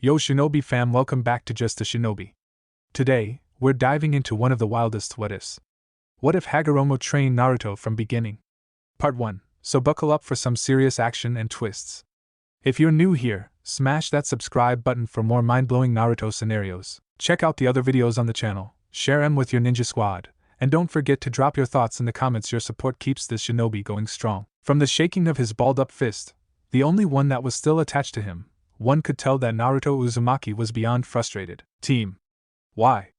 Yo Shinobi fam, welcome back to Just a Shinobi. Today, we're diving into one of the wildest what-ifs. What if Hagoromo trained Naruto from beginning? Part 1, so buckle up for some serious action and twists. If you're new here, smash that subscribe button for more mind-blowing Naruto scenarios. Check out the other videos on the channel, share them with your ninja squad, and don't forget to drop your thoughts in the comments. Your support keeps this shinobi going strong. From the shaking of his balled-up fist, the only one that was still attached to him, one could tell that Naruto Uzumaki was beyond frustrated. Team. Why?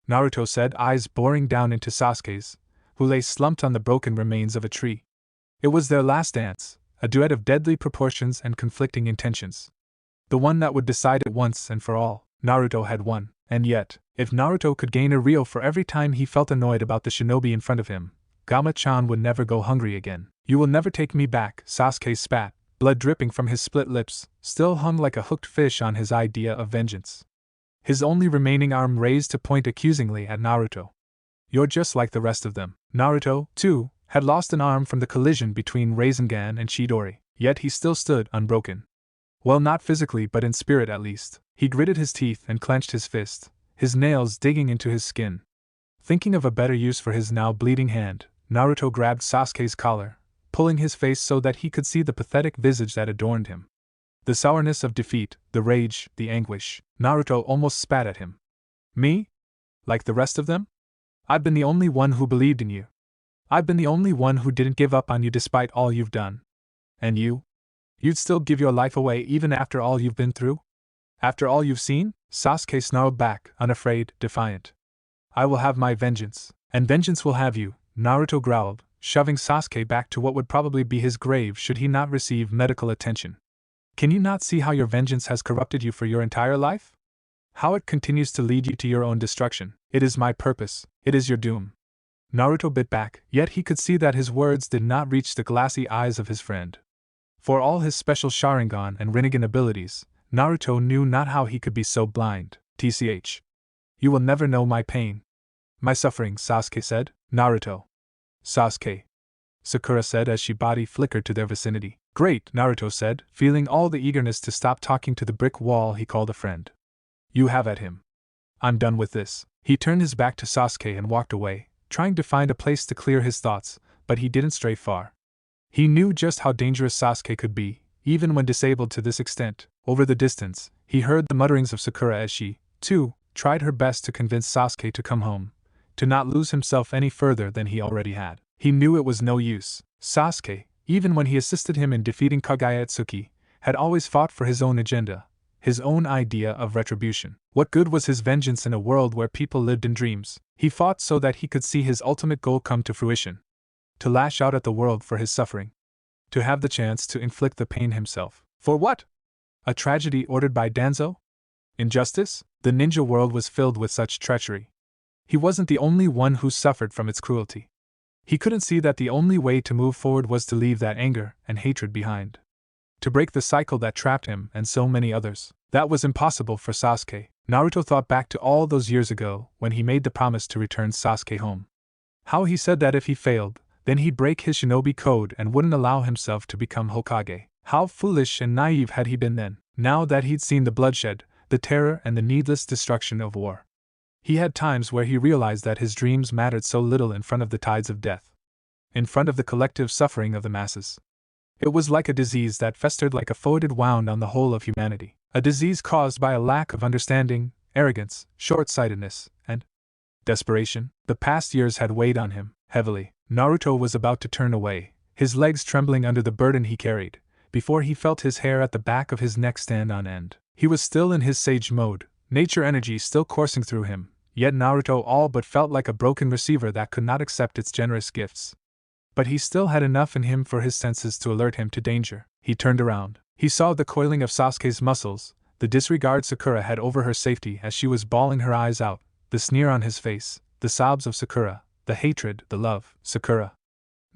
Naruto said, eyes boring down into Sasuke's, who lay slumped on the broken remains of a tree. It was their last dance, a duet of deadly proportions and conflicting intentions. The one that would decide it once and for all. Naruto had won, and yet, if Naruto could gain a Rio for every time he felt annoyed about the shinobi in front of him, Gama-chan would never go hungry again. You will never take me back, Sasuke spat, blood dripping from his split lips, still hung like a hooked fish on his idea of vengeance. His only remaining arm raised to point accusingly at Naruto. You're just like the rest of them. Naruto, too, had lost an arm from the collision between Rasengan and Chidori, yet he still stood unbroken. Well, not physically but in spirit at least. He gritted his teeth and clenched his fist, his nails digging into his skin. Thinking of a better use for his now bleeding hand, Naruto grabbed Sasuke's collar, pulling his face so that he could see the pathetic visage that adorned him. The sourness of defeat, the rage, the anguish. Naruto almost spat at him. Me? Like the rest of them? I've been the only one who believed in you. I've been the only one who didn't give up on you despite all you've done. And you? You'd still give your life away even after all you've been through? After all you've seen? Sasuke snarled back, unafraid, defiant. I will have my vengeance, and vengeance will have you, Naruto growled, shoving Sasuke back to what would probably be his grave should he not receive medical attention. Can you not see how your vengeance has corrupted you for your entire life? How it continues to lead you to your own destruction? It is my purpose, it is your doom. Naruto bit back, yet he could see that his words did not reach the glassy eyes of his friend. For all his special Sharingan and Rinnegan abilities, Naruto knew not how he could be so blind. TCH. You will never know my pain. My suffering, Sasuke said. Naruto. Sasuke. Sakura said as she body flickered to their vicinity. Great, Naruto said, feeling all the eagerness to stop talking to the brick wall he called a friend. You have at him. I'm done with this. He turned his back to Sasuke and walked away, trying to find a place to clear his thoughts, but he didn't stray far. He knew just how dangerous Sasuke could be, even when disabled to this extent. Over the distance, he heard the mutterings of Sakura as she, too, tried her best to convince Sasuke to come home, to not lose himself any further than he already had. He knew it was no use. Sasuke, even when he assisted him in defeating Kagayatsuki, had always fought for his own agenda, his own idea of retribution. What good was his vengeance in a world where people lived in dreams? He fought so that he could see his ultimate goal come to fruition. To lash out at the world for his suffering. To have the chance to inflict the pain himself. For what? A tragedy ordered by Danzo? Injustice? The ninja world was filled with such treachery. He wasn't the only one who suffered from its cruelty. He couldn't see that the only way to move forward was to leave that anger and hatred behind. To break the cycle that trapped him and so many others. That was impossible for Sasuke. Naruto thought back to all those years ago when he made the promise to return Sasuke home. How he said that if he failed, then he'd break his shinobi code and wouldn't allow himself to become Hokage. How foolish and naive had he been then, now that he'd seen the bloodshed, the terror and the needless destruction of war. He had times where he realized that his dreams mattered so little in front of the tides of death. In front of the collective suffering of the masses. It was like a disease that festered like a foetid wound on the whole of humanity. A disease caused by a lack of understanding, arrogance, short-sightedness, and desperation. The past years had weighed on him, heavily. Naruto was about to turn away, his legs trembling under the burden he carried, before he felt his hair at the back of his neck stand on end. He was still in his sage mode, nature energy still coursing through him, yet Naruto all but felt like a broken receiver that could not accept its generous gifts. But he still had enough in him for his senses to alert him to danger. He turned around. He saw the coiling of Sasuke's muscles, the disregard Sakura had over her safety as she was bawling her eyes out, the sneer on his face, the sobs of Sakura, the hatred, the love. Sakura.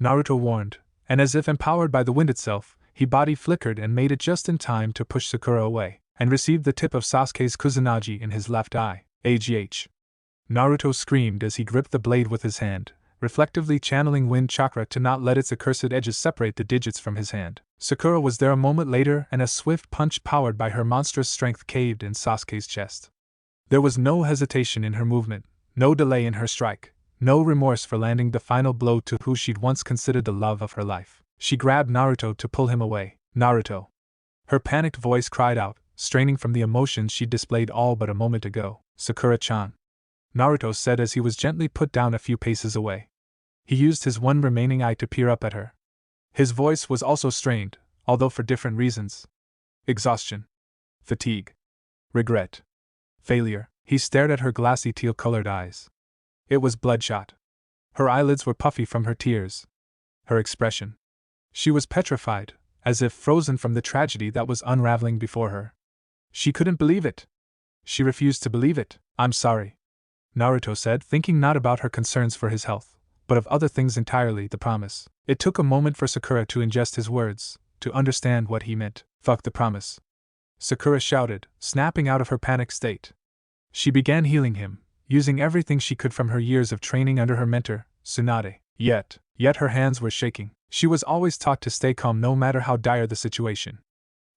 Naruto warned, and as if empowered by the wind itself, he body flickered and made it just in time to push Sakura away, and received the tip of Sasuke's kusanagi in his left eye. AGH. Naruto screamed as he gripped the blade with his hand, reflectively channeling wind chakra to not let its accursed edges separate the digits from his hand. Sakura was there a moment later, and a swift punch powered by her monstrous strength caved in Sasuke's chest. There was no hesitation in her movement, no delay in her strike, no remorse for landing the final blow to who she'd once considered the love of her life. She grabbed Naruto to pull him away. Naruto! Her panicked voice cried out, straining from the emotions she'd displayed all but a moment ago. Sakura-chan, Naruto said as he was gently put down a few paces away. He used his one remaining eye to peer up at her. His voice was also strained, although for different reasons. Exhaustion. Fatigue. Regret. Failure. He stared at her glassy teal-colored eyes. It was bloodshot. Her eyelids were puffy from her tears. Her expression. She was petrified, as if frozen from the tragedy that was unraveling before her. She couldn't believe it. She refused to believe it. I'm sorry, Naruto said, thinking not about her concerns for his health, but of other things entirely. The promise. It took a moment for Sakura to ingest his words, to understand what he meant. Fuck the promise, Sakura shouted, snapping out of her panic state. She began healing him, using everything she could from her years of training under her mentor, Tsunade. Yet her hands were shaking. She was always taught to stay calm no matter how dire the situation.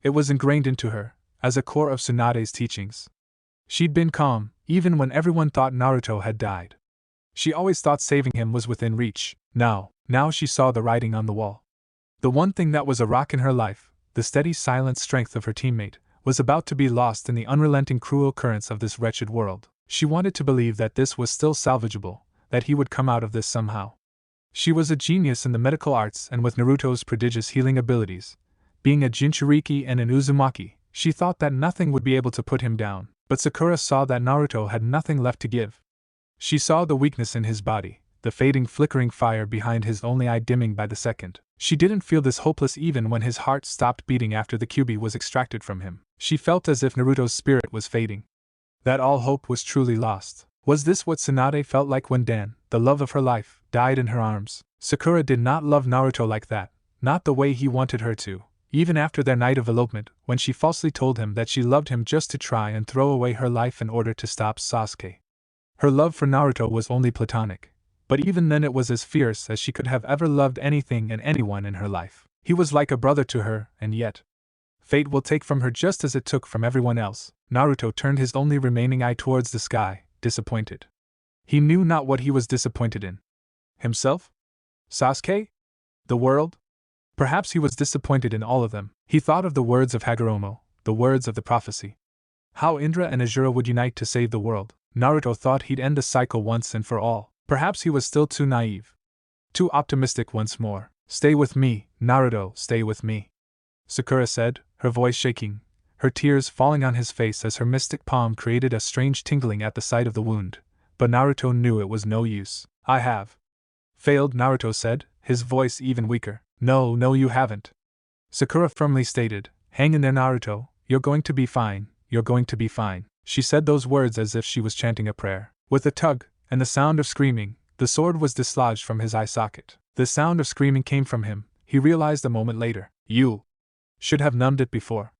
It was ingrained into her, as a core of Tsunade's teachings. She'd been calm, even when everyone thought Naruto had died. She always thought saving him was within reach. Now she saw the writing on the wall. The one thing that was a rock in her life, the steady silent strength of her teammate, was about to be lost in the unrelenting cruel currents of this wretched world. She wanted to believe that this was still salvageable, that he would come out of this somehow. She was a genius in the medical arts, and with Naruto's prodigious healing abilities, being a Jinchuriki and an Uzumaki, she thought that nothing would be able to put him down. But Sakura saw that Naruto had nothing left to give. She saw the weakness in his body, the fading flickering fire behind his only eye dimming by the second. She didn't feel this hopeless even when his heart stopped beating after the Kyuubi was extracted from him. She felt as if Naruto's spirit was fading. That all hope was truly lost. Was this what Tsunade felt like when Dan, the love of her life, died in her arms? Sakura did not love Naruto like that, not the way he wanted her to, even after their night of elopement, when she falsely told him that she loved him just to try and throw away her life in order to stop Sasuke. Her love for Naruto was only platonic, but even then it was as fierce as she could have ever loved anything and anyone in her life. He was like a brother to her, and yet fate will take from her just as it took from everyone else. Naruto turned his only remaining eye towards the sky, disappointed. He knew not what he was disappointed in. Himself? Sasuke? The world? Perhaps he was disappointed in all of them. He thought of the words of Hagoromo, the words of the prophecy. How Indra and Azura would unite to save the world. Naruto thought he'd end the cycle once and for all. Perhaps he was still too naive. Too optimistic once more. Stay with me, Naruto, stay with me, Sakura said, her voice shaking, her tears falling on his face as her mystic palm created a strange tingling at the sight of the wound. But Naruto knew it was no use. I have failed, Naruto said, his voice even weaker. No, you haven't, Sakura firmly stated. Hang in there, Naruto, you're going to be fine, you're going to be fine. She said those words as if she was chanting a prayer. With a tug, and the sound of screaming, the sword was dislodged from his eye socket. The sound of screaming came from him, he realized a moment later. You should have numbed it before.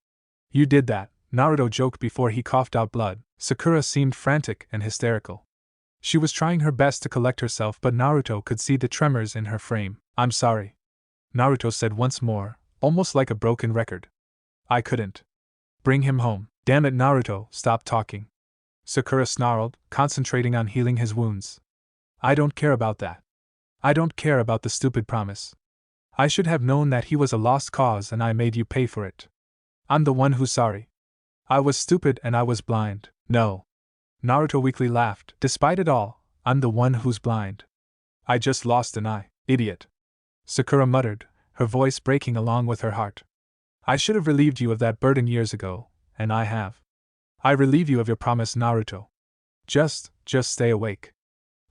You did that, Naruto joked before he coughed out blood. Sakura seemed frantic and hysterical. She was trying her best to collect herself, but Naruto could see the tremors in her frame. I'm sorry, Naruto said once more, almost like a broken record. I couldn't bring him home. Damn it, Naruto, stop talking, Sakura snarled, concentrating on healing his wounds. I don't care about that. I don't care about the stupid promise. I should have known that he was a lost cause and I made you pay for it. I'm the one who's sorry. I was stupid and I was blind. No. Naruto weakly laughed. Despite it all, I'm the one who's blind. I just lost an eye, idiot, Sakura muttered, her voice breaking along with her heart. I should have relieved you of that burden years ago, and I have. I relieve you of your promise, Naruto. Just stay awake.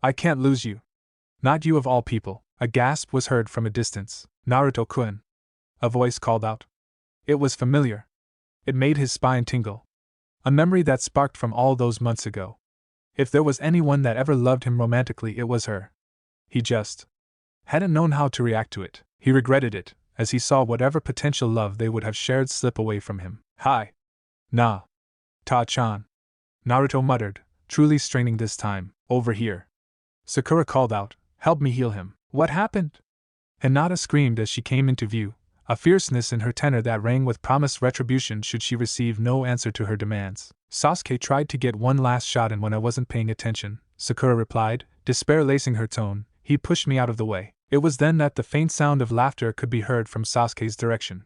I can't lose you. Not you of all people. A gasp was heard from a distance. Naruto-kun, a voice called out. It was familiar. It made his spine tingle. A memory that sparked from all those months ago. If there was anyone that ever loved him romantically, it was her. He just hadn't known how to react to it. He regretted it, as he saw whatever potential love they would have shared slip away from him. Hi. Nah. Ta-chan, Naruto muttered, truly straining this time. Over here, Sakura called out, Help me heal him. What happened? Hinata screamed as she came into view, a fierceness in her tenor that rang with promised retribution should she receive no answer to her demands. Sasuke tried to get one last shot in when I wasn't paying attention, Sakura replied, despair lacing her tone. He pushed me out of the way. It was then that the faint sound of laughter could be heard from Sasuke's direction.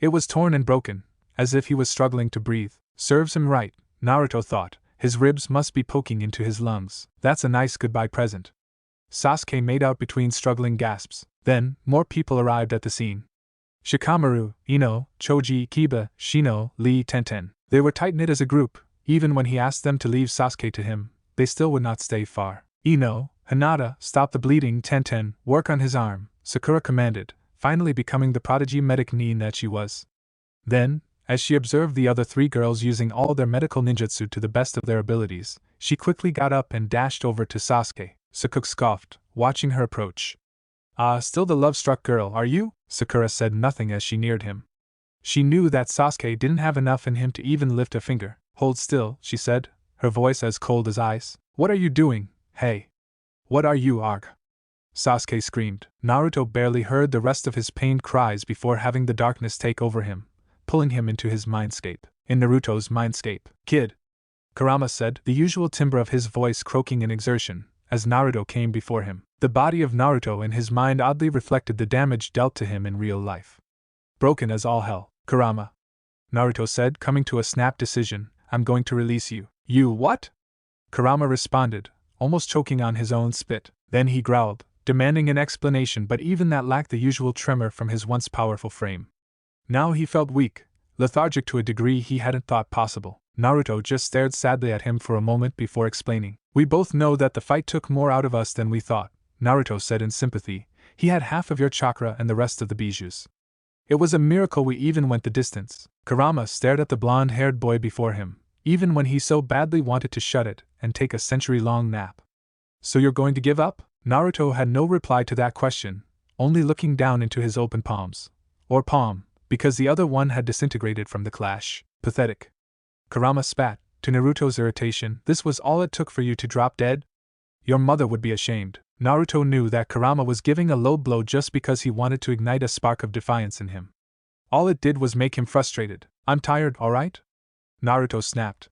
It was torn and broken, as if he was struggling to breathe. Serves him right, Naruto thought. His ribs must be poking into his lungs. That's a nice goodbye present. Sasuke made out between struggling gasps. Then, more people arrived at the scene. Shikamaru, Ino, Choji, Kiba, Shino, Lee, Tenten. They were tight-knit as a group. Even when he asked them to leave Sasuke to him, they still would not stay far. Ino, Hinata, stop the bleeding. Tenten, work on his arm, Sakura commanded, finally becoming the prodigy medic nin that she was. Then, as she observed the other three girls using all their medical ninjutsu to the best of their abilities, she quickly got up and dashed over to Sasuke. Sasuke scoffed, watching her approach. Ah, still the love-struck girl, are you? Sakura said nothing as she neared him. She knew that Sasuke didn't have enough in him to even lift a finger. Hold still, she said, her voice as cold as ice. What are you doing, hey? What are you, Arg? Sasuke screamed. Naruto barely heard the rest of his pained cries before having the darkness take over him, pulling him into his mindscape. In Naruto's mindscape, kid, Kurama said, the usual timbre of his voice croaking in exertion, as Naruto came before him. The body of Naruto in his mind oddly reflected the damage dealt to him in real life. Broken as all hell. Kurama, Naruto said, coming to a snap decision, I'm going to release you. You what? Kurama responded, almost choking on his own spit. Then he growled, demanding an explanation, but even that lacked the usual tremor from his once powerful frame. Now he felt weak, lethargic to a degree he hadn't thought possible. Naruto just stared sadly at him for a moment before explaining. We both know that the fight took more out of us than we thought, Naruto said in sympathy. He had half of your chakra and the rest of the bijus. It was a miracle we even went the distance. Kurama stared at the blonde-haired boy before him, even when he so badly wanted to shut it and take a century-long nap. So you're going to give up? Naruto had no reply to that question, only looking down into his open palms. Or palm, because the other one had disintegrated from the clash. Pathetic. Kurama spat, to Naruto's irritation. This was all it took for you to drop dead? Your mother would be ashamed. Naruto knew that Kurama was giving a low blow just because he wanted to ignite a spark of defiance in him. All it did was make him frustrated. I'm tired, alright? Naruto snapped.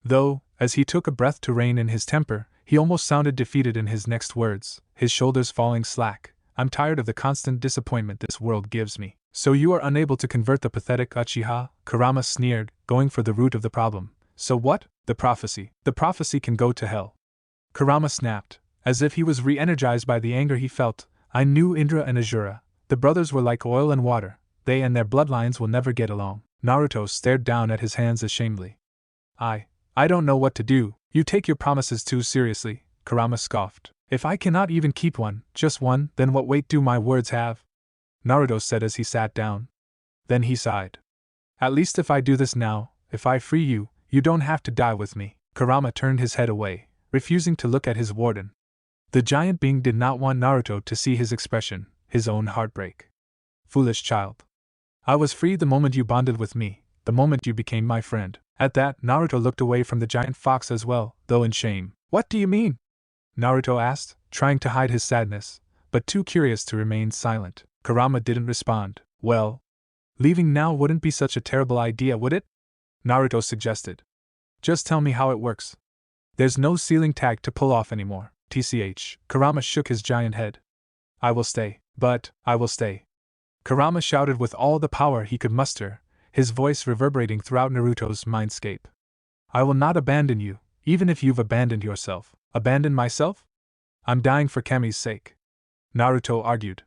Though, as he took a breath to rein in his temper, he almost sounded defeated in his next words, his shoulders falling slack. I'm tired of the constant disappointment this world gives me. So you are unable to convert the pathetic uchiha? Kurama sneered, going for the root of the problem. So what? The prophecy. The prophecy can go to hell. Kurama snapped, as if he was re-energized by the anger he felt. I knew Indra and Azura. The brothers were like oil and water. They and their bloodlines will never get along. Naruto stared down at his hands ashamedly. I don't know what to do. You take your promises too seriously, Kurama scoffed. If I cannot even keep one, just one, then what weight do my words have? Naruto said as he sat down. Then he sighed. At least if I do this now, if I free you, you don't have to die with me. Kurama turned his head away, refusing to look at his warden. The giant being did not want Naruto to see his expression, his own heartbreak. Foolish child. I was free the moment you bonded with me, the moment you became my friend. At that, Naruto looked away from the giant fox as well, though in shame. What do you mean? Naruto asked, trying to hide his sadness, but too curious to remain silent. Kurama didn't respond. Well, leaving now wouldn't be such a terrible idea, would it? Naruto suggested. Just tell me how it works. There's no ceiling tag to pull off anymore. TCH. Kurama shook his giant head. I will stay. But, I will stay. Kurama shouted with all the power he could muster, his voice reverberating throughout Naruto's mindscape. I will not abandon you, even if you've abandoned yourself. Abandon myself? I'm dying for Kami's sake. Naruto argued.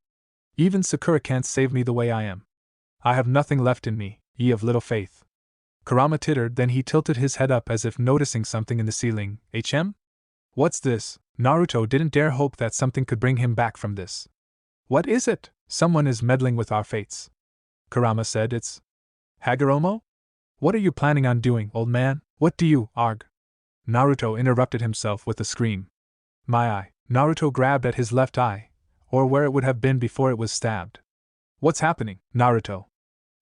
Even Sakura can't save me the way I am. I have nothing left in me, ye of little faith. Kurama tittered, then he tilted his head up as if noticing something in the ceiling. What's this? Naruto didn't dare hope that something could bring him back from this. What is it? Someone is meddling with our fates. Kurama said. It's Hagoromo? What are you planning on doing, old man? What do you, Arg? Naruto interrupted himself with a scream. My eye. Naruto grabbed at his left eye, or where it would have been before it was stabbed. What's happening, Naruto?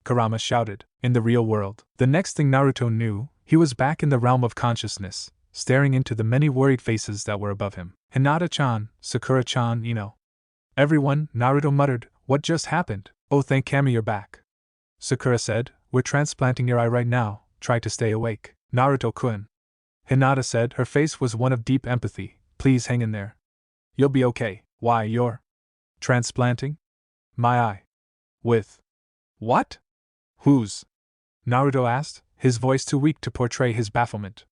Kurama shouted. In the real world. The next thing Naruto knew, he was back in the realm of consciousness, staring into the many worried faces that were above him. Hinata-chan, Sakura-chan, Everyone, Naruto muttered, what just happened? Oh, thank Kami you're back. Sakura said, we're transplanting your eye right now, try to stay awake. Naruto-kun. Hinata said, her face was one of deep empathy, please hang in there. You'll be okay. Why, you're transplanting my eye. With what? Whose? Naruto asked, his voice too weak to portray his bafflement.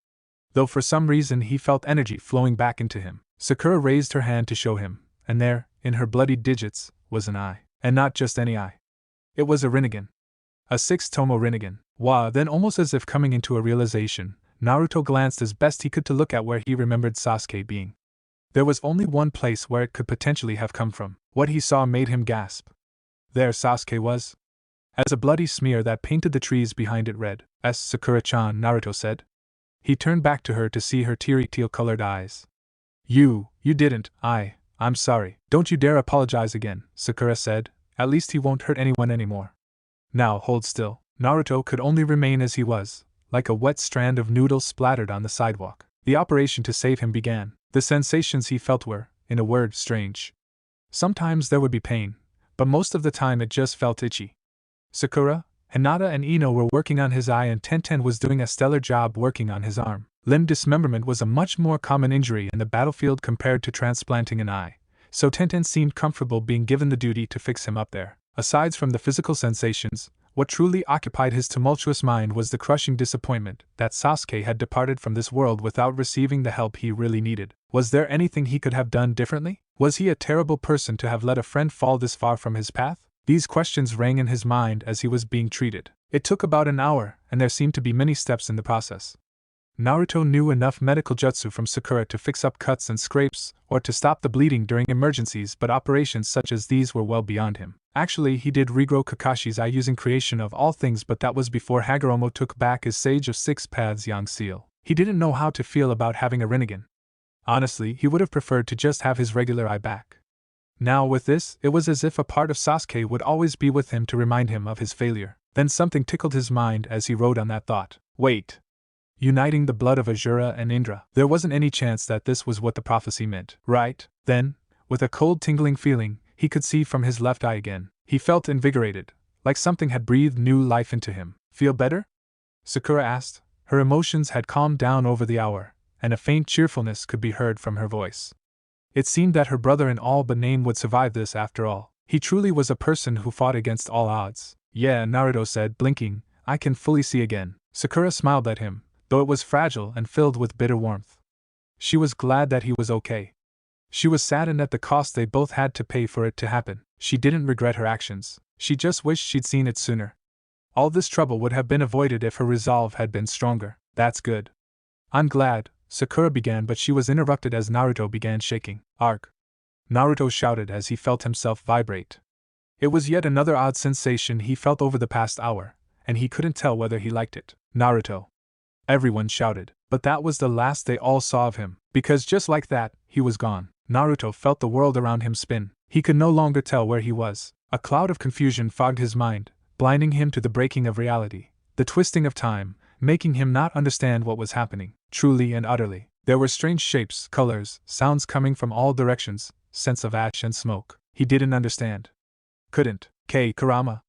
Though for some reason he felt energy flowing back into him. Sakura raised her hand to show him, and there, in her bloodied digits, was an eye. And not just any eye. It was a Rinnegan. A 6-tomo Rinnegan. Wow, then almost as if coming into a realization, Naruto glanced as best he could to look at where he remembered Sasuke being. There was only one place where it could potentially have come from. What he saw made him gasp. There Sasuke was. As a bloody smear that painted the trees behind it red. S. Sakura-chan, Naruto said. He turned back to her to see her teary teal-colored eyes. You didn't, I'm sorry. Don't you dare apologize again, Sakura said, at least he won't hurt anyone anymore. Now hold still. Naruto could only remain as he was, like a wet strand of noodles splattered on the sidewalk. The operation to save him began. The sensations he felt were, in a word, strange. Sometimes there would be pain, but most of the time it just felt itchy. Sakura, Hinata and Ino were working on his eye and Tenten was doing a stellar job working on his arm. Limb dismemberment was a much more common injury in the battlefield compared to transplanting an eye, so Tenten seemed comfortable being given the duty to fix him up there. Aside from the physical sensations, what truly occupied his tumultuous mind was the crushing disappointment that Sasuke had departed from this world without receiving the help he really needed. Was there anything he could have done differently? Was he a terrible person to have let a friend fall this far from his path? These questions rang in his mind as he was being treated. It took about an hour, and there seemed to be many steps in the process. Naruto knew enough medical jutsu from Sakura to fix up cuts and scrapes, or to stop the bleeding during emergencies, but operations such as these were well beyond him. Actually, he did regrow Kakashi's eye using creation of all things, but that was before Hagoromo took back his Sage of Six Paths Yang seal. He didn't know how to feel about having a Rinnegan. Honestly, he would have preferred to just have his regular eye back. Now with this, it was as if a part of Sasuke would always be with him to remind him of his failure. Then something tickled his mind as he rode on that thought. Wait. Uniting the blood of Ajura and Indra. There wasn't any chance that this was what the prophecy meant, right? Then, with a cold tingling feeling, he could see from his left eye again. He felt invigorated, like something had breathed new life into him. Feel better? Sakura asked. Her emotions had calmed down over the hour, and a faint cheerfulness could be heard from her voice. It seemed that her brother in all but name would survive this after all. He truly was a person who fought against all odds. Yeah, Naruto said, blinking, I can fully see again. Sakura smiled at him, though it was fragile and filled with bitter warmth. She was glad that he was okay. She was saddened at the cost they both had to pay for it to happen. She didn't regret her actions, she just wished she'd seen it sooner. All this trouble would have been avoided if her resolve had been stronger. That's good. I'm glad, Sakura began, but she was interrupted as Naruto began shaking. Arg! Naruto shouted as he felt himself vibrate. It was yet another odd sensation he felt over the past hour, and he couldn't tell whether he liked it. Naruto! Everyone shouted, but that was the last they all saw of him, because just like that, he was gone. Naruto felt the world around him spin. He could no longer tell where he was. A cloud of confusion fogged his mind, blinding him to the breaking of reality, the twisting of time, making him not understand what was happening, truly and utterly. There were strange shapes, colors, sounds coming from all directions, scents of ash and smoke. He didn't understand. Couldn't. Kurama!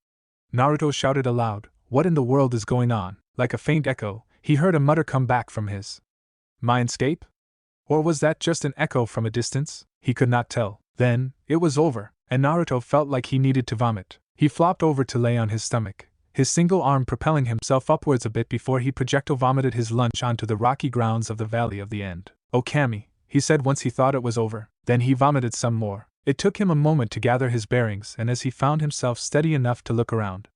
Naruto shouted aloud, what in the world is going on? Like a faint echo, he heard a mutter come back from his Mindscape? Or was that just an echo from a distance? He could not tell. Then, it was over, and Naruto felt like he needed to vomit. He flopped over to lay on his stomach, his single arm propelling himself upwards a bit before he projectile vomited his lunch onto the rocky grounds of the Valley of the End. Oh Kami, he said once he thought it was over. Then he vomited some more. It took him a moment to gather his bearings, and as he found himself steady enough to look around,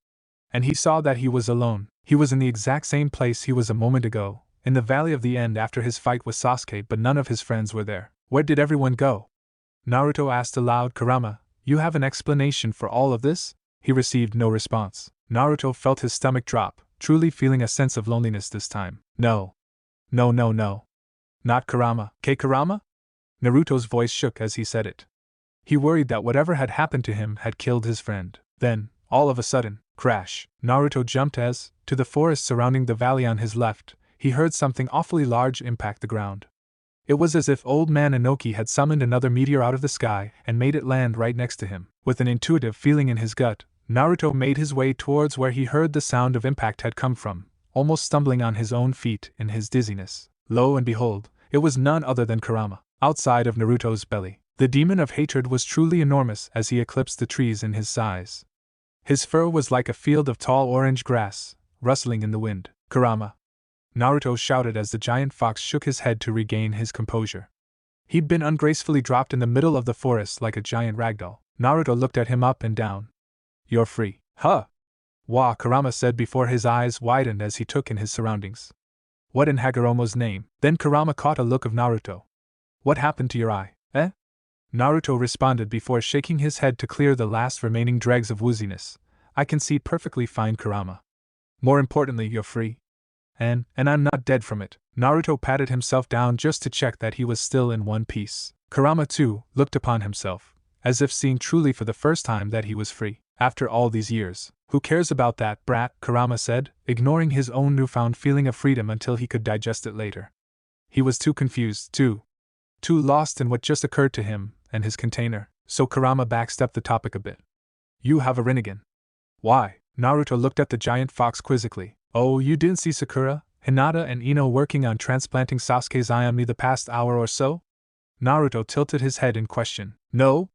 and he saw that he was alone. He was in the exact same place he was a moment ago, in the Valley of the End after his fight with Sasuke, but none of his friends were there. Where did everyone go? Naruto asked aloud. Kurama, you have an explanation for all of this? He received no response. Naruto felt his stomach drop, truly feeling a sense of loneliness this time. No. No. Not Kurama. Kurama? Naruto's voice shook as he said it. He worried that whatever had happened to him had killed his friend. Then, all of a sudden, crash. Naruto jumped as, to the forest surrounding the valley on his left, he heard something awfully large impact the ground. It was as if Old Man Inoki had summoned another meteor out of the sky and made it land right next to him. With an intuitive feeling in his gut, Naruto made his way towards where he heard the sound of impact had come from, almost stumbling on his own feet in his dizziness. Lo and behold, it was none other than Kurama. Outside of Naruto's belly, the demon of hatred was truly enormous as he eclipsed the trees in his size. His fur was like a field of tall orange grass, rustling in the wind. Kurama! Naruto shouted as the giant fox shook his head to regain his composure. He'd been ungracefully dropped in the middle of the forest like a giant ragdoll. Naruto looked at him up and down. You're free. Huh? Wah, Kurama said before his eyes widened as he took in his surroundings. What in Hagoromo's name? Then Kurama caught a look of Naruto. What happened to your eye, eh? Naruto responded before shaking his head to clear the last remaining dregs of wooziness. I can see perfectly fine, Kurama. More importantly, you're free. And I'm not dead from it. Naruto patted himself down just to check that he was still in one piece. Kurama, too, looked upon himself, as if seeing truly for the first time that he was free. After all these years. Who cares about that, brat? Kurama said, ignoring his own newfound feeling of freedom until he could digest it later. He was too confused, too lost in what just occurred to him and his container, so Kurama backstepped the topic a bit. You have a Rinnegan. Why? Naruto looked at the giant fox quizzically. Oh, you didn't see Sakura, Hinata and Ino working on transplanting Sasuke's eye on me the past hour or so? Naruto tilted his head in question. No?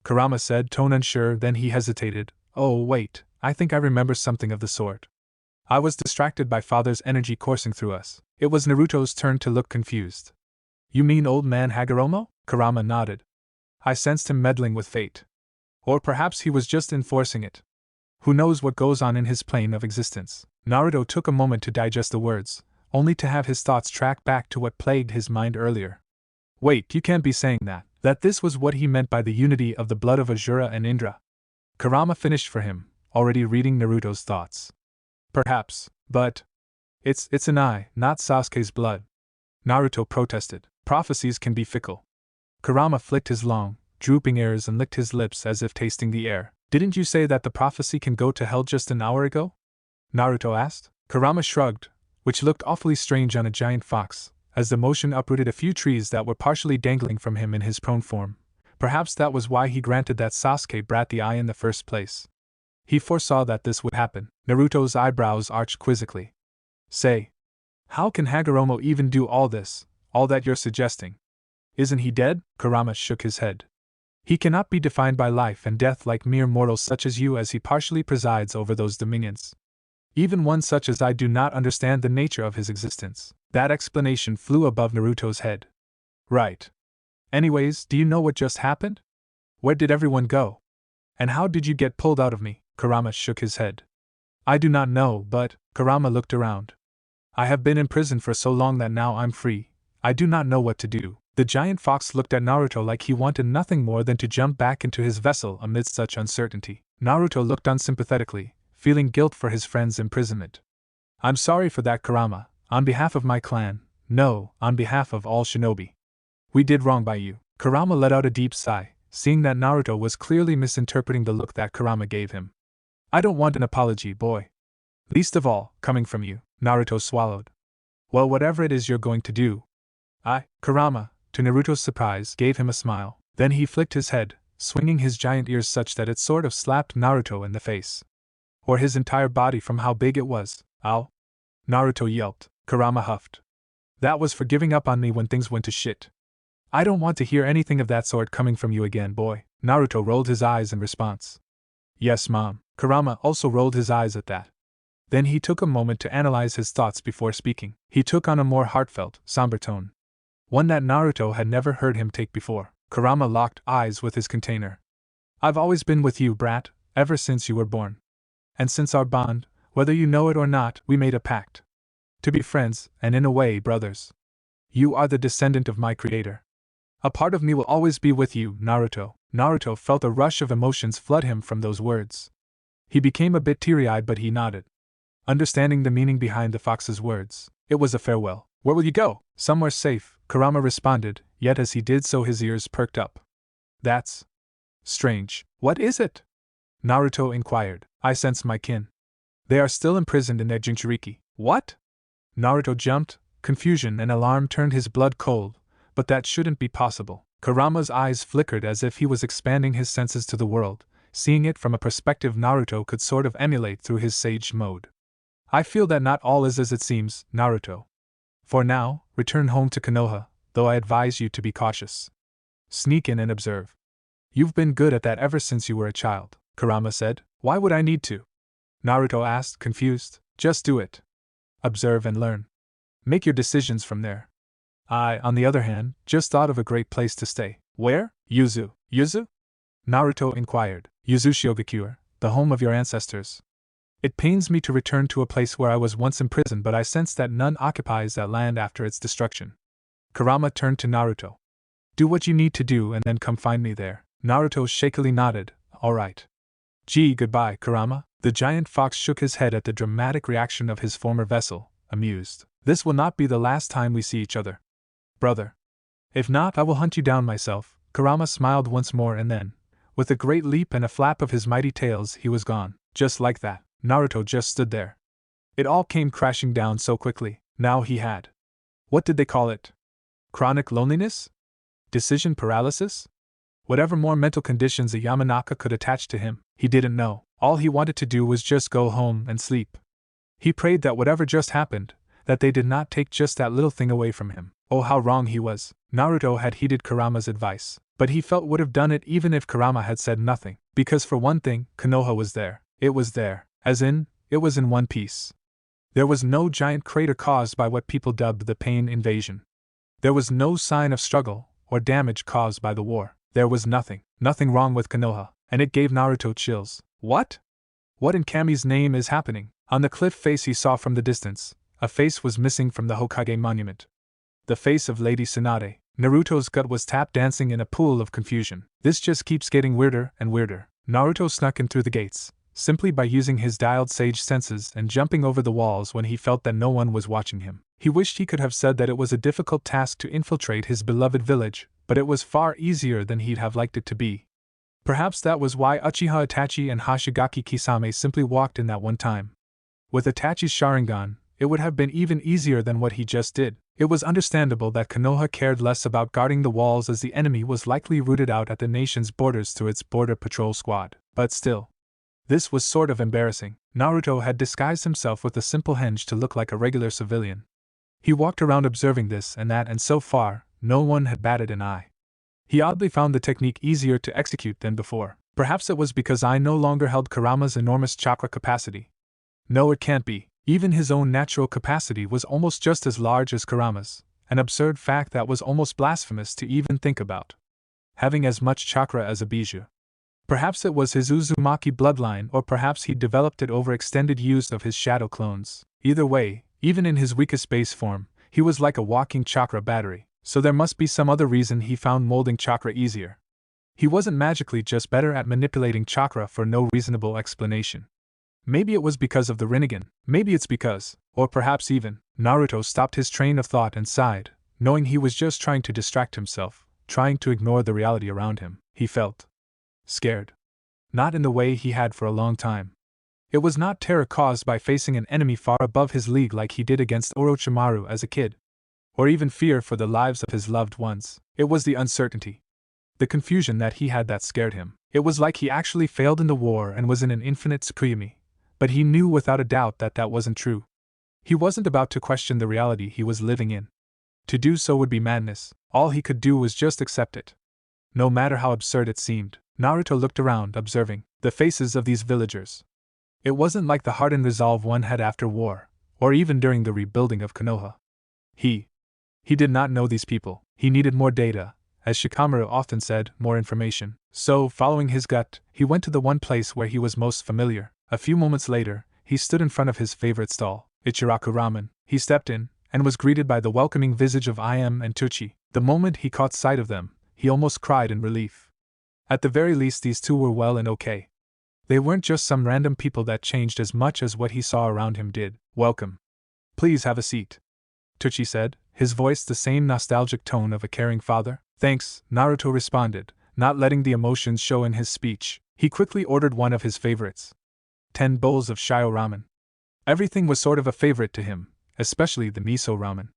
Kurama said, tone unsure, then he hesitated. Oh, wait, I think I remember something of the sort. I was distracted by father's energy coursing through us. It was Naruto's turn to look confused. You mean old man Hagoromo? Kurama nodded. I sensed him meddling with fate. Or perhaps he was just enforcing it. Who knows what goes on in his plane of existence? Naruto took a moment to digest the words, only to have his thoughts track back to what plagued his mind earlier. Wait, you can't be saying that. That this was what he meant by the unity of the blood of Asura and Indra. Kurama finished for him, already reading Naruto's thoughts. Perhaps, but it's an eye, not Sasuke's blood. Naruto protested. Prophecies can be fickle. Kurama flicked his long, drooping ears and licked his lips as if tasting the air. Didn't you say that the prophecy can go to hell just an hour ago? Naruto asked. Kurama shrugged, which looked awfully strange on a giant fox, as the motion uprooted a few trees that were partially dangling from him in his prone form. Perhaps that was why he granted that Sasuke brat the eye in the first place. He foresaw that this would happen. Naruto's eyebrows arched quizzically. Say, how can Hagoromo even do all this, all that you're suggesting? Isn't he dead? Kurama shook his head. He cannot be defined by life and death like mere mortals such as you, as he partially presides over those dominions. Even one such as I do not understand the nature of his existence. That explanation flew above Naruto's head. Right. Anyways, do you know what just happened? Where did everyone go? And how did you get pulled out of me? Kurama shook his head. I do not know, but, Kurama looked around. I have been in prison for so long that now I'm free. I do not know what to do. The giant fox looked at Naruto like he wanted nothing more than to jump back into his vessel amidst such uncertainty. Naruto looked unsympathetically, feeling guilt for his friend's imprisonment. I'm sorry for that, Kurama, on behalf of my clan, no, on behalf of all shinobi. We did wrong by you. Kurama let out a deep sigh, seeing that Naruto was clearly misinterpreting the look that Kurama gave him. I don't want an apology, boy. Least of all, coming from you. Naruto swallowed. Well, whatever it is you're going to do. Kurama, to Naruto's surprise, gave him a smile. Then he flicked his head, swinging his giant ears such that it sort of slapped Naruto in the face. Or his entire body from how big it was. Ow! Naruto yelped. Kurama huffed. That was for giving up on me when things went to shit. I don't want to hear anything of that sort coming from you again, boy. Naruto rolled his eyes in response. Yes, Mom. Kurama also rolled his eyes at that. Then he took a moment to analyze his thoughts before speaking. He took on a more heartfelt, somber tone. One that Naruto had never heard him take before. Kurama locked eyes with his container. I've always been with you, brat, ever since you were born. And since our bond, whether you know it or not, we made a pact. To be friends, and in a way, brothers. You are the descendant of my creator. A part of me will always be with you, Naruto. Naruto felt a rush of emotions flood him from those words. He became a bit teary-eyed, but he nodded, understanding the meaning behind the fox's words. It was a farewell. Where will you go? Somewhere safe, Kurama responded, yet as he did so his ears perked up. That's strange. What is it? Naruto inquired. I sense my kin. They are still imprisoned in their Jinchuriki. What? Naruto jumped. Confusion and alarm turned his blood cold, but that shouldn't be possible. Kurama's eyes flickered as if he was expanding his senses to the world, seeing it from a perspective Naruto could sort of emulate through his sage mode. I feel that not all is as it seems, Naruto. For now, return home to Konoha, though I advise you to be cautious. Sneak in and observe. You've been good at that ever since you were a child, Kurama said. Why would I need to? Naruto asked, confused. Just do it. Observe and learn. Make your decisions from there. I, on the other hand, just thought of a great place to stay. Where? Yuzu. Yuzu? Naruto inquired. Yuzu Shiogakure, the home of your ancestors. It pains me to return to a place where I was once imprisoned, but I sense that none occupies that land after its destruction. Kurama turned to Naruto. Do what you need to do and then come find me there. Naruto shakily nodded. All right. Gee, goodbye, Kurama. The giant fox shook his head at the dramatic reaction of his former vessel, amused. This will not be the last time we see each other. Brother. If not, I will hunt you down myself. Kurama smiled once more and then, with a great leap and a flap of his mighty tails, he was gone. Just like that, Naruto just stood there. It all came crashing down so quickly. Now he had. What did they call it? Chronic loneliness? Decision paralysis? Whatever more mental conditions a Yamanaka could attach to him, he didn't know. All he wanted to do was just go home and sleep. He prayed that whatever just happened, that they did not take just that little thing away from him. Oh, how wrong he was. Naruto had heeded Kurama's advice, but he felt would have done it even if Kurama had said nothing, because for one thing, Konoha was there. It was there, as in, it was in one piece. There was no giant crater caused by what people dubbed the Pain Invasion. There was no sign of struggle or damage caused by the war. There was nothing wrong with Konoha, and it gave Naruto chills. What? What in Kami's name is happening? On the cliff face he saw from the distance, a face was missing from the Hokage monument. The face of Lady Tsunade. Naruto's gut was tap dancing in a pool of confusion. This just keeps getting weirder and weirder. Naruto snuck in through the gates, simply by using his dialed sage senses and jumping over the walls when he felt that no one was watching him. He wished he could have said that it was a difficult task to infiltrate his beloved village, but it was far easier than he'd have liked it to be. Perhaps that was why Uchiha Itachi and Hashigaki Kisame simply walked in that one time. With Itachi's Sharingan, it would have been even easier than what he just did. It was understandable that Konoha cared less about guarding the walls as the enemy was likely rooted out at the nation's borders through its border patrol squad. But still, this was sort of embarrassing. Naruto had disguised himself with a simple henge to look like a regular civilian. He walked around observing this and that, and so far, no one had batted an eye. He oddly found the technique easier to execute than before. Perhaps it was because I no longer held Kurama's enormous chakra capacity. No, it can't be. Even his own natural capacity was almost just as large as Kurama's, an absurd fact that was almost blasphemous to even think about. Having as much chakra as a bijou. Perhaps it was his Uzumaki bloodline, or perhaps he'd developed it over extended use of his shadow clones. Either way, even in his weakest base form, he was like a walking chakra battery, so there must be some other reason he found molding chakra easier. He wasn't magically just better at manipulating chakra for no reasonable explanation. Maybe it was because of the Rinnegan, maybe it's because, or perhaps even, Naruto stopped his train of thought and sighed, knowing he was just trying to distract himself, trying to ignore the reality around him. He felt scared. Not in the way he had for a long time. It was not terror caused by facing an enemy far above his league like he did against Orochimaru as a kid, or even fear for the lives of his loved ones. It was the uncertainty, the confusion that he had that scared him. It was like he actually failed in the war and was in an infinite Tsukuyomi. But he knew without a doubt that that wasn't true. He wasn't about to question the reality he was living in. To do so would be madness. All he could do was just accept it. No matter how absurd it seemed, Naruto looked around, observing the faces of these villagers. It wasn't like the hardened resolve one had after war, or even during the rebuilding of Konoha. He did not know these people. He needed more data, as Shikamaru often said, more information. So, following his gut, he went to the one place where he was most familiar. A few moments later, he stood in front of his favorite stall, Ichiraku ramen. He stepped in, and was greeted by the welcoming visage of Im and Tuchi. The moment he caught sight of them, he almost cried in relief. At the very least, these two were well and okay. They weren't just some random people that changed as much as what he saw around him did. Welcome. Please have a seat, Tuchi said, his voice the same nostalgic tone of a caring father. Thanks, Naruto responded, not letting the emotions show in his speech. He quickly ordered one of his favorites. 10 bowls of shio ramen. Everything was sort of a favorite to him, especially the miso ramen.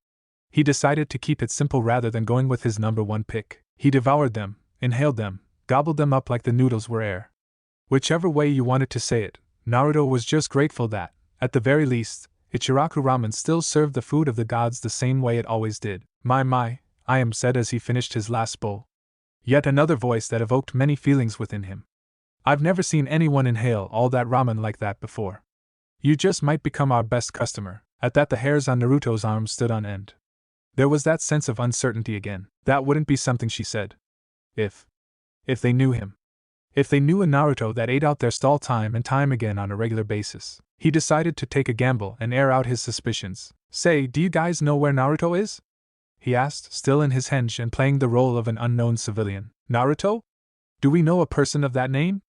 He decided to keep it simple rather than going with his number one pick. He devoured them, inhaled them, gobbled them up like the noodles were air. Whichever way you wanted to say it, Naruto was just grateful that, at the very least, Ichiraku ramen still served the food of the gods the same way it always did. My, I am said as he finished his last bowl. Yet another voice that evoked many feelings within him. I've never seen anyone inhale all that ramen like that before. You just might become our best customer. At that the hairs on Naruto's arms stood on end. There was that sense of uncertainty again. That wouldn't be something she said. If they knew him. If they knew a Naruto that ate out their stall time and time again on a regular basis. He decided to take a gamble and air out his suspicions. Say, do you guys know where Naruto is? He asked, still in his henge and playing the role of an unknown civilian. Naruto? Do we know a person of that name?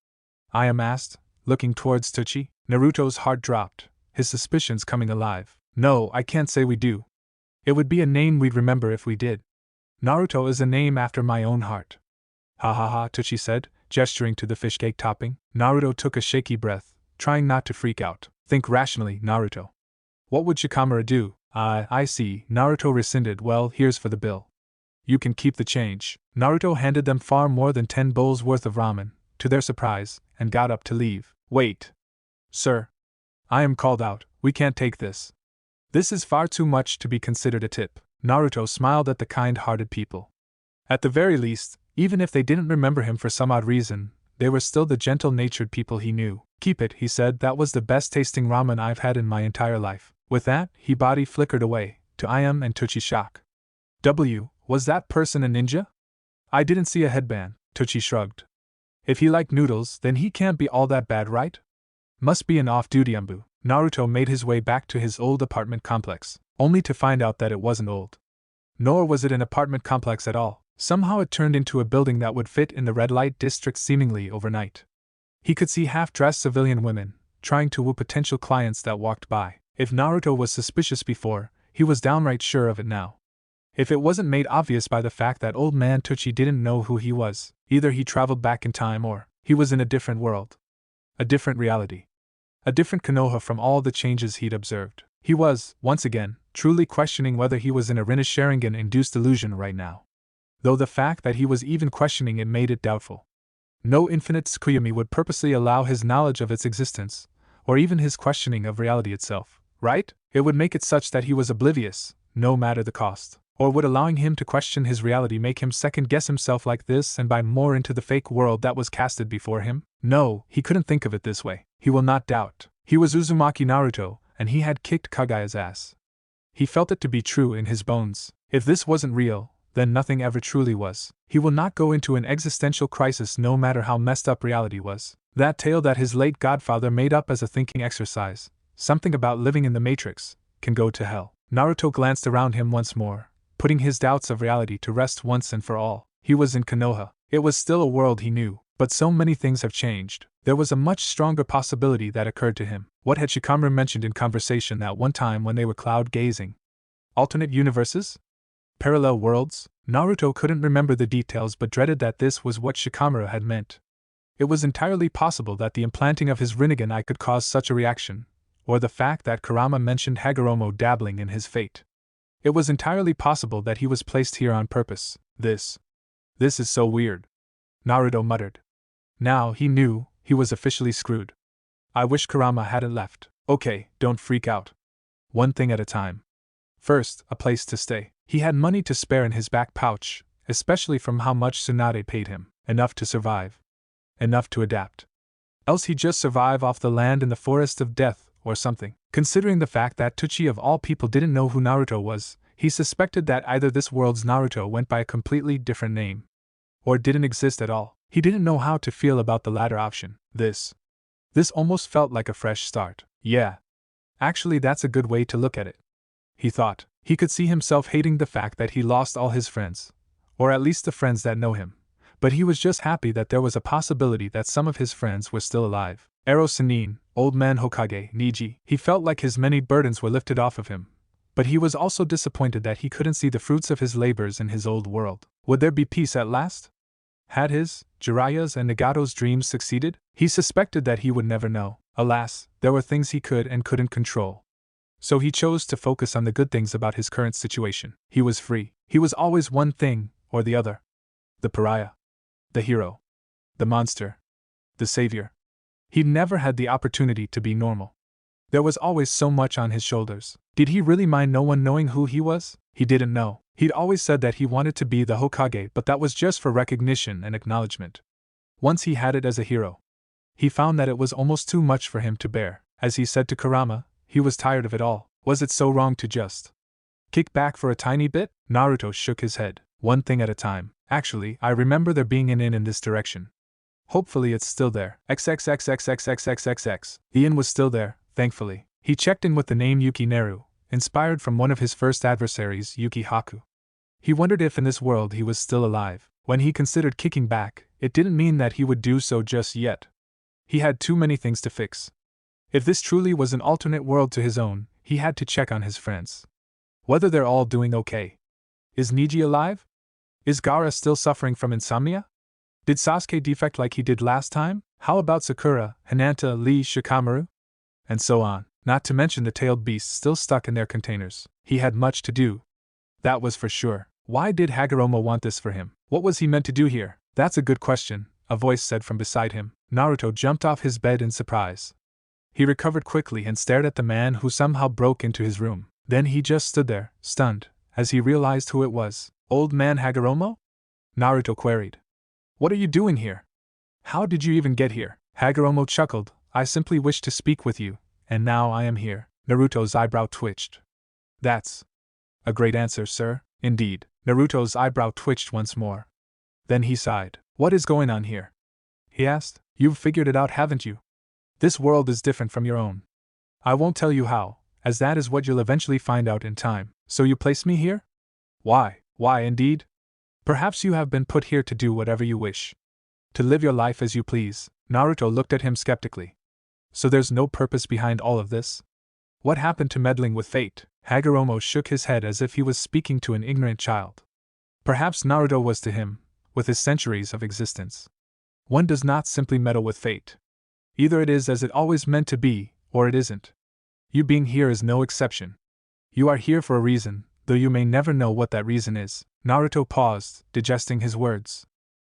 I asked, looking towards Tsuchi. Naruto's heart dropped, his suspicions coming alive. No, I can't say we do. It would be a name we'd remember if we did. Naruto is a name after my own heart. Ha ha ha, Tsuchi said, gesturing to the fish cake topping. Naruto took a shaky breath, trying not to freak out. Think rationally, Naruto. What would Shikamaru do? I see, Naruto rescinded. Well, here's for the bill. You can keep the change. Naruto handed them far more than 10 bowls worth of ramen, to their surprise, and got up to leave. Wait. Sir. I am called out, we can't take this. This is far too much to be considered a tip. Naruto smiled at the kind-hearted people. At the very least, even if they didn't remember him for some odd reason, they were still the gentle-natured people he knew. Keep it, he said, that was the best-tasting ramen I've had in my entire life. With that, he body flickered away, to Ayam and Tsuchi's shock. Was that person a ninja? I didn't see a headband, Tsuchi shrugged. If he liked noodles, then he can't be all that bad, right? Must be an off-duty umbu. Naruto made his way back to his old apartment complex, only to find out that it wasn't old. Nor was it an apartment complex at all. Somehow it turned into a building that would fit in the red light district seemingly overnight. He could see half-dressed civilian women, trying to woo potential clients that walked by. If Naruto was suspicious before, he was downright sure of it now. If it wasn't made obvious by the fact that old man Tsuchi didn't know who he was, either he traveled back in time or he was in a different world. A different reality. A different Konoha from all the changes he'd observed. He was, once again, truly questioning whether he was in a Rinnegan-induced illusion right now. Though the fact that he was even questioning it made it doubtful. No infinite Tsukuyomi would purposely allow his knowledge of its existence, or even his questioning of reality itself, right? It would make it such that he was oblivious, no matter the cost. Or would allowing him to question his reality make him second-guess himself like this and buy more into the fake world that was casted before him? No, he couldn't think of it this way. He will not doubt. He was Uzumaki Naruto, and he had kicked Kagaya's ass. He felt it to be true in his bones. If this wasn't real, then nothing ever truly was. He will not go into an existential crisis no matter how messed up reality was. That tale that his late godfather made up as a thinking exercise, something about living in the Matrix, can go to hell. Naruto glanced around him once more, putting his doubts of reality to rest once and for all. He was in Konoha. It was still a world he knew, but so many things have changed. There was a much stronger possibility that occurred to him. What had Shikamaru mentioned in conversation that one time when they were cloud-gazing? Alternate universes? Parallel worlds? Naruto couldn't remember the details but dreaded that this was what Shikamaru had meant. It was entirely possible that the implanting of his Rinnegan eye could cause such a reaction, or the fact that Kurama mentioned Hagoromo dabbling in his fate. It was entirely possible that he was placed here on purpose. This is so weird. Naruto muttered. Now he knew he was officially screwed. I wish Kurama hadn't left. Okay, don't freak out. One thing at a time. First, a place to stay. He had money to spare in his back pouch, especially from how much Tsunade paid him. Enough to survive. Enough to adapt. Else he'd just survive off the land in the forest of death, or something. Considering the fact that Tsuchi of all people didn't know who Naruto was, he suspected that either this world's Naruto went by a completely different name, or didn't exist at all. He didn't know how to feel about the latter option. This almost felt like a fresh start. Yeah. Actually, that's a good way to look at it. He thought. He could see himself hating the fact that he lost all his friends, or at least the friends that know him, but he was just happy that there was a possibility that some of his friends were still alive. Ero Sannin, Old Man Hokage, Niji. He felt like his many burdens were lifted off of him, but he was also disappointed that he couldn't see the fruits of his labors in his old world. Would there be peace at last? Had his, Jiraiya's and Nagato's dreams succeeded? He suspected that he would never know. Alas, there were things he could and couldn't control. So he chose to focus on the good things about his current situation. He was free. He was always one thing or the other. The pariah. The hero. The monster. The savior. He never had the opportunity to be normal. There was always so much on his shoulders. Did he really mind no one knowing who he was? He didn't know. He'd always said that he wanted to be the Hokage, but that was just for recognition and acknowledgement. Once he had it as a hero, he found that it was almost too much for him to bear. As he said to Kurama, he was tired of it all. Was it so wrong to just kick back for a tiny bit? Naruto shook his head. One thing at a time. Actually, I remember there being an inn in this direction. Hopefully it's still there. XXXXXXXXX. The inn was still there, thankfully. He checked in with the name Yukineru, inspired from one of his first adversaries, Yukihaku. He wondered if in this world he was still alive. When he considered kicking back, it didn't mean that he would do so just yet. He had too many things to fix. If this truly was an alternate world to his own, he had to check on his friends. Whether they're all doing okay. Is Neji alive? Is Gaara still suffering from insomnia? Did Sasuke defect like he did last time? How about Sakura, Hinata, Lee, Shikamaru? And so on, not to mention the tailed beasts still stuck in their containers. He had much to do. That was for sure. Why did Hagoromo want this for him? What was he meant to do here? That's a good question, a voice said from beside him. Naruto jumped off his bed in surprise. He recovered quickly and stared at the man who somehow broke into his room. Then he just stood there, stunned, as he realized who it was. Old man Hagoromo? Naruto queried. What are you doing here? How did you even get here? Hagoromo chuckled. I simply wished to speak with you, and now I am here. Naruto's eyebrow twitched. That's a great answer, sir. Indeed. Naruto's eyebrow twitched once more. Then he sighed. What is going on here? He asked. You've figured it out, haven't you? This world is different from your own. I won't tell you how, as that is what you'll eventually find out in time. So you place me here? Why? Why indeed? Perhaps you have been put here to do whatever you wish. To live your life as you please. Naruto looked at him skeptically. So there's no purpose behind all of this? What happened to meddling with fate? Hagoromo shook his head as if he was speaking to an ignorant child. Perhaps Naruto was to him, with his centuries of existence. One does not simply meddle with fate. Either it is as it always meant to be, or it isn't. You being here is no exception. You are here for a reason, though you may never know what that reason is. Naruto paused, digesting his words.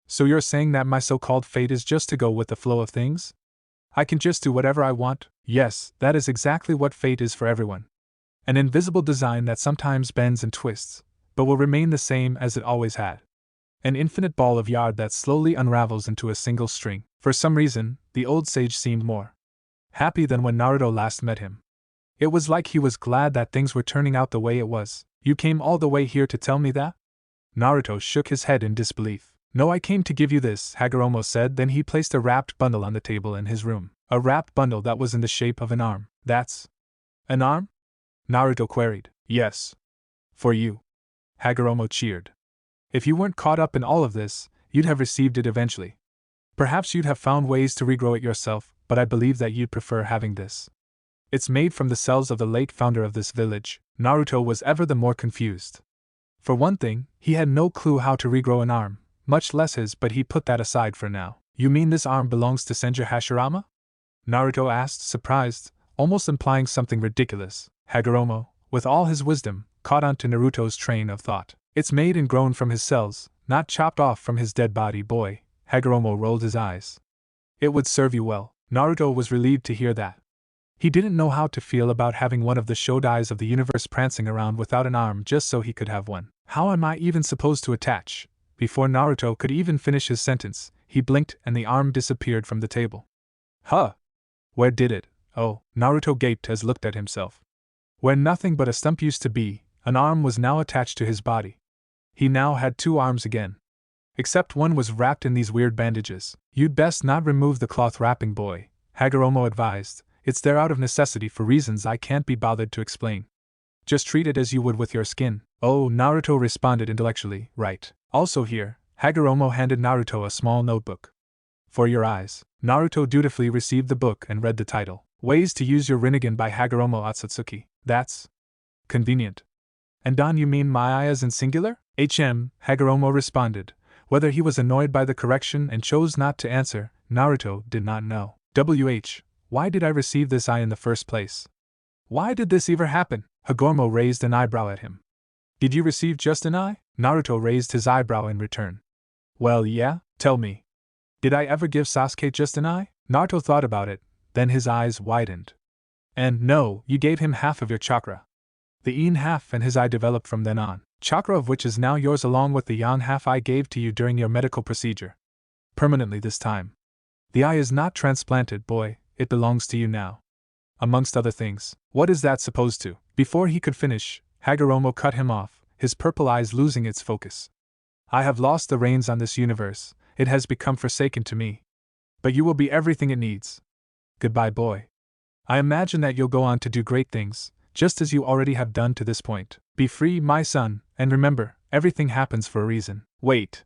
So you're saying that my so-called fate is just to go with the flow of things? I can just do whatever I want? Yes, that is exactly what fate is for everyone. An invisible design that sometimes bends and twists, but will remain the same as it always had. An infinite ball of yarn that slowly unravels into a single string. For some reason, the old sage seemed more happy than when Naruto last met him. It was like he was glad that things were turning out the way it was. You came all the way here to tell me that? Naruto shook his head in disbelief. No, I came to give you this, Hagoromo said. Then he placed a wrapped bundle on the table in his room. A wrapped bundle that was in the shape of an arm. That's an arm? Naruto queried. Yes. For you. Hagoromo cheered. If you weren't caught up in all of this, you'd have received it eventually. Perhaps you'd have found ways to regrow it yourself, but I believe that you'd prefer having this. It's made from the cells of the late founder of this village. Naruto was ever the more confused. For one thing, he had no clue how to regrow an arm, much less his, but he put that aside for now. You mean this arm belongs to Senju Hashirama? Naruto asked, surprised, almost implying something ridiculous. Hagoromo, with all his wisdom, caught on to Naruto's train of thought. It's made and grown from his cells, not chopped off from his dead body, boy. Hagoromo rolled his eyes. It would serve you well. Naruto was relieved to hear that. He didn't know how to feel about having one of the Shodais of the universe prancing around without an arm just so he could have one. How am I even supposed to attach? Before Naruto could even finish his sentence, he blinked and the arm disappeared from the table. Huh! Where did it? Oh, Naruto gaped as looked at himself. Where nothing but a stump used to be, an arm was now attached to his body. He now had two arms again. Except one was wrapped in these weird bandages. You'd best not remove the cloth wrapping, boy, Hagoromo advised. It's there out of necessity for reasons I can't be bothered to explain. Just treat it as you would with your skin. Oh, Naruto responded intellectually. Right. Also here, Hagoromo handed Naruto a small notebook. For your eyes. Naruto dutifully received the book and read the title. Ways to Use Your Rinnegan by Hagoromo Otsutsuki. That's convenient. And Don, you mean my eye as in singular? Hagoromo responded. Whether he was annoyed by the correction and chose not to answer, Naruto did not know. Why did I receive this eye in the first place? Why did this ever happen? Hagoromo raised an eyebrow at him. Did you receive just an eye? Naruto raised his eyebrow in return. Well, yeah, tell me. Did I ever give Sasuke just an eye? Naruto thought about it, then his eyes widened. And no, you gave him half of your chakra. The yin half and his eye developed from then on, chakra of which is now yours along with the yang half I gave to you during your medical procedure. Permanently this time. The eye is not transplanted, boy, it belongs to you now. Amongst other things. What is that supposed to? Before he could finish, Hagoromo cut him off, his purple eyes losing its focus. I have lost the reins on this universe, it has become forsaken to me. But you will be everything it needs. Goodbye, boy. I imagine that you'll go on to do great things, just as you already have done to this point. Be free, my son, and remember, everything happens for a reason. Wait.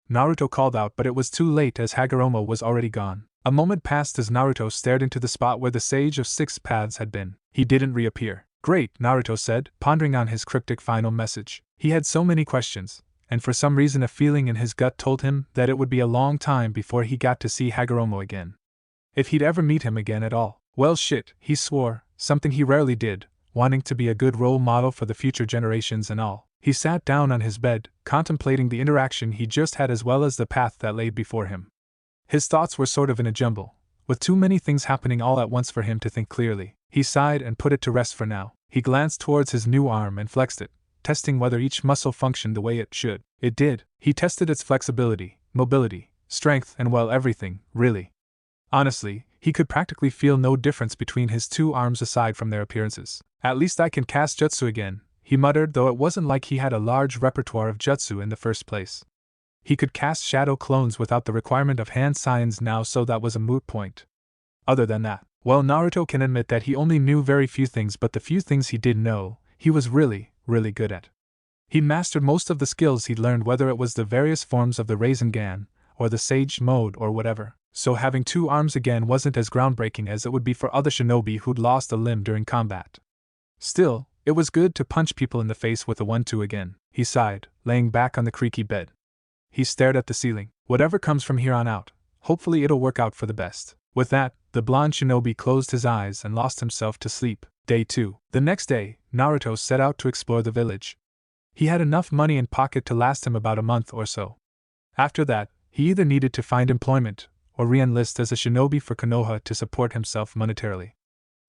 Naruto called out, but it was too late as Hagoromo was already gone. A moment passed as Naruto stared into the spot where the Sage of Six Paths had been. He didn't reappear. Great, Naruto said, pondering on his cryptic final message. He had so many questions, and for some reason a feeling in his gut told him that it would be a long time before he got to see Hagoromo again. If he'd ever meet him again at all. Well shit, he swore, something he rarely did, wanting to be a good role model for the future generations and all. He sat down on his bed, contemplating the interaction he just had as well as the path that lay before him. His thoughts were sort of in a jumble, with too many things happening all at once for him to think clearly. He sighed and put it to rest for now. He glanced towards his new arm and flexed it, testing whether each muscle functioned the way it should. It did. He tested its flexibility, mobility, strength, and well, everything, really. Honestly, he could practically feel no difference between his two arms aside from their appearances. At least I can cast jutsu again, he muttered, though it wasn't like he had a large repertoire of jutsu in the first place. He could cast shadow clones without the requirement of hand signs now, so that was a moot point. Other than that, well, Naruto can admit that he only knew very few things, but the few things he did know, he was really, really good at. He mastered most of the skills he'd learned, whether it was the various forms of the Rasengan, or the Sage mode, or whatever, so having two arms again wasn't as groundbreaking as it would be for other shinobi who'd lost a limb during combat. Still, it was good to punch people in the face with a 1-2 again, he sighed, laying back on the creaky bed. He stared at the ceiling. Whatever comes from here on out, hopefully it'll work out for the best. With that, the blonde shinobi closed his eyes and lost himself to sleep. Day 2. The next day, Naruto set out to explore the village. He had enough money in pocket to last him about a month or so. After that, he either needed to find employment, or re-enlist as a shinobi for Konoha to support himself monetarily.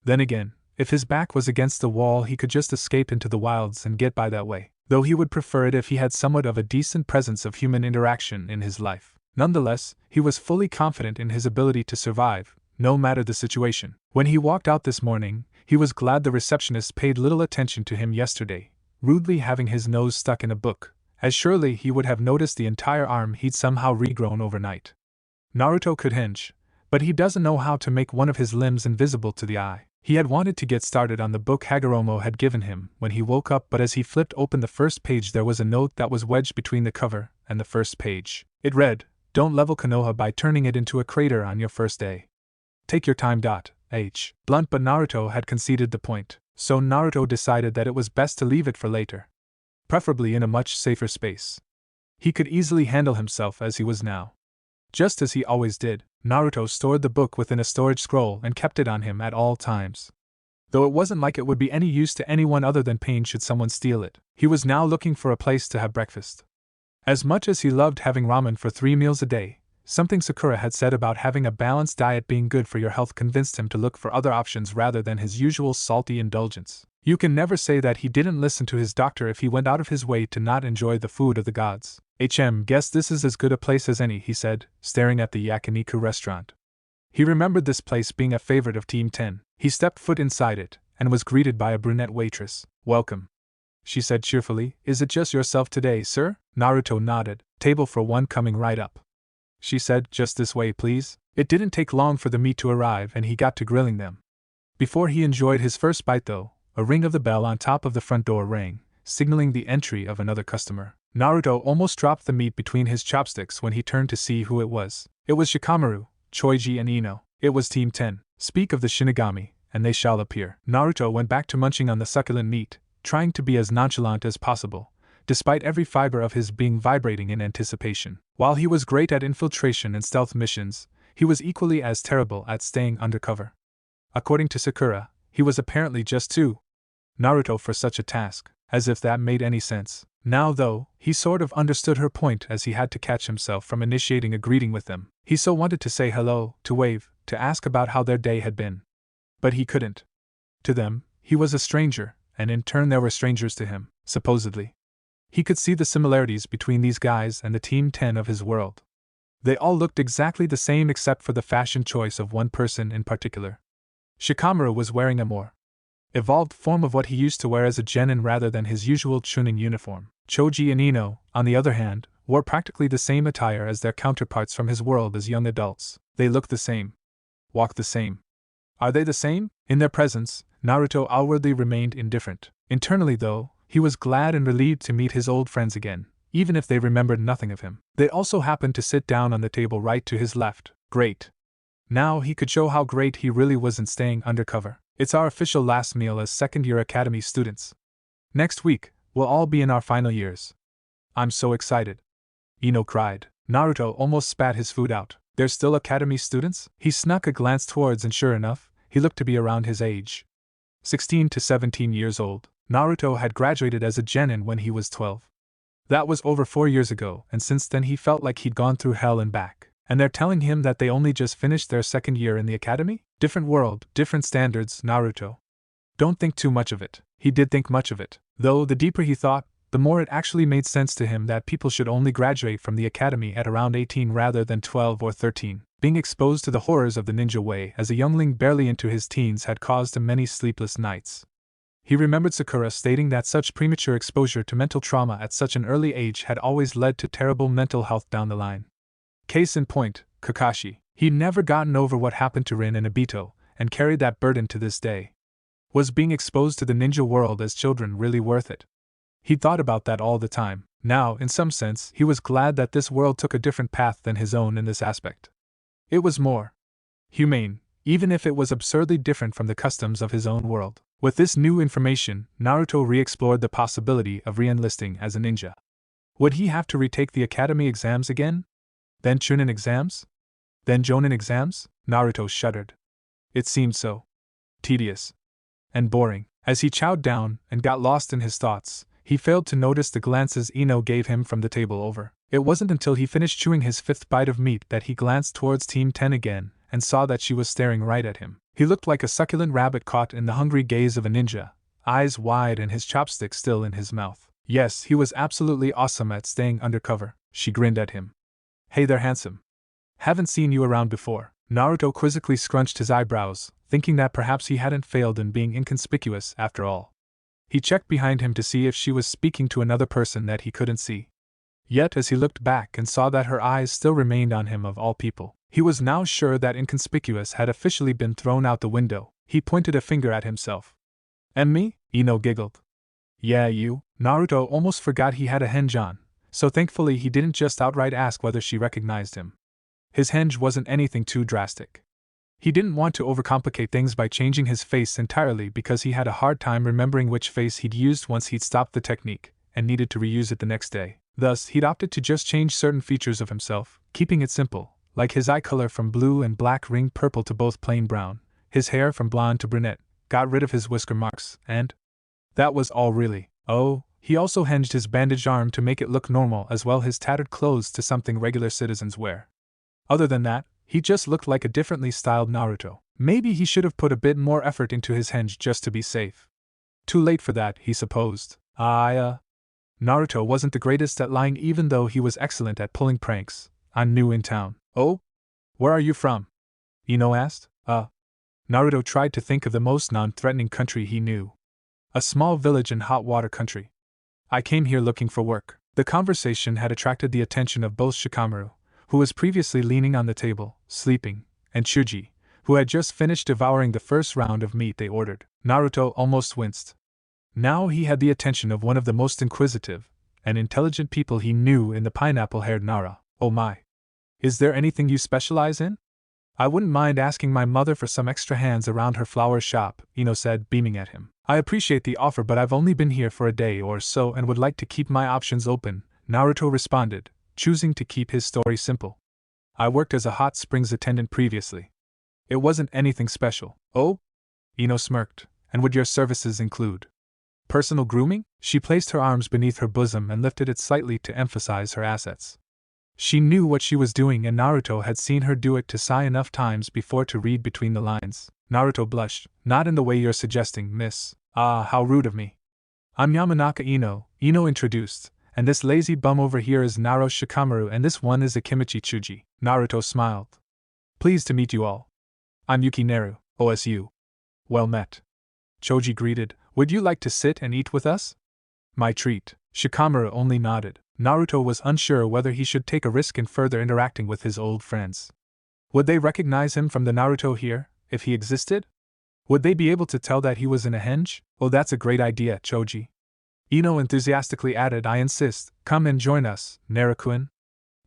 Then again, if his back was against the wall, he could just escape into the wilds and get by that way, though he would prefer it if he had somewhat of a decent presence of human interaction in his life. Nonetheless, he was fully confident in his ability to survive, no matter the situation. When he walked out this morning, he was glad the receptionist paid little attention to him yesterday, rudely having his nose stuck in a book, as surely he would have noticed the entire arm he'd somehow regrown overnight. Naruto could hinge, but he doesn't know how to make one of his limbs invisible to the eye. He had wanted to get started on the book Hagoromo had given him when he woke up, but as he flipped open the first page there was a note that was wedged between the cover and the first page. It read, "Don't level Konoha by turning it into a crater on your first day. Take your time. H. Blunt, but Naruto had conceded the point, so Naruto decided that it was best to leave it for later. Preferably in a much safer space. He could easily handle himself as he was now. Just as he always did, Naruto stored the book within a storage scroll and kept it on him at all times. Though it wasn't like it would be any use to anyone other than pain should someone steal it. He was now looking for a place to have breakfast. As much as he loved having ramen for 3 meals a day, something Sakura had said about having a balanced diet being good for your health convinced him to look for other options rather than his usual salty indulgence. You can never say that he didn't listen to his doctor if he went out of his way to not enjoy the food of the gods. Guess this is as good a place as any, he said, staring at the yakiniku restaurant. He remembered this place being a favorite of Team 10. He stepped foot inside it, and was greeted by a brunette waitress. "Welcome," she said cheerfully. "Is it just yourself today, sir?" Naruto nodded. "Table for one coming right up," she said. "Just this way, please." It didn't take long for the meat to arrive and he got to grilling them. Before he enjoyed his first bite though, a ring of the bell on top of the front door rang, signaling the entry of another customer. Naruto almost dropped the meat between his chopsticks when he turned to see who it was. It was Shikamaru, Choji and Ino. It was Team 10. Speak of the Shinigami, and they shall appear. Naruto went back to munching on the succulent meat, trying to be as nonchalant as possible, despite every fiber of his being vibrating in anticipation. While he was great at infiltration and stealth missions, he was equally as terrible at staying undercover. According to Sakura, He was apparently just too Naruto for such a task, as if that made any sense. Now, though, he sort of understood her point as he had to catch himself from initiating a greeting with them. He so wanted to say hello, to wave, to ask about how their day had been. But he couldn't. To them, he was a stranger, and in turn they were strangers to him, supposedly. He could see the similarities between these guys and the Team 10 of his world. They all looked exactly the same except for the fashion choice of one person in particular. Shikamaru was wearing a more evolved form of what he used to wear as a genin rather than his usual Chunin uniform. Choji and Ino, on the other hand, wore practically the same attire as their counterparts from his world as young adults. They looked the same. Walked the same. Are they the same? In their presence, Naruto outwardly remained indifferent. Internally, though, he was glad and relieved to meet his old friends again, even if they remembered nothing of him. They also happened to sit down on the table right to his left. Great. Now he could show how great he really was in staying undercover. It's our official last meal as second-year academy students. Next week, we'll all be in our final years. I'm so excited. Ino cried. Naruto almost spat his food out. They're still academy students? He snuck a glance towards and sure enough, he looked to be around his age. 16 to 17 years old. Naruto had graduated as a genin when he was 12. That was over 4 years ago, and since then he felt like he'd gone through hell and back. And they're telling him that they only just finished their second year in the academy? Different world, different standards, Naruto. Don't think too much of it. He did think much of it, though the deeper he thought, the more it actually made sense to him that people should only graduate from the academy at around 18 rather than 12 or 13. Being exposed to the horrors of the ninja way as a youngling barely into his teens had caused him many sleepless nights. He remembered Sakura stating that such premature exposure to mental trauma at such an early age had always led to terrible mental health down the line. Case in point, Kakashi. He'd never gotten over what happened to Rin and Obito, and carried that burden to this day. Was being exposed to the ninja world as children really worth it? He'd thought about that all the time. Now, in some sense, he was glad that this world took a different path than his own in this aspect. It was more humane, even if it was absurdly different from the customs of his own world. With this new information, Naruto re-explored the possibility of re-enlisting as a ninja. Would he have to retake the academy exams again? Then Chunin exams? Then Jonin exams? Naruto shuddered. It seemed so tedious and boring. As he chowed down and got lost in his thoughts, he failed to notice the glances Ino gave him from the table over. It wasn't until he finished chewing his fifth bite of meat that he glanced towards Team 10 again and saw that she was staring right at him. He looked like a succulent rabbit caught in the hungry gaze of a ninja, eyes wide and his chopstick still in his mouth. Yes, he was absolutely awesome at staying undercover. She grinned at him. Hey there, handsome. Haven't seen you around before. Naruto quizzically scrunched his eyebrows, thinking that perhaps he hadn't failed in being inconspicuous after all. He checked behind him to see if she was speaking to another person that he couldn't see. Yet as he looked back and saw that her eyes still remained on him of all people, he was now sure that inconspicuous had officially been thrown out the window. He pointed a finger at himself. And me? Ino giggled. Yeah, you. Naruto almost forgot he had a henge on, so thankfully he didn't just outright ask whether she recognized him. His henge wasn't anything too drastic. He didn't want to overcomplicate things by changing his face entirely because he had a hard time remembering which face he'd used once he'd stopped the technique, and needed to reuse it the next day. Thus, he'd opted to just change certain features of himself, keeping it simple, like his eye color from blue and black ringed purple to both plain brown, his hair from blonde to brunette, got rid of his whisker marks, and that was all really. Oh, he also hinged his bandaged arm to make it look normal as well his tattered clothes to something regular citizens wear. Other than that, he just looked like a differently styled Naruto. Maybe he should have put a bit more effort into his henge just to be safe. Too late for that, he supposed. Naruto wasn't the greatest at lying even though he was excellent at pulling pranks. I'm new in town. Oh? Where are you from? Ino asked. Naruto tried to think of the most non-threatening country he knew. A small village in hot water country. I came here looking for work. The conversation had attracted the attention of both Shikamaru, who was previously leaning on the table, sleeping, and Chuji, who had just finished devouring the first round of meat they ordered. Naruto almost winced. Now he had the attention of one of the most inquisitive and intelligent people he knew in the pineapple-haired Nara. Oh my. Is there anything you specialize in? I wouldn't mind asking my mother for some extra hands around her flower shop, Ino said, beaming at him. I appreciate the offer, but I've only been here for a day or so and would like to keep my options open, Naruto responded, choosing to keep his story simple. I worked as a hot springs attendant previously. It wasn't anything special. Oh? Ino smirked. And would your services include personal grooming? She placed her arms beneath her bosom and lifted it slightly to emphasize her assets. She knew what she was doing, and Naruto had seen her do it to sigh enough times before to read between the lines. Naruto blushed. Not in the way you're suggesting, miss. Ah, how rude of me. I'm Yamanaka Ino, Ino introduced, and this lazy bum over here is Naro Shikamaru, and this one is Akimichi Chuji. Naruto smiled. Pleased to meet you all. I'm Yukineru, OSU. Well met. Choji greeted. Would you like to sit and eat with us? My treat. Shikamaru only nodded. Naruto was unsure whether he should take a risk in further interacting with his old friends. Would they recognize him from the Naruto here, if he existed? Would they be able to tell that he was in a henge? Oh, that's a great idea, Choji. Ino enthusiastically added, I insist, come and join us, Naruto-kun.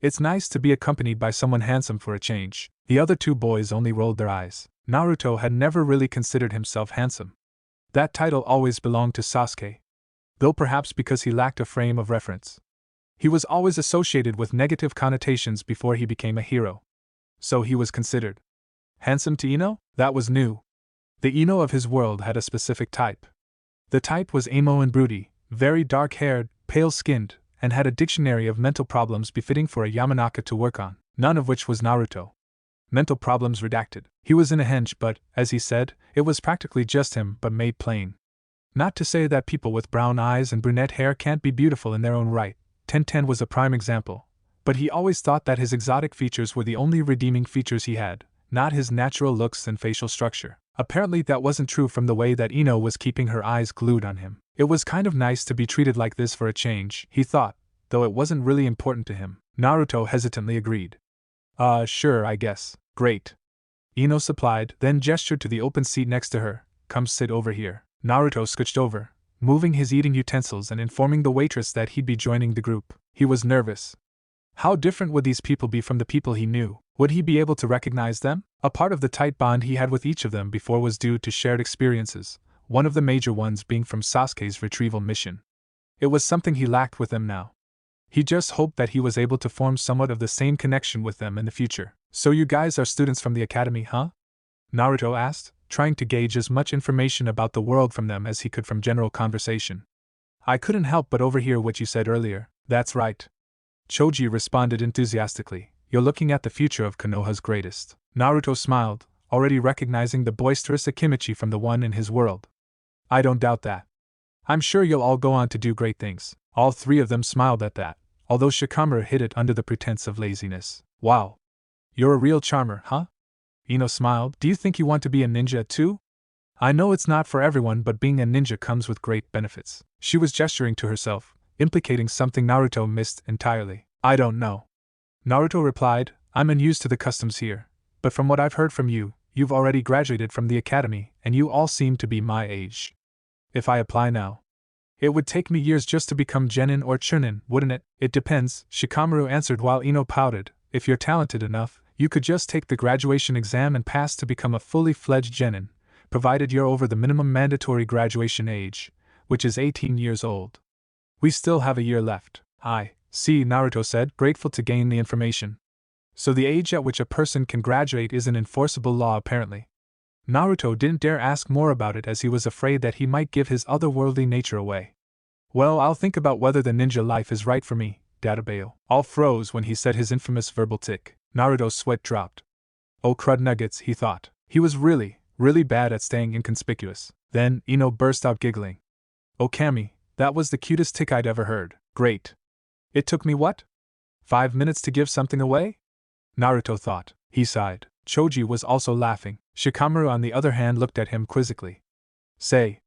It's nice to be accompanied by someone handsome for a change. The other two boys only rolled their eyes. Naruto had never really considered himself handsome. That title always belonged to Sasuke, though perhaps because he lacked a frame of reference. He was always associated with negative connotations before he became a hero. So he was considered handsome to Ino? That was new. The Ino of his world had a specific type. The type was emo and broody, very dark-haired, pale-skinned, and had a dictionary of mental problems befitting for a Yamanaka to work on, none of which was Naruto. Mental problems redacted. He was in a henge, but, as he said, it was practically just him, but made plain. Not to say that people with brown eyes and brunette hair can't be beautiful in their own right. Tenten was a prime example, but he always thought that his exotic features were the only redeeming features he had, not his natural looks and facial structure. Apparently that wasn't true from the way that Ino was keeping her eyes glued on him. It was kind of nice to be treated like this for a change, he thought, though it wasn't really important to him. Naruto hesitantly agreed. Sure, I guess. Great. Ino supplied, then gestured to the open seat next to her. Come sit over here. Naruto scooched over, moving his eating utensils and informing the waitress that he'd be joining the group. He was nervous. How different would these people be from the people he knew? Would he be able to recognize them? A part of the tight bond he had with each of them before was due to shared experiences, one of the major ones being from Sasuke's retrieval mission. It was something he lacked with them now. He just hoped that he was able to form somewhat of the same connection with them in the future. So you guys are students from the academy, huh? Naruto asked, trying to gauge as much information about the world from them as he could from general conversation. I couldn't help but overhear what you said earlier. That's right. Choji responded enthusiastically. You're looking at the future of Konoha's greatest. Naruto smiled, already recognizing the boisterous Akimichi from the one in his world. I don't doubt that. I'm sure you'll all go on to do great things. All three of them smiled at that, although Shikamaru hid it under the pretense of laziness. Wow. You're a real charmer, huh? Ino smiled. Do you think you want to be a ninja too? I know it's not for everyone, but being a ninja comes with great benefits. She was gesturing to herself, implicating something Naruto missed entirely. I don't know. Naruto replied, I'm unused to the customs here, but from what I've heard from you, you've already graduated from the academy, and you all seem to be my age. If I apply now, it would take me years just to become genin or chunin, wouldn't it? It depends, Shikamaru answered while Ino pouted. If you're talented enough, you could just take the graduation exam and pass to become a fully fledged genin, provided you're over the minimum mandatory graduation age, which is 18 years old. We still have a year left. I see, Naruto said, grateful to gain the information. So the age at which a person can graduate is an enforceable law apparently. Naruto didn't dare ask more about it as he was afraid that he might give his otherworldly nature away. Well, I'll think about whether the ninja life is right for me, Databeo. All froze when he said his infamous verbal tick. Naruto's sweat dropped. Oh crud nuggets, he thought. He was really bad at staying inconspicuous. Then, Ino burst out giggling. Oh Kami, that was the cutest tick I'd ever heard. Great. It took me what? 5 minutes to give something away? Naruto thought. He sighed. Choji was also laughing. Shikamaru on the other hand looked at him quizzically. Say.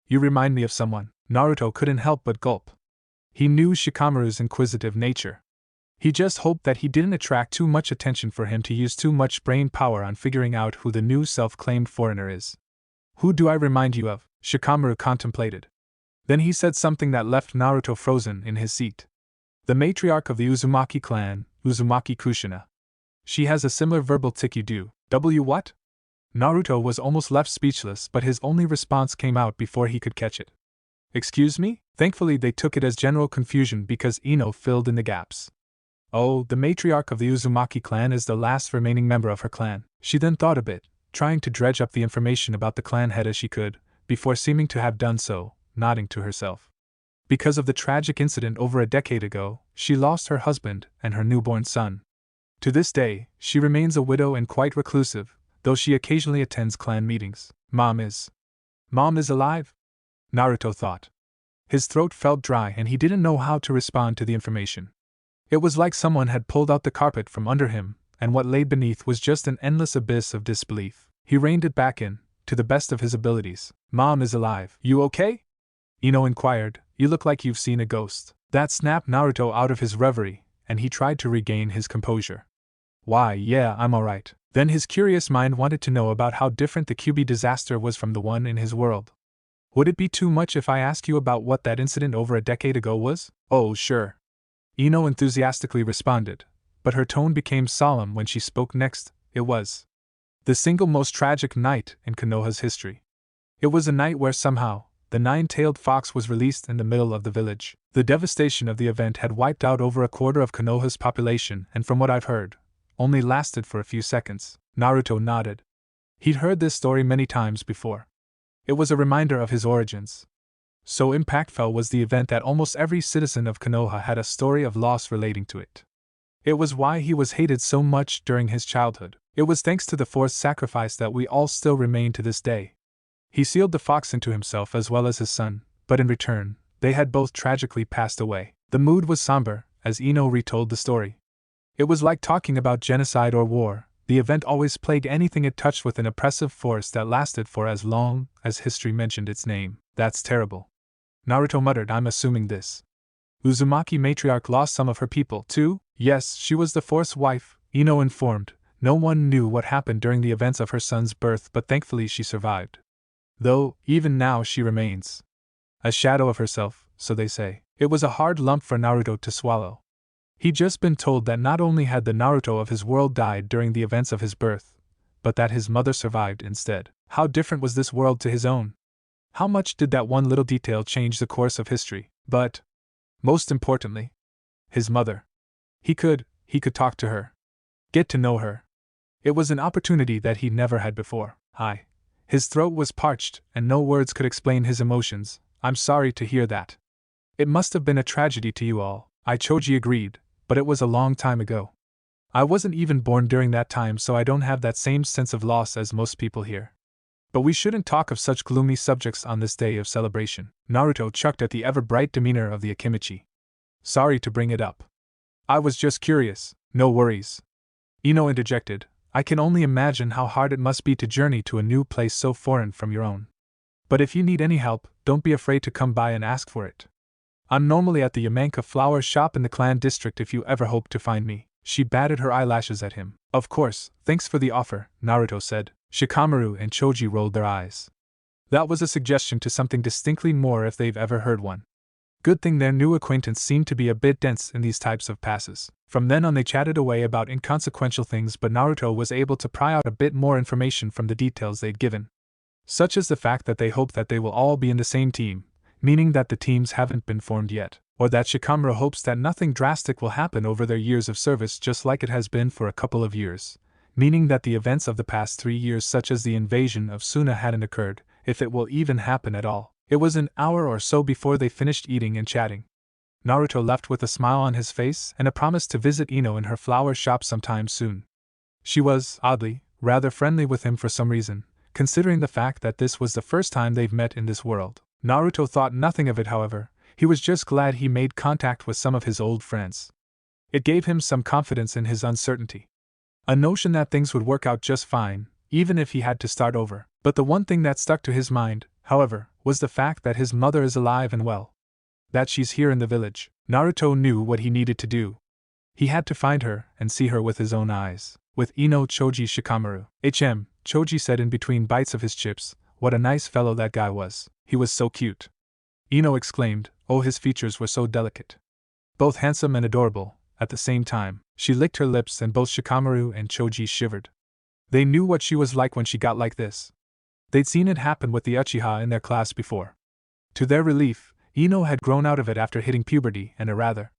You remind me of someone. Naruto couldn't help but gulp. He knew Shikamaru's inquisitive nature. He just hoped that he didn't attract too much attention for him to use too much brain power on figuring out who the new self-claimed foreigner is. Who do I remind you of? Shikamaru contemplated. Then he said something that left Naruto frozen in his seat. The matriarch of the Uzumaki clan, Uzumaki Kushina. She has a similar verbal tick you do. What? Naruto was almost left speechless, but his only response came out before he could catch it. Excuse me? Thankfully they took it as general confusion because Ino filled in the gaps. Oh, the matriarch of the Uzumaki clan is the last remaining member of her clan. She then thought a bit, trying to dredge up the information about the clan head as she could, before seeming to have done so, nodding to herself. Because of the tragic incident over a decade ago, she lost her husband and her newborn son. To this day, she remains a widow and quite reclusive, though she occasionally attends clan meetings. Mom is alive? Naruto thought. His throat felt dry and he didn't know how to respond to the information. It was like someone had pulled out the carpet from under him, and what lay beneath was just an endless abyss of disbelief. He reined it back in, to the best of his abilities. Mom is alive. You okay? Ino inquired. You look like you've seen a ghost. That snapped Naruto out of his reverie, and he tried to regain his composure. Why, yeah, I'm alright. Then his curious mind wanted to know about how different the Kyuubi disaster was from the one in his world. Would it be too much if I ask you about what that incident over a decade ago was? Oh, sure. Ino enthusiastically responded, but her tone became solemn when she spoke next. It was the single most tragic night in Konoha's history. It was a night where somehow, the nine-tailed fox was released in the middle of the village. The devastation of the event had wiped out over a quarter of Konoha's population and from what I've heard, only lasted for a few seconds. Naruto nodded. He'd heard this story many times before. It was a reminder of his origins. So impactful was the event that almost every citizen of Konoha had a story of loss relating to it. It was why he was hated so much during his childhood. It was thanks to the forced sacrifice that we all still remain to this day. He sealed the fox into himself as well as his son, but in return, they had both tragically passed away. The mood was somber, as Ino retold the story. It was like talking about genocide or war. The event always plagued anything it touched with an oppressive force that lasted for as long as history mentioned its name. That's terrible. Naruto muttered. I'm assuming this Uzumaki matriarch lost some of her people, too? Yes, she was the fourth wife, Ino informed. No one knew what happened during the events of her son's birth, but thankfully she survived. Though, even now she remains a shadow of herself, so they say. It was a hard lump for Naruto to swallow. He'd just been told that not only had the Naruto of his world died during the events of his birth, but that his mother survived instead. How different was this world to his own? How much did that one little detail change the course of history? But, most importantly, his mother. He could talk to her. Get to know her. It was an opportunity that he'd never had before. His throat was parched, and no words could explain his emotions. I'm sorry to hear that. It must have been a tragedy to you all. Choji agreed, but it was a long time ago. I wasn't even born during that time, so I don't have that same sense of loss as most people here. But we shouldn't talk of such gloomy subjects on this day of celebration. Naruto chucked at the ever-bright demeanor of the Akimichi. Sorry to bring it up. I was just curious. No worries. Ino interjected. I can only imagine how hard it must be to journey to a new place so foreign from your own. But if you need any help, don't be afraid to come by and ask for it. I'm normally at the Yamanka flower shop in the clan district if you ever hope to find me. She batted her eyelashes at him. Of course, thanks for the offer, Naruto said. Shikamaru and Choji rolled their eyes. That was a suggestion to something distinctly more if they've ever heard one. Good thing their new acquaintance seemed to be a bit dense in these types of passes. From then on they chatted away about inconsequential things, but Naruto was able to pry out a bit more information from the details they'd given. Such as the fact that they hope that they will all be in the same team, meaning that the teams haven't been formed yet, or that Shikamaru hopes that nothing drastic will happen over their years of service just like it has been for a couple of years, meaning that the events of the past 3 years such as the invasion of Suna hadn't occurred, if it will even happen at all. It was an hour or so before they finished eating and chatting. Naruto left with a smile on his face and a promise to visit Ino in her flower shop sometime soon. She was, oddly, rather friendly with him for some reason, considering the fact that this was the first time they've met in this world. Naruto thought nothing of it, however. He was just glad he made contact with some of his old friends. It gave him some confidence in his uncertainty. A notion that things would work out just fine, even if he had to start over. But the one thing that stuck to his mind, however, was the fact that his mother is alive and well. That she's here in the village. Naruto knew what he needed to do. He had to find her and see her with his own eyes. With Ino, Choji, Shikamaru. Choji said in between bites of his chips, what a nice fellow that guy was. He was so cute. Ino exclaimed, oh, his features were so delicate. Both handsome and adorable, at the same time. She licked her lips and both Shikamaru and Choji shivered. They knew what she was like when she got like this. They'd seen it happen with the uchiha in their class before. To their relief, Ino had grown out of it after hitting puberty, and a rather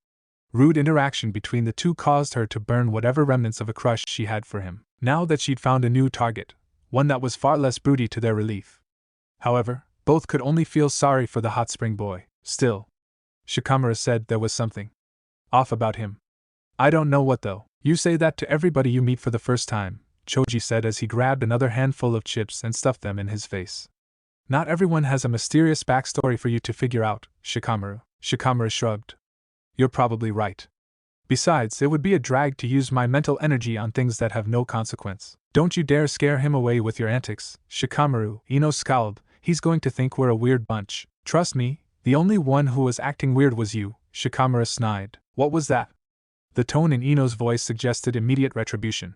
rude interaction between the two caused her to burn whatever remnants of a crush she had for him. Now that she'd found a new target, one that was far less broody to their relief. However, both could only feel sorry for the hot spring boy. Still, Shikamaru said there was something off about him. I don't know what though. You say that to everybody you meet for the first time, Choji said as he grabbed another handful of chips and stuffed them in his face. Not everyone has a mysterious backstory for you to figure out, Shikamaru. Shikamaru shrugged. You're probably right. Besides, it would be a drag to use my mental energy on things that have no consequence. Don't you dare scare him away with your antics, Shikamaru. Ino scowled. He's going to think we're a weird bunch. Trust me, the only one who was acting weird was you, Shikamaru snide. What was that? The tone in Ino's voice suggested immediate retribution.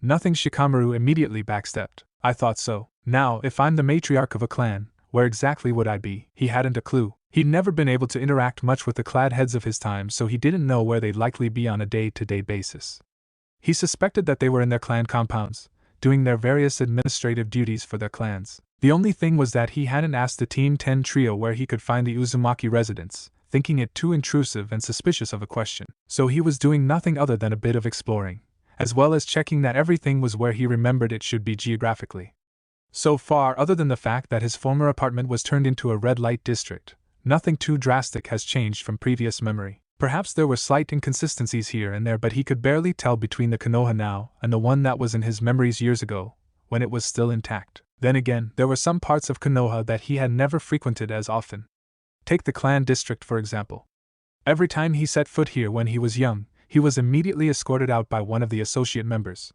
Nothing. Shikamaru immediately backstepped. I thought so. Now, if I'm the matriarch of a clan, where exactly would I be? He hadn't a clue. He'd never been able to interact much with the clad heads of his time, so he didn't know where they'd likely be on a day-to-day basis. He suspected that they were in their clan compounds, doing their various administrative duties for their clans. The only thing was that he hadn't asked the Team 10 trio where he could find the Uzumaki residence, thinking it too intrusive and suspicious of a question. So he was doing nothing other than a bit of exploring, as well as checking that everything was where he remembered it should be geographically. So far, other than the fact that his former apartment was turned into a red light district, nothing too drastic has changed from previous memory. Perhaps there were slight inconsistencies here and there, but he could barely tell between the Konoha now and the one that was in his memories years ago, when it was still intact. Then again, there were some parts of Konoha that he had never frequented as often. Take the clan district, for example. Every time he set foot here when he was young, he was immediately escorted out by one of the associate members.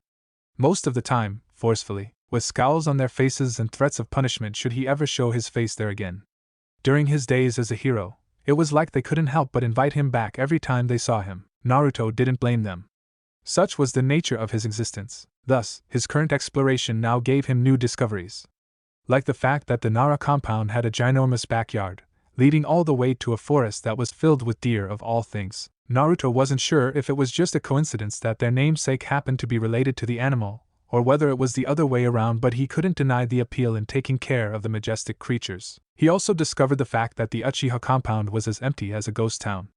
Most of the time, forcefully, with scowls on their faces and threats of punishment should he ever show his face there again. During his days as a hero, it was like they couldn't help but invite him back every time they saw him. Naruto didn't blame them. Such was the nature of his existence. Thus, his current exploration now gave him new discoveries. Like the fact that the Nara compound had a ginormous backyard, leading all the way to a forest that was filled with deer of all things. Naruto wasn't sure if it was just a coincidence that their namesake happened to be related to the animal, or whether it was the other way around, but he couldn't deny the appeal in taking care of the majestic creatures. He also discovered the fact that the Uchiha compound was as empty as a ghost town.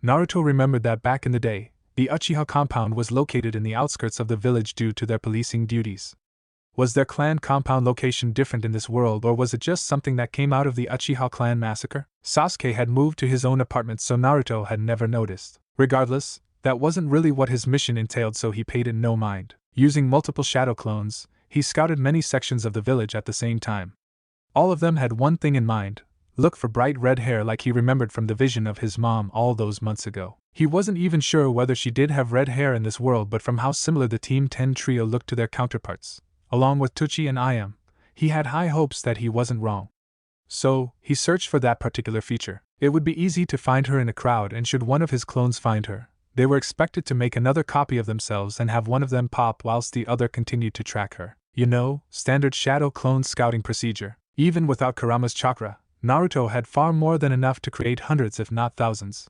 Naruto remembered that back in the day, the Uchiha compound was located in the outskirts of the village due to their policing duties. Was their clan compound location different in this world, or was it just something that came out of the Uchiha clan massacre? Sasuke had moved to his own apartment, so Naruto had never noticed. Regardless, that wasn't really what his mission entailed, so he paid it no mind. Using multiple shadow clones, he scouted many sections of the village at the same time. All of them had one thing in mind: look for bright red hair like he remembered from the vision of his mom all those months ago. He wasn't even sure whether she did have red hair in this world, but from how similar the Team 10 trio looked to their counterparts, along with Tucci and Ayam, he had high hopes that he wasn't wrong. So, he searched for that particular feature. It would be easy to find her in a crowd, and should one of his clones find her, they were expected to make another copy of themselves and have one of them pop whilst the other continued to track her. You know, standard shadow clone scouting procedure. Even without Kurama's chakra, Naruto had far more than enough to create hundreds if not thousands.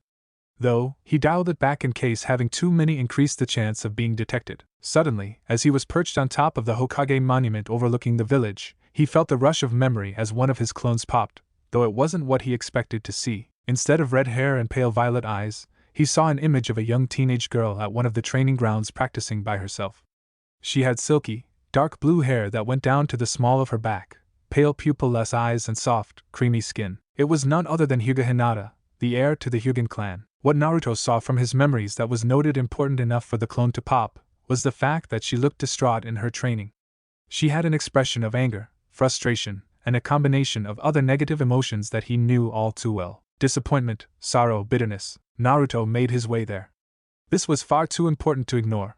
Though, he dialed it back in case having too many increased the chance of being detected. Suddenly, as he was perched on top of the Hokage monument overlooking the village, he felt the rush of memory as one of his clones popped, though it wasn't what he expected to see. Instead of red hair and pale violet eyes, he saw an image of a young teenage girl at one of the training grounds practicing by herself. She had silky, dark blue hair that went down to the small of her back, pale pupil-less eyes and soft, creamy skin. It was none other than Hyuga Hinata, the heir to the Hyugan clan. What Naruto saw from his memories that was noted important enough for the clone to pop was the fact that she looked distraught in her training. She had an expression of anger, frustration, and a combination of other negative emotions that he knew all too well. Disappointment, sorrow, bitterness. Naruto made his way there. This was far too important to ignore.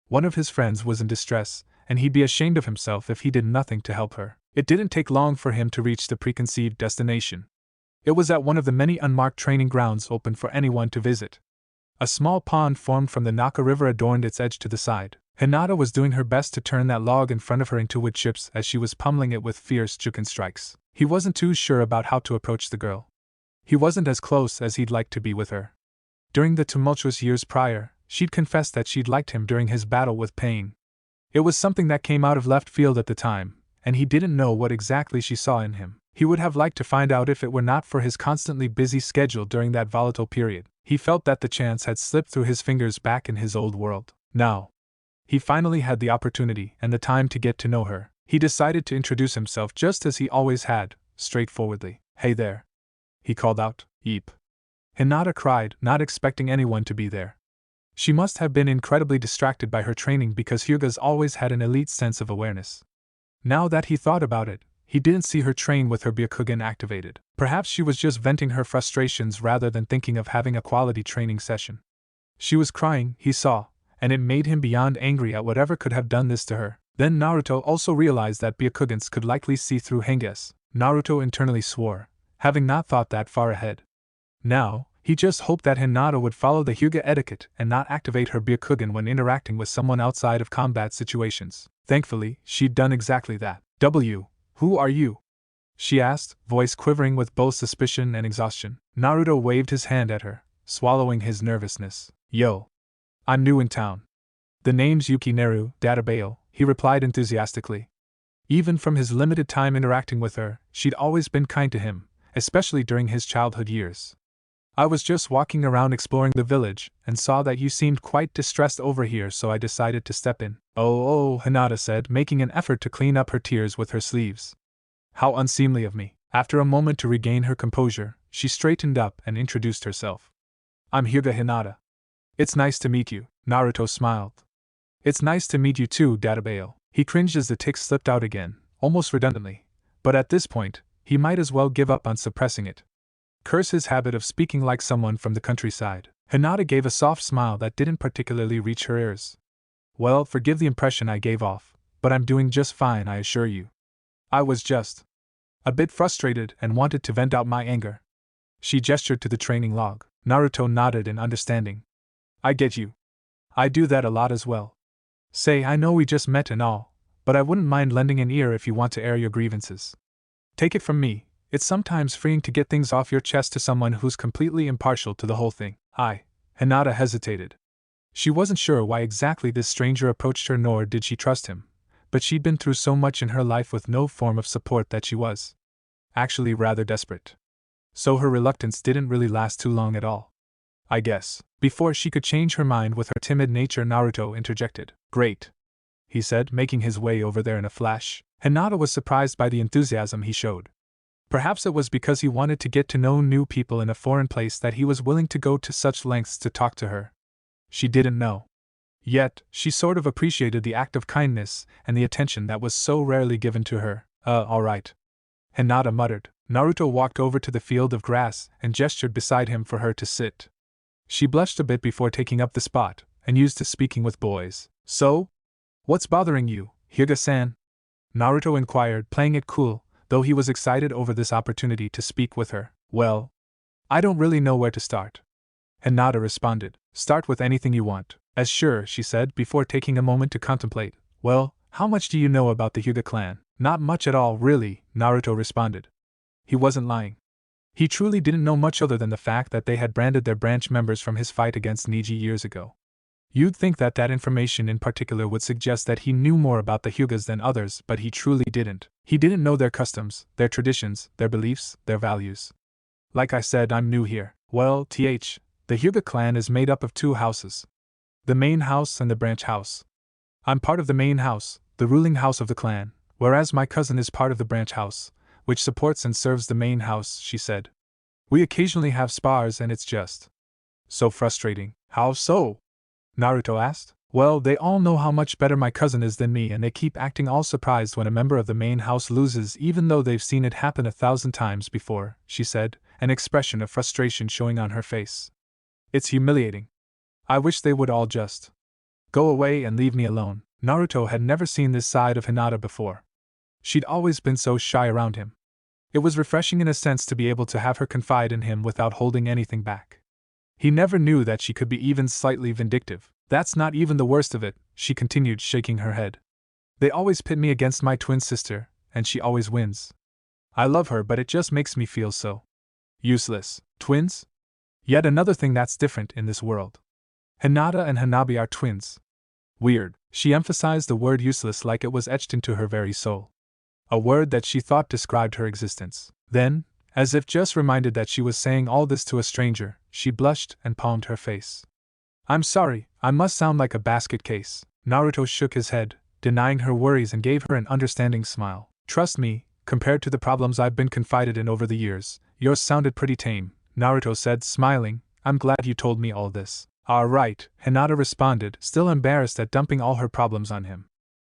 One of his friends was in distress, and he'd be ashamed of himself if he did nothing to help her. It didn't take long for him to reach the preconceived destination. It was at one of the many unmarked training grounds open for anyone to visit. A small pond formed from the Naka River adorned its edge to the side. Hinata was doing her best to turn that log in front of her into wood chips as she was pummeling it with fierce Juken strikes. He wasn't too sure about how to approach the girl. He wasn't as close as he'd like to be with her. During the tumultuous years prior, she'd confessed that she'd liked him during his battle with pain. It was something that came out of left field at the time, and he didn't know what exactly she saw in him. He would have liked to find out if it were not for his constantly busy schedule during that volatile period. He felt that the chance had slipped through his fingers back in his old world. Now, he finally had the opportunity and the time to get to know her. He decided to introduce himself just as he always had, straightforwardly. "Hey there," he called out. "Yeep." Hinata cried, not expecting anyone to be there. She must have been incredibly distracted by her training because Hyugas always had an elite sense of awareness. Now that he thought about it, he didn't see her train with her Byakugan activated. Perhaps she was just venting her frustrations rather than thinking of having a quality training session. She was crying, he saw, and it made him beyond angry at whatever could have done this to her. Then Naruto also realized that Byakugans could likely see through henges. Naruto internally swore, having not thought that far ahead. Now, he just hoped that Hinata would follow the Hyuga etiquette and not activate her Byakugan when interacting with someone outside of combat situations. Thankfully, she'd done exactly that. Who are you?" she asked, voice quivering with both suspicion and exhaustion. Naruto waved his hand at her, swallowing his nervousness. "Yo. I'm new in town. The name's Yukineru Databeo," he replied enthusiastically. Even from his limited time interacting with her, she'd always been kind to him, especially during his childhood years. "I was just walking around exploring the village, and saw that you seemed quite distressed over here, so I decided to step in." Oh, Hinata said, making an effort to clean up her tears with her sleeves. "How unseemly of me." After a moment to regain her composure, she straightened up and introduced herself. "I'm Hyuga Hinata. It's nice to meet you." Naruto smiled. "It's nice to meet you too, Databeo." He cringed as the tics slipped out again, almost redundantly, but at this point, he might as well give up on suppressing it. Curse his habit of speaking like someone from the countryside. Hinata gave a soft smile that didn't particularly reach her ears. "Well, forgive the impression I gave off, but I'm doing just fine, I assure you. I was just a bit frustrated and wanted to vent out my anger." She gestured to the training log. Naruto nodded in understanding. "I get you. I do that a lot as well. Say, I know we just met and all, but I wouldn't mind lending an ear if you want to air your grievances. Take it from me, it's sometimes freeing to get things off your chest to someone who's completely impartial to the whole thing." Hinata hesitated. She wasn't sure why exactly this stranger approached her, nor did she trust him, but she'd been through so much in her life with no form of support that she was actually rather desperate. So her reluctance didn't really last too long at all. "I guess." Before she could change her mind with her timid nature, Naruto interjected. "Great," he said, making his way over there in a flash. Hinata was surprised by the enthusiasm he showed. Perhaps it was because he wanted to get to know new people in a foreign place that he was willing to go to such lengths to talk to her. She didn't know. Yet, she sort of appreciated the act of kindness and the attention that was so rarely given to her. All right," Hinata muttered. Naruto walked over to the field of grass and gestured beside him for her to sit. She blushed a bit before taking up the spot, and used to speaking with boys. "So? What's bothering you, Hyuga-san?" Naruto inquired, playing it cool, though he was excited over this opportunity to speak with her. "Well, I don't really know where to start," Hinata responded. "Start with anything you want." "As sure," she said, before taking a moment to contemplate. "Well, how much do you know about the Hyuga clan?" "Not much at all, really," Naruto responded. He wasn't lying. He truly didn't know much other than the fact that they had branded their branch members from his fight against Neji years ago. You'd think that information in particular would suggest that he knew more about the Hyugas than others, but he truly didn't. He didn't know their customs, their traditions, their beliefs, their values. "Like I said, I'm new here." "Well, the Hyuga clan is made up of two houses. The main house and the branch house. I'm part of the main house, the ruling house of the clan, whereas my cousin is part of the branch house, which supports and serves the main house," she said. "We occasionally have spars and it's just so frustrating." "How so?" Naruto asked. "Well, they all know how much better my cousin is than me, and they keep acting all surprised when a member of the main house loses, even though they've seen it happen 1,000 times before," she said, an expression of frustration showing on her face. "It's humiliating. I wish they would all just go away and leave me alone." Naruto had never seen this side of Hinata before. She'd always been so shy around him. It was refreshing in a sense to be able to have her confide in him without holding anything back. He never knew that she could be even slightly vindictive. "That's not even the worst of it," she continued, shaking her head. "They always pit me against my twin sister, and she always wins. I love her, but it just makes me feel so useless." "Twins? Yet another thing that's different in this world. Hinata and Hanabi are twins." "Weird." She emphasized the word useless like it was etched into her very soul. A word that she thought described her existence. Then, as if just reminded that she was saying all this to a stranger, she blushed and palmed her face. "I'm sorry, I must sound like a basket case." Naruto shook his head, denying her worries and gave her an understanding smile. Trust me, compared to the problems I've been confided in over the years, yours sounded pretty tame, Naruto said, smiling. I'm glad you told me all this. Right, Hinata responded, still embarrassed at dumping all her problems on him.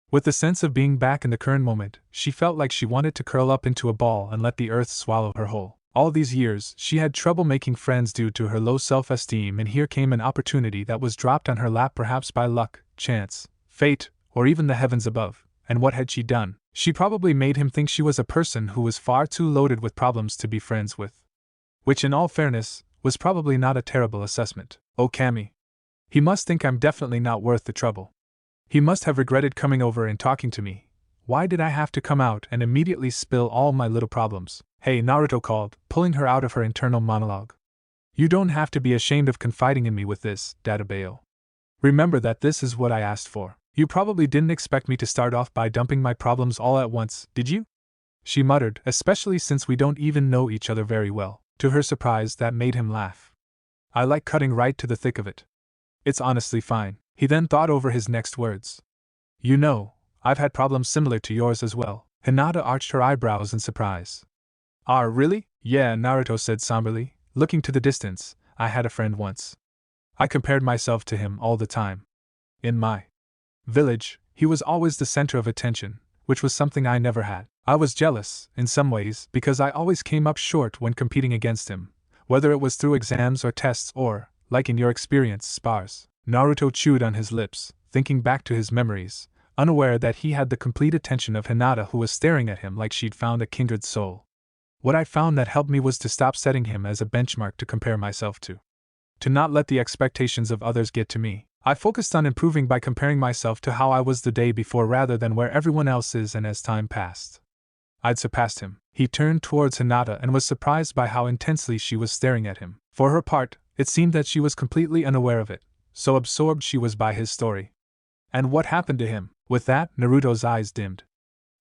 With the sense of being back in the current moment, she felt like she wanted to curl up into a ball and let the earth swallow her whole. All these years, she had trouble making friends due to her low self-esteem, and here came an opportunity that was dropped on her lap, perhaps by luck, chance, fate, or even the heavens above. And what had she done? She probably made him think she was a person who was far too loaded with problems to be friends with. Which, in all fairness, was probably not a terrible assessment. Oh, Cammy. He must think I'm definitely not worth the trouble. He must have regretted coming over and talking to me. Why did I have to come out and immediately spill all my little problems? Hey, Naruto called, pulling her out of her internal monologue. You don't have to be ashamed of confiding in me with this, Databeo. Remember that this is what I asked for. You probably didn't expect me to start off by dumping my problems all at once, did you? She muttered, especially since we don't even know each other very well. To her surprise, that made him laugh. I like cutting right to the thick of it. It's honestly fine. He then thought over his next words. You know, I've had problems similar to yours as well. Hinata arched her eyebrows in surprise. Really? Yeah, Naruto said somberly, looking to the distance. I had a friend once. I compared myself to him all the time. In my village, he was always the center of attention, which was something I never had. I was jealous, in some ways, because I always came up short when competing against him, whether it was through exams or tests or, like in your experience, spars. Naruto chewed on his lips, thinking back to his memories, unaware that he had the complete attention of Hinata, who was staring at him like she'd found a kindred soul. What I found that helped me was to stop setting him as a benchmark to compare myself to. To not let the expectations of others get to me. I focused on improving by comparing myself to how I was the day before rather than where everyone else is, and as time passed, I'd surpassed him. He turned towards Hinata and was surprised by how intensely she was staring at him. For her part, it seemed that she was completely unaware of it. So absorbed she was by his story. And what happened to him? With that, Naruto's eyes dimmed.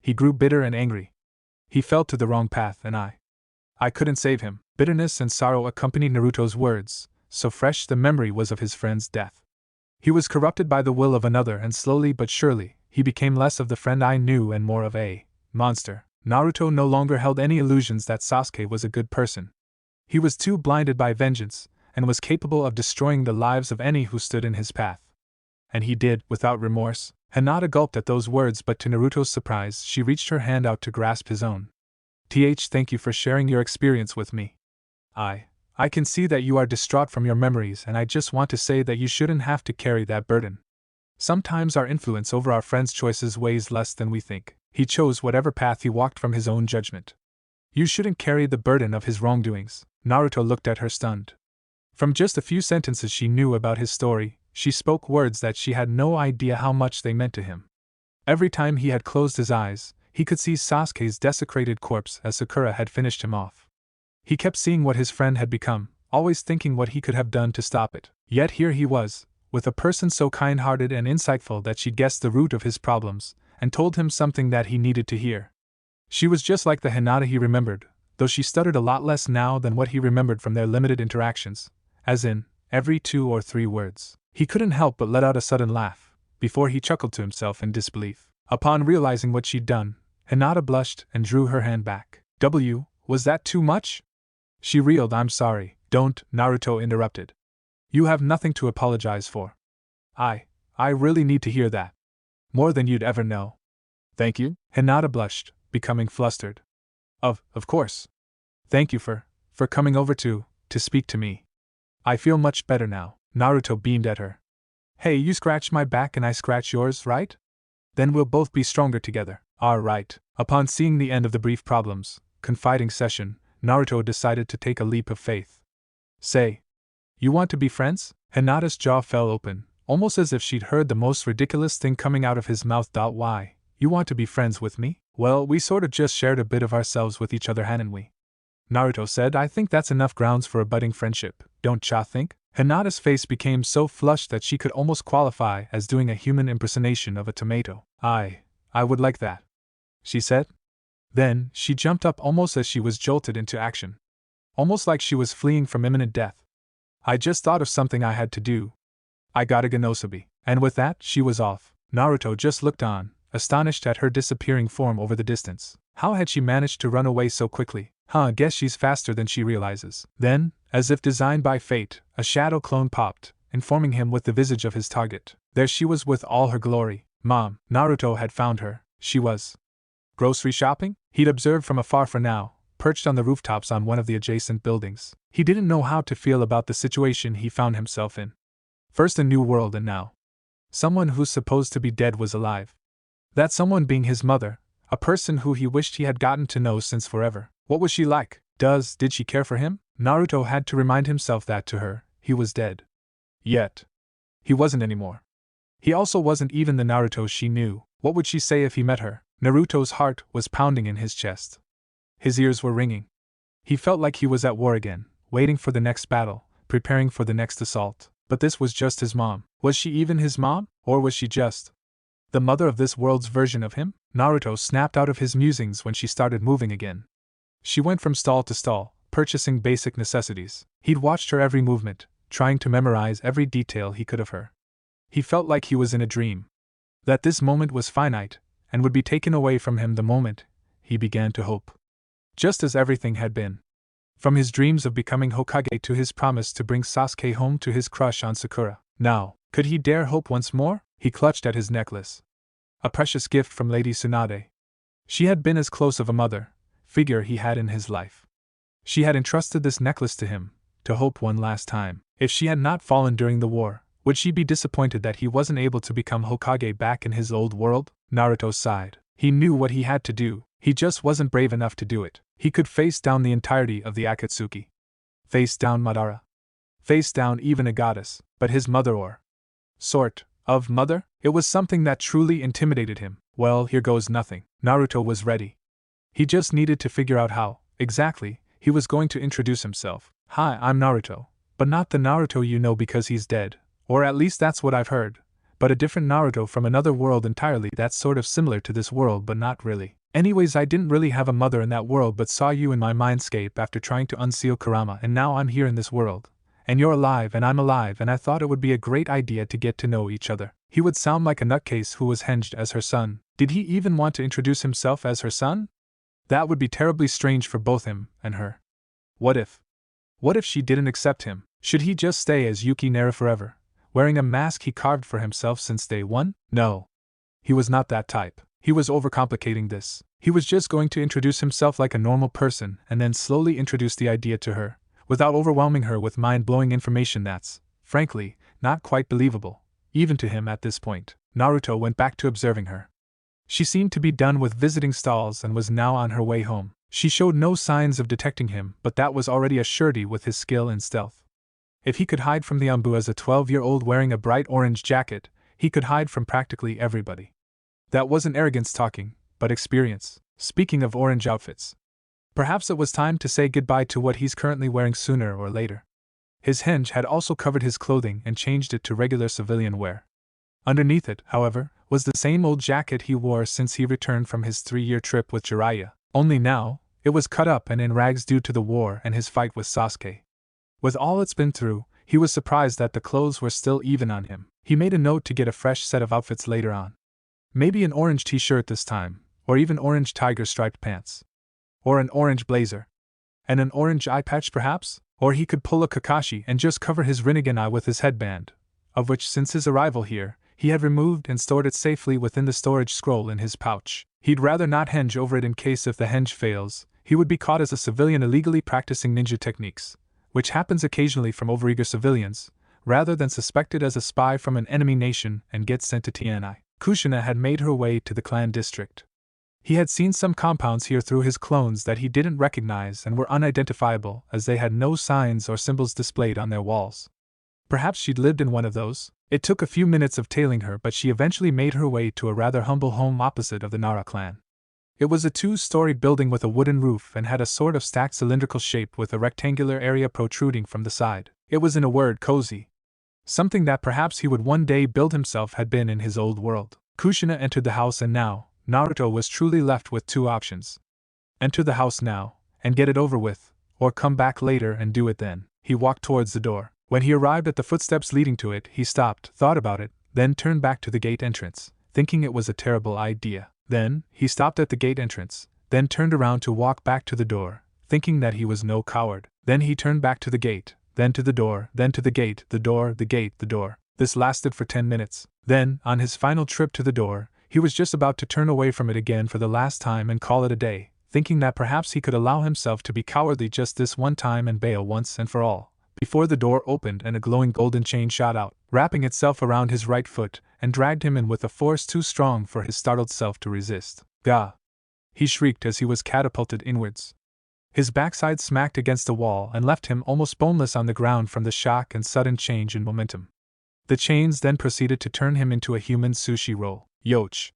He grew bitter and angry. He fell to the wrong path, and I couldn't save him. Bitterness and sorrow accompanied Naruto's words, so fresh the memory was of his friend's death. He was corrupted by the will of another, and slowly but surely, he became less of the friend I knew and more of a monster. Naruto no longer held any illusions that Sasuke was a good person. He was too blinded by vengeance, and was capable of destroying the lives of any who stood in his path. And he did, without remorse. Hinata gulped at those words, but to Naruto's surprise, she reached her hand out to grasp his own. Thank you for sharing your experience with me. I can see that you are distraught from your memories, and I just want to say that you shouldn't have to carry that burden. Sometimes our influence over our friends' choices weighs less than we think. He chose whatever path he walked from his own judgment. You shouldn't carry the burden of his wrongdoings. Naruto looked at her stunned. From just a few sentences she knew about his story, she spoke words that she had no idea how much they meant to him. Every time he had closed his eyes, he could see Sasuke's desecrated corpse as Sakura had finished him off. He kept seeing what his friend had become, always thinking what he could have done to stop it. Yet here he was, with a person so kind-hearted and insightful that she'd guessed the root of his problems, and told him something that he needed to hear. She was just like the Hinata he remembered, though she stuttered a lot less now than what he remembered from their limited interactions, as in, every 2 or 3 words. He couldn't help but let out a sudden laugh, before he chuckled to himself in disbelief. Upon realizing what she'd done, Hinata blushed and drew her hand back. Was that too much? She reeled. I'm sorry. Don't, Naruto interrupted. You have nothing to apologize for. I really need to hear that. More than you'd ever know. Thank you? Hinata blushed, becoming flustered. Of course. Thank you for coming over to speak to me. I feel much better now. Naruto beamed at her. Hey, you scratch my back and I scratch yours, right? Then we'll both be stronger together. Right. Upon seeing the end of the brief problems, confiding session, Naruto decided to take a leap of faith. Say, you want to be friends? Hinata's jaw fell open, almost as if she'd heard the most ridiculous thing coming out of his mouth. Why? You want to be friends with me? Well, we sort of just shared a bit of ourselves with each other, hadn't we? Naruto said. I think that's enough grounds for a budding friendship, don't ya think? Hinata's face became so flushed that she could almost qualify as doing a human impersonation of a tomato. I would like that, she said. Then, she jumped up almost as she was jolted into action. Almost like she was fleeing from imminent death. I just thought of something I had to do. I gotta Genosobi. And with that, she was off. Naruto just looked on, astonished at her disappearing form over the distance. How had she managed to run away so quickly? Guess she's faster than she realizes. Then, as if designed by fate, a shadow clone popped, informing him with the visage of his target. There she was with all her glory. Mom, Naruto had found her. She was grocery shopping? He'd observed from afar for now, perched on the rooftops on one of the adjacent buildings. He didn't know how to feel about the situation he found himself in. First a new world and now someone who's supposed to be dead was alive. That someone being his mother, a person who he wished he had gotten to know since forever. What was she like? Did she care for him? Naruto had to remind himself that to her, he was dead. Yet, he wasn't anymore. He also wasn't even the Naruto she knew. What would she say if he met her? Naruto's heart was pounding in his chest. His ears were ringing. He felt like he was at war again, waiting for the next battle, preparing for the next assault. But this was just his mom. Was she even his mom? Or was she just the mother of this world's version of him? Naruto snapped out of his musings when she started moving again. She went from stall to stall, purchasing basic necessities. He'd watched her every movement, trying to memorize every detail he could of her. He felt like he was in a dream. That this moment was finite, and would be taken away from him the moment he began to hope. Just as everything had been. From his dreams of becoming Hokage to his promise to bring Sasuke home to his crush on Sakura. Now, could he dare hope once more? He clutched at his necklace. A precious gift from Lady Tsunade. She had been as close of a mother figure he had in his life. She had entrusted this necklace to him, to hope one last time. If she had not fallen during the war, would she be disappointed that he wasn't able to become Hokage back in his old world? Naruto sighed. He knew what he had to do, he just wasn't brave enough to do it. He could face down the entirety of the Akatsuki. Face down Madara. Face down even a goddess, but his mother or sort of mother? It was something that truly intimidated him. Well, here goes nothing. Naruto was ready. He just needed to figure out how, exactly, he was going to introduce himself. Hi, I'm Naruto, but not the Naruto you know because he's dead, or at least that's what I've heard, but a different Naruto from another world entirely that's sort of similar to this world but not really. Anyways, I didn't really have a mother in that world but saw you in my mindscape after trying to unseal Kurama, and now I'm here in this world. And you're alive and I'm alive, and I thought it would be a great idea to get to know each other. He would sound like a nutcase who was henged as her son. Did he even want to introduce himself as her son? That would be terribly strange for both him and her. What if she didn't accept him? Should he just stay as Yuki Nara forever, wearing a mask he carved for himself since day one? No. He was not that type. He was overcomplicating this. He was just going to introduce himself like a normal person and then slowly introduce the idea to her, without overwhelming her with mind-blowing information that's, frankly, not quite believable, even to him at this point. Naruto went back to observing her. She seemed to be done with visiting stalls and was now on her way home. She showed no signs of detecting him, but that was already a surety with his skill in stealth. If he could hide from the Anbu as a 12-year-old wearing a bright orange jacket, he could hide from practically everybody. That wasn't arrogance talking, but experience. Speaking of orange outfits, perhaps it was time to say goodbye to what he's currently wearing sooner or later. His henge had also covered his clothing and changed it to regular civilian wear. Underneath it, however, was the same old jacket he wore since he returned from his 3-year trip with Jiraiya, only now, it was cut up and in rags due to the war and his fight with Sasuke. With all it's been through, he was surprised that the clothes were still even on him. He made a note to get a fresh set of outfits later on. Maybe an orange t-shirt this time, or even orange tiger-striped pants. Or an orange blazer. And an orange eye patch perhaps? Or he could pull a Kakashi and just cover his Rinnegan eye with his headband, of which since his arrival here, he had removed and stored it safely within the storage scroll in his pouch. He'd rather not henge over it in case if the henge fails, he would be caught as a civilian illegally practicing ninja techniques, which happens occasionally from overeager civilians, rather than suspected as a spy from an enemy nation and get sent to TNI. Kushina had made her way to the clan district. He had seen some compounds here through his clones that he didn't recognize and were unidentifiable as they had no signs or symbols displayed on their walls. Perhaps she'd lived in one of those. It took a few minutes of tailing her, but she eventually made her way to a rather humble home opposite of the Nara clan. It was a 2-story building with a wooden roof and had a sort of stacked cylindrical shape with a rectangular area protruding from the side. It was, in a word, cozy. Something that perhaps he would one day build himself had been in his old world. Kushina entered the house, and now, Naruto was truly left with 2 options. Enter the house now, and get it over with, or come back later and do it then. He walked towards the door. When he arrived at the footsteps leading to it, he stopped, thought about it, then turned back to the gate entrance. thinking it was a terrible idea. Then, he stopped at the gate entrance, then turned around to walk back to the door, thinking that he was no coward. Then he turned back to the gate, then to the door, then to the gate, the door, the gate, the door. This lasted for 10 minutes. Then, on his final trip to the door, he was just about to turn away from it again for the last time and call it a day, thinking that perhaps he could allow himself to be cowardly just this one time and bail once and for all, before the door opened and a glowing golden chain shot out, wrapping itself around his right foot, and dragged him in with a force too strong for his startled self to resist. Gah! He shrieked as he was catapulted inwards. His backside smacked against the wall and left him almost boneless on the ground from the shock and sudden change in momentum. The chains then proceeded to turn him into a human sushi roll. Yoch!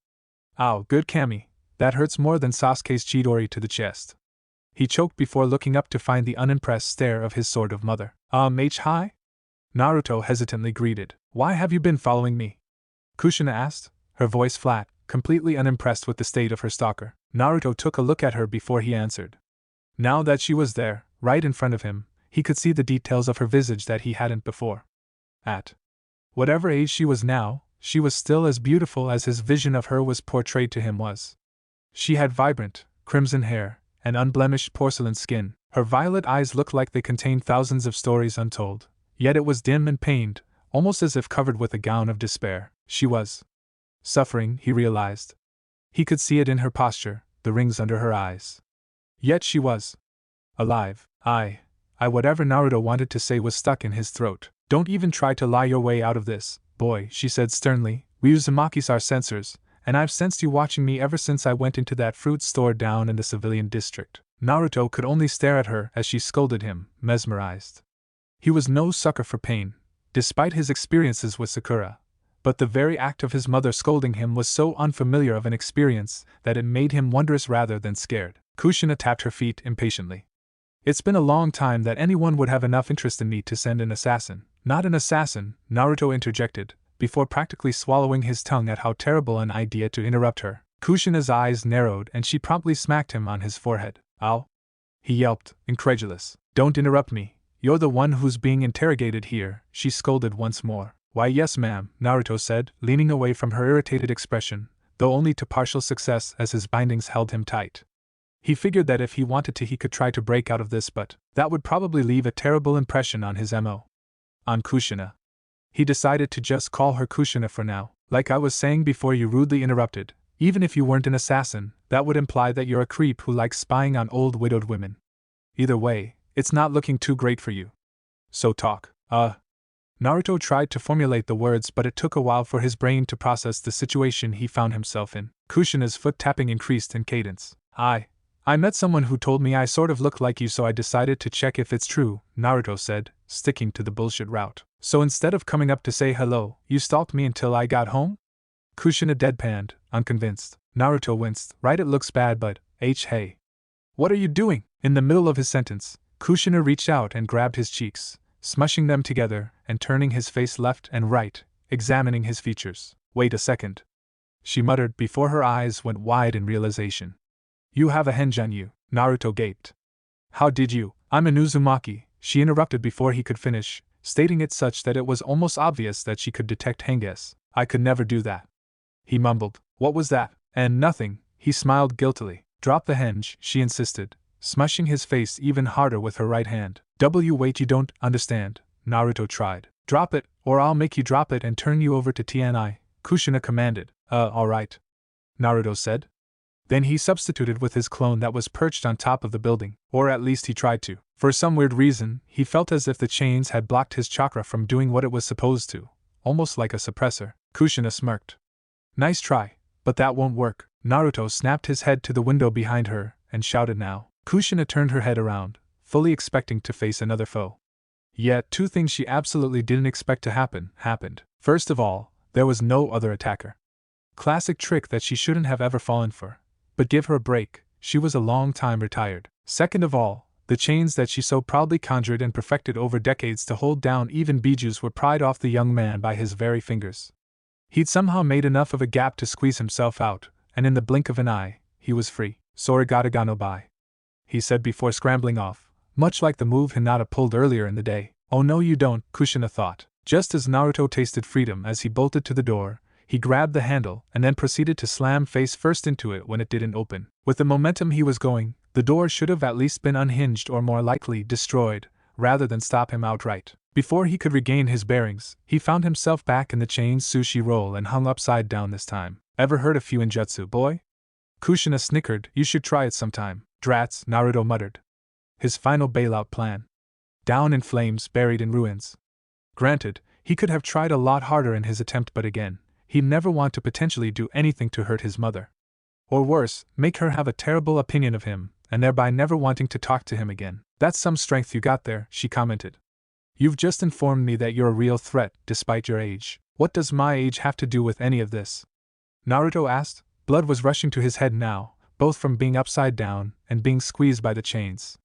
Ow, good Kami, that hurts more than Sasuke's Chidori to the chest. He choked before looking up to find the unimpressed stare of his sort of mother. Hi? Naruto hesitantly greeted. Why have you been following me? Kushina asked, her voice flat, completely unimpressed with the state of her stalker. Naruto took a look at her before he answered. Now that she was there, right in front of him, he could see the details of her visage that he hadn't before. At whatever age she was now, she was still as beautiful as his vision of her was portrayed to him was. She had vibrant, crimson hair, and unblemished porcelain skin. Her violet eyes looked like they contained thousands of stories untold, yet it was dim and pained, almost as if covered with a gown of despair. She was suffering, he realized. He could see it in her posture, the rings under her eyes. Yet she was alive. Whatever Naruto wanted to say was stuck in his throat. Don't even try to lie your way out of this, boy, she said sternly. We Uzumaki's are censors, and I've sensed you watching me ever since I went into that fruit store down in the civilian district. Naruto could only stare at her as she scolded him, mesmerized. He was no sucker for pain, despite his experiences with Sakura, but the very act of his mother scolding him was so unfamiliar of an experience that it made him wondrous rather than scared. Kushina tapped her feet impatiently. It's been a long time that anyone would have enough interest in me to send an assassin. Not an assassin, Naruto interjected, before practically swallowing his tongue at how terrible an idea to interrupt her. Kushina's eyes narrowed and she promptly smacked him on his forehead. Ow! He yelped, incredulous. Don't interrupt me. You're the one who's being interrogated here, she scolded once more. Why yes ma'am, Naruto said, leaning away from her irritated expression, though only to partial success as his bindings held him tight. He figured that if he wanted to he could try to break out of this, but that would probably leave a terrible impression on his MO. On Kushina. He decided to just call her Kushina for now. Like I was saying before you rudely interrupted, even if you weren't an assassin, that would imply that you're a creep who likes spying on old widowed women. Either way, it's not looking too great for you. So talk. Naruto tried to formulate the words, but it took a while for his brain to process the situation he found himself in. Kushina's foot tapping increased in cadence. I met someone who told me I sort of looked like you, so I decided to check if it's true, Naruto said, sticking to the bullshit route. So instead of coming up to say hello, you stalked me until I got home? Kushina deadpanned, unconvinced. Naruto winced. Right, it looks bad, but, hey. What are you doing? In the middle of his sentence, Kushina reached out and grabbed his cheeks, smushing them together and turning his face left and right, examining his features. Wait a second, she muttered before her eyes went wide in realization. You have a henge on you, Naruto gaped. How did you? I'm an Uzumaki, she interrupted before he could finish, stating it such that it was almost obvious that she could detect henges. I could never do that. He mumbled. What was that? And nothing, he smiled guiltily. Drop the henge, she insisted, smushing his face even harder with her right hand. Wait, you don't understand, Naruto tried. Drop it, or I'll make you drop it and turn you over to TNI, Kushina commanded. Alright, Naruto said. Then he substituted with his clone that was perched on top of the building, or at least he tried to. For some weird reason, he felt as if the chains had blocked his chakra from doing what it was supposed to, almost like a suppressor. Kushina smirked. Nice try, but that won't work. Naruto snapped his head to the window behind her and shouted now. Kushina turned her head around, fully expecting to face another foe. Yet two things she absolutely didn't expect to happen happened. First of all, there was no other attacker. Classic trick that she shouldn't have ever fallen for. But give her a break, she was a long time retired. Second of all, the chains that she so proudly conjured and perfected over decades to hold down even bijus were pried off the young man by his very fingers. He'd somehow made enough of a gap to squeeze himself out, and in the blink of an eye, he was free. Sorigata no bai, he said before scrambling off, much like the move Hinata pulled earlier in the day. Oh no you don't, Kushina thought. Just as Naruto tasted freedom as he bolted to the door, He grabbed the handle and then proceeded to slam face first into it when it didn't open. With the momentum he was going, the door should have at least been unhinged or more likely destroyed, rather than stop him outright. Before he could regain his bearings, he found himself back in the chain sushi roll and hung upside down this time. Ever heard of Fuinjutsu, boy? Kushina snickered. You should try it sometime. Drats, Naruto muttered. His final bailout plan. Down in flames, buried in ruins. Granted, he could have tried a lot harder in his attempt, but again, he'd never want to potentially do anything to hurt his mother. Or worse, make her have a terrible opinion of him, and thereby never wanting to talk to him again. That's some strength you got there, she commented. You've just informed me that you're a real threat, despite your age. What does my age have to do with any of this? Naruto asked. Blood was rushing to his head now, both from being upside down and being squeezed by the chains.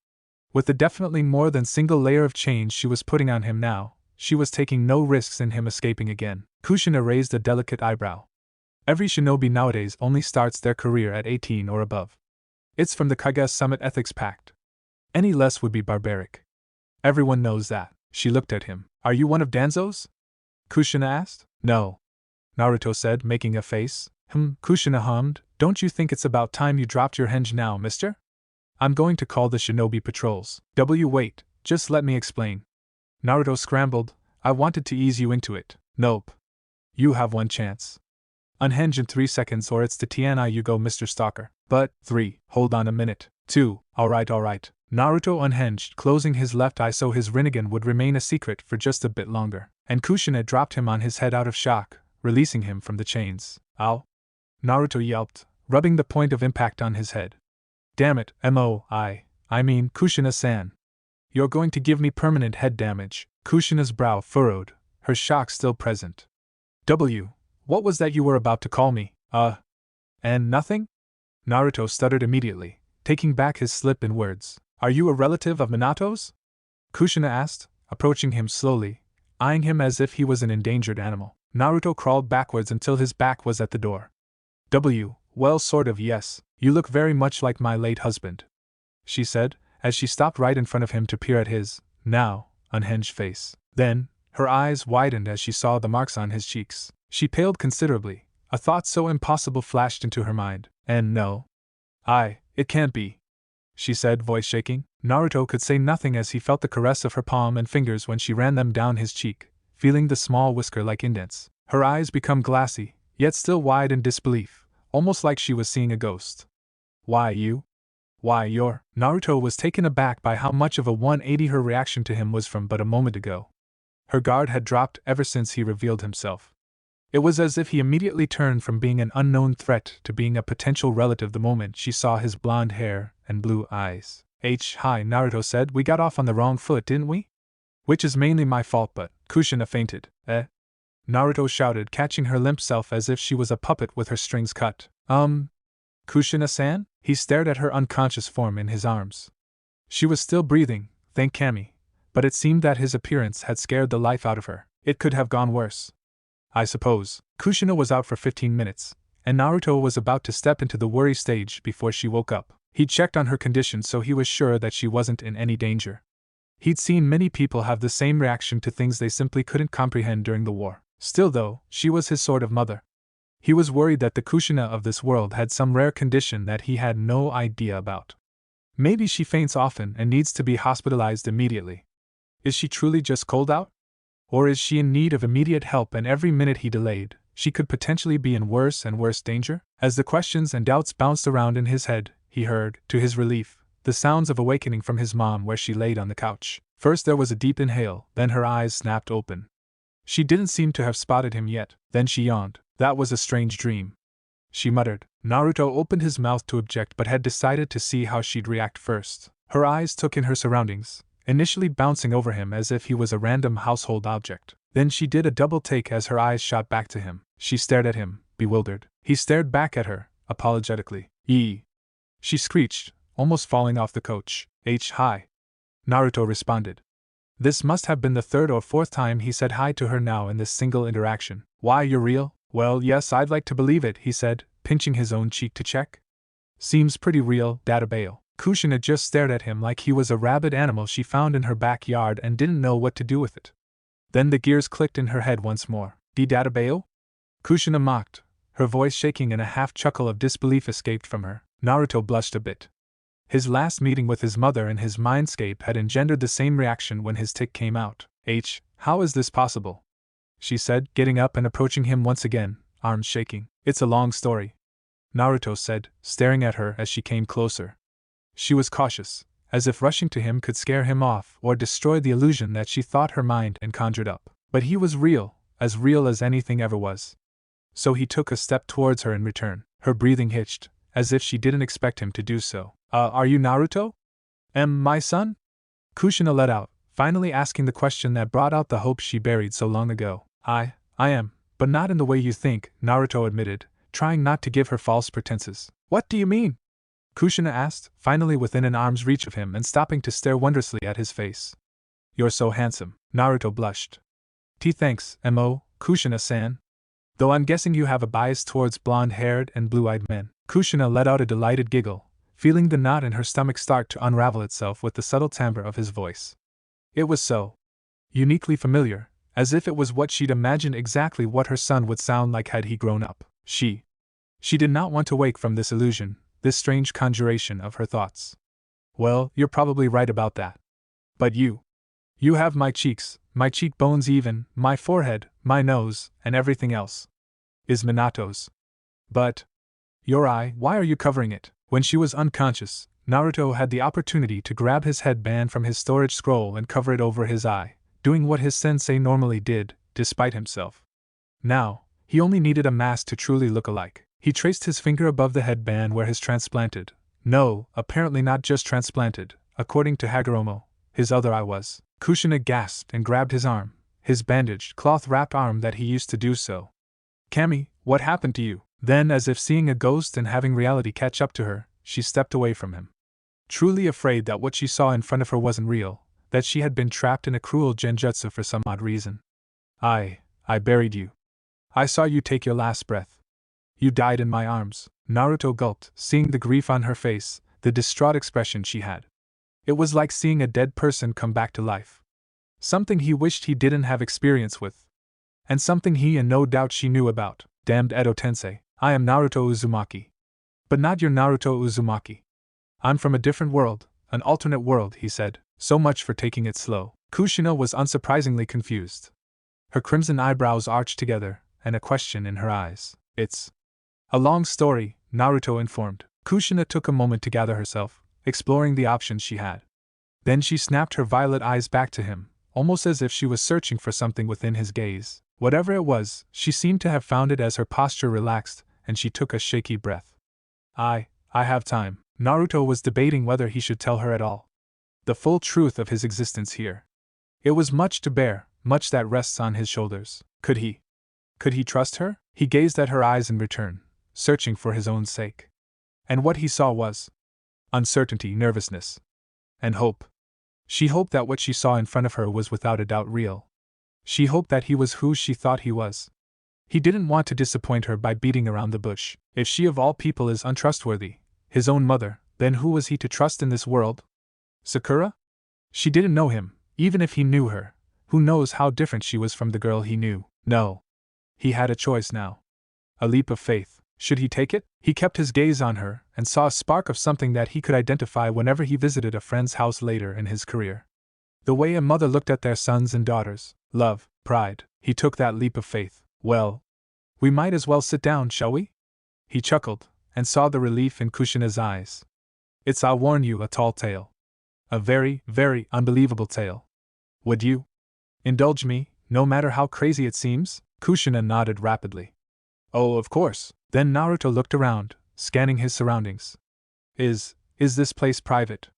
With the definitely more than single layer of chains she was putting on him now, she was taking no risks in him escaping again. Kushina raised a delicate eyebrow. Every shinobi nowadays only starts their career at 18 or above. It's from the Kage Summit Ethics Pact. Any less would be barbaric. Everyone knows that. She looked at him. Are you one of Danzo's? Kushina asked. No. Naruto said, making a face. Kushina hummed. Don't you think it's about time you dropped your henge now, mister? I'm going to call the shinobi patrols. Wait, just let me explain. Naruto scrambled. I wanted to ease you into it. Nope. You have one chance. Unhenge in 3 seconds or it's the TNI you go, Mr. Stalker. But, 3, hold on a minute. 2, alright. Naruto unhinged, closing his left eye so his Rinnegan would remain a secret for just a bit longer, and Kushina dropped him on his head out of shock, releasing him from the chains. Ow! Naruto yelped, rubbing the point of impact on his head. Damn it, I mean Kushina-san. You're going to give me permanent head damage. Kushina's brow furrowed, her shock still present. What was that you were about to call me? And nothing? Naruto stuttered immediately, taking back his slip in words. Are you a relative of Minato's? Kushina asked, approaching him slowly, eyeing him as if he was an endangered animal. Naruto crawled backwards until his back was at the door. Well, sort of, yes. You look very much like my late husband, she said, as she stopped right in front of him to peer at his, now, unhinged face. Then, her eyes widened as she saw the marks on his cheeks. She paled considerably. A thought so impossible flashed into her mind. And no. It can't be, she said, voice shaking. Naruto could say nothing as he felt the caress of her palm and fingers when she ran them down his cheek, feeling the small whisker-like indents. Her eyes become glassy, yet still wide in disbelief, almost like she was seeing a ghost. Why you? Why you're… Naruto was taken aback by how much of a 180 her reaction to him was from but a moment ago. Her guard had dropped ever since he revealed himself. It was as if he immediately turned from being an unknown threat to being a potential relative the moment she saw his blonde hair and blue eyes. Hi, Naruto said, we got off on the wrong foot, didn't we? Which is mainly my fault, but… Kushina fainted. Naruto shouted, catching her limp self as if she was a puppet with her strings cut. Kushina-san? He stared at her unconscious form in his arms. She was still breathing, thank Kami, but it seemed that his appearance had scared the life out of her. It could have gone worse. I suppose. Kushina was out for 15 minutes, and Naruto was about to step into the worry stage before she woke up. He checked on her condition so he was sure that she wasn't in any danger. He'd seen many people have the same reaction to things they simply couldn't comprehend during the war. Still though, she was his sort of mother. He was worried that the Kushina of this world had some rare condition that he had no idea about. Maybe she faints often and needs to be hospitalized immediately. Is she truly just cold out? Or is she in need of immediate help, and every minute he delayed, she could potentially be in worse and worse danger? As the questions and doubts bounced around in his head, he heard, to his relief, the sounds of awakening from his mom where she laid on the couch. First there was a deep inhale, then her eyes snapped open. She didn't seem to have spotted him yet, then she yawned. That was a strange dream, she muttered. Naruto opened his mouth to object but had decided to see how she'd react first. Her eyes took in her surroundings, initially bouncing over him as if he was a random household object. Then she did a double take as her eyes shot back to him. She stared at him, bewildered. He stared back at her, apologetically. Yee! She screeched, almost falling off the coach. Hi! Naruto responded. This must have been the 3rd or 4th time he said hi to her now in this single interaction. Why, you're real? Well, yes, I'd like to believe it, he said, pinching his own cheek to check. Seems pretty real, Databeo. Kushina just stared at him like he was a rabid animal she found in her backyard and didn't know what to do with it. Then the gears clicked in her head once more. Databeo? Kushina mocked. Her voice shaking and a half-chuckle of disbelief escaped from her. Naruto blushed a bit. His last meeting with his mother and his Mindscape had engendered the same reaction when his tick came out. How is this possible? She said, getting up and approaching him once again, arms shaking. It's a long story, Naruto said, staring at her as she came closer. She was cautious, as if rushing to him could scare him off or destroy the illusion that she thought her mind and conjured up. But he was real as anything ever was. So he took a step towards her in return. Her breathing hitched, as if she didn't expect him to do so. Are you Naruto? My son? Kushina let out, finally asking the question that brought out the hope she buried so long ago. I am, but not in the way you think, Naruto admitted, trying not to give her false pretenses. What do you mean? Kushina asked, finally within an arm's reach of him and stopping to stare wondrously at his face. You're so handsome, Naruto blushed. Thanks, Kushina-san. Though I'm guessing you have a bias towards blonde-haired and blue-eyed men. Kushina let out a delighted giggle, feeling the knot in her stomach start to unravel itself with the subtle timbre of his voice. It was so uniquely familiar, as if it was what she'd imagined exactly what her son would sound like had he grown up. She did not want to wake from this illusion, this strange conjuration of her thoughts. Well, you're probably right about that. But you have my cheeks, my cheekbones even, my forehead, my nose, and everything else is Minato's. But your eye, why are you covering it? When she was unconscious, Naruto had the opportunity to grab his headband from his storage scroll and cover it over his eye, doing what his sensei normally did, despite himself. Now, he only needed a mask to truly look alike. He traced his finger above the headband where his transplanted, no, apparently not just transplanted, according to Hagoromo, his other eye was. Kushina gasped and grabbed his arm, his bandaged, cloth-wrapped arm that he used to do so. Kami, what happened to you? Then, as if seeing a ghost and having reality catch up to her, she stepped away from him. Truly afraid that what she saw in front of her wasn't real, that she had been trapped in a cruel genjutsu for some odd reason. I buried you. I saw you take your last breath. You died in my arms. Naruto gulped, seeing the grief on her face, the distraught expression she had. It was like seeing a dead person come back to life. Something he wished he didn't have experience with. And something he and no doubt she knew about. Damned Edo Tensei, I am Naruto Uzumaki. But not your Naruto Uzumaki. I'm from a different world, an alternate world, he said. So much for taking it slow. Kushina was unsurprisingly confused. Her crimson eyebrows arched together, and a question in her eyes. It's a long story, Naruto informed. Kushina took a moment to gather herself, exploring the options she had. Then she snapped her violet eyes back to him, almost as if she was searching for something within his gaze. Whatever it was, she seemed to have found it as her posture relaxed, and she took a shaky breath. I have time. Naruto was debating whether he should tell her at all the full truth of his existence here. It was much to bear, much that rests on his shoulders. Could he trust her? He gazed at her eyes in return, searching for his own sake. And what he saw was uncertainty, nervousness, and hope. She hoped that what she saw in front of her was without a doubt real. She hoped that he was who she thought he was. He didn't want to disappoint her by beating around the bush. If she of all people is untrustworthy, his own mother, then who was he to trust in this world? Sakura? She didn't know him, even if he knew her. Who knows how different she was from the girl he knew? No. He had a choice now. A leap of faith. Should he take it? He kept his gaze on her and saw a spark of something that he could identify whenever he visited a friend's house later in his career. The way a mother looked at their sons and daughters. Love, pride. He took that leap of faith. Well, we might as well sit down, shall we? He chuckled, and saw the relief in Kushina's eyes. It's, I'll warn you, a tall tale. A very, very unbelievable tale. Would you indulge me, no matter how crazy it seems? Kushina nodded rapidly. Oh, of course. Then Naruto looked around, scanning his surroundings. Is this place private?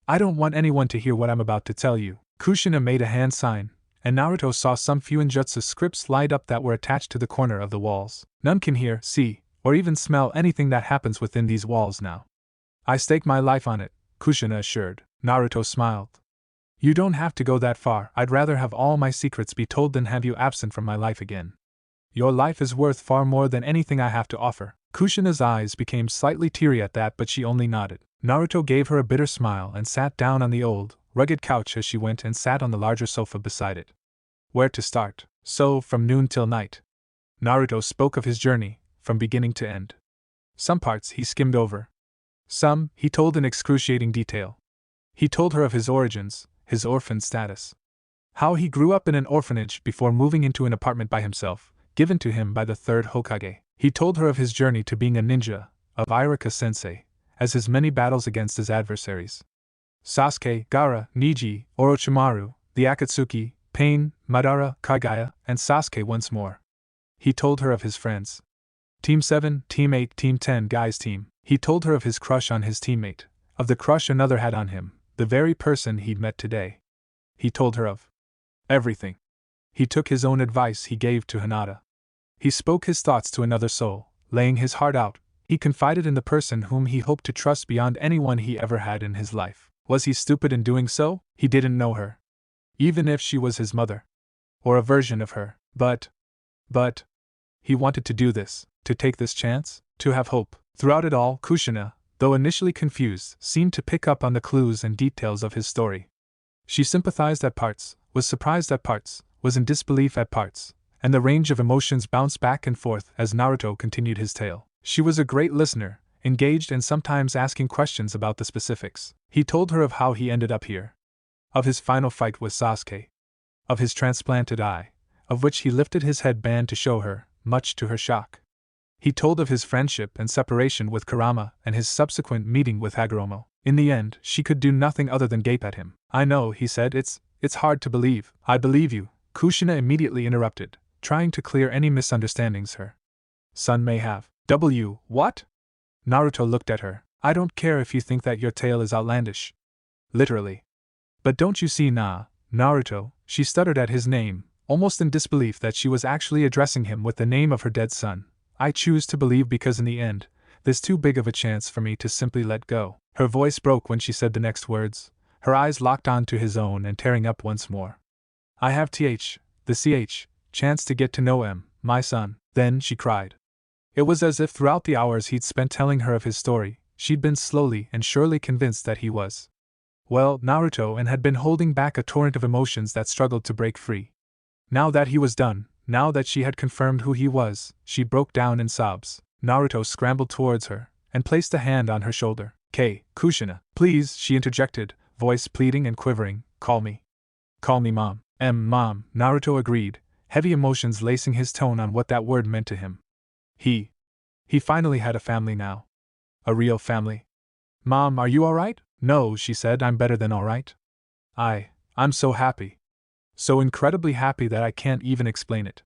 I don't want anyone to hear what I'm about to tell you. Kushina made a hand sign, and Naruto saw some few ninjutsu scripts light up that were attached to the corner of the walls. None can hear, see, or even smell anything that happens within these walls now. I stake my life on it, Kushina assured. Naruto smiled. You don't have to go that far. I'd rather have all my secrets be told than have you absent from my life again. Your life is worth far more than anything I have to offer. Kushina's eyes became slightly teary at that, but she only nodded. Naruto gave her a bitter smile and sat down on the old, rugged couch as she went and sat on the larger sofa beside it. Where to start? So, from noon till night. Naruto spoke of his journey, from beginning to end. Some parts he skimmed over. Some, he told in excruciating detail. He told her of his origins, his orphan status. How he grew up in an orphanage before moving into an apartment by himself, given to him by the third Hokage. He told her of his journey to being a ninja, of Ichiraku-sensei, as his many battles against his adversaries. Sasuke, Gaara, Neji, Orochimaru, the Akatsuki, Pain, Madara, Kaguya, and Sasuke once more. He told her of his friends. Team 7, Team 8, Team 10 guys team. He told her of his crush on his teammate, of the crush another had on him, the very person he'd met today. He told her of everything. He took his own advice he gave to Hinata. He spoke his thoughts to another soul, laying his heart out. He confided in the person whom he hoped to trust beyond anyone he ever had in his life. Was he stupid in doing so? He didn't know her. Even if she was his mother. Or a version of her. But, he wanted to do this, to take this chance, to have hope. Throughout it all, Kushina, though initially confused, seemed to pick up on the clues and details of his story. She sympathized at parts, was surprised at parts, was in disbelief at parts, and the range of emotions bounced back and forth as Naruto continued his tale. She was a great listener, engaged and sometimes asking questions about the specifics. He told her of how he ended up here. Of his final fight with Sasuke. Of his transplanted eye, of which he lifted his headband to show her, much to her shock. He told of his friendship and separation with Kurama and his subsequent meeting with Hagoromo. In the end, she could do nothing other than gape at him. I know, he said, it's hard to believe. I believe you, Kushina immediately interrupted, trying to clear any misunderstandings her son may have. What? Naruto looked at her. I don't care if you think that your tale is outlandish. Literally. But don't you see, Naruto, she stuttered at his name, almost in disbelief that she was actually addressing him with the name of her dead son. I choose to believe because in the end, there's too big of a chance for me to simply let go. Her voice broke when she said the next words, her eyes locked onto his own and tearing up once more. I have chance to get to know him, my son. Then she cried. It was as if throughout the hours he'd spent telling her of his story, she'd been slowly and surely convinced that he was Naruto, and had been holding back a torrent of emotions that struggled to break free. Now that he was done, now that she had confirmed who he was, she broke down in sobs. Naruto scrambled towards her, and placed a hand on her shoulder. Kushina, please, she interjected, voice pleading and quivering, call me mom. Mom, Naruto agreed, heavy emotions lacing his tone on what that word meant to him. He finally had a family now. A real family. Mom, are you alright? No, she said, I'm better than alright. I'm so happy. So incredibly happy that I can't even explain it.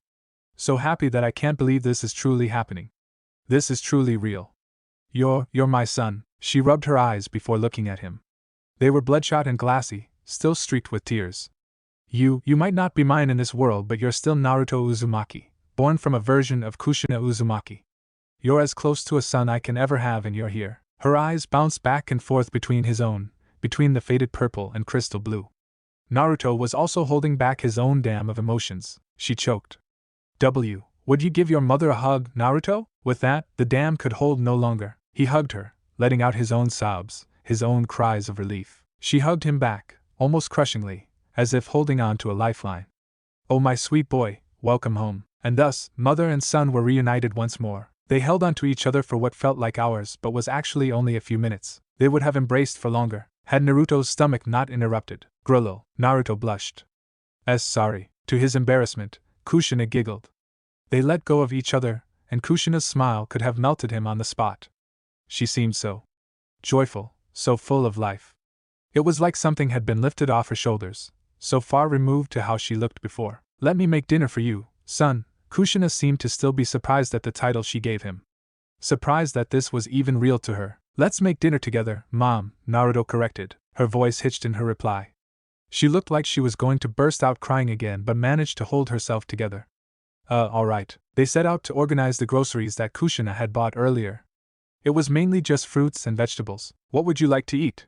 So happy that I can't believe this is truly happening. This is truly real. You're my son. She rubbed her eyes before looking at him. They were bloodshot and glassy, still streaked with tears. You might not be mine in this world, but you're still Naruto Uzumaki, born from a version of Kushina Uzumaki. You're as close to a son I can ever have, and you're here. Her eyes bounced back and forth between his own, between the faded purple and crystal blue. Naruto was also holding back his own dam of emotions. She choked. Would you give your mother a hug, Naruto? With that, the dam could hold no longer. He hugged her, letting out his own sobs, his own cries of relief. She hugged him back, almost crushingly, as if holding on to a lifeline. Oh, my sweet boy, welcome home. And thus, mother and son were reunited once more. They held onto each other for what felt like hours but was actually only a few minutes. They would have embraced for longer, had Naruto's stomach not interrupted. Grullo, Naruto blushed. Sorry. To his embarrassment, Kushina giggled. They let go of each other, and Kushina's smile could have melted him on the spot. She seemed so joyful, so full of life. It was like something had been lifted off her shoulders, so far removed to how she looked before. Let me make dinner for you, son. Kushina seemed to still be surprised at the title she gave him. Surprised that this was even real to her. Let's make dinner together, Mom, Naruto corrected, her voice hitched in her reply. She looked like she was going to burst out crying again but managed to hold herself together. Alright. They set out to organize the groceries that Kushina had bought earlier. It was mainly just fruits and vegetables. What would you like to eat?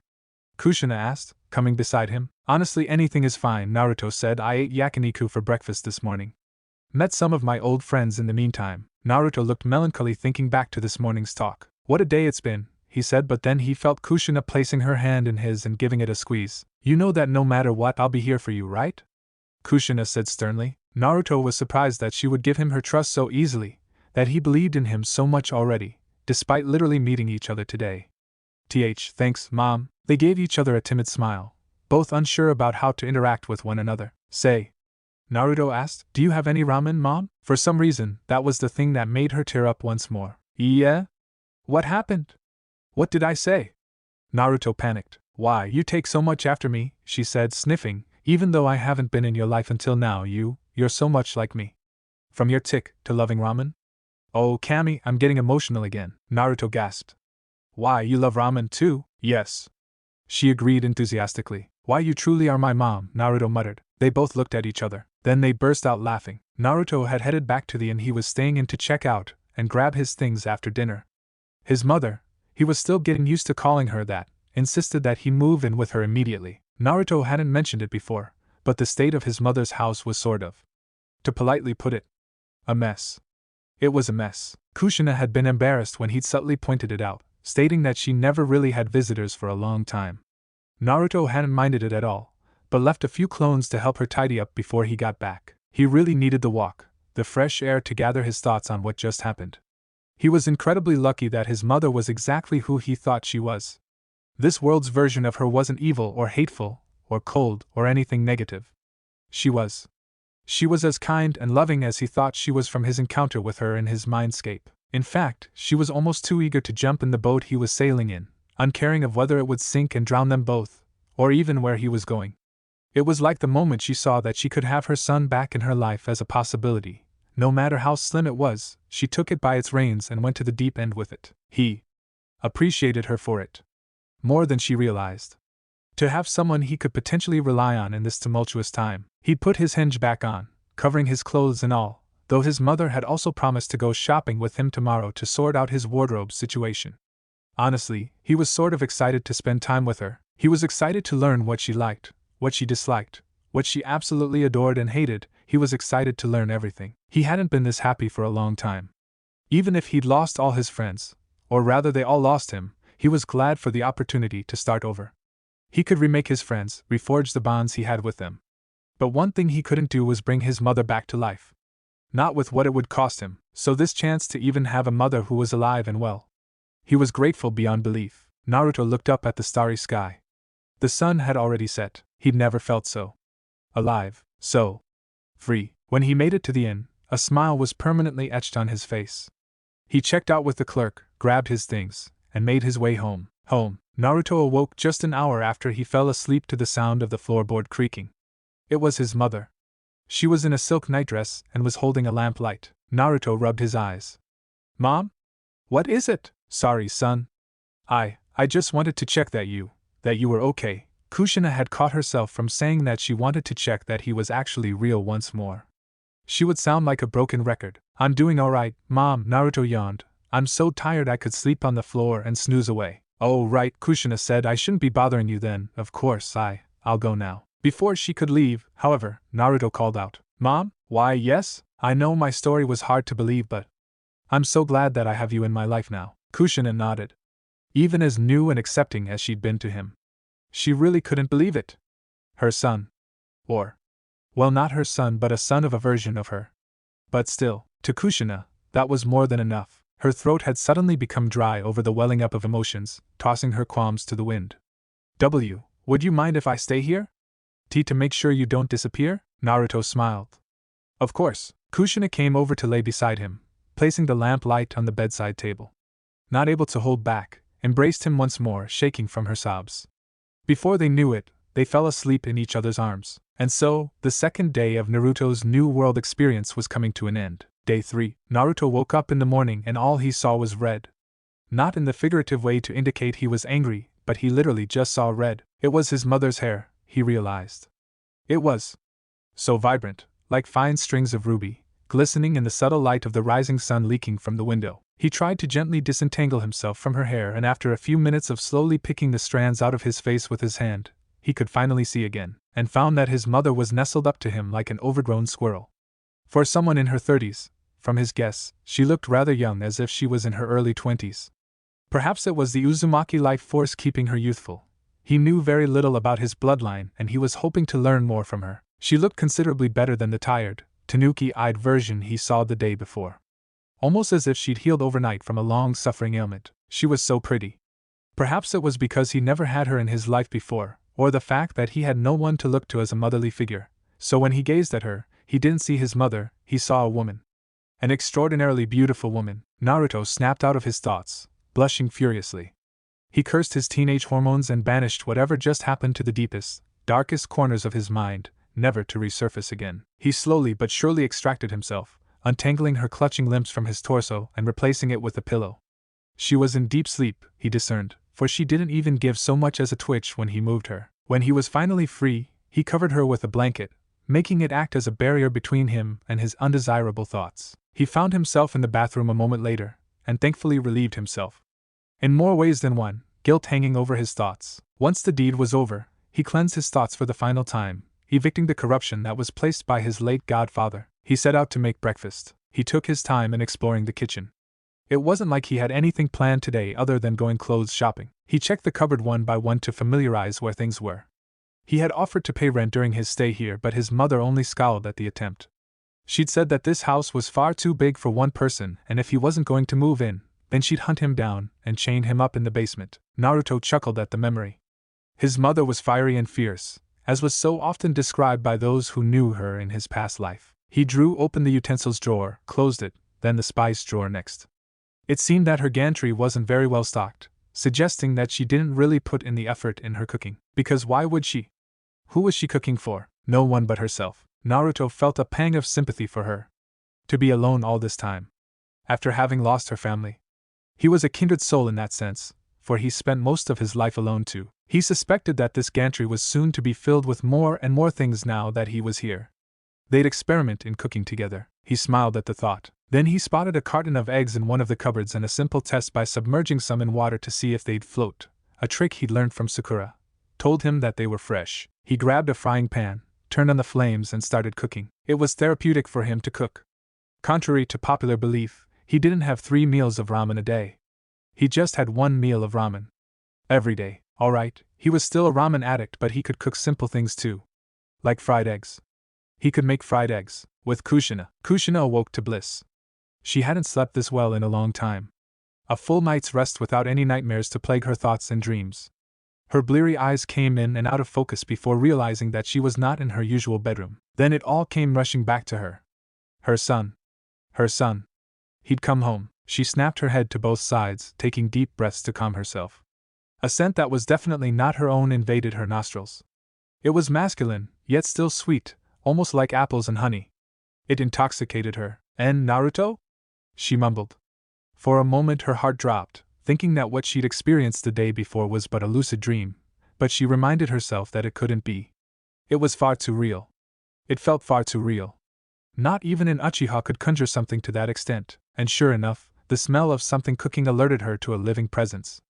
Kushina asked, coming beside him. Honestly, anything is fine, Naruto said. I ate yakiniku for breakfast this morning. Met some of my old friends in the meantime. Naruto looked melancholy thinking back to this morning's talk. What a day it's been, he said, but then he felt Kushina placing her hand in his and giving it a squeeze. You know that no matter what I'll be here for you, right? Kushina said sternly. Naruto was surprised that she would give him her trust so easily, that he believed in him so much already, despite literally meeting each other today. Thanks, Mom. They gave each other a timid smile, both unsure about how to interact with one another. Say, Naruto asked, do you have any ramen, Mom? For some reason, that was the thing that made her tear up once more. Yeah? What happened? What did I say? Naruto panicked. Why, you take so much after me, she said, sniffing, even though I haven't been in your life until now. You're so much like me. From your tick to loving ramen? Oh, Kami, I'm getting emotional again, Naruto gasped. Why, you love ramen too? Yes. She agreed enthusiastically. Why, you truly are my mom, Naruto muttered. They both looked at each other. Then they burst out laughing. Naruto had headed back to the inn he was staying in to check out and grab his things after dinner. His mother, he was still getting used to calling her that, insisted that he move in with her immediately. Naruto hadn't mentioned it before, but the state of his mother's house was sort of, to politely put it, a mess. It was a mess. Kushina had been embarrassed when he'd subtly pointed it out, stating that she never really had visitors for a long time. Naruto hadn't minded it at all, but left a few clones to help her tidy up before he got back. He really needed the walk, the fresh air to gather his thoughts on what just happened. He was incredibly lucky that his mother was exactly who he thought she was. This world's version of her wasn't evil or hateful, or cold, or anything negative. She was as kind and loving as he thought she was from his encounter with her in his Mindscape. In fact, she was almost too eager to jump in the boat he was sailing in, uncaring of whether it would sink and drown them both, or even where he was going. It was like the moment she saw that she could have her son back in her life as a possibility. No matter how slim it was, she took it by its reins and went to the deep end with it. He appreciated her for it, more than she realized. To have someone he could potentially rely on in this tumultuous time. He'd put his hinge back on, covering his clothes and all, though his mother had also promised to go shopping with him tomorrow to sort out his wardrobe situation. Honestly, he was sort of excited to spend time with her. He was excited to learn what she liked, what she disliked, what she absolutely adored and hated. He was excited to learn everything. He hadn't been this happy for a long time. Even if he'd lost all his friends, or rather they all lost him, he was glad for the opportunity to start over. He could remake his friends, reforge the bonds he had with them. But one thing he couldn't do was bring his mother back to life. Not with what it would cost him, so this chance to even have a mother who was alive and well. He was grateful beyond belief. Naruto looked up at the starry sky. The sun had already set. He'd never felt so alive, so free. When he made it to the inn, a smile was permanently etched on his face. He checked out with the clerk, grabbed his things, and made his way home. Naruto awoke just an hour after he fell asleep to the sound of the floorboard creaking. It was his mother. She was in a silk nightdress and was holding a lamplight. Naruto rubbed his eyes. Mom? What is it? Sorry, son. I just wanted to check that you were okay. Kushina had caught herself from saying that she wanted to check that he was actually real once more. She would sound like a broken record. I'm doing alright, Mom, Naruto yawned. I'm so tired I could sleep on the floor and snooze away. Oh right, Kushina said, I shouldn't be bothering you then. Of course, I'll go now. Before she could leave, however, Naruto called out, Mom? Why yes, I know my story was hard to believe, but I'm so glad that I have you in my life now. Kushina nodded. Even as new and accepting as she'd been to him, she really couldn't believe it. Her son. Or, well, not her son, but a son of a version of her. But still, to Kushina, that was more than enough. Her throat had suddenly become dry over the welling up of emotions, tossing her qualms to the wind. Would you mind if I stay here? To make sure you don't disappear? Naruto smiled. Of course. Kushina came over to lay beside him, placing the lamp light on the bedside table. Not able to hold back, embraced him once more, shaking from her sobs. Before they knew it, they fell asleep in each other's arms. And so, the second day of Naruto's new world experience was coming to an end. Day 3. Naruto woke up in the morning and all he saw was red. Not in the figurative way to indicate he was angry, but he literally just saw red. It was his mother's hair, he realized. It was so vibrant, like fine strings of ruby, glistening in the subtle light of the rising sun leaking from the window. He tried to gently disentangle himself from her hair, and after a few minutes of slowly picking the strands out of his face with his hand, he could finally see again, and found that his mother was nestled up to him like an overgrown squirrel. For someone in her 30s, from his guess, she looked rather young, as if she was in her early 20s. Perhaps it was the Uzumaki life force keeping her youthful. He knew very little about his bloodline, and he was hoping to learn more from her. She looked considerably better than the tired, tanuki-eyed version he saw the day before. Almost as if she'd healed overnight from a long-suffering ailment. She was so pretty. Perhaps it was because he never had her in his life before, or the fact that he had no one to look to as a motherly figure, so when he gazed at her, he didn't see his mother, he saw a woman. An extraordinarily beautiful woman. Naruto snapped out of his thoughts, blushing furiously. He cursed his teenage hormones and banished whatever just happened to the deepest, darkest corners of his mind, never to resurface again. He slowly but surely extracted himself, untangling her clutching limbs from his torso and replacing it with a pillow. She was in deep sleep, he discerned, for she didn't even give so much as a twitch when he moved her. When he was finally free, he covered her with a blanket, making it act as a barrier between him and his undesirable thoughts. He found himself in the bathroom a moment later, and thankfully relieved himself. In more ways than one, guilt hanging over his thoughts. Once the deed was over, he cleansed his thoughts for the final time, evicting the corruption that was placed by his late godfather. He set out to make breakfast. He took his time in exploring the kitchen. It wasn't like he had anything planned today other than going clothes shopping. He checked the cupboard one by one to familiarize where things were. He had offered to pay rent during his stay here, but his mother only scowled at the attempt. She'd said that this house was far too big for one person, and if he wasn't going to move in, then she'd hunt him down and chain him up in the basement. Naruto chuckled at the memory. His mother was fiery and fierce, as was so often described by those who knew her in his past life. He drew open the utensils drawer, closed it, then the spice drawer next. It seemed that her gantry wasn't very well stocked, suggesting that she didn't really put in the effort in her cooking. Because why would she? Who was she cooking for? No one but herself. Naruto felt a pang of sympathy for her. To be alone all this time, after having lost her family. He was a kindred soul in that sense, for he spent most of his life alone too. He suspected that this gantry was soon to be filled with more and more things now that he was here. They'd experiment in cooking together. He smiled at the thought. Then he spotted a carton of eggs in one of the cupboards and a simple test by submerging some in water to see if they'd float, a trick he'd learned from Sakura, told him that they were fresh. He grabbed a frying pan, turned on the flames and started cooking. It was therapeutic for him to cook. Contrary to popular belief, he didn't have 3 meals of ramen a day. He just had 1 meal of ramen. Every day. Alright, he was still a ramen addict, but he could cook simple things too. Like fried eggs. He could make fried eggs, with Kushina. Kushina awoke to bliss. She hadn't slept this well in a long time. A full night's rest without any nightmares to plague her thoughts and dreams. Her bleary eyes came in and out of focus before realizing that she was not in her usual bedroom. Then it all came rushing back to her. Her son. Her son. He'd come home. She snapped her head to both sides, taking deep breaths to calm herself. A scent that was definitely not her own invaded her nostrils. It was masculine, yet still sweet, almost like apples and honey. It intoxicated her. And Naruto? She mumbled. For a moment her heart dropped, thinking that what she'd experienced the day before was but a lucid dream, but she reminded herself that it couldn't be. It was far too real. It felt far too real. Not even an uchiha could conjure something to that extent, and sure enough, the smell of something cooking alerted her to a living presence.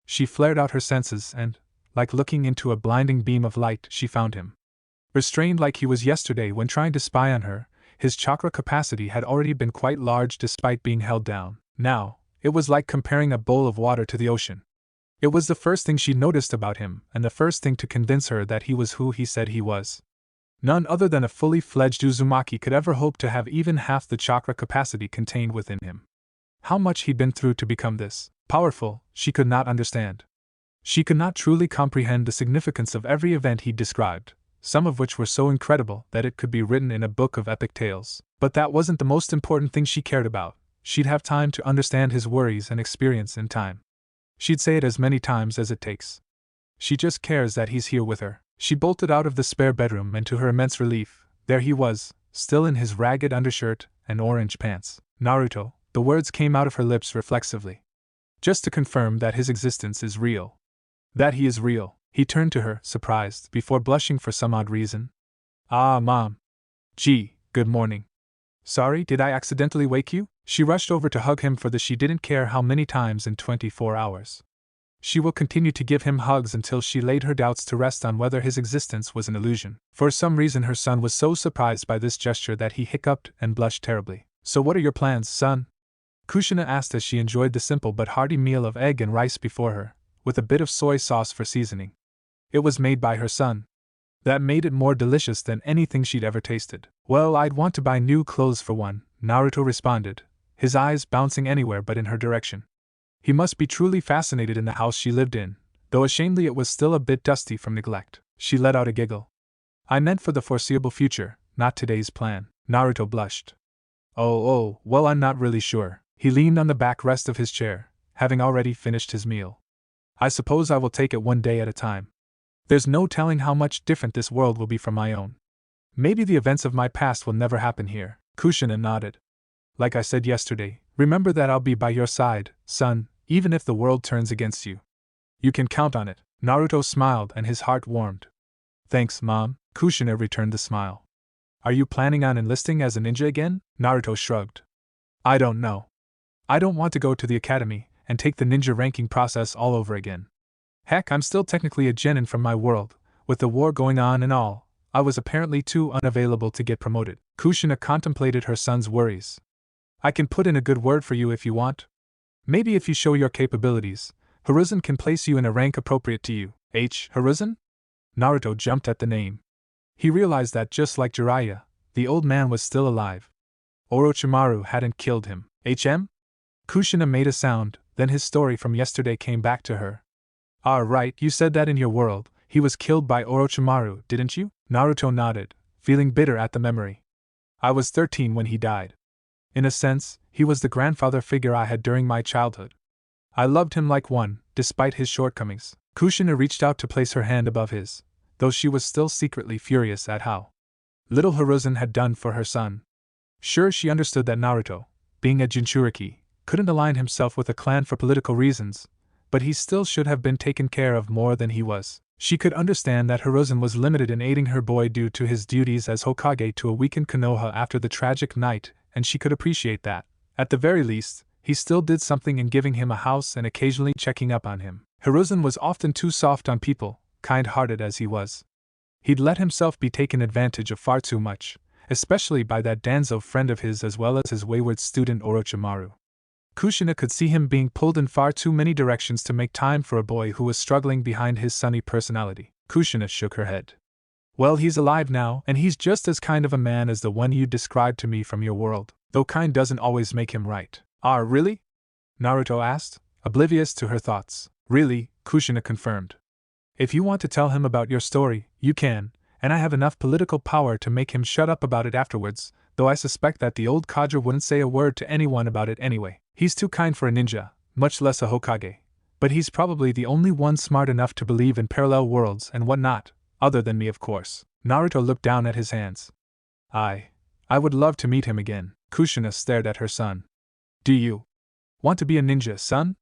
She flared out her senses and, like looking into a blinding beam of light, she found him. Restrained like he was yesterday when trying to spy on her, his chakra capacity had already been quite large despite being held down. Now, it was like comparing a bowl of water to the ocean. It was the first thing she noticed about him, and the first thing to convince her that he was who he said he was. None other than a fully fledged Uzumaki could ever hope to have even half the chakra capacity contained within him. How much he'd been through to become this powerful, she could not understand. She could not truly comprehend the significance of every event he'd described, some of which were so incredible that it could be written in a book of epic tales. But that wasn't the most important thing she cared about. She'd have time to understand his worries and experience in time. She'd say it as many times as it takes. She just cares that he's here with her. She bolted out of the spare bedroom, and to her immense relief, there he was, still in his ragged undershirt and orange pants. Naruto, the words came out of her lips reflexively. Just to confirm that his existence is real. That he is real. He turned to her, surprised, before blushing for some odd reason. Ah, Mom. Gee, good morning. Sorry, did I accidentally wake you? She rushed over to hug him for the she didn't care how many times in 24 hours. She will continue to give him hugs until she laid her doubts to rest on whether his existence was an illusion. For some reason her son was so surprised by this gesture that he hiccuped and blushed terribly. So what are your plans, son? Kushina asked as she enjoyed the simple but hearty meal of egg and rice before her, with a bit of soy sauce for seasoning. It was made by her son. That made it more delicious than anything she'd ever tasted. Well, I'd want to buy new clothes for one, Naruto responded, his eyes bouncing anywhere but in her direction. He must be truly fascinated in the house she lived in, though ashamedly it was still a bit dusty from neglect. She let out a giggle. I meant for the foreseeable future, not today's plan. Naruto blushed. Oh, well, I'm not really sure. He leaned on the backrest of his chair, having already finished his meal. I suppose I will take it one day at a time. There's no telling how much different this world will be from my own. Maybe the events of my past will never happen here. Kushina nodded. Like I said yesterday, remember that I'll be by your side, son, even if the world turns against you. You can count on it. Naruto smiled and his heart warmed. Thanks, Mom. Kushina returned the smile. Are you planning on enlisting as a ninja again? Naruto shrugged. I don't know. I don't want to go to the academy and take the ninja ranking process all over again. Heck, I'm still technically a genin from my world. With the war going on and all, I was apparently too unavailable to get promoted. Kushina contemplated her son's worries. I can put in a good word for you if you want. Maybe if you show your capabilities, Hiruzen can place you in a rank appropriate to you. Hiruzen? Naruto jumped at the name. He realized that just like Jiraiya, the old man was still alive. Orochimaru hadn't killed him. Kushina made a sound, then his story from yesterday came back to her. Ah, right, you said that in your world, he was killed by Orochimaru, didn't you? Naruto nodded, feeling bitter at the memory. I was 13 when he died. In a sense, he was the grandfather figure I had during my childhood. I loved him like one, despite his shortcomings. Kushina reached out to place her hand above his, though she was still secretly furious at how little Hiruzen had done for her son. Sure, she understood that Naruto, being a Jinchuriki, couldn't align himself with a clan for political reasons, but he still should have been taken care of more than he was. She could understand that Hiruzen was limited in aiding her boy due to his duties as Hokage to a weakened Konoha after the tragic night, and she could appreciate that, at the very least, he still did something in giving him a house and occasionally checking up on him. Hiruzen was often too soft on people, kind-hearted as he was. He'd let himself be taken advantage of far too much, especially by that Danzo friend of his as well as his wayward student Orochimaru. Kushina could see him being pulled in far too many directions to make time for a boy who was struggling behind his sunny personality. Kushina shook her head. Well, he's alive now, and he's just as kind of a man as the one you described to me from your world, though kind doesn't always make him right. Ah, really? Naruto asked, oblivious to her thoughts. Really, Kushina confirmed. If you want to tell him about your story, you can, and I have enough political power to make him shut up about it afterwards, though I suspect that the old Kaja wouldn't say a word to anyone about it anyway. He's too kind for a ninja, much less a Hokage, but he's probably the only one smart enough to believe in parallel worlds and whatnot, other than me of course. Naruto looked down at his hands. I would love to meet him again. Kushina stared at her son. Do you want to be a ninja, son?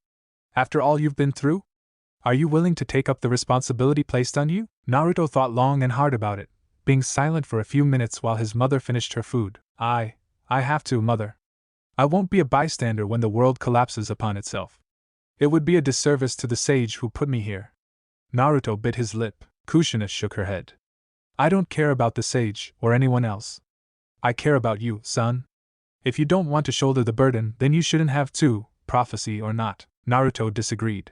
After all you've been through? Are you willing to take up the responsibility placed on you? Naruto thought long and hard about it, being silent for a few minutes while his mother finished her food. I have to, mother. I won't be a bystander when the world collapses upon itself. It would be a disservice to the sage who put me here. Naruto bit his lip. Kushina shook her head. I don't care about the sage, or anyone else. I care about you, son. If you don't want to shoulder the burden, then you shouldn't have to, prophecy or not. Naruto disagreed.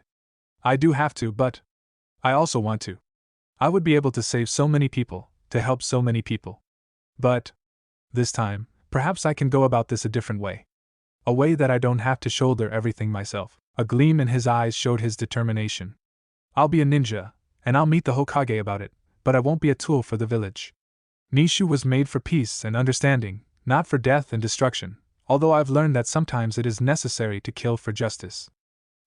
I do have to, but I also want to. I would be able to save so many people, to help so many people. But this time, perhaps I can go about this a different way. A way that I don't have to shoulder everything myself. A gleam in his eyes showed his determination. I'll be a ninja, and I'll meet the Hokage about it, but I won't be a tool for the village. Nishu was made for peace and understanding, not for death and destruction, although I've learned that sometimes it is necessary to kill for justice.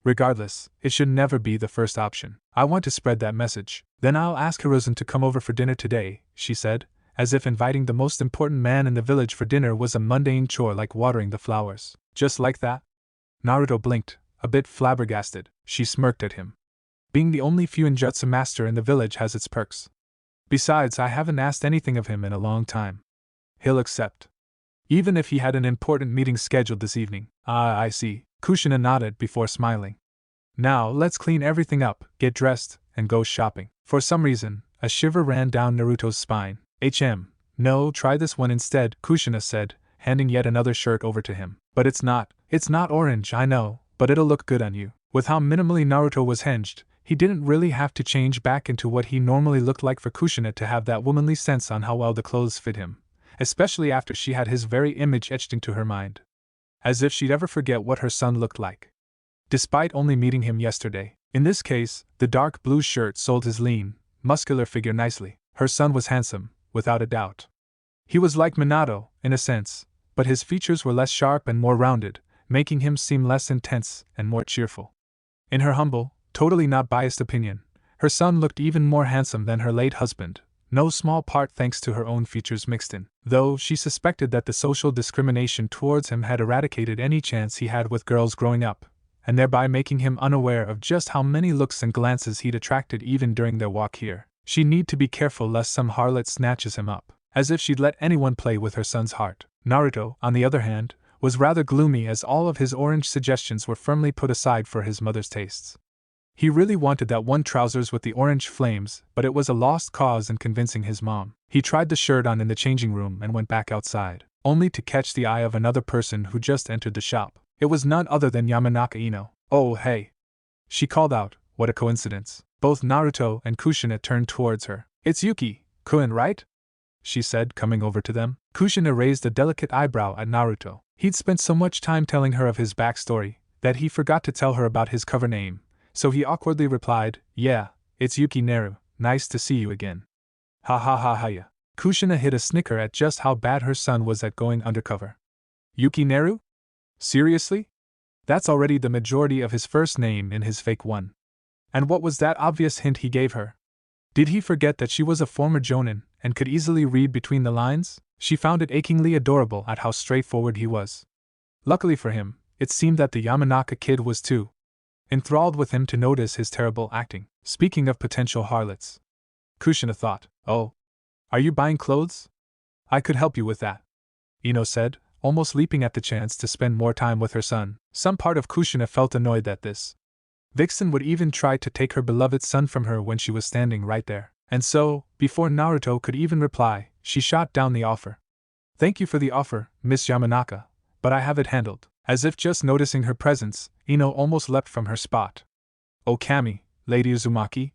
Regardless, it should never be the first option. I want to spread that message. Then I'll ask Hiruzen to come over for dinner today, she said, as if inviting the most important man in the village for dinner was a mundane chore like watering the flowers. Just like that? Naruto blinked, a bit flabbergasted. She smirked at him. Being the only Fuinjutsu master in the village has its perks. Besides, I haven't asked anything of him in a long time. He'll accept. Even if he had an important meeting scheduled this evening. Ah, I see. Kushina nodded before smiling. Now, let's clean everything up, get dressed, and go shopping. For some reason, a shiver ran down Naruto's spine. No, try this one instead, Kushina said, handing yet another shirt over to him. But it's not orange, I know, but it'll look good on you. With how minimally Naruto was hinged, he didn't really have to change back into what he normally looked like for Kushina to have that womanly sense on how well the clothes fit him, especially after she had his very image etched into her mind. As if she'd ever forget what her son looked like. Despite only meeting him yesterday. In this case, the dark blue shirt sold his lean, muscular figure nicely. Her son was handsome, without a doubt. He was like Minato, in a sense, but his features were less sharp and more rounded, making him seem less intense and more cheerful. In her humble, totally not biased opinion, her son looked even more handsome than her late husband, no small part thanks to her own features mixed in, though she suspected that the social discrimination towards him had eradicated any chance he had with girls growing up, and thereby making him unaware of just how many looks and glances he'd attracted even during their walk here. She'd need to be careful lest some harlot snatches him up, as if she'd let anyone play with her son's heart. Naruto, on the other hand, was rather gloomy as all of his orange suggestions were firmly put aside for his mother's tastes. He really wanted that one trousers with the orange flames, but it was a lost cause in convincing his mom. He tried the shirt on in the changing room and went back outside, only to catch the eye of another person who just entered the shop. It was none other than Yamanaka Ino. "Oh, hey!" she called out. What a coincidence. Both Naruto and Kushina turned towards her. "It's Yuki-kun, right?" she said, coming over to them. Kushina raised a delicate eyebrow at Naruto. He'd spent so much time telling her of his backstory that he forgot to tell her about his cover name, so he awkwardly replied, "Yeah, it's Yuki Naru, nice to see you again." "Ha ha ha ha ya." Kushina hit a snicker at just how bad her son was at going undercover. "Yuki Naru? Seriously? That's already the majority of his first name in his fake one. And what was that obvious hint he gave her? Did he forget that she was a former jonin and could easily read between the lines? She found it achingly adorable at how straightforward he was. Luckily for him, it seemed that the Yamanaka kid was too enthralled with him to notice his terrible acting. Speaking of potential harlots, Kushina thought, "Oh, are you buying clothes? I could help you with that," Ino said, almost leaping at the chance to spend more time with her son. Some part of Kushina felt annoyed at this. Vixen would even try to take her beloved son from her when she was standing right there. And so, before Naruto could even reply, she shot down the offer. "Thank you for the offer, Miss Yamanaka, but I have it handled." As if just noticing her presence, Ino almost leapt from her spot. "Oh Kami, Lady Uzumaki?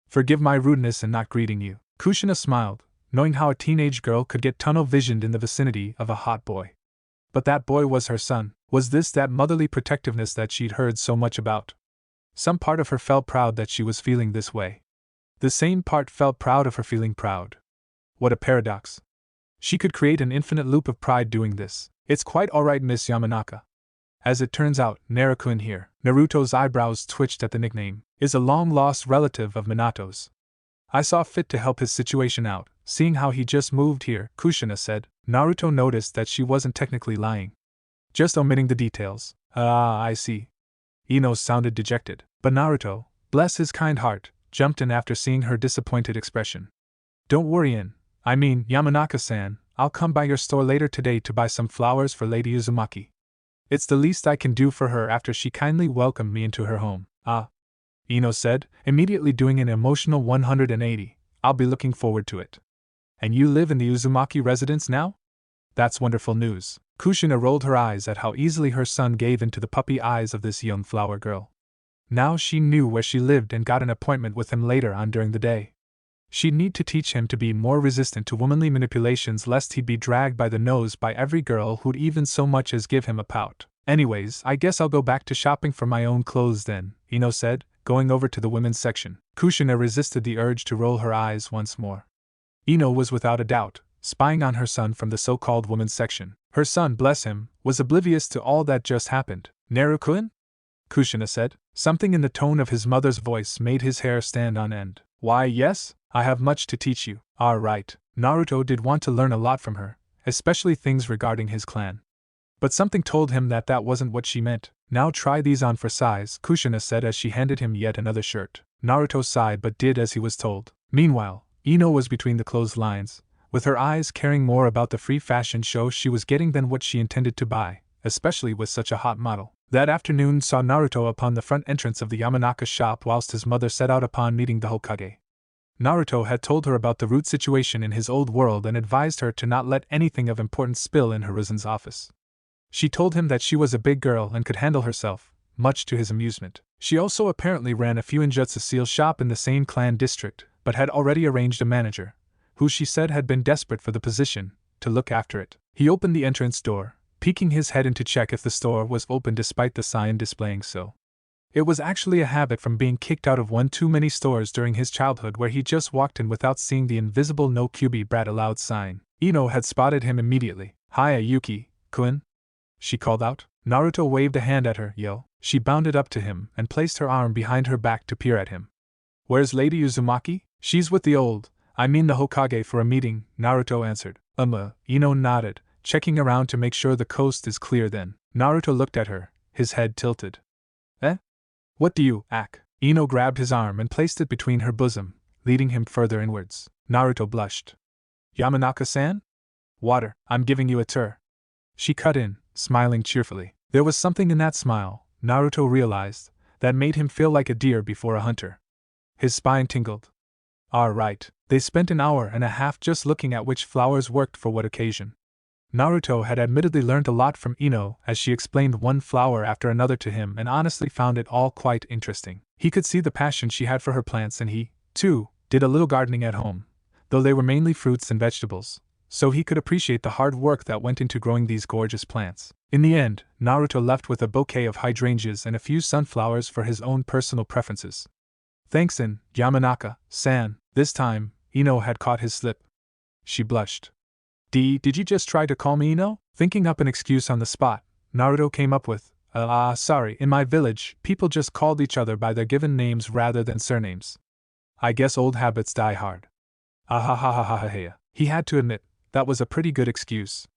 Forgive my rudeness in not greeting you." Kushina smiled, knowing how a teenage girl could get tunnel-visioned in the vicinity of a hot boy. But that boy was her son. Was this that motherly protectiveness that she'd heard so much about? Some part of her felt proud that she was feeling this way. The same part felt proud of her feeling proud. What a paradox. She could create an infinite loop of pride doing this. "It's quite alright, Miss Yamanaka. As it turns out, Naruto here," Naruto's eyebrows twitched at the nickname, "is a long-lost relative of Minato's. I saw fit to help his situation out, seeing how he just moved here," Kushina said. Naruto noticed that she wasn't technically lying, just omitting the details. "Ah, I see." Ino sounded dejected, but Naruto, bless his kind heart, jumped in after seeing her disappointed expression. "Don't worry Yamanaka-san, I'll come by your store later today to buy some flowers for Lady Uzumaki. It's the least I can do for her after she kindly welcomed me into her home." "Ah," Ino said, immediately doing an emotional 180, "I'll be looking forward to it. And you live in the Uzumaki residence now? That's wonderful news." Kushina rolled her eyes at how easily her son gave into the puppy eyes of this young flower girl. Now she knew where she lived and got an appointment with him later on during the day. She'd need to teach him to be more resistant to womanly manipulations lest he'd be dragged by the nose by every girl who'd even so much as give him a pout. "Anyways, I guess I'll go back to shopping for my own clothes then," Ino said, going over to the women's section. Kushina resisted the urge to roll her eyes once more. Ino was without a doubt spying on her son from the so-called women's section. Her son, bless him, was oblivious to all that just happened. "Naru-kun?" Kushina said. Something in the tone of his mother's voice made his hair stand on end. "Why, yes, I have much to teach you." "Ah, right." Naruto did want to learn a lot from her, especially things regarding his clan. But something told him that that wasn't what she meant. "Now try these on for size," Kushina said as she handed him yet another shirt. Naruto sighed but did as he was told. Meanwhile, Ino was between the clotheslines, with her eyes caring more about the free fashion show she was getting than what she intended to buy, especially with such a hot model. That afternoon saw Naruto upon the front entrance of the Yamanaka shop whilst his mother set out upon meeting the Hokage. Naruto had told her about the root situation in his old world and advised her to not let anything of importance spill in Hiruzen's office. She told him that she was a big girl and could handle herself, much to his amusement. She also apparently ran a Fuinjutsu seal shop in the same clan district, but had already arranged a manager, who she said had been desperate for the position, to look after it. He opened the entrance door, peeking his head in to check if the store was open despite the sign displaying so. It was actually a habit from being kicked out of one too many stores during his childhood where he just walked in without seeing the invisible "No QB Brat Allowed" sign. Ino had spotted him immediately. "Hiya, Yuki-kun," she called out. Naruto waved a hand at her. "Yo." She bounded up to him and placed her arm behind her back to peer at him. "Where's Lady Uzumaki?" "She's with the the Hokage for a meeting," Naruto answered. Ino nodded, checking around to make sure the coast is clear. Then Naruto looked at her, his head tilted. "Eh? What do you ack?" Ino grabbed his arm and placed it between her bosom, leading him further inwards. Naruto blushed. "Yamanaka-san? Water, I'm giving you a tur." She cut in, smiling cheerfully. There was something in that smile, Naruto realized, that made him feel like a deer before a hunter. His spine tingled. Right. They spent an hour and a half just looking at which flowers worked for what occasion. Naruto had admittedly learned a lot from Ino as she explained one flower after another to him and honestly found it all quite interesting. He could see the passion she had for her plants and he, too, did a little gardening at home, though they were mainly fruits and vegetables, so he could appreciate the hard work that went into growing these gorgeous plants. In the end, Naruto left with a bouquet of hydrangeas and a few sunflowers for his own personal preferences. "Thanks in, Yamanaka-san." This time, Ino had caught his slip. She blushed. Did you just try to call me Ino?" Thinking up an excuse on the spot, Naruto came up with, sorry, in my village, people just called each other by their given names rather than surnames. I guess old habits die hard. He had to admit, that was a pretty good excuse.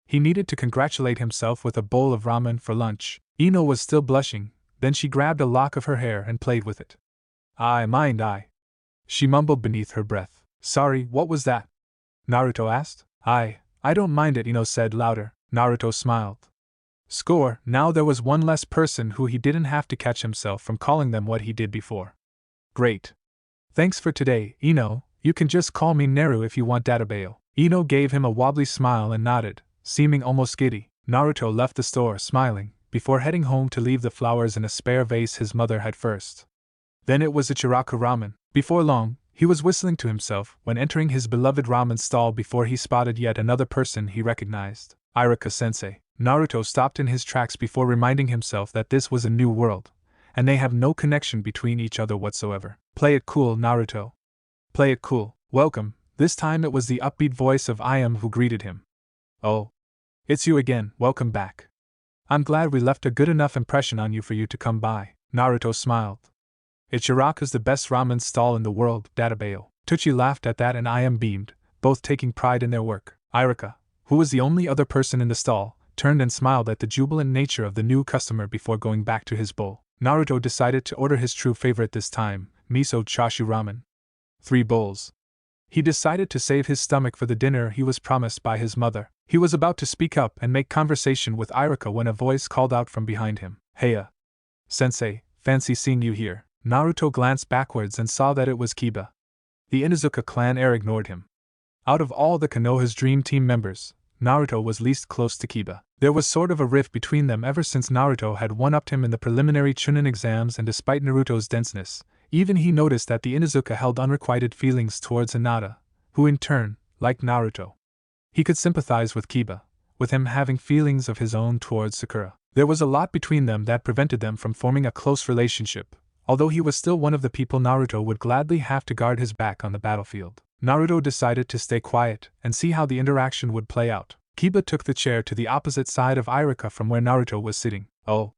He needed to congratulate himself with a bowl of ramen for lunch. Ino was still blushing, then she grabbed a lock of her hair and played with it. I. She mumbled beneath her breath. "Sorry, what was that?" Naruto asked. I don't mind it," Ino said louder. Naruto smiled. Score, now there was one less person who he didn't have to catch himself from calling them what he did before. "Great. Thanks for today, Ino, you can just call me Neru if you want Databayo." Ino gave him a wobbly smile and nodded, seeming almost giddy. Naruto left the store smiling, before heading home to leave the flowers in a spare vase his mother had first. Then it was Ichiraku ramen. Before long, he was whistling to himself when entering his beloved ramen stall before he spotted yet another person he recognized. Ichiraku-sensei. Naruto stopped in his tracks before reminding himself that this was a new world, and they have no connection between each other whatsoever. "Play it cool, Naruto. Play it cool." "Welcome." This time it was the upbeat voice of Iam who greeted him. "Oh. It's you again, welcome back. I'm glad we left a good enough impression on you for you to come by." Naruto smiled. "Ichiraku's the best ramen stall in the world, Databayo." Tucci laughed at that and Iam beamed, both taking pride in their work. Iruka, who was the only other person in the stall, turned and smiled at the jubilant nature of the new customer before going back to his bowl. Naruto decided to order his true favorite this time, miso chashu ramen. 3 bowls. He decided to save his stomach for the dinner he was promised by his mother. He was about to speak up and make conversation with Iruka when a voice called out from behind him. "Heya. Sensei, fancy seeing you here." Naruto glanced backwards and saw that it was Kiba. The Inuzuka clan heir ignored him. Out of all the Konoha's dream team members, Naruto was least close to Kiba. There was sort of a rift between them ever since Naruto had one-upped him in the preliminary Chunin exams, and despite Naruto's denseness, even he noticed that the Inuzuka held unrequited feelings towards Hinata, who in turn liked Naruto. He could sympathize with Kiba, with him having feelings of his own towards Sakura. There was a lot between them that prevented them from forming a close relationship, although he was still one of the people Naruto would gladly have to guard his back on the battlefield. Naruto decided to stay quiet and see how the interaction would play out. Kiba took the chair to the opposite side of Iruka from where Naruto was sitting. "Oh.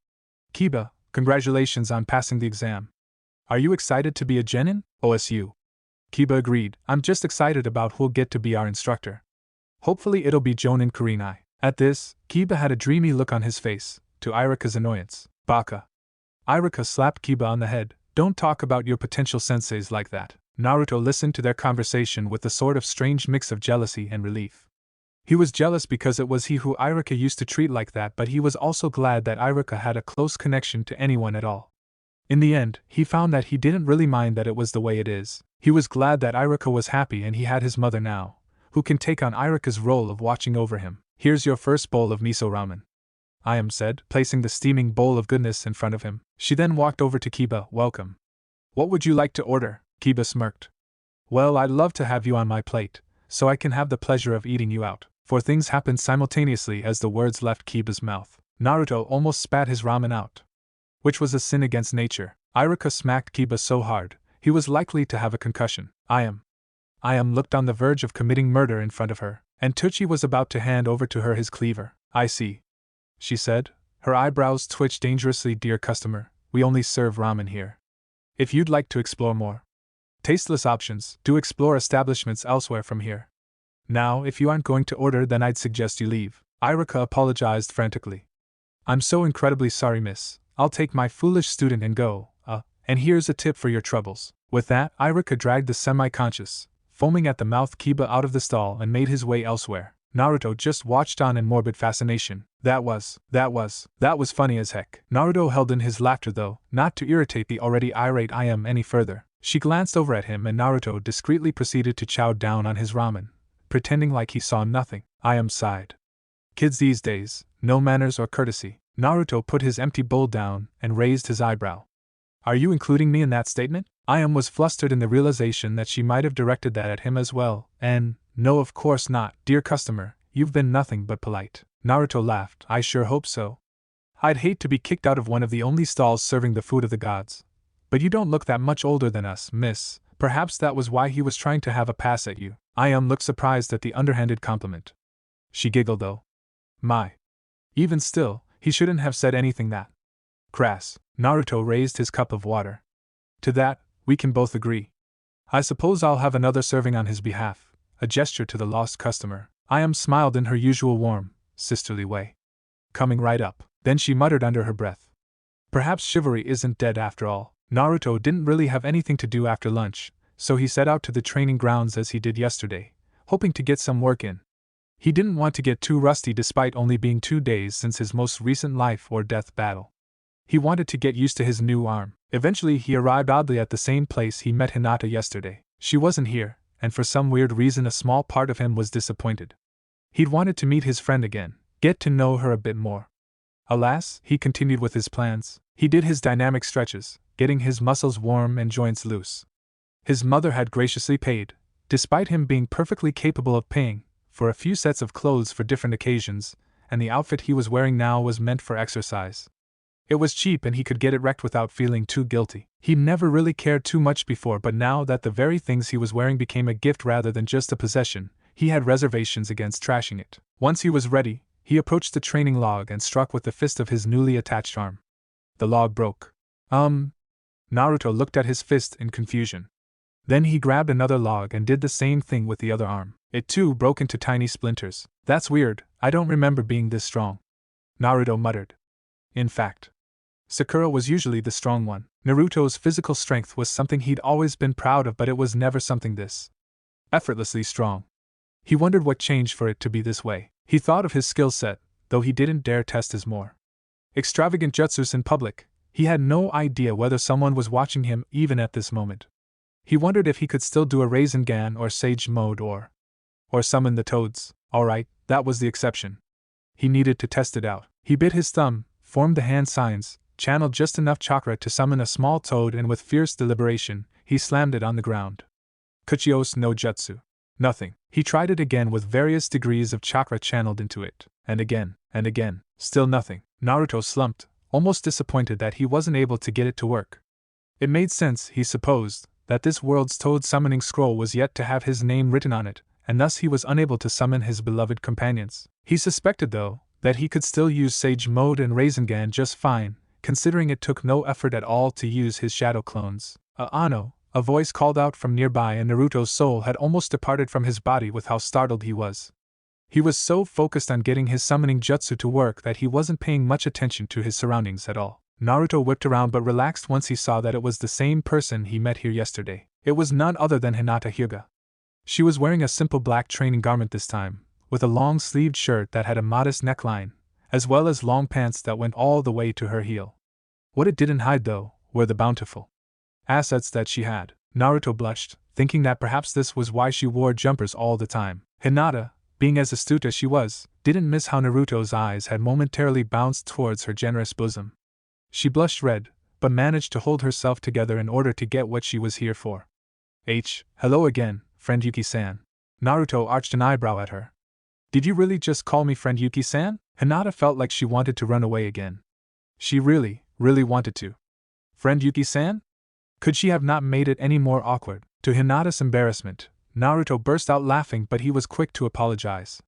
Kiba, congratulations on passing the exam. Are you excited to be a genin?" "OSU." Kiba agreed. "I'm just excited about who'll get to be our instructor. Hopefully it'll be Jonin Kurinai." At this, Kiba had a dreamy look on his face, to Iruka's annoyance. "Baka." Iruka slapped Kiba on the head. "Don't talk about your potential senseis like that." Naruto listened to their conversation with a sort of strange mix of jealousy and relief. He was jealous because it was he who Iruka used to treat like that, but he was also glad that Iruka had a close connection to anyone at all. In the end, he found that he didn't really mind that it was the way it is. He was glad that Iruka was happy and he had his mother now, who can take on Iruka's role of watching over him. "Here's your first bowl of miso ramen," Iam said, placing the steaming bowl of goodness in front of him. She then walked over to Kiba. "Welcome. What would you like to order?" Kiba smirked. "Well, I'd love to have you on my plate, so I can have the pleasure of eating you out." For things happened simultaneously as the words left Kiba's mouth. Naruto almost spat his ramen out, which was a sin against nature. Ichiraku smacked Kiba so hard, he was likely to have a concussion. I am looked on the verge of committing murder in front of her, and Tucci was about to hand over to her his cleaver. I see, she said, her eyebrows twitched dangerously. Dear customer, we only serve ramen here. If you'd like to explore more tasteless options, do explore establishments elsewhere from here. Now, if you aren't going to order, then I'd suggest you leave. Ichiraku apologized frantically. I'm so incredibly sorry, miss. I'll take my foolish student and go, and here's a tip for your troubles. With that, Ichiraku dragged the semi-conscious, foaming at the mouth Kiba out of the stall and made his way elsewhere. Naruto just watched on in morbid fascination. That was funny as heck. Naruto held in his laughter though, not to irritate the already irate Ayam any further. She glanced over at him and Naruto discreetly proceeded to chow down on his ramen, pretending like he saw nothing. Ayam sighed. Kids these days, no manners or courtesy. Naruto put his empty bowl down and raised his eyebrow. Are you including me in that statement? Ayam was flustered in the realization that she might have directed that at him as well, and, no, of course not, dear customer, you've been nothing but polite. Naruto laughed. I sure hope so. I'd hate to be kicked out of one of the only stalls serving the food of the gods. But you don't look that much older than us, miss. Perhaps that was why he was trying to have a pass at you. Ayam looked surprised at the underhanded compliment. She giggled though. My. Even still, he shouldn't have said anything that crass. Naruto raised his cup of water. To that, we can both agree. I suppose I'll have another serving on his behalf, a gesture to the lost customer. Ayam smiled in her usual warm, sisterly way. Coming right up. Then she muttered under her breath. Perhaps chivalry isn't dead after all. Naruto didn't really have anything to do after lunch, so he set out to the training grounds as he did yesterday, hoping to get some work in. He didn't want to get too rusty despite only being 2 days since his most recent life or death battle. He wanted to get used to his new arm. Eventually he arrived oddly at the same place he met Hinata yesterday. She wasn't here, and for some weird reason a small part of him was disappointed. He'd wanted to meet his friend again, get to know her a bit more. Alas, he continued with his plans. He did his dynamic stretches, getting his muscles warm and joints loose. His mother had graciously paid, despite him being perfectly capable of paying, for a few sets of clothes for different occasions, and the outfit he was wearing now was meant for exercise. It was cheap and he could get it wrecked without feeling too guilty. He'd never really cared too much before, but now that the very things he was wearing became a gift rather than just a possession, he had reservations against trashing it. Once he was ready, he approached the training log and struck with the fist of his newly attached arm. The log broke. Naruto looked at his fist in confusion. Then he grabbed another log and did the same thing with the other arm. It too broke into tiny splinters. That's weird, I don't remember being this strong, Naruto muttered. In fact, Sakura was usually the strong one. Naruto's physical strength was something he'd always been proud of, but it was never something this effortlessly strong. He wondered what changed for it to be this way. He thought of his skill set, though he didn't dare test his more extravagant jutsus in public. He had no idea whether someone was watching him even at this moment. He wondered if he could still do a Rasengan or Sage Mode or summon the toads. Alright, that was the exception. He needed to test it out. He bit his thumb, formed the hand signs, channeled just enough chakra to summon a small toad, and with fierce deliberation, he slammed it on the ground. Kuchios no Jutsu. Nothing. He tried it again with various degrees of chakra channeled into it, and again, still nothing. Naruto slumped, almost disappointed that he wasn't able to get it to work. It made sense, he supposed, that this world's toad summoning scroll was yet to have his name written on it, and thus he was unable to summon his beloved companions. He suspected, though, that he could still use Sage Mode and Rasengan just fine, considering it took no effort at all to use his shadow clones. Ano, a voice called out from nearby, and Naruto's soul had almost departed from his body with how startled he was. He was so focused on getting his summoning jutsu to work that he wasn't paying much attention to his surroundings at all. Naruto whipped around but relaxed once he saw that it was the same person he met here yesterday. It was none other than Hinata Hyuga. She was wearing a simple black training garment this time, with a long-sleeved shirt that had a modest neckline, as well as long pants that went all the way to her heel. What it didn't hide, though, were the bountiful assets that she had. Naruto blushed, thinking that perhaps this was why she wore jumpers all the time. Hinata, being as astute as she was, didn't miss how Naruto's eyes had momentarily bounced towards her generous bosom. She blushed red, but managed to hold herself together in order to get what she was here for. Hello again, friend Yuki-san. Naruto arched an eyebrow at her. Did you really just call me friend Yuki-san? Hinata felt like she wanted to run away again. She really wanted to. Friend Yuki-san? Could she have not made it any more awkward? To Hinata's embarrassment, Naruto burst out laughing, but he was quick to apologize.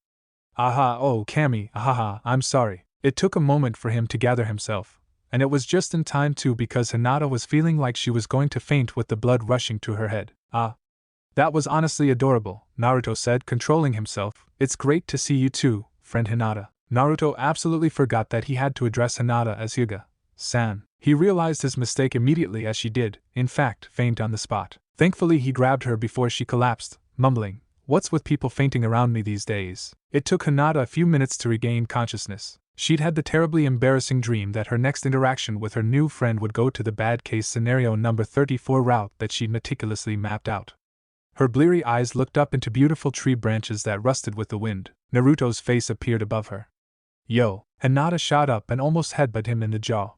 Aha, oh, Kami, ahaha, I'm sorry. It took a moment for him to gather himself, and it was just in time too because Hinata was feeling like she was going to faint with the blood rushing to her head. Ah. That was honestly adorable, Naruto said, controlling himself. It's great to see you too, friend Hinata. Naruto absolutely forgot that he had to address Hinata as Hyuga-san. He realized his mistake immediately as she did, in fact, faint on the spot. Thankfully he grabbed her before she collapsed, mumbling, "What's with people fainting around me these days?" It took Hinata a few minutes to regain consciousness. She'd had the terribly embarrassing dream that her next interaction with her new friend would go to the bad case scenario number 34 route that she'd meticulously mapped out. Her bleary eyes looked up into beautiful tree branches that rusted with the wind. Naruto's face appeared above her. Yo! Hinata shot up and almost headbutted him in the jaw.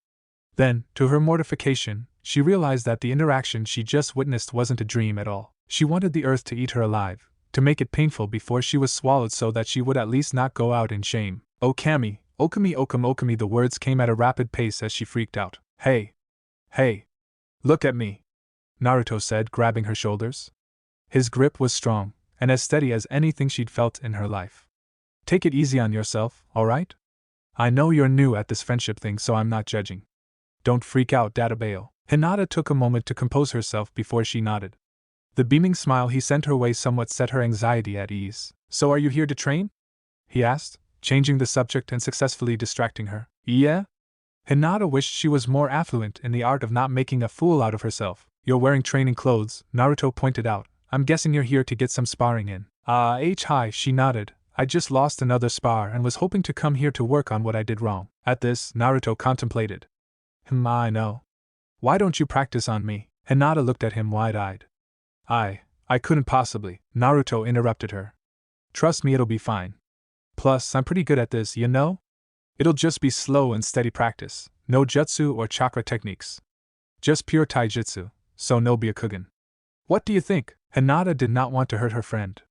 Then, to her mortification, she realized that the interaction she just witnessed wasn't a dream at all. She wanted the earth to eat her alive, to make it painful before she was swallowed so that she would at least not go out in shame. "Oh Kami, Okami," the words came at a rapid pace as she freaked out. Hey! Look at me! Naruto said, grabbing her shoulders. His grip was strong, and as steady as anything she'd felt in her life. Take it easy on yourself, alright? I know you're new at this friendship thing, so I'm not judging. Don't freak out, Databeo. Hinata took a moment to compose herself before she nodded. The beaming smile he sent her way somewhat set her anxiety at ease. So are you here to train? He asked, changing the subject and successfully distracting her. Yeah? Hinata wished she was more affluent in the art of not making a fool out of herself. You're wearing training clothes, Naruto pointed out. I'm guessing you're here to get some sparring in. Hi, she nodded. I just lost another spar and was hoping to come here to work on what I did wrong. At this, Naruto contemplated. I know. Why don't you practice on me? Hinata looked at him wide-eyed. I couldn't possibly, Naruto interrupted her. Trust me, it'll be fine. Plus, I'm pretty good at this, you know? It'll just be slow and steady practice, no jutsu or chakra techniques. Just pure taijutsu, so no byakugan. What do you think? Hinata did not want to hurt her friend.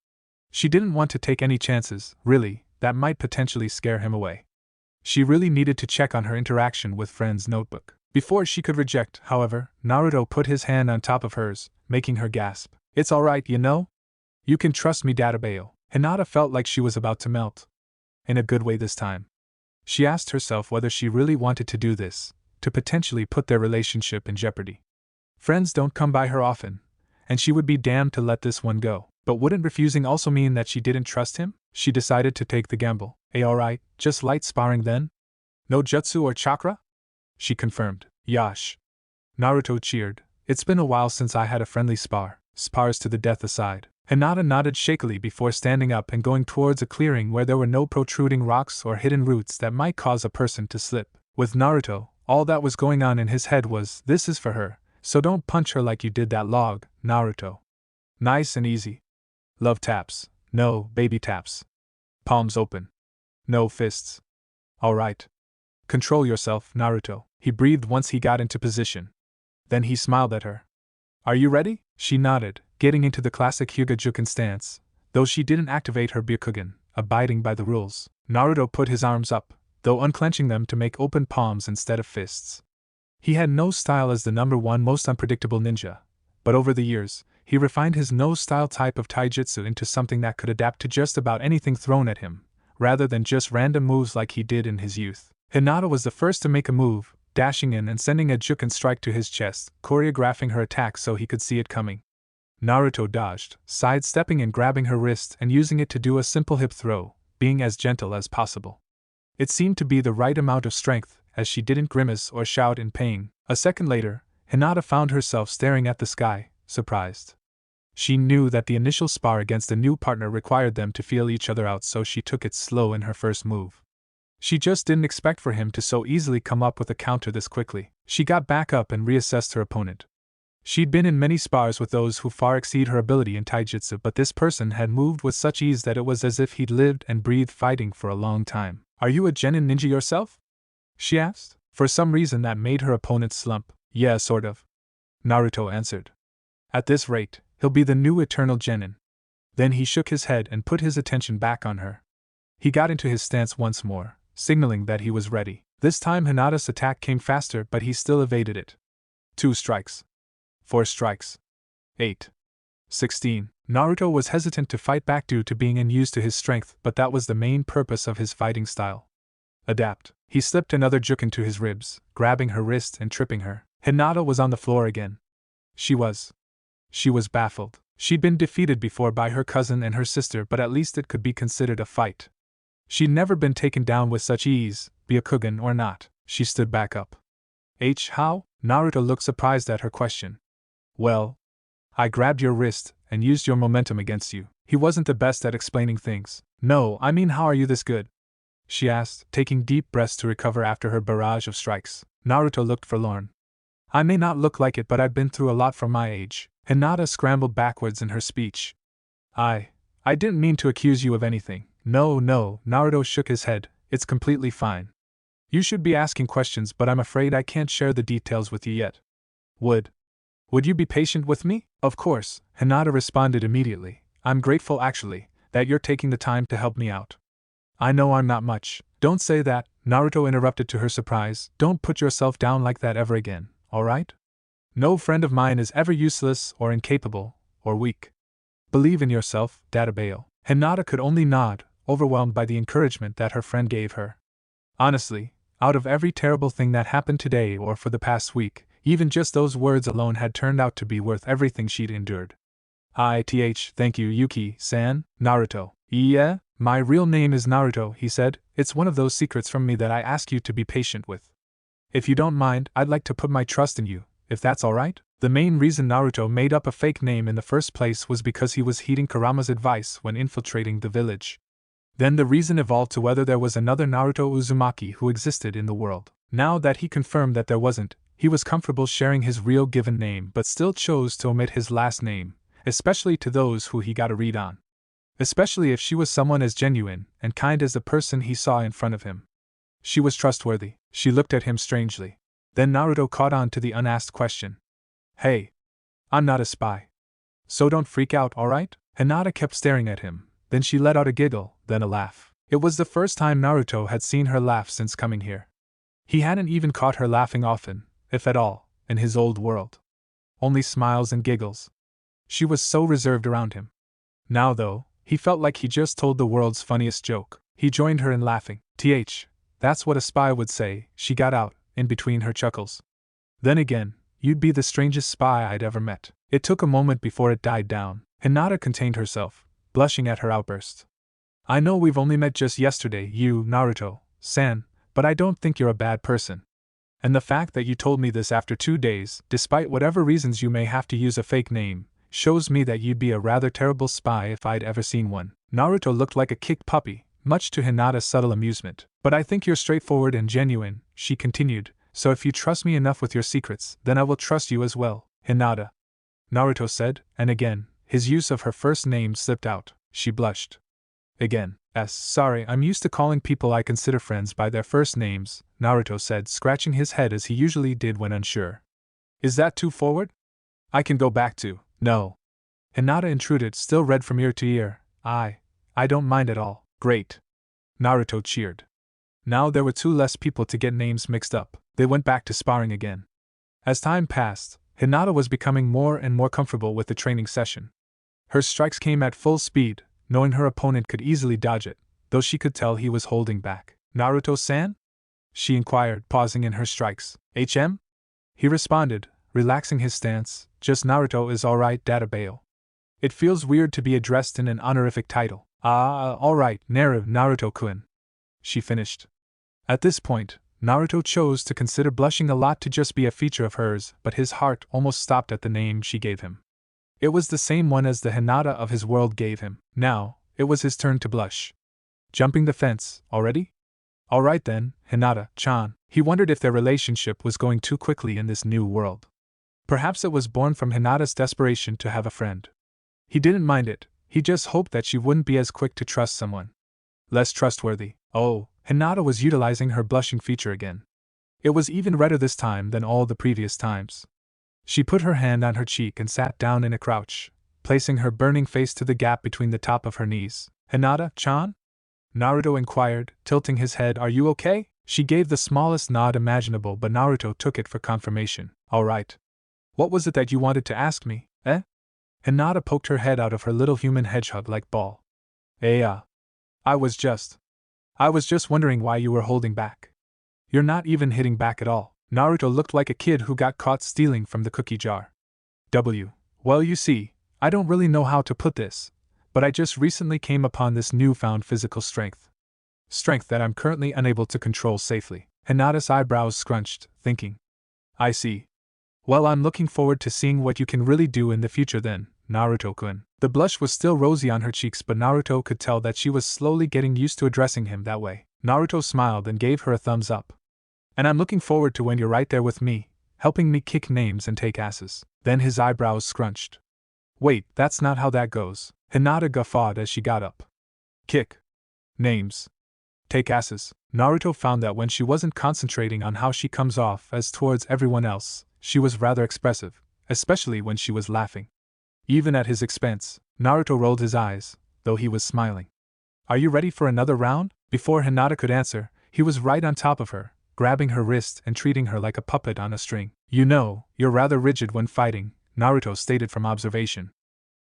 She didn't want to take any chances, really, that might potentially scare him away. She really needed to check on her interaction with friend's notebook. Before she could reject, however, Naruto put his hand on top of hers, making her gasp. It's alright, you know? You can trust me, Databeo. Hinata felt like she was about to melt. In a good way this time. She asked herself whether she really wanted to do this, to potentially put their relationship in jeopardy. Friends don't come by her often, and she would be damned to let this one go. But wouldn't refusing also mean that she didn't trust him? She decided to take the gamble. Alright, just light sparring then? No jutsu or chakra? She confirmed. Yash. Naruto cheered. It's been a while since I had a friendly spar. Spars to the death aside. Hinata nodded shakily before standing up and going towards a clearing where there were no protruding rocks or hidden roots that might cause a person to slip. With Naruto, all that was going on in his head was, this is for her, so don't punch her like you did that log, Naruto. Nice and easy. Love taps. No, baby taps. Palms open. No fists. Alright. Control yourself, Naruto, he breathed once he got into position. Then he smiled at her. Are you ready? She nodded, getting into the classic Hyuga-juken stance, though she didn't activate her Byakugan, abiding by the rules. Naruto put his arms up, though unclenching them to make open palms instead of fists. He had no style as the number one most unpredictable ninja, but over the years, he refined his no-style type of taijutsu into something that could adapt to just about anything thrown at him, rather than just random moves like he did in his youth. Hinata was the first to make a move, dashing in and sending a juken strike to his chest, choreographing her attack so he could see it coming. Naruto dodged, sidestepping and grabbing her wrist and using it to do a simple hip throw, being as gentle as possible. It seemed to be the right amount of strength, as she didn't grimace or shout in pain. A second later, Hinata found herself staring at the sky, surprised. She knew that the initial spar against a new partner required them to feel each other out, so she took it slow in her first move. She just didn't expect for him to so easily come up with a counter this quickly. She got back up and reassessed her opponent. She'd been in many spars with those who far exceed her ability in taijutsu, but this person had moved with such ease that it was as if he'd lived and breathed fighting for a long time. Are you a genin ninja yourself? She asked. For some reason that made her opponent slump. Yeah, sort of. Naruto answered. At this rate, he'll be the new eternal genin. Then he shook his head and put his attention back on her. He got into his stance once more, signaling that he was ready. This time Hinata's attack came faster, but he still evaded it. 2 strikes. 4 strikes. 8. 16. Naruto was hesitant to fight back due to being unused to his strength, but that was the main purpose of his fighting style. Adapt. He slipped another juke into his ribs, grabbing her wrist and tripping her. Hinata was on the floor again. She was baffled. She'd been defeated before by her cousin and her sister, but at least it could be considered a fight. She'd never been taken down with such ease, be a Kugan or not. She stood back up. How? Naruto looked surprised at her question. Well, I grabbed your wrist and used your momentum against you. He wasn't the best at explaining things. No, I mean, how are you this good? She asked, taking deep breaths to recover after her barrage of strikes. Naruto looked forlorn. I may not look like it, but I've been through a lot for my age. Hinata scrambled backwards in her speech. I didn't mean to accuse you of anything. No, Naruto shook his head. It's completely fine. You should be asking questions, but I'm afraid I can't share the details with you yet. Would you be patient with me? Of course, Hinata responded immediately. I'm grateful, actually, that you're taking the time to help me out. I know I'm not much. Don't say that, Naruto interrupted to her surprise. Don't put yourself down like that ever again, alright? No friend of mine is ever useless or incapable or weak. Believe in yourself, Databeo. Hinata could only nod, overwhelmed by the encouragement that her friend gave her. Honestly, out of every terrible thing that happened today or for the past week, even just those words alone had turned out to be worth everything she'd endured. Thank you, Yuki-san. Naruto. Yeah, my real name is Naruto, he said. It's one of those secrets from me that I ask you to be patient with. If you don't mind, I'd like to put my trust in you, if that's alright? The main reason Naruto made up a fake name in the first place was because he was heeding Kurama's advice when infiltrating the village. Then the reason evolved to whether there was another Naruto Uzumaki who existed in the world. Now that he confirmed that there wasn't, he was comfortable sharing his real given name but still chose to omit his last name, especially to those who he got a read on. Especially if she was someone as genuine and kind as the person he saw in front of him. She was trustworthy. She looked at him strangely. Then Naruto caught on to the unasked question. Hey, I'm not a spy. So don't freak out, alright? Hinata kept staring at him. Then she let out a giggle, then a laugh. It was the first time Naruto had seen her laugh since coming here. He hadn't even caught her laughing often, if at all, in his old world. Only smiles and giggles. She was so reserved around him. Now, though, he felt like he just told the world's funniest joke. He joined her in laughing. That's what a spy would say, she got out, in between her chuckles. Then again, you'd be the strangest spy I'd ever met. It took a moment before it died down. Hinata contained herself, blushing at her outburst. I know we've only met just yesterday, you, Naruto-san, but I don't think you're a bad person. And the fact that you told me this after 2 days, despite whatever reasons you may have to use a fake name, shows me that you'd be a rather terrible spy if I'd ever seen one. Naruto looked like a kicked puppy, much to Hinata's subtle amusement. But I think you're straightforward and genuine, she continued, so if you trust me enough with your secrets, then I will trust you as well, Hinata. Naruto said, and again, his use of her first name slipped out. She blushed. Again. Sorry, I'm used to calling people I consider friends by their first names, Naruto said, scratching his head as he usually did when unsure. Is that too forward? I can go back to, no. Hinata intruded, still red from ear to ear. I don't mind at all. Great. Naruto cheered. Now there were 2 less people to get names mixed up. They went back to sparring again. As time passed, Hinata was becoming more and more comfortable with the training session. Her strikes came at full speed, knowing her opponent could easily dodge it, though she could tell he was holding back. Naruto-san? She inquired, pausing in her strikes. HM? He responded, relaxing his stance. Just Naruto is alright, Databeo. It feels weird to be addressed in an honorific title. Alright, Naruto-kun. She finished. At this point, Naruto chose to consider blushing a lot to just be a feature of hers, but his heart almost stopped at the name she gave him. It was the same one as the Hinata of his world gave him. Now, it was his turn to blush. Jumping the fence, already? Alright then, Hinata-chan. He wondered if their relationship was going too quickly in this new world. Perhaps it was born from Hinata's desperation to have a friend. He didn't mind it, he just hoped that she wouldn't be as quick to trust someone. Less trustworthy. Oh, Hinata was utilizing her blushing feature again. It was even redder this time than all the previous times. She put her hand on her cheek and sat down in a crouch, placing her burning face to the gap between the top of her knees. Hinata-chan? Naruto inquired, tilting his head. Are you okay? She gave the smallest nod imaginable, but Naruto took it for confirmation. All right. What was it that you wanted to ask me, eh? Hinata poked her head out of her little human hedgehog-like ball. I was just wondering why you were holding back. You're not even hitting back at all. Naruto looked like a kid who got caught stealing from the cookie jar. Well, you see, I don't really know how to put this, but I just recently came upon this newfound physical strength. Strength that I'm currently unable to control safely. Hinata's eyebrows scrunched, thinking. I see. Well, I'm looking forward to seeing what you can really do in the future then, Naruto-kun. The blush was still rosy on her cheeks, but Naruto could tell that she was slowly getting used to addressing him that way. Naruto smiled and gave her a thumbs up. And I'm looking forward to when you're right there with me, helping me kick names and take asses. Then his eyebrows scrunched. Wait, that's not how that goes. Hinata guffawed as she got up. Kick names. Take asses. Naruto found that when she wasn't concentrating on how she comes off as towards everyone else, she was rather expressive, especially when she was laughing. Even at his expense, Naruto rolled his eyes, though he was smiling. Are you ready for another round? Before Hinata could answer, he was right on top of her, grabbing her wrist and treating her like a puppet on a string. You know, you're rather rigid when fighting, Naruto stated from observation.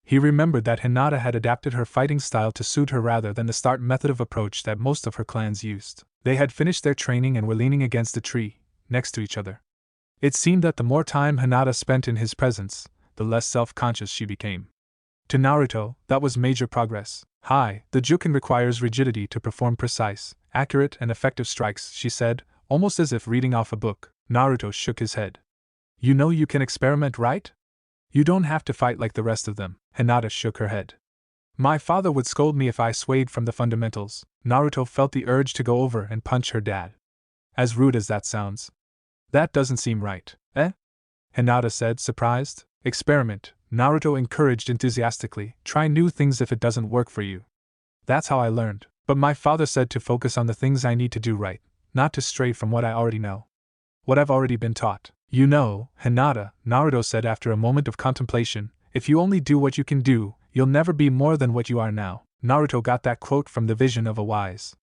He remembered that Hinata had adapted her fighting style to suit her rather than the start method of approach that most of her clans used. They had finished their training and were leaning against a tree, next to each other. It seemed that the more time Hinata spent in his presence, the less self-conscious she became. To Naruto, that was major progress. The Juken requires rigidity to perform precise, accurate, and effective strikes, she said, almost as if reading off a book. Naruto shook his head. You know you can experiment, right? You don't have to fight like the rest of them. Hinata shook her head. My father would scold me if I swayed from the fundamentals. Naruto felt the urge to go over and punch her dad. As rude as that sounds. That doesn't seem right, eh? Hinata said, surprised. Experiment, Naruto encouraged enthusiastically. Try new things if it doesn't work for you. That's how I learned. But my father said to focus on the things I need to do right, not to stray from what I already know. What I've already been taught. You know, Hinata, Naruto said after a moment of contemplation, if you only do what you can do, you'll never be more than what you are now. Naruto got that quote from the vision of a wise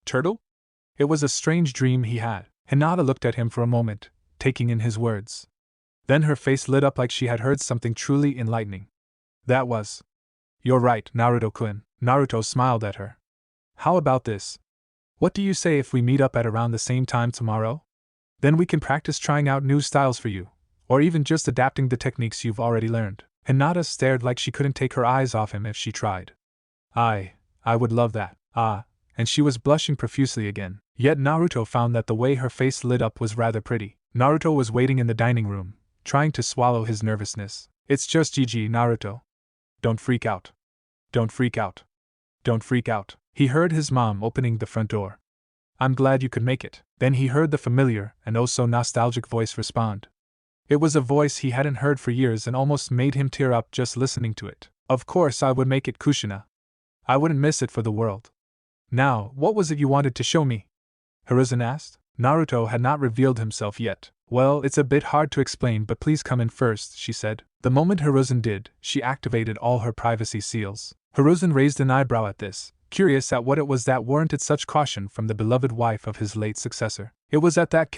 turtle? It was a strange dream he had. Hinata looked at him for a moment, taking in his words. Then her face lit up like she had heard something truly enlightening. That was. You're right, Naruto-kun. Naruto smiled at her. How about this? What do you say if we meet up at around the same time tomorrow? Then we can practice trying out new styles for you, or even just adapting the techniques you've already learned. Hinata stared like she couldn't take her eyes off him if she tried. I would love that. And she was blushing profusely again. Yet Naruto found that the way her face lit up was rather pretty. Naruto was waiting in the dining room, trying to swallow his nervousness. It's just GG, Naruto. Don't freak out. Don't freak out. Don't freak out. He heard his mom opening the front door. I'm glad you could make it. Then he heard the familiar and oh so nostalgic voice respond. It was a voice he hadn't heard for years and almost made him tear up just listening to it. Of course I would make it, Kushina. I wouldn't miss it for the world. Now, what was it you wanted to show me? Hiruzen asked. Naruto had not revealed himself yet. Well, it's a bit hard to explain, but please come in first, she said. The moment Hiruzen did, she activated all her privacy seals. Hiruzen raised an eyebrow at this, curious at what it was that warranted such caution from the beloved wife of his late successor. It was at that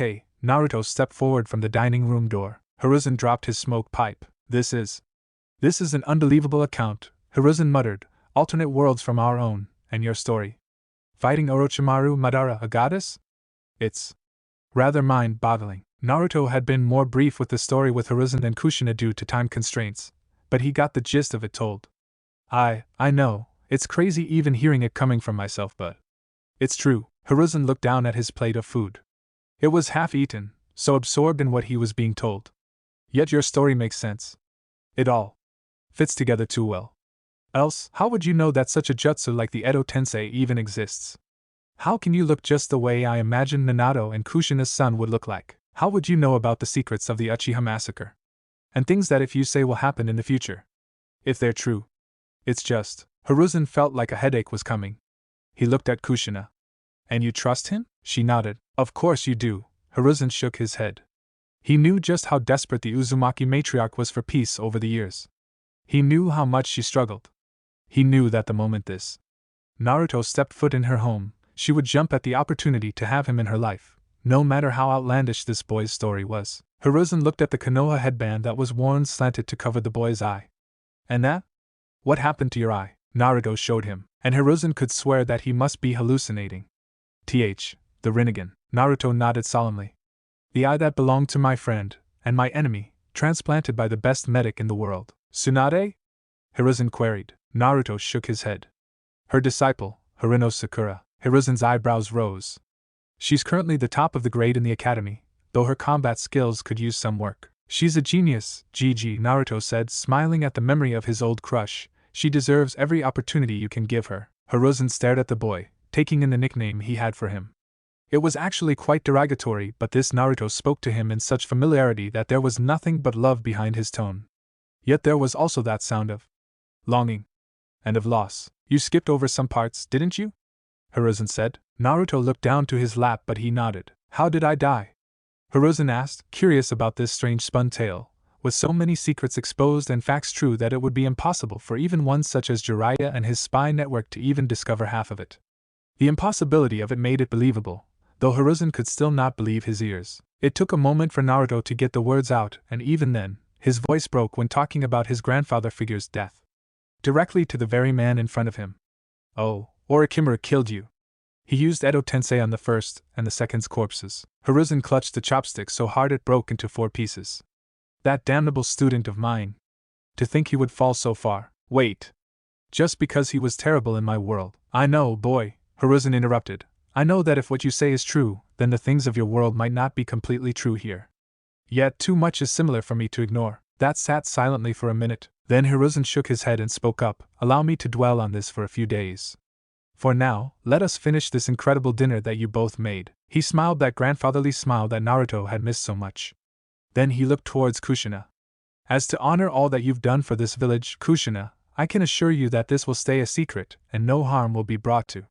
Naruto stepped forward from the dining room door. Hiruzen dropped his smoke pipe. This is an unbelievable account, Hiruzen muttered. Alternate worlds from our own, and your story. Fighting Orochimaru Madara, a goddess? It's rather mind-boggling. Naruto had been more brief with the story with Hiruzen than Kushina due to time constraints, but he got the gist of it told. I know, it's crazy even hearing it coming from myself, but it's true. Hiruzen looked down at his plate of food. It was half-eaten, so absorbed in what he was being told. Yet your story makes sense. It all fits together too well. Else, how would you know that such a jutsu like the Edo Tensei even exists? How can you look just the way I imagine Minato and Kushina's son would look like? How would you know about the secrets of the Uchiha massacre? And things that if you say will happen in the future? If they're true. It's just. Hiruzen felt like a headache was coming. He looked at Kushina. And you trust him? She nodded. Of course you do. Hiruzen shook his head. He knew just how desperate the Uzumaki matriarch was for peace over the years. He knew how much she struggled. He knew that the moment this Naruto stepped foot in her home, she would jump at the opportunity to have him in her life, no matter how outlandish this boy's story was. Hiruzen looked at the Konoha headband that was worn slanted to cover the boy's eye. And that? What happened to your eye? Naruto showed him, and Hiruzen could swear that he must be hallucinating. The Rinnegan. Naruto nodded solemnly. The eye that belonged to my friend, and my enemy, transplanted by the best medic in the world. Tsunade? Hiruzen queried. Naruto shook his head. Her disciple, Harino Sakura. Hiruzen's eyebrows rose. She's currently the top of the grade in the academy, though her combat skills could use some work. She's a genius, GG, Naruto said, smiling at the memory of his old crush. She deserves every opportunity you can give her. Hiruzen stared at the boy, taking in the nickname he had for him. It was actually quite derogatory, but this Naruto spoke to him in such familiarity that there was nothing but love behind his tone. Yet there was also that sound of longing and of loss. You skipped over some parts, didn't you? Hiruzen said. Naruto looked down to his lap, but he nodded. How did I die? Hiruzen asked, curious about this strange spun tale, with so many secrets exposed and facts true that it would be impossible for even one such as Jiraiya and his spy network to even discover half of it. The impossibility of it made it believable, though Hiruzen could still not believe his ears. It took a moment for Naruto to get the words out, and even then, his voice broke when talking about his grandfather figure's death. Directly to the very man in front of him. Oh, Orochimaru killed you. He used Edo Tensei on the first and the second's corpses. Hiruzen clutched the chopstick so hard it broke into 4 pieces. That damnable student of mine. To think he would fall so far. Wait. Just because he was terrible in my world. I know, boy, Hiruzen interrupted. I know that if what you say is true, then the things of your world might not be completely true here. Yet too much is similar for me to ignore. That sat silently for a minute. Then Hiruzen shook his head and spoke up. Allow me to dwell on this for a few days. For now, let us finish this incredible dinner that you both made. He smiled that grandfatherly smile that Naruto had missed so much. Then he looked towards Kushina. As to honor all that you've done for this village, Kushina, I can assure you that this will stay a secret, and no harm will be brought to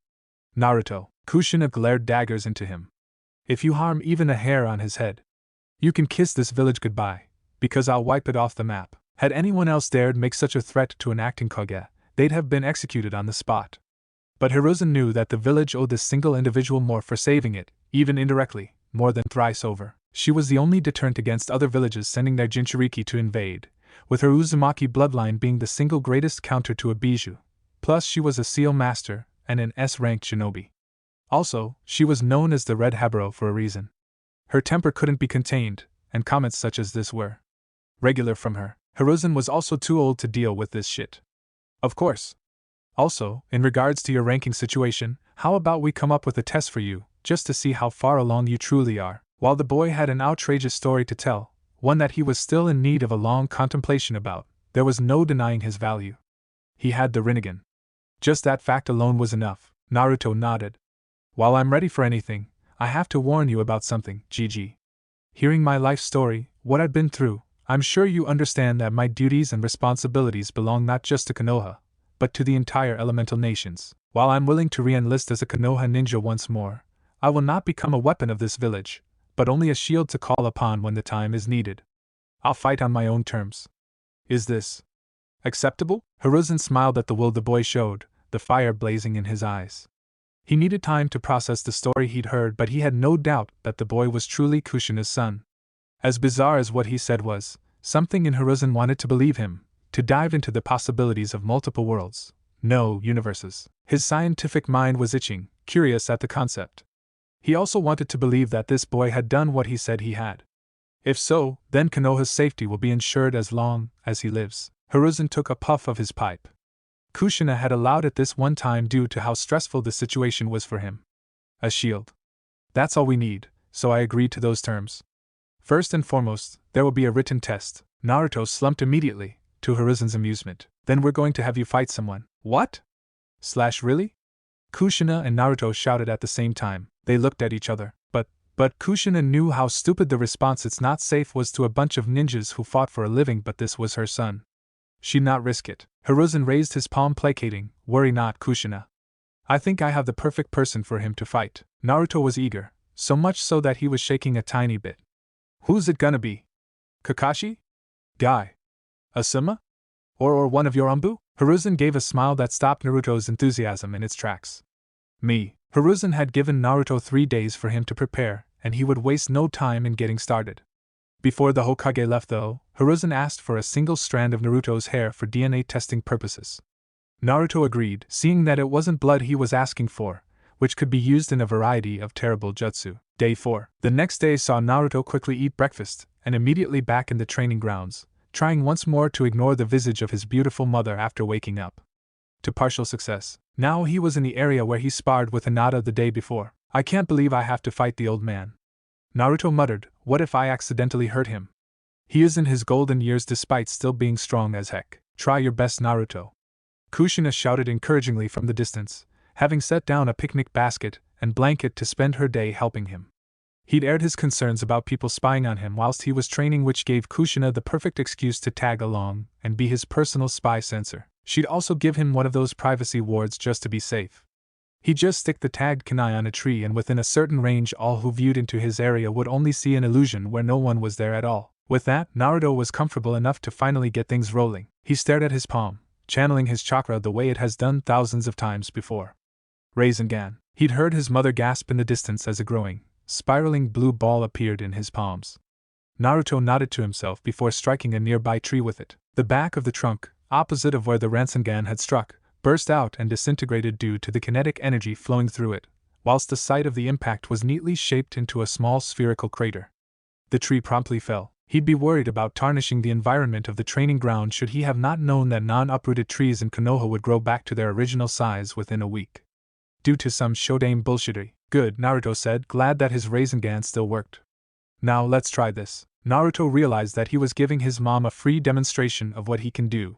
Naruto. Kushina glared daggers into him. If you harm even a hair on his head, you can kiss this village goodbye, because I'll wipe it off the map. Had anyone else dared make such a threat to an acting Kage, they'd have been executed on the spot. But Hiruzen knew that the village owed this single individual more for saving it, even indirectly, more than thrice over. She was the only deterrent against other villages sending their Jinchuriki to invade, with her Uzumaki bloodline being the single greatest counter to a Bijou. Plus she was a seal master, and an S-ranked shinobi. Also, she was known as the Red Haburo for a reason. Her temper couldn't be contained, and comments such as this were regular from her. Hiruzen was also too old to deal with this shit. Of course. Also, in regards to your ranking situation, how about we come up with a test for you, just to see how far along you truly are? While the boy had an outrageous story to tell, one that he was still in need of a long contemplation about, there was no denying his value. He had the Rinnegan. Just that fact alone was enough. Naruto nodded. While I'm ready for anything, I have to warn you about something, GG. Hearing my life story, what I've been through, I'm sure you understand that my duties and responsibilities belong not just to Konoha, but to the entire elemental nations. While I'm willing to re-enlist as a Konoha ninja once more, I will not become a weapon of this village, but only a shield to call upon when the time is needed. I'll fight on my own terms. Is this acceptable? Hiruzen smiled at the will the boy showed, the fire blazing in his eyes. He needed time to process the story he'd heard, but he had no doubt that the boy was truly Kushina's son. As bizarre as what he said was, something in Hiruzen wanted to believe him, to dive into the possibilities of multiple worlds, no universes. His scientific mind was itching, curious at the concept. He also wanted to believe that this boy had done what he said he had. If so, then Konoha's safety will be ensured as long as he lives. Hiruzen took a puff of his pipe. Kushina had allowed it this one time due to how stressful the situation was for him. A shield. That's all we need, so I agreed to those terms. First and foremost, there will be a written test. Naruto slumped immediately, to Hiruzen's amusement. Then we're going to have you fight someone. What? Really? Kushina and Naruto shouted at the same time. They looked at each other. But Kushina knew how stupid the response "it's not safe" was to a bunch of ninjas who fought for a living, but this was her son. She'd not risk it. Hiruzen raised his palm placating. Worry not, Kushina. I think I have the perfect person for him to fight. Naruto was eager, so much so that he was shaking a tiny bit. Who's it gonna be? Kakashi? Guy? Asuma? Or one of your Umbu? Hiruzen gave a smile that stopped Naruto's enthusiasm in its tracks. Hiruzen had given Naruto 3 days for him to prepare, and he would waste no time in getting started. Before the Hokage left though, Hiruzen asked for a single strand of Naruto's hair for DNA testing purposes. Naruto agreed, seeing that it wasn't blood he was asking for, which could be used in a variety of terrible jutsu. Day 4. The next day saw Naruto quickly eat breakfast, and immediately back in the training grounds, trying once more to ignore the visage of his beautiful mother after waking up. To partial success. Now he was in the area where he sparred with Hinata the day before. I can't believe I have to fight the old man. Naruto muttered, what if I accidentally hurt him? He is in his golden years despite still being strong as heck. Try your best, Naruto. Kushina shouted encouragingly from the distance, having set down a picnic basket and blanket to spend her day helping him. He'd aired his concerns about people spying on him whilst he was training, which gave Kushina the perfect excuse to tag along and be his personal spy censor. She'd also give him one of those privacy wards just to be safe. He'd just stick the tagged kunai on a tree, and within a certain range all who viewed into his area would only see an illusion where no one was there at all. With that, Naruto was comfortable enough to finally get things rolling. He stared at his palm, channeling his chakra the way it has done thousands of times before. Rinnegan. He'd heard his mother gasp in the distance as a growing, spiraling blue ball appeared in his palms. Naruto nodded to himself before striking a nearby tree with it. The back of the trunk, opposite of where the Rinnegan had struck, burst out and disintegrated due to the kinetic energy flowing through it, whilst the site of the impact was neatly shaped into a small spherical crater. The tree promptly fell. He'd be worried about tarnishing the environment of the training ground should he have not known that non-uprooted trees in Konoha would grow back to their original size within a week. Due to some shodaime bullshittery. Good, Naruto said, glad that his Rinnegan still worked. Now let's try this. Naruto realized that he was giving his mom a free demonstration of what he can do.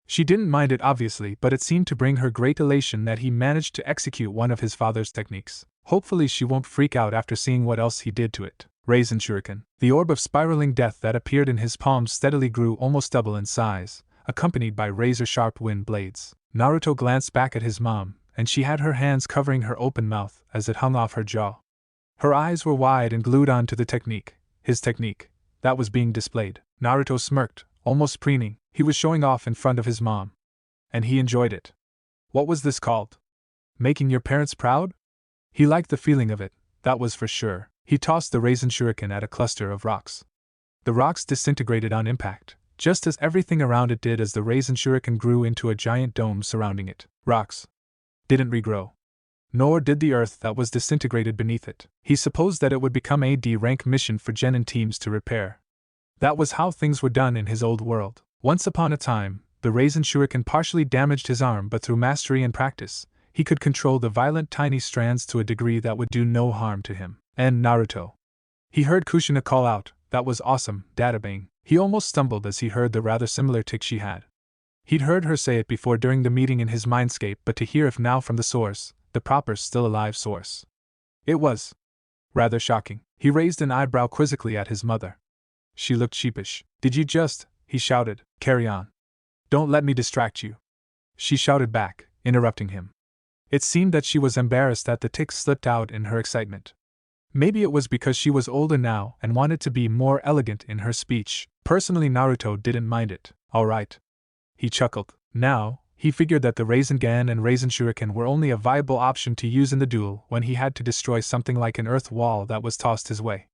She didn't mind it obviously, but it seemed to bring her great elation that he managed to execute one of his father's techniques. Hopefully she won't freak out after seeing what else he did to it. Raisen Shuriken. The orb of spiraling death that appeared in his palms steadily grew almost double in size, accompanied by razor-sharp wind blades. Naruto glanced back at his mom, and she had her hands covering her open mouth as it hung off her jaw. Her eyes were wide and glued on to the technique, his technique, that was being displayed. Naruto smirked, almost preening. He was showing off in front of his mom. And he enjoyed it. What was this called? Making your parents proud? He liked the feeling of it, that was for sure. He tossed the Raisen Shuriken at a cluster of rocks. The rocks disintegrated on impact, just as everything around it did as the Raisen Shuriken grew into a giant dome surrounding it. Rocks didn't regrow. Nor did the earth that was disintegrated beneath it. He supposed that it would become a D-rank mission for Genin teams to repair. That was how things were done in his old world. Once upon a time, the Raisen Shuriken partially damaged his arm, but through mastery and practice, he could control the violent tiny strands to a degree that would do no harm to him. And Naruto. He heard Kushina call out, "That was awesome, Databang." He almost stumbled as he heard the rather similar tick she had. He'd heard her say it before during the meeting in his Mindscape, but to hear it now from the source, the proper still alive source. It was rather shocking. He raised an eyebrow quizzically at his mother. She looked sheepish. "Did you just," he shouted, "carry on? Don't let me distract you." She shouted back, interrupting him. It seemed that she was embarrassed that the tick slipped out in her excitement. Maybe it was because she was older now and wanted to be more elegant in her speech. Personally, Naruto didn't mind it. All right. He chuckled. Now, he figured that the Rinnegan and Raisen Shuriken were only a viable option to use in the duel when he had to destroy something like an earth wall that was tossed his way.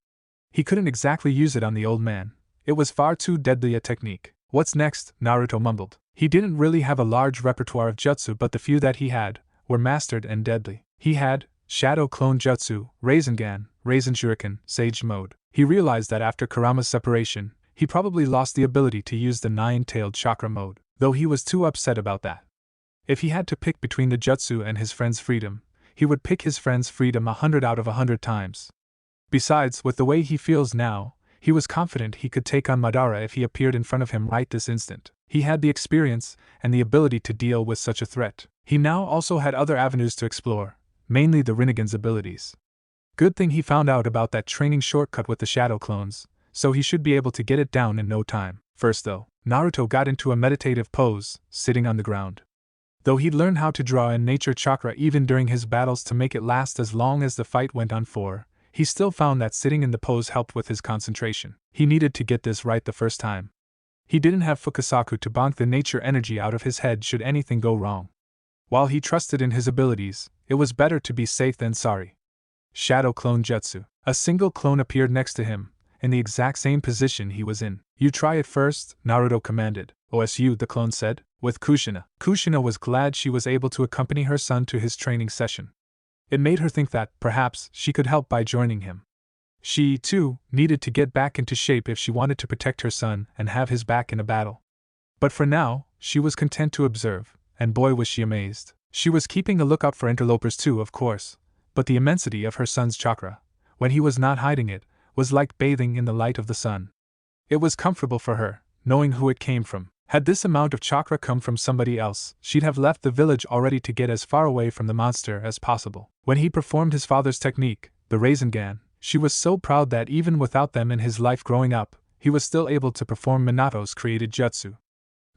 He couldn't exactly use it on the old man. It was far too deadly a technique. What's next? Naruto mumbled. He didn't really have a large repertoire of jutsu, but the few that he had were mastered and deadly. He had Shadow Clone Jutsu, Rinnegan, Raisen Shuriken, Sage Mode. He realized that after Kurama's separation, he probably lost the ability to use the nine-tailed chakra mode, though he was too upset about that. If he had to pick between the jutsu and his friend's freedom, he would pick his friend's freedom 100 out of 100 times. Besides, with the way he feels now, he was confident he could take on Madara if he appeared in front of him right this instant. He had the experience and the ability to deal with such a threat. He now also had other avenues to explore, mainly the Rinnegan's abilities. Good thing he found out about that training shortcut with the shadow clones, so he should be able to get it down in no time. First though, Naruto got into a meditative pose, sitting on the ground. Though he'd learned how to draw in nature chakra even during his battles to make it last as long as the fight went on for, he still found that sitting in the pose helped with his concentration. He needed to get this right the first time. He didn't have Fukasaku to bonk the nature energy out of his head should anything go wrong. While he trusted in his abilities, it was better to be safe than sorry. Shadow Clone Jutsu. A single clone appeared next to him, in the exact same position he was in. You try it first, Naruto commanded. OSU, the clone said, with Kushina. Kushina was glad she was able to accompany her son to his training session. It made her think that, perhaps, she could help by joining him. She, too, needed to get back into shape if she wanted to protect her son and have his back in a battle. But for now, she was content to observe, and boy was she amazed. She was keeping a lookout for interlopers too, of course, but the immensity of her son's chakra, when he was not hiding it, was like bathing in the light of the sun. It was comfortable for her, knowing who it came from. Had this amount of chakra come from somebody else, she'd have left the village already to get as far away from the monster as possible. When he performed his father's technique, the Rinnegan, she was so proud that even without them in his life growing up, he was still able to perform Minato's created jutsu.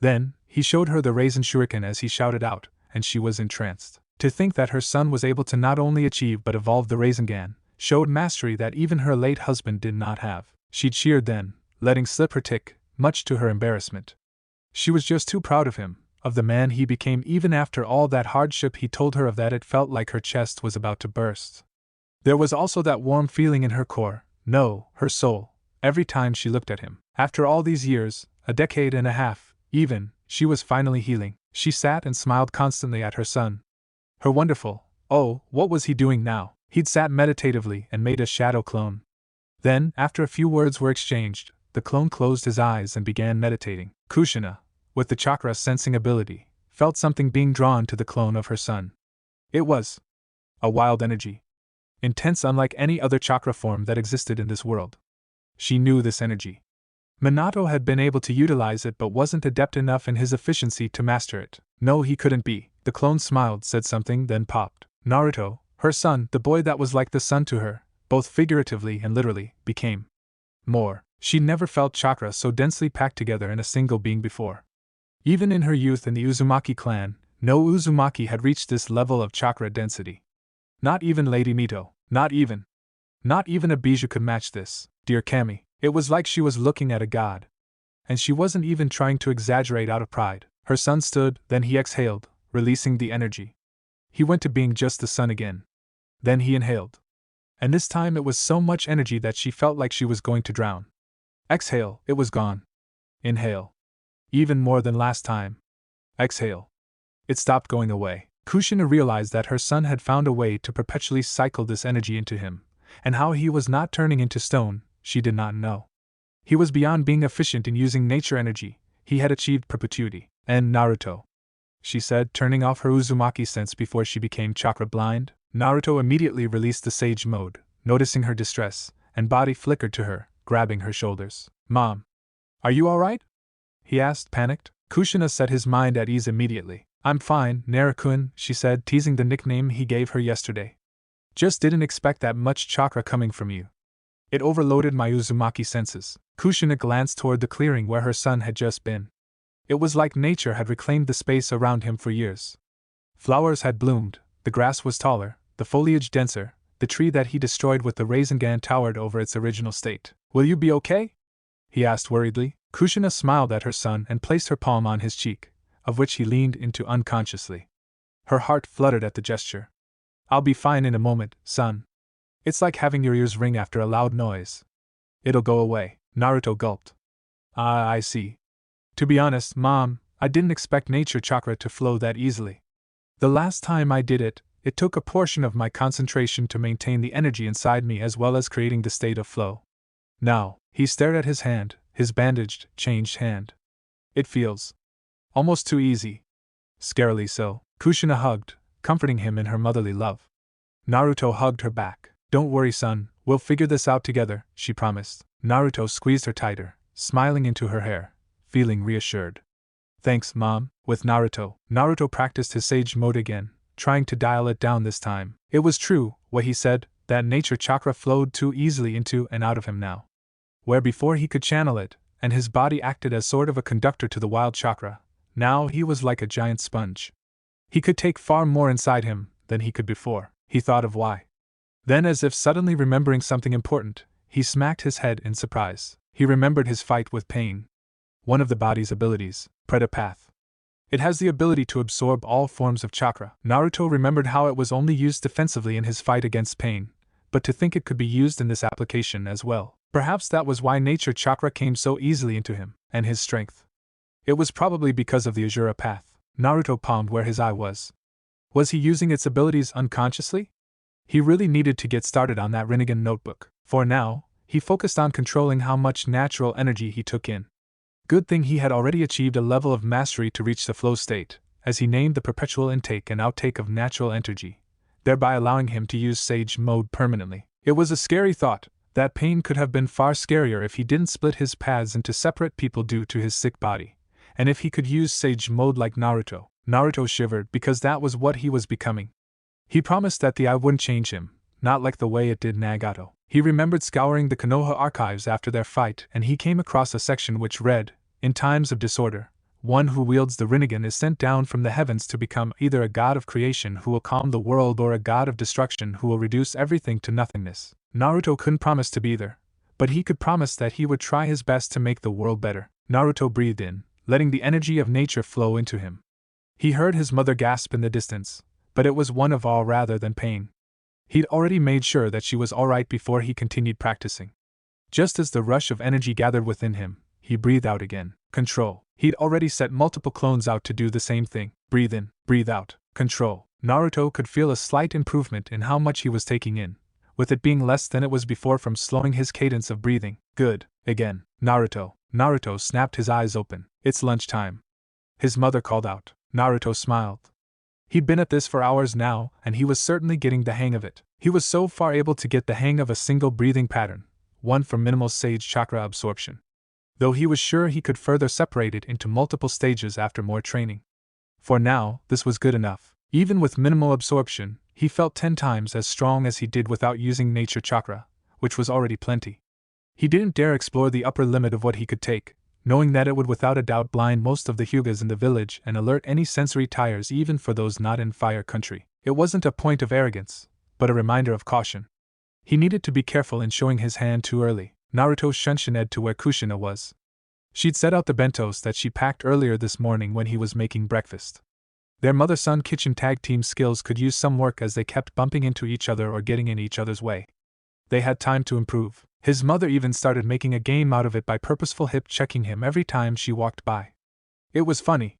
Then, he showed her the Raisen Shuriken as he shouted out, and she was entranced. To think that her son was able to not only achieve but evolve the Rinnegan, showed mastery that even her late husband did not have. She cheered then, letting slip her tick, much to her embarrassment. She was just too proud of him, of the man he became even after all that hardship he told her of that it felt like her chest was about to burst. There was also that warm feeling in her core, no, her soul, every time she looked at him. After all these years, a decade and a half, even, she was finally healing. She sat and smiled constantly at her son. Her wonderful, oh, what was he doing now? He'd sat meditatively and made a shadow clone. Then, after a few words were exchanged, the clone closed his eyes and began meditating. Kushina, with the chakra sensing ability, felt something being drawn to the clone of her son. It was a wild energy. Intense unlike any other chakra form that existed in this world. She knew this energy. Minato had been able to utilize it but wasn't adept enough in his efficiency to master it. No, he couldn't be. The clone smiled, said something, then popped. Naruto, her son, the boy that was like the sun to her, both figuratively and literally, became more. She'd never felt chakra so densely packed together in a single being before. Even in her youth in the Uzumaki clan, no Uzumaki had reached this level of chakra density. Not even Lady Mito, not even a Bijou could match this, dear Kami. It was like she was looking at a god. And she wasn't even trying to exaggerate out of pride. Her son stood, then he exhaled, releasing the energy. He went to being just the sun again. Then he inhaled. And this time it was so much energy that she felt like she was going to drown. Exhale, it was gone. Inhale. Even more than last time. Exhale. It stopped going away. Kushina realized that her son had found a way to perpetually cycle this energy into him, and how he was not turning into stone, she did not know. He was beyond being efficient in using nature energy, he had achieved perpetuity. And Naruto, she said, turning off her Uzumaki sense before she became chakra blind. Naruto immediately released the sage mode, noticing her distress, and body flickered to her, grabbing her shoulders. Mom, are you alright? He asked, panicked. Kushina set his mind at ease immediately. I'm fine, Naruto-kun, she said, teasing the nickname he gave her yesterday. Just didn't expect that much chakra coming from you. It overloaded my Uzumaki senses. Kushina glanced toward the clearing where her son had just been. It was like nature had reclaimed the space around him for years. Flowers had bloomed, the grass was taller, the foliage denser, the tree that he destroyed with the Rinnegan towered over its original state. Will you be okay? He asked worriedly. Kushina smiled at her son and placed her palm on his cheek, of which he leaned into unconsciously. Her heart fluttered at the gesture. I'll be fine in a moment, son. It's like having your ears ring after a loud noise. It'll go away. Naruto gulped. Ah, I see. To be honest, Mom, I didn't expect nature chakra to flow that easily. The last time I did it, it took a portion of my concentration to maintain the energy inside me as well as creating the state of flow. Now, he stared at his hand, his bandaged, changed hand. It feels almost too easy. Scarily so. Kushina hugged, comforting him in her motherly love. Naruto hugged her back. Don't worry, son, we'll figure this out together, she promised. Naruto squeezed her tighter, smiling into her hair, feeling reassured. Thanks, Mom. With Naruto, Naruto practiced his sage mode again, trying to dial it down this time. It was true, what he said, that nature chakra flowed too easily into and out of him now. Where before he could channel it, and his body acted as sort of a conductor to the wild chakra, now he was like a giant sponge. He could take far more inside him than he could before. He thought of why. Then, as if suddenly remembering something important, he smacked his head in surprise. He remembered his fight with pain. one of the body's abilities, Predapath. It has the ability to absorb all forms of chakra. Naruto remembered how it was only used defensively in his fight against pain, but to think it could be used in this application as well. Perhaps that was why nature chakra came so easily into him, and his strength. It was probably because of the Azura path. Naruto palmed where his eye was. Was he using its abilities unconsciously? He really needed to get started on that Rinnegan notebook. For now, he focused on controlling how much natural energy he took in. Good thing he had already achieved a level of mastery to reach the flow state, as he named the perpetual intake and outtake of natural energy, thereby allowing him to use Sage Mode permanently. It was a scary thought. That pain could have been far scarier if he didn't split his paths into separate people due to his sick body, and if he could use Sage Mode like Naruto. Naruto shivered because that was what he was becoming. He promised that the eye wouldn't change him, not like the way it did Nagato. He remembered scouring the Konoha archives after their fight, and he came across a section which read, "In times of disorder, one who wields the Rinnegan is sent down from the heavens to become either a god of creation who will calm the world or a god of destruction who will reduce everything to nothingness." Naruto couldn't promise to be either, but he could promise that he would try his best to make the world better. Naruto breathed in, letting the energy of nature flow into him. He heard his mother gasp in the distance, but it was one of awe rather than pain. He'd already made sure that she was alright before he continued practicing. Just as the rush of energy gathered within him, he breathed out again. Control. He'd already set multiple clones out to do the same thing. Breathe in, breathe out. Control. Naruto could feel a slight improvement in how much he was taking in, with it being less than it was before from slowing his cadence of breathing. Good. Again. Naruto. Naruto snapped his eyes open. It's lunchtime. His mother called out. Naruto smiled. He'd been at this for hours now, and he was certainly getting the hang of it. He was so far able to get the hang of a single breathing pattern, one for minimal sage chakra absorption. Though he was sure he could further separate it into multiple stages after more training. For now, this was good enough. Even with minimal absorption, he felt 10 times as strong as he did without using nature chakra, which was already plenty. He didn't dare explore the upper limit of what he could take, knowing that it would without a doubt blind most of the Hyugas in the village and alert any sensory tires even for those not in fire country. It wasn't a point of arrogance, but a reminder of caution. He needed to be careful in showing his hand too early. Naruto shunshined to where Kushina was. She'd set out the bentos that she packed earlier this morning when he was making breakfast. Their mother-son kitchen tag team skills could use some work as they kept bumping into each other or getting in each other's way. They had time to improve. His mother even started making a game out of it by purposeful hip-checking him every time she walked by. It was funny.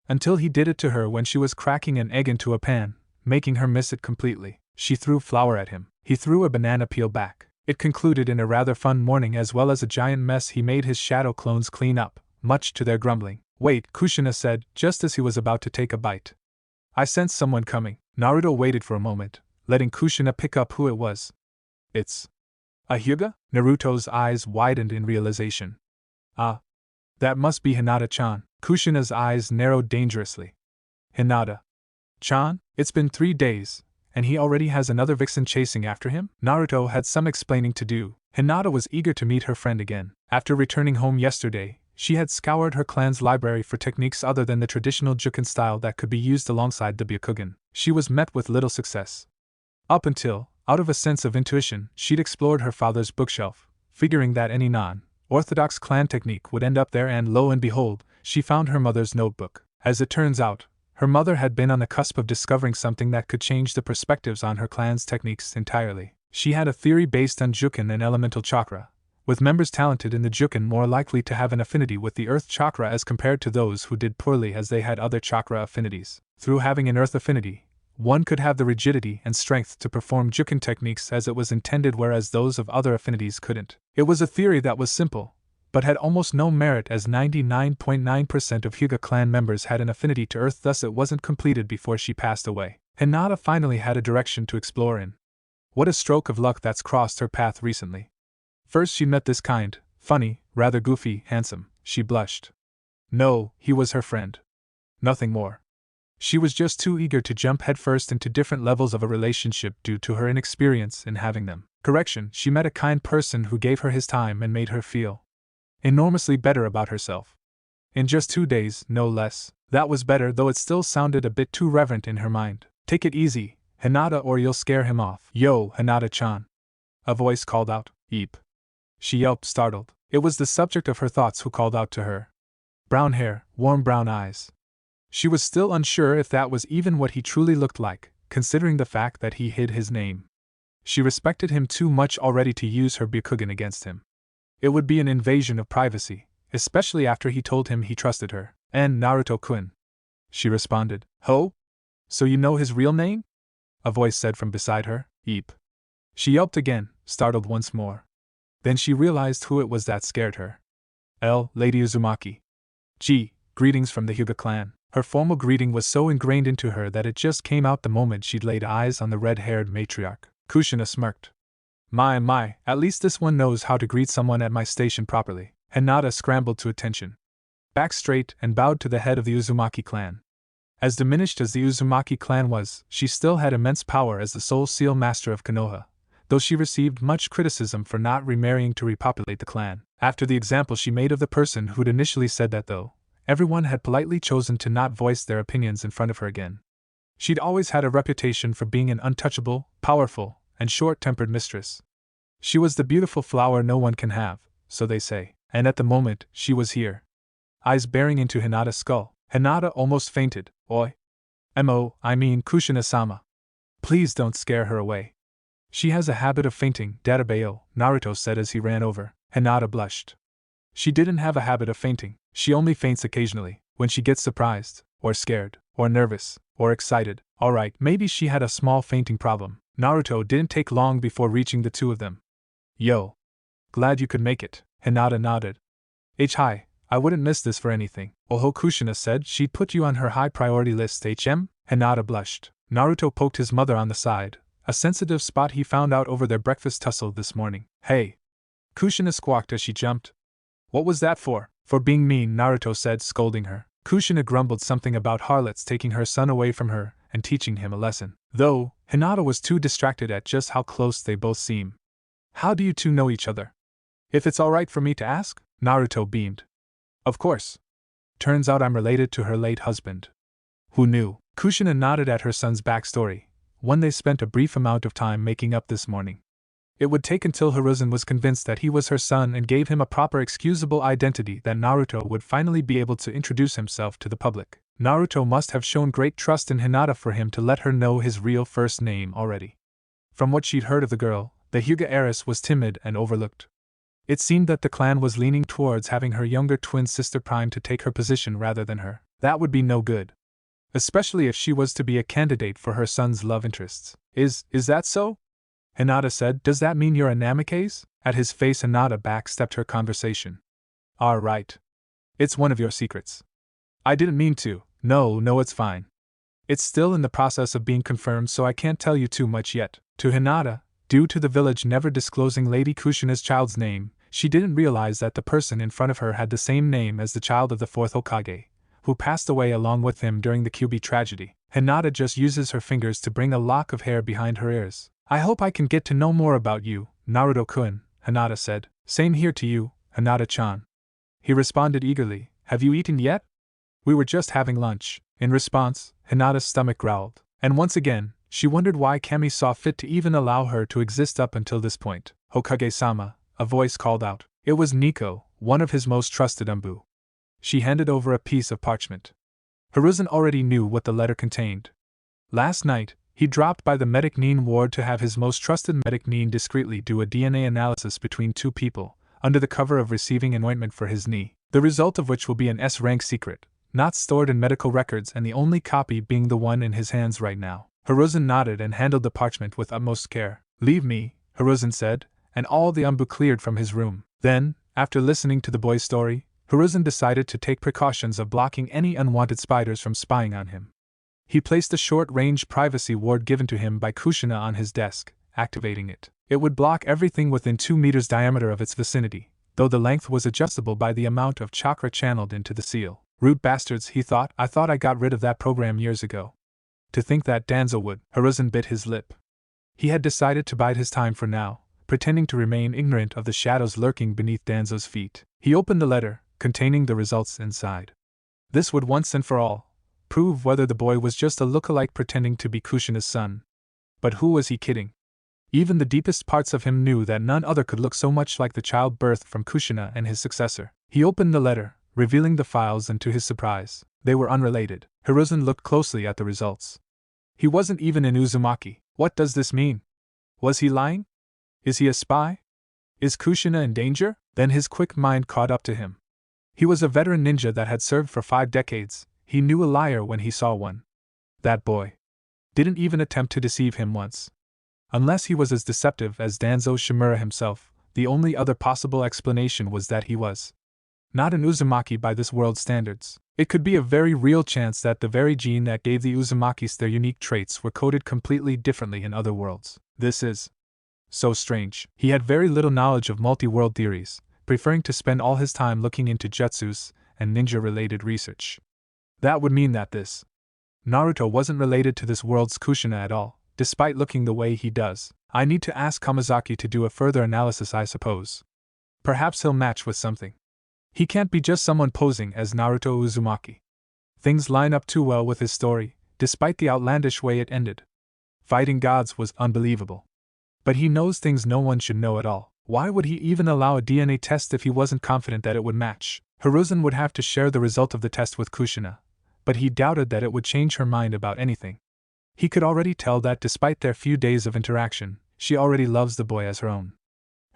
Until he did it to her when she was cracking an egg into a pan, making her miss it completely. She threw flour at him. He threw a banana peel back. It concluded in a rather fun morning as well as a giant mess he made his shadow clones clean up, much to their grumbling. Wait, Kushina said, just as he was about to take a bite. I sensed someone coming. Naruto waited for a moment, letting Kushina pick up who it was. It's a Hyuga? Naruto's eyes widened in realization. Ah. That must be Hinata-chan. Kushina's eyes narrowed dangerously. Hinata-chan? It's been 3 days, and he already has another vixen chasing after him? Naruto had some explaining to do. Hinata was eager to meet her friend again. After returning home yesterday, she had scoured her clan's library for techniques other than the traditional Juken style that could be used alongside the Byakugan. She was met with little success. Up until, out of a sense of intuition, she'd explored her father's bookshelf, figuring that any non-orthodox clan technique would end up there, and lo and behold, she found her mother's notebook. As it turns out, her mother had been on the cusp of discovering something that could change the perspectives on her clan's techniques entirely. She had a theory based on Juken and elemental chakra, with members talented in the Juken more likely to have an affinity with the earth chakra as compared to those who did poorly as they had other chakra affinities. Through having an earth affinity, one could have the rigidity and strength to perform Juken techniques as it was intended, whereas those of other affinities couldn't. It was a theory that was simple, but had almost no merit, as 99.9% of Hyuga clan members had an affinity to earth, thus it wasn't completed before she passed away. Hinata finally had a direction to explore in. What a stroke of luck that's crossed her path recently. First she met this kind, funny, rather goofy, handsome. She blushed. No, he was her friend. Nothing more. She was just too eager to jump headfirst into different levels of a relationship due to her inexperience in having them. Correction, she met a kind person who gave her his time and made her feel enormously better about herself. In just 2 days, no less. That was better, though it still sounded a bit too reverent in her mind. Take it easy, Hinata, or you'll scare him off. Yo, Hinata-chan. A voice called out. Eep. She yelped, startled. It was the subject of her thoughts who called out to her. brown hair, warm brown eyes. She was still unsure if that was even what he truly looked like, considering the fact that he hid his name. She respected him too much already to use her Byakugan against him. It would be an invasion of privacy, especially after he told him he trusted her. And Naruto-kun. She responded. Ho? So you know his real name? A voice said from beside her. Eep. She yelped again, startled once more. Then she realized who it was that scared her. Lady Uzumaki. Gee, greetings from the Hyuga clan. Her formal greeting was so ingrained into her that it just came out the moment she'd laid eyes on the red-haired matriarch. Kushina smirked. My, at least this one knows how to greet someone at my station properly. Hinata scrambled to attention. Back straight and bowed to the head of the Uzumaki clan. As diminished as the Uzumaki clan was, she still had immense power as the sole seal master of Konoha, though she received much criticism for not remarrying to repopulate the clan. After the example she made of the person who'd initially said that though, everyone had politely chosen to not voice their opinions in front of her again. She'd always had a reputation for being an untouchable, powerful, and short-tempered mistress. She was the beautiful flower no one can have, so they say, and at the moment, she was here. Eyes bearing into Hinata's skull, Hinata almost fainted. Oi. I mean Kushina-sama. Please don't scare her away. She has a habit of fainting, Databeo, Naruto said as he ran over. Hinata blushed. She didn't have a habit of fainting, she only faints occasionally, when she gets surprised, or scared, or nervous, or excited. Alright, maybe she had a small fainting problem. Naruto didn't take long before reaching the two of them. Yo. Glad you could make it, Hinata nodded. Hi, I wouldn't miss this for anything. Oho, Kushina said she'd put you on her high priority list. Hinata blushed. Naruto poked his mother on the side, a sensitive spot he found out over their breakfast tussle this morning. Hey. Kushina squawked as she jumped. What was that for? For being mean, Naruto said, scolding her. Kushina grumbled something about harlots taking her son away from her and teaching him a lesson. Though, Hinata was too distracted at just how close they both seem. How do you two know each other? If it's alright for me to ask? Naruto beamed. Of course. Turns out I'm related to her late husband. Who knew? Kushina nodded at her son's backstory, one they spent a brief amount of time making up this morning. It would take until Hiruzen was convinced that he was her son and gave him a proper excusable identity that Naruto would finally be able to introduce himself to the public. Naruto must have shown great trust in Hinata for him to let her know his real first name already. From what she'd heard of the girl, the Hyuga heiress was timid and overlooked. It seemed that the clan was leaning towards having her younger twin sister Prime to take her position rather than her. That would be no good. Especially if she was to be a candidate for her son's love interests. Is that so? Hinata said. Does that mean you're a Namikaze? At his face, Hinata backstepped her conversation. Right. It's one of your secrets. I didn't mean to. No, it's fine. It's still in the process of being confirmed, so I can't tell you too much yet. To Hinata, due to the village never disclosing Lady Kushina's child's name, she didn't realize that the person in front of her had the same name as the child of the fourth Hokage, who passed away along with him during the Kyuubi tragedy. Hinata just uses her fingers to bring a lock of hair behind her ears. I hope I can get to know more about you, Naruto-kun, Hinata said. Same here to you, Hinata-chan. He responded eagerly. Have you eaten yet? We were just having lunch. In response, Hinata's stomach growled. And once again, she wondered why Kami saw fit to even allow her to exist up until this point. Hokage-sama, a voice called out. It was Nico, one of his most trusted umbu. She handed over a piece of parchment. Hiruzen already knew what the letter contained. Last night, he dropped by the medic Nin ward to have his most trusted medic Nin discreetly do a DNA analysis between two people, under the cover of receiving an ointment for his knee, the result of which will be an S-rank secret, not stored in medical records, and the only copy being the one in his hands right now. Hiruzen nodded and handled the parchment with utmost care. Leave me, Hiruzen said, and all the umbu cleared from his room. Then, after listening to the boy's story, Hiruzen decided to take precautions of blocking any unwanted spiders from spying on him. He placed a short-range privacy ward given to him by Kushina on his desk, activating it. It would block everything within 2 meters diameter of its vicinity, though the length was adjustable by the amount of chakra channeled into the seal. Rude bastards, he thought. I thought I got rid of that program years ago. To think that Danzo would. Hiruzen bit his lip. He had decided to bide his time for now, pretending to remain ignorant of the shadows lurking beneath Danzo's feet. He opened the letter, containing the results inside. This would once and for all prove whether the boy was just a lookalike pretending to be Kushina's son. But who was he kidding? Even the deepest parts of him knew that none other could look so much like the child birthed from Kushina and his successor. He opened the letter, revealing the files, and to his surprise, they were unrelated. Hiruzen looked closely at the results. He wasn't even in Uzumaki. What does this mean? Was he lying? Is he a spy? Is Kushina in danger? Then his quick mind caught up to him. He was a veteran ninja that had served for 5 decades. He knew a liar when he saw one. That boy didn't even attempt to deceive him once. Unless he was as deceptive as Danzo Shimura himself, the only other possible explanation was that he was not an Uzumaki by this world's standards. It could be a very real chance that the very gene that gave the Uzumakis their unique traits were coded completely differently in other worlds. This is so strange. He had very little knowledge of multi-world theories, preferring to spend all his time looking into jutsus and ninja-related research. That would mean that this Naruto wasn't related to this world's Kushina at all, despite looking the way he does. I need to ask Kamizaki to do a further analysis, I suppose. Perhaps he'll match with something. He can't be just someone posing as Naruto Uzumaki. Things line up too well with his story, despite the outlandish way it ended. Fighting gods was unbelievable. But he knows things no one should know at all. Why would he even allow a DNA test if he wasn't confident that it would match? Hiruzen would have to share the result of the test with Kushina, but he doubted that it would change her mind about anything. He could already tell that despite their few days of interaction, she already loves the boy as her own.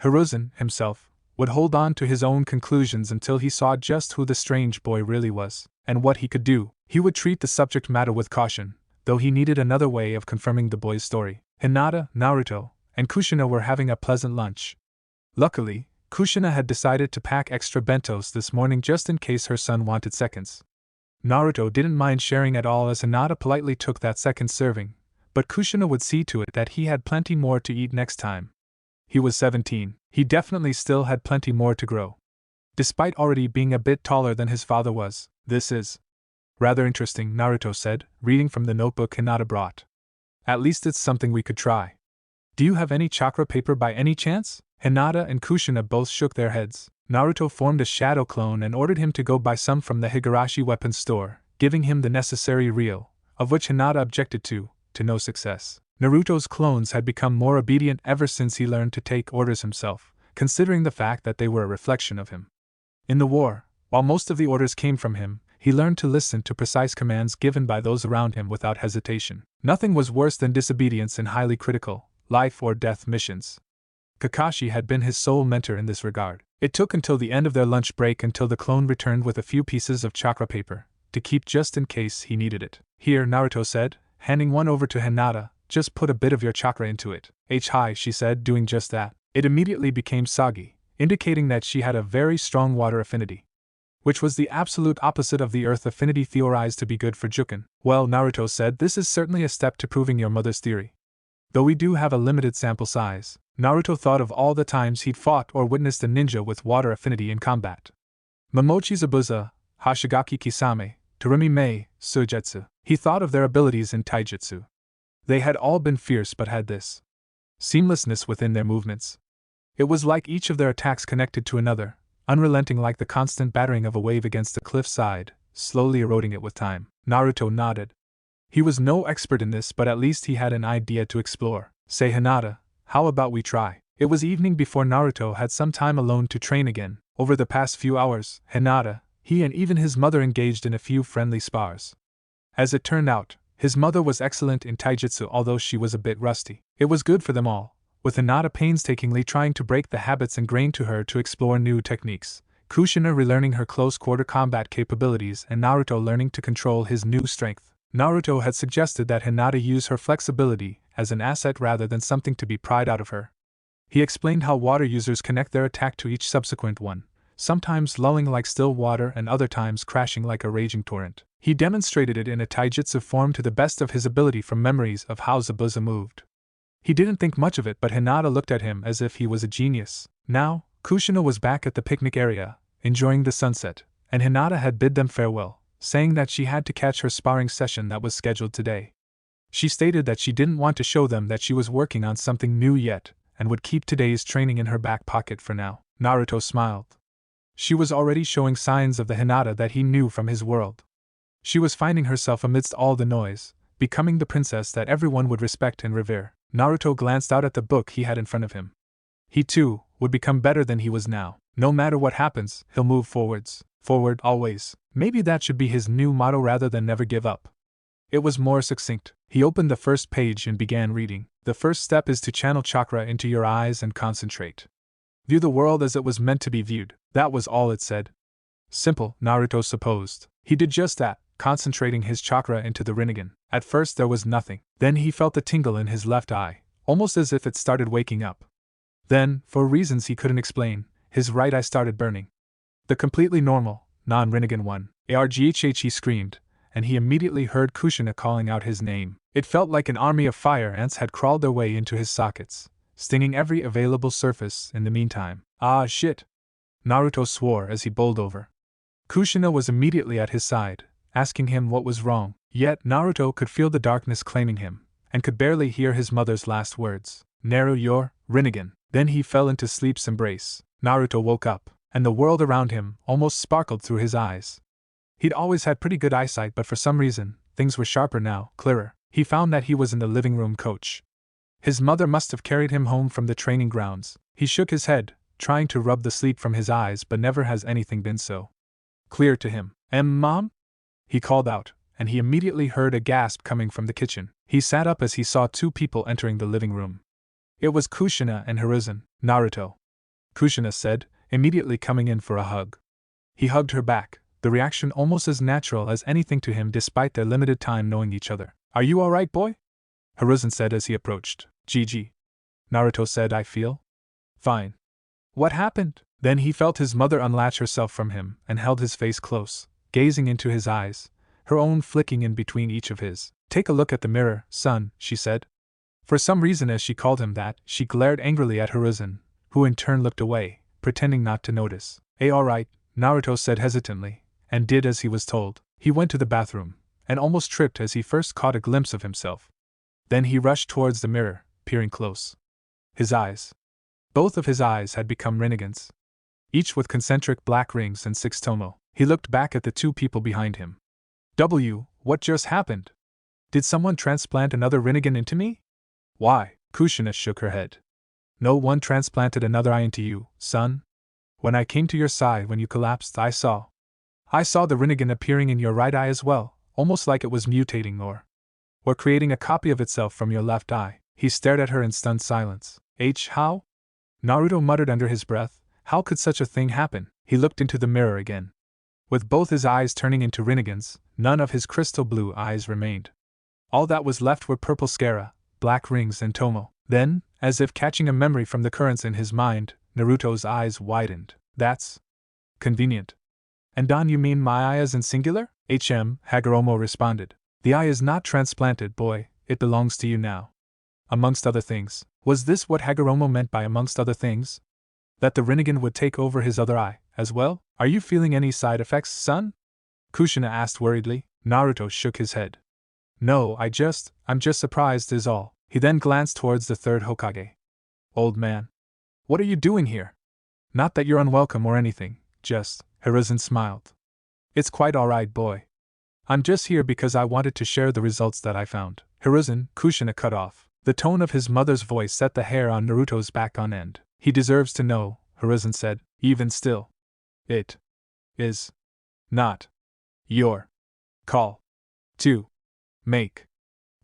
Hiruzen, himself, would hold on to his own conclusions until he saw just who the strange boy really was, and what he could do. He would treat the subject matter with caution, though he needed another way of confirming the boy's story. Hinata, Naruto, and Kushina were having a pleasant lunch. Luckily, Kushina had decided to pack extra bentos this morning just in case her son wanted seconds. Naruto didn't mind sharing at all as Hinata politely took that second serving, but Kushina would see to it that he had plenty more to eat next time. He was 17, he definitely still had plenty more to grow. Despite already being a bit taller than his father was. This is rather interesting, Naruto said, reading from the notebook Hinata brought. At least it's something we could try. Do you have any chakra paper by any chance? Hinata and Kushina both shook their heads. Naruto formed a shadow clone and ordered him to go buy some from the Higurashi weapons store, giving him the necessary reel, of which Hinata objected to no success. Naruto's clones had become more obedient ever since he learned to take orders himself, considering the fact that they were a reflection of him. In the war, while most of the orders came from him, he learned to listen to precise commands given by those around him without hesitation. Nothing was worse than disobedience in highly critical, life-or-death missions. Kakashi had been his sole mentor in this regard. It took until the end of their lunch break until the clone returned with a few pieces of chakra paper, to keep just in case he needed it. Here, Naruto said, handing one over to Hinata, just put a bit of your chakra into it. Hi, she said, doing just that. It immediately became soggy, indicating that she had a very strong water affinity, which was the absolute opposite of the earth affinity theorized to be good for Juken. Well, Naruto said, this is certainly a step to proving your mother's theory. Though we do have a limited sample size. Naruto thought of all the times he'd fought or witnessed a ninja with water affinity in combat. Momochi Zabuza, Hashigaki Kisame, Torimi Mei, Suigetsu. He thought of their abilities in taijutsu. They had all been fierce but had this seamlessness within their movements. It was like each of their attacks connected to another, unrelenting like the constant battering of a wave against a cliff side, slowly eroding it with time. Naruto nodded. He was no expert in this, but at least he had an idea to explore. Say, Hinata, how about we try? It was evening before Naruto had some time alone to train again. Over the past few hours, Hinata, he and even his mother engaged in a few friendly spars. As it turned out, his mother was excellent in taijutsu, although she was a bit rusty. It was good for them all, with Hinata painstakingly trying to break the habits ingrained to her to explore new techniques, Kushina relearning her close-quarter combat capabilities, and Naruto learning to control his new strength. Naruto had suggested that Hinata use her flexibility as an asset rather than something to be pried out of her. He explained how water users connect their attack to each subsequent one, sometimes lulling like still water and other times crashing like a raging torrent. He demonstrated it in a taijutsu form to the best of his ability from memories of how Zabuza moved. He didn't think much of it, but Hinata looked at him as if he was a genius. Now, Kushina was back at the picnic area, enjoying the sunset, and Hinata had bid them farewell, saying that she had to catch her sparring session that was scheduled today. She stated that she didn't want to show them that she was working on something new yet, and would keep today's training in her back pocket for now. Naruto smiled. She was already showing signs of the Hinata that he knew from his world. She was finding herself amidst all the noise, becoming the princess that everyone would respect and revere. Naruto glanced out at the book he had in front of him. He too would become better than he was now. No matter what happens, he'll move forwards. Forward, always. Maybe that should be his new motto rather than never give up. It was more succinct. He opened the first page and began reading. The first step is to channel chakra into your eyes and concentrate. View the world as it was meant to be viewed. That was all it said. Simple, Naruto supposed. He did just that, concentrating his chakra into the Rinnegan. At first there was nothing. Then he felt a tingle in his left eye, almost as if it started waking up. Then, for reasons he couldn't explain, his right eye started burning. The completely normal, non-Rinnegan one. Arghh, he screamed, and he immediately heard Kushina calling out his name. It felt like an army of fire ants had crawled their way into his sockets, stinging every available surface in the meantime. Ah shit! Naruto swore as he bowled over. Kushina was immediately at his side, asking him what was wrong, yet Naruto could feel the darkness claiming him, and could barely hear his mother's last words. Naru your Rinnegan. Then he fell into sleep's embrace. Naruto woke up, and the world around him almost sparkled through his eyes. He'd always had pretty good eyesight, but for some reason, things were sharper now, clearer. He found that he was in the living room coach. His mother must have carried him home from the training grounds. He shook his head, trying to rub the sleep from his eyes, but never has anything been so clear to him. Mom? He called out, and he immediately heard a gasp coming from the kitchen. He sat up as he saw two people entering the living room. It was Kushina and Hiruzen. Naruto, Kushina said, immediately coming in for a hug. He hugged her back, the reaction almost as natural as anything to him despite their limited time knowing each other. Are you alright, boy? Hiruzen said as he approached. GG. Naruto said, I feel fine. What happened? Then he felt his mother unlatch herself from him and held his face close, gazing into his eyes, her own flicking in between each of his. Take a look at the mirror, son, she said. For some reason, as she called him that, she glared angrily at Hiruzen, who in turn looked away, pretending not to notice. Alright, Naruto said hesitantly, and did as he was told. He went to the bathroom, and almost tripped as he first caught a glimpse of himself. Then he rushed towards the mirror, peering close. His eyes. Both of his eyes had become Rinnegans, each with concentric black rings and 6 tomo. He looked back at the two people behind him. What just happened? Did someone transplant another Rinnegan into me? Why? Kushina shook her head. No one transplanted another eye into you, son. When I came to your side when you collapsed, I saw the Rinnegan appearing in your right eye as well, almost like it was mutating or creating a copy of itself from your left eye. He stared at her in stunned silence. How? Naruto muttered under his breath, how could such a thing happen? He looked into the mirror again. With both his eyes turning into Rinnegans, none of his crystal blue eyes remained. All that was left were purple scara, black rings and tomo. Then, as if catching a memory from the currents in his mind, Naruto's eyes widened. That's convenient. And Don, you mean my eye is in singular? Hagoromo responded. The eye is not transplanted, boy, it belongs to you now. Amongst other things. Was this what Hagoromo meant by amongst other things? That the Rinnegan would take over his other eye, as well? Are you feeling any side effects, son? Kushina asked worriedly. Naruto shook his head. No, I'm just surprised is all. He then glanced towards the third Hokage. Old man. What are you doing here? Not that you're unwelcome or anything, just, Hiruzen smiled. It's quite alright, boy. I'm just here because I wanted to share the results that I found. Hiruzen, Kushina cut off. The tone of his mother's voice set the hair on Naruto's back on end. He deserves to know, Hiruzen said. Even still. It is not your call to make.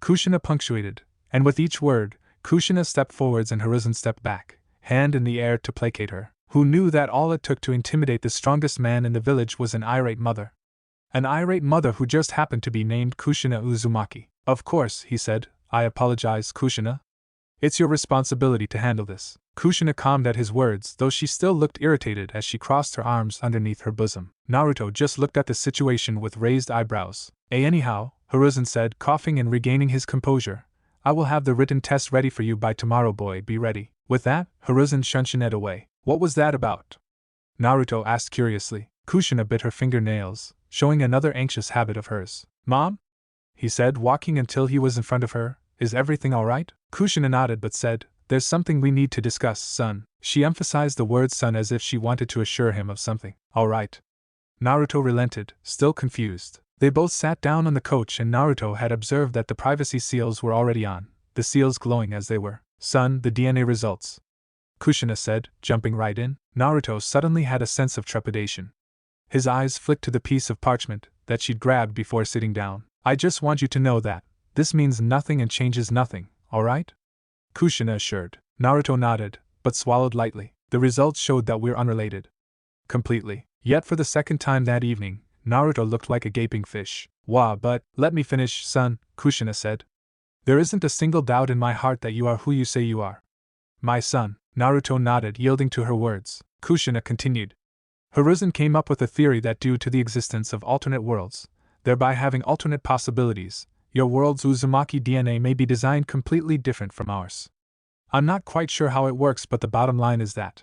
Kushina punctuated, and with each word, Kushina stepped forwards and Hiruzen stepped back, hand in the air to placate her, who knew that all it took to intimidate the strongest man in the village was an irate mother. An irate mother who just happened to be named Kushina Uzumaki. Of course, he said, I apologize, Kushina. It's your responsibility to handle this. Kushina calmed at his words, though she still looked irritated as she crossed her arms underneath her bosom. Naruto just looked at the situation with raised eyebrows. Anyhow, Hiruzen said, coughing and regaining his composure, I will have the written test ready for you by tomorrow, boy, be ready. With that, Hiruzen shunted it away. What was that about? Naruto asked curiously. Kushina bit her fingernails, showing another anxious habit of hers. Mom? He said, walking until he was in front of her. Is everything alright? Kushina nodded but said, There's something we need to discuss, son. She emphasized the word son as if she wanted to assure him of something. Alright. Naruto relented, still confused. They both sat down on the coach and Naruto had observed that the privacy seals were already on, the seals glowing as they were. Son, the DNA results. Kushina said, jumping right in. Naruto suddenly had a sense of trepidation. His eyes flicked to the piece of parchment that she'd grabbed before sitting down. I just want you to know that this means nothing and changes nothing, alright? Kushina assured. Naruto nodded, but swallowed lightly. The results showed that we're unrelated. Completely. Yet for the second time that evening, Naruto looked like a gaping fish. Wah, but, let me finish, son, Kushina said. There isn't a single doubt in my heart that you are who you say you are. My son. Naruto nodded, yielding to her words. Kushina continued. Hiruzen came up with a theory that due to the existence of alternate worlds, thereby having alternate possibilities, your world's Uzumaki DNA may be designed completely different from ours. I'm not quite sure how it works, but the bottom line is that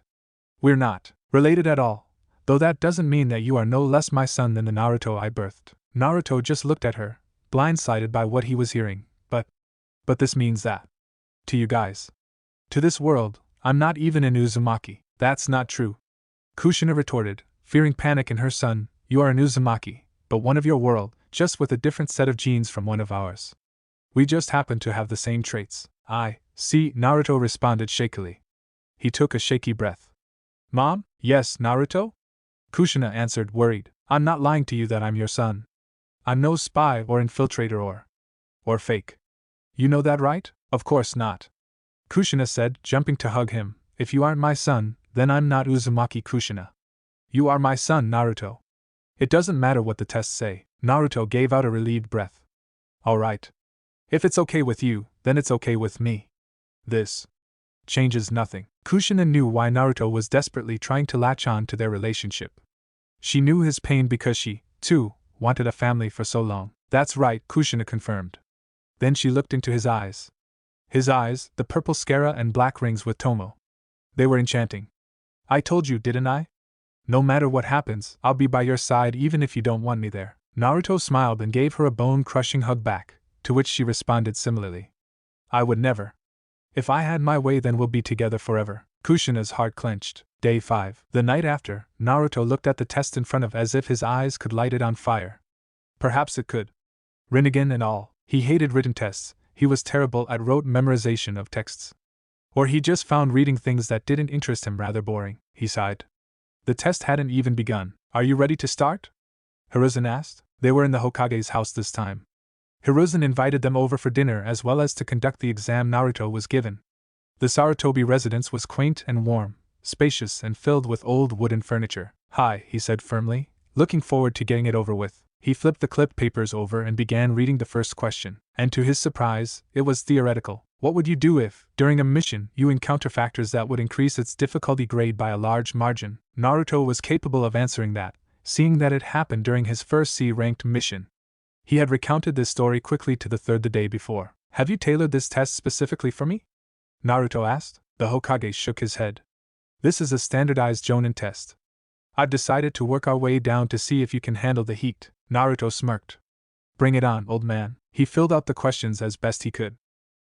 we're not related at all, though that doesn't mean that you are no less my son than the Naruto I birthed. Naruto just looked at her, blindsided by what he was hearing. But this means that, to you guys, to this world, I'm not even an Uzumaki. That's not true. Kushina retorted, fearing panic in her son. You are an Uzumaki, but one of your world, just with a different set of genes from one of ours. We just happen to have the same traits. I see, Naruto responded shakily. He took a shaky breath. Mom? Yes, Naruto? Kushina answered, worried. I'm not lying to you that I'm your son. I'm no spy or infiltrator or fake. You know that, right? Of course not. Kushina said, jumping to hug him. If you aren't my son, then I'm not Uzumaki Kushina. You are my son, Naruto. It doesn't matter what the tests say. Naruto gave out a relieved breath. Alright. If it's okay with you, then it's okay with me. This changes nothing. Kushina knew why Naruto was desperately trying to latch on to their relationship. She knew his pain because she, too, wanted a family for so long. That's right, Kushina confirmed. Then she looked into his eyes. His eyes, the purple scara and black rings with Tomo. They were enchanting. I told you, didn't I? No matter what happens, I'll be by your side even if you don't want me there. Naruto smiled and gave her a bone-crushing hug back, to which she responded similarly. I would never. If I had my way, then we'll be together forever. Kushina's heart clenched. Day 5. The night after, Naruto looked at the test in front of as if his eyes could light it on fire. Perhaps it could. Rinnegan and all. He hated written tests. He was terrible at rote memorization of texts. Or he just found reading things that didn't interest him rather boring. He sighed. The test hadn't even begun. Are you ready to start? Hiruzen asked. They were in the Hokage's house this time. Hiruzen invited them over for dinner as well as to conduct the exam Naruto was given. The Sarutobi residence was quaint and warm, spacious and filled with old wooden furniture. Hi, he said firmly, looking forward to getting it over with. He flipped the clipped papers over and began reading the first question, and to his surprise, it was theoretical. What would you do if, during a mission, you encounter factors that would increase its difficulty grade by a large margin? Naruto was capable of answering that, seeing that it happened during his first C-ranked mission. He had recounted this story quickly to the third the day before. Have you tailored this test specifically for me? Naruto asked. The Hokage shook his head. This is a standardized Jonin test. I've decided to work our way down to see if you can handle the heat. Naruto smirked. Bring it on, old man. He filled out the questions as best he could.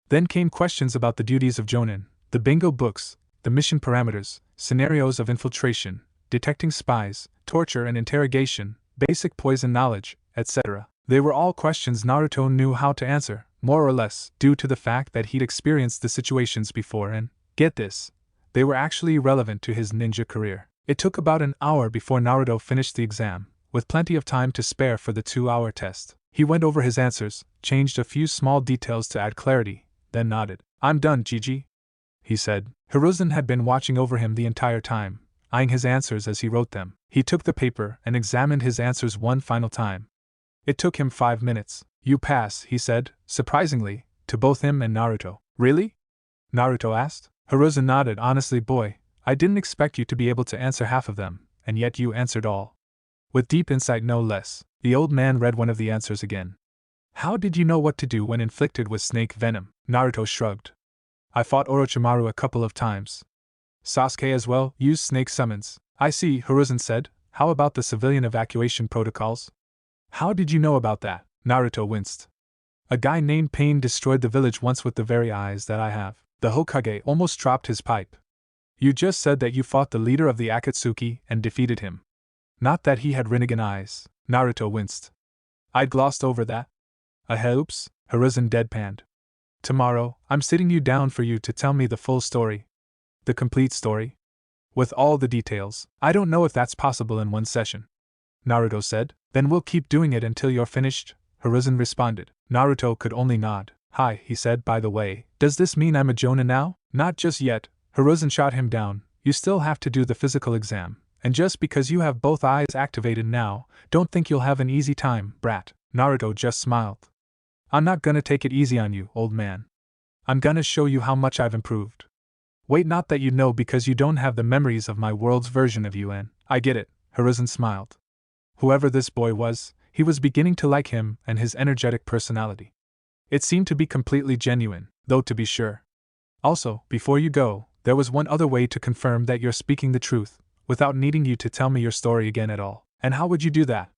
Then came questions about the duties of Jonin, the bingo books, the mission parameters, scenarios of infiltration, detecting spies, torture and interrogation, basic poison knowledge, etc. They were all questions Naruto knew how to answer, more or less, due to the fact that he'd experienced the situations before and, get this, they were actually relevant to his ninja career. It took about an hour before Naruto finished the exam, with plenty of time to spare for the 2-hour test. He went over his answers, changed a few small details to add clarity, then nodded. I'm done, Gigi, he said. Hiruzen had been watching over him the entire time, eyeing his answers as he wrote them. He took the paper and examined his answers one final time. It took him 5 minutes. You pass, he said, surprisingly, to both him and Naruto. Really? Naruto asked. Hiruzen nodded. Honestly, boy, I didn't expect you to be able to answer half of them, and yet you answered all. With deep insight no less. The old man read one of the answers again. How did you know what to do when inflicted with snake venom? Naruto shrugged. I fought Orochimaru a couple of times. Sasuke as well used snake summons. I see, Hiruzen said. How about the civilian evacuation protocols? How did you know about that? Naruto winced. A guy named Pain destroyed the village once with the very eyes that I have. The Hokage almost dropped his pipe. You just said that you fought the leader of the Akatsuki and defeated him. Not that he had Rinnegan eyes. Naruto winced. I'd glossed over that. Oops, Hiruzen deadpanned. Tomorrow, I'm sitting you down for you to tell me the full story. The complete story? With all the details. I don't know if that's possible in one session. Naruto said. Then we'll keep doing it until you're finished, Hiruzen responded. Naruto could only nod. Hi, he said, by the way, does this mean I'm a Jonin now? Not just yet, Hiruzen shot him down. You still have to do the physical exam, and just because you have both eyes activated now, don't think you'll have an easy time, brat. Naruto just smiled. I'm not gonna take it easy on you, old man. I'm gonna show you how much I've improved. Wait, not that you know because you don't have the memories of my world's version of you, and I get it, Hiruzen smiled. Whoever this boy was, he was beginning to like him and his energetic personality. It seemed to be completely genuine, though to be sure. Also, before you go, there was one other way to confirm that you're speaking the truth, without needing you to tell me your story again at all. And how would you do that?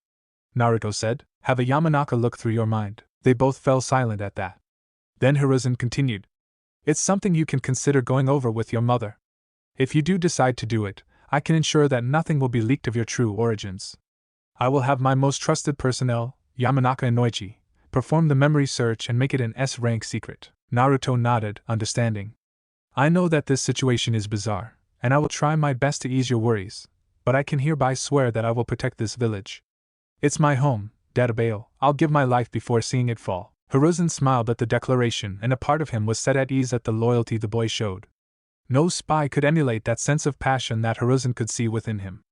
Naruto said. Have a Yamanaka look through your mind. They both fell silent at that. Then Hiruzen continued. It's something you can consider going over with your mother. If you do decide to do it, I can ensure that nothing will be leaked of your true origins. I will have my most trusted personnel, Yamanaka and Noichi, perform the memory search and make it an S-rank secret. Naruto nodded, understanding. I know that this situation is bizarre, and I will try my best to ease your worries, but I can hereby swear that I will protect this village. It's my home, Databao. I'll give my life before seeing it fall. Hiruzen smiled at the declaration, and a part of him was set at ease at the loyalty the boy showed. No spy could emulate that sense of passion that Hiruzen could see within him.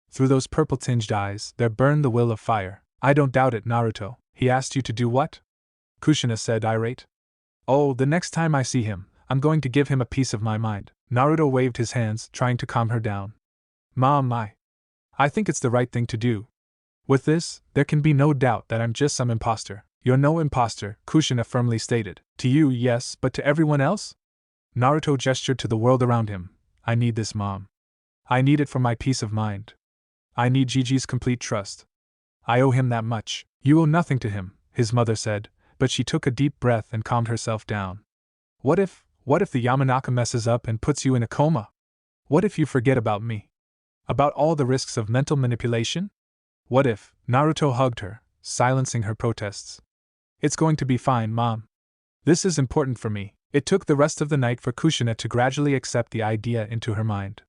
Through those purple-tinged eyes, there burned the will of fire. I don't doubt it, Naruto. He asked you to do what? Kushina said, irate. Oh, the next time I see him, I'm going to give him a piece of my mind. Naruto waved his hands, trying to calm her down. Mom, I think it's the right thing to do. With this, there can be no doubt that I'm just some imposter. You're no imposter, Kushina firmly stated. To you, yes, but to everyone else? Naruto gestured to the world around him. I need this, Mom. I need it for my peace of mind. I need Gigi's complete trust. I owe him that much. You owe nothing to him, his mother said, but she took a deep breath and calmed herself down. What if the Yamanaka messes up and puts you in a coma? What if you forget about me? About all the risks of mental manipulation? What if? Naruto hugged her, silencing her protests. It's going to be fine, Mom. This is important for me. It took the rest of the night for Kushina to gradually accept the idea into her mind.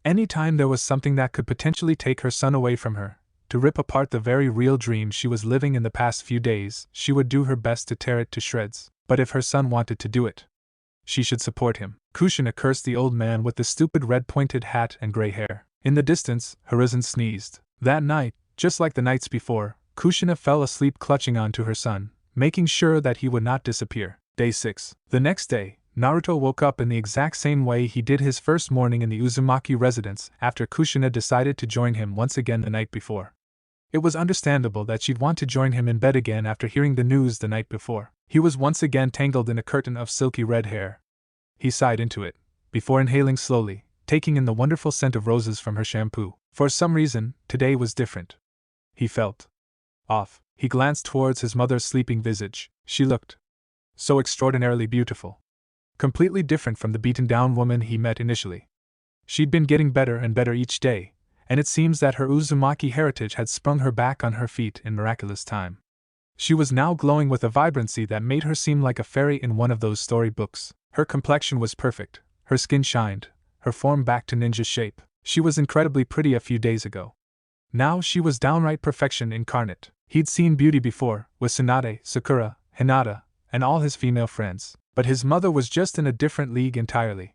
Any time there was something that could potentially take her son away from her, to rip apart the very real dream she was living in the past few days, she would do her best to tear it to shreds. But if her son wanted to do it, she should support him. Kushina cursed the old man with the stupid red-pointed hat and gray hair. In the distance, Hiruzen sneezed. That night, just like the nights before, Kushina fell asleep clutching onto her son, making sure that he would not disappear. Day 6. The next day, Naruto woke up in the exact same way he did his first morning in the Uzumaki residence after Kushina decided to join him once again the night before. It was understandable that she'd want to join him in bed again after hearing the news the night before. He was once again tangled in a curtain of silky red hair. He sighed into it, before inhaling slowly, taking in the wonderful scent of roses from her shampoo. For some reason, today was different. He felt off. He glanced towards his mother's sleeping visage. She looked so extraordinarily beautiful. Completely different from the beaten-down woman he met initially. She'd been getting better and better each day, and it seems that her Uzumaki heritage had sprung her back on her feet in miraculous time. She was now glowing with a vibrancy that made her seem like a fairy in one of those storybooks. Her complexion was perfect, her skin shined, her form back to ninja shape. She was incredibly pretty a few days ago. Now she was downright perfection incarnate. He'd seen beauty before, with Tsunade, Sakura, Hinata, and all his female friends, but his mother was just in a different league entirely.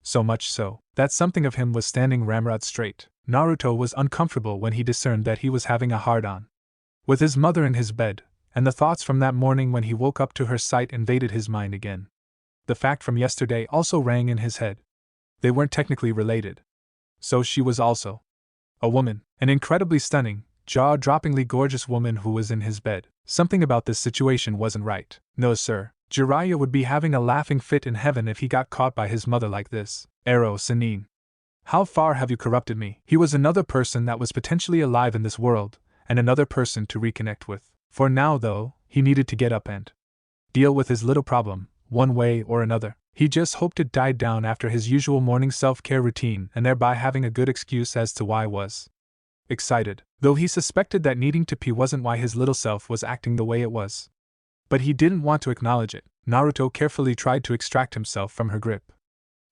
So much so, that something of him was standing ramrod straight. Naruto was uncomfortable when he discerned that he was having a hard-on with his mother in his bed, and the thoughts from that morning when he woke up to her sight invaded his mind again. The fact from yesterday also rang in his head. They weren't technically related. So she was also a woman, an incredibly stunning, jaw-droppingly gorgeous woman who was in his bed. Something about this situation wasn't right. No, sir. Jiraiya would be having a laughing fit in heaven if he got caught by his mother like this. Ero Sennin. How far have you corrupted me? He was another person that was potentially alive in this world, and another person to reconnect with. For now, though, he needed to get up and deal with his little problem, one way or another. He just hoped it died down after his usual morning self-care routine and thereby having a good excuse as to why was excited, though he suspected that needing to pee wasn't why his little self was acting the way it was. But he didn't want to acknowledge it. Naruto carefully tried to extract himself from her grip.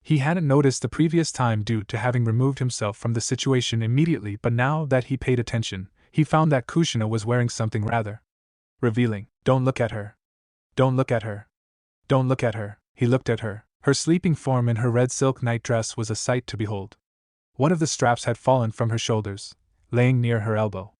He hadn't noticed the previous time due to having removed himself from the situation immediately, but now that he paid attention, he found that Kushina was wearing something rather revealing. Don't look at her. Don't look at her. Don't look at her. He looked at her. Her sleeping form in her red silk nightdress was a sight to behold. One of the straps had fallen from her shoulders, laying near her elbow.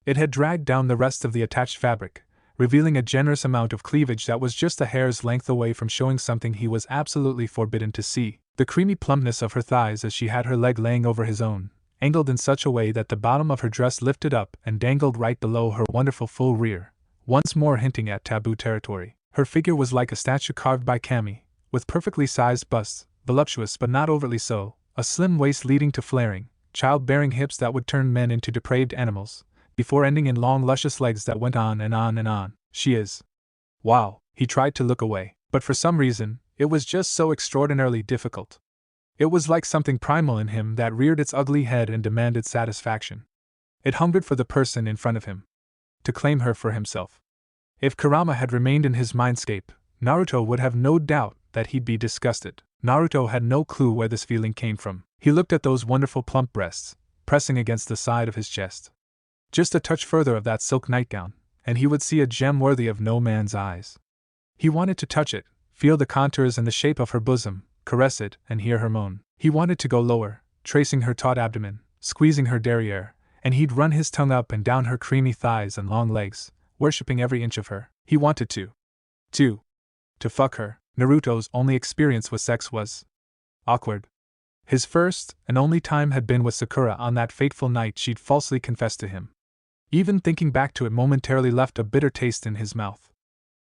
It had dragged down the rest of the attached fabric, revealing a generous amount of cleavage that was just a hair's length away from showing something he was absolutely forbidden to see. The creamy plumpness of her thighs as she had her leg laying over his own, angled in such a way that the bottom of her dress lifted up and dangled right below her wonderful full rear, once more hinting at taboo territory. Her figure was like a statue carved by Kami, with perfectly sized busts, voluptuous but not overtly so, a slim waist leading to flaring, child-bearing hips that would turn men into depraved animals, before ending in long luscious legs that went on and on and on. She is. Wow, he tried to look away, but for some reason, it was just so extraordinarily difficult. It was like something primal in him that reared its ugly head and demanded satisfaction. It hungered for the person in front of him, to claim her for himself. If Kurama had remained in his mindscape, Naruto would have no doubt that he'd be disgusted. Naruto had no clue where this feeling came from. He looked at those wonderful plump breasts, pressing against the side of his chest. Just a touch further of that silk nightgown, and he would see a gem worthy of no man's eyes. He wanted to touch it, feel the contours and the shape of her bosom, caress it, and hear her moan. He wanted to go lower, tracing her taut abdomen, squeezing her derriere, and he'd run his tongue up and down her creamy thighs and long legs, worshipping every inch of her. He wanted to fuck her. Naruto's only experience with sex was awkward. His first and only time had been with Sakura on that fateful night she'd falsely confessed to him. Even thinking back to it momentarily left a bitter taste in his mouth.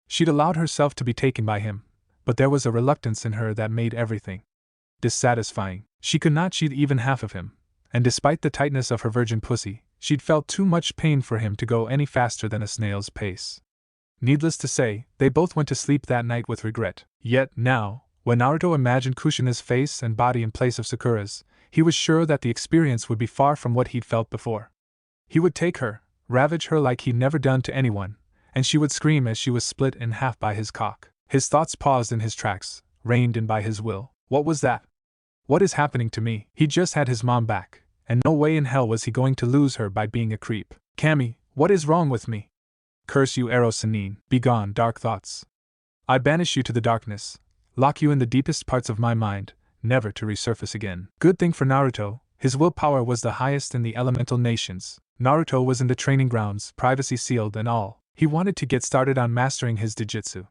She'd allowed herself to be taken by him, but there was a reluctance in her that made everything dissatisfying. She could not cheat even half of him, and despite the tightness of her virgin pussy, she'd felt too much pain for him to go any faster than a snail's pace. Needless to say, they both went to sleep that night with regret. Yet now, when Naruto imagined Kushina's face and body in place of Sakura's, he was sure that the experience would be far from what he'd felt before. He would take her, ravage her like he'd never done to anyone, and she would scream as she was split in half by his cock. His thoughts paused in his tracks, reined in by his will. What was that? What is happening to me? He just had his mom back, and no way in hell was he going to lose her by being a creep. Kami, what is wrong with me? Curse you, Ero Sennin. Begone, dark thoughts. I banish you to the darkness, lock you in the deepest parts of my mind, never to resurface again. Good thing for Naruto, his willpower was the highest in the elemental nations. Naruto was in the training grounds, privacy sealed and all. He wanted to get started on mastering his Dijutsu.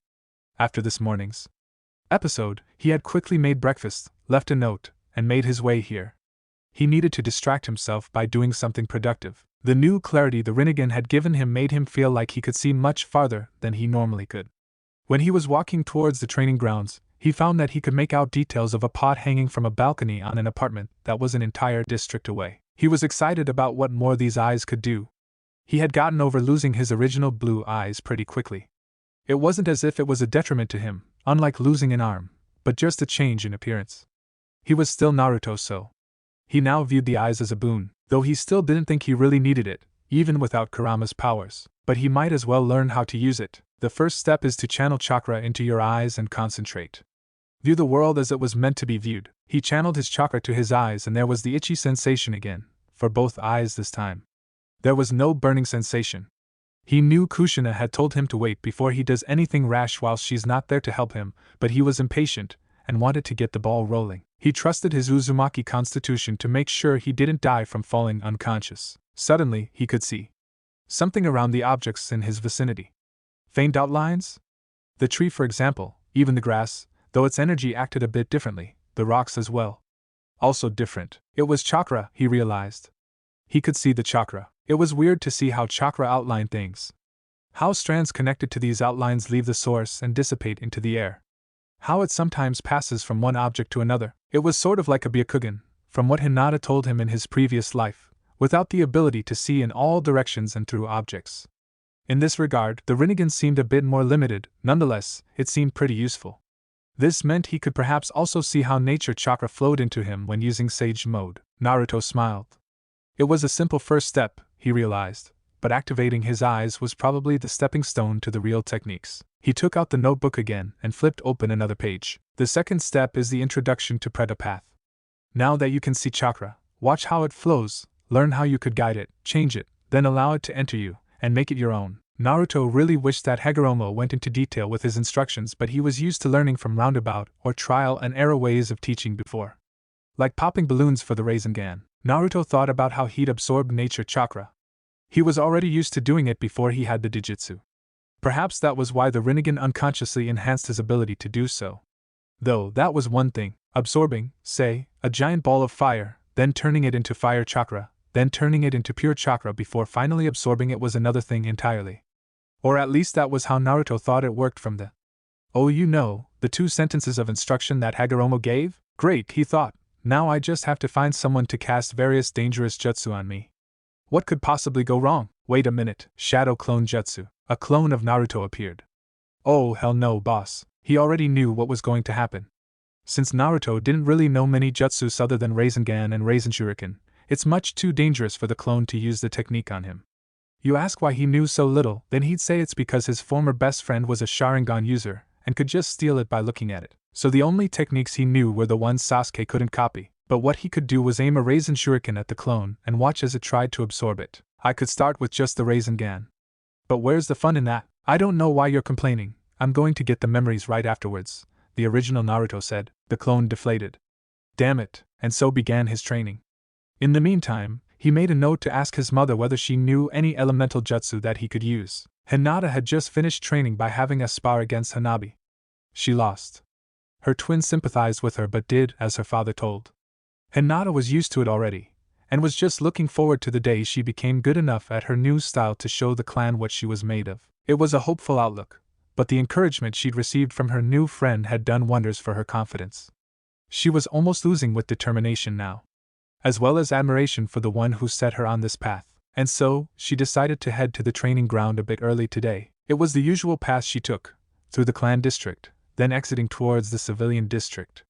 After this morning's episode, he had quickly made breakfast, left a note, and made his way here. He needed to distract himself by doing something productive. The new clarity the Rinnegan had given him made him feel like he could see much farther than he normally could. When he was walking towards the training grounds, he found that he could make out details of a pot hanging from a balcony on an apartment that was an entire district away. He was excited about what more these eyes could do. He had gotten over losing his original blue eyes pretty quickly. It wasn't as if it was a detriment to him, unlike losing an arm, but just a change in appearance. He was still Naruto, so he now viewed the eyes as a boon, though he still didn't think he really needed it, even without Kurama's powers. But he might as well learn how to use it. The first step is to channel chakra into your eyes and concentrate. View the world as it was meant to be viewed. He channeled his chakra to his eyes and there was the itchy sensation again, for both eyes this time. There was no burning sensation. He knew Kushina had told him to wait before he does anything rash while she's not there to help him, but he was impatient and wanted to get the ball rolling. He trusted his Uzumaki constitution to make sure he didn't die from falling unconscious. Suddenly, he could see something around the objects in his vicinity. Faint outlines? The tree, for example, even the grass, though its energy acted a bit differently, the rocks as well. Also different. It was chakra, he realized. He could see the chakra. It was weird to see how chakra outlined things. How strands connected to these outlines leave the source and dissipate into the air. How it sometimes passes from one object to another. It was sort of like a Byakugan, from what Hinata told him in his previous life, without the ability to see in all directions and through objects. In this regard, the Rinnegan seemed a bit more limited. Nonetheless, it seemed pretty useful. This meant he could perhaps also see how nature chakra flowed into him when using Sage mode. Naruto smiled. It was a simple first step, he realized, but activating his eyes was probably the stepping stone to the real techniques. He took out the notebook again and flipped open another page. The second step is the introduction to Predapath. Now that you can see chakra, watch how it flows, learn how you could guide it, change it, then allow it to enter you, and make it your own. Naruto really wished that Hagoromo went into detail with his instructions, but he was used to learning from roundabout or trial and error ways of teaching before. Like popping balloons for the Rasengan, Naruto thought about how he'd absorbed nature chakra. He was already used to doing it before he had the Dijutsu. Perhaps that was why the Rinnegan unconsciously enhanced his ability to do so. Though that was one thing, absorbing, say, a giant ball of fire, then turning it into fire chakra, then turning it into pure chakra before finally absorbing it was another thing entirely. Or at least that was how Naruto thought it worked from the the 2 sentences of instruction that Hagoromo gave? Great, he thought, now I just have to find someone to cast various dangerous jutsu on me. What could possibly go wrong? Wait a minute, Shadow Clone Jutsu. A clone of Naruto appeared. Oh hell no, boss, he already knew what was going to happen. Since Naruto didn't really know many jutsus other than Rasengan and Shuriken, it's much too dangerous for the clone to use the technique on him. You ask why he knew so little, then he'd say it's because his former best friend was a Sharingan user, and could just steal it by looking at it. So the only techniques he knew were the ones Sasuke couldn't copy, but what he could do was aim a Shuriken at the clone and watch as it tried to absorb it. I could start with just the Rasengan. But where's the fun in that? I don't know why you're complaining, I'm going to get the memories right afterwards, the original Naruto said. The clone deflated. Damn it, and so began his training. In the meantime, he made a note to ask his mother whether she knew any elemental jutsu that he could use. Hinata had just finished training by having a spar against Hanabi. She lost. Her twin sympathized with her but did as her father told. Hinata was used to it already, and was just looking forward to the day she became good enough at her new style to show the clan what she was made of. It was a hopeful outlook, but the encouragement she'd received from her new friend had done wonders for her confidence. She was almost oozing with determination now, as well as admiration for the one who set her on this path, and so, she decided to head to the training ground a bit early today. It was the usual path she took, through the clan district, then exiting towards the civilian district.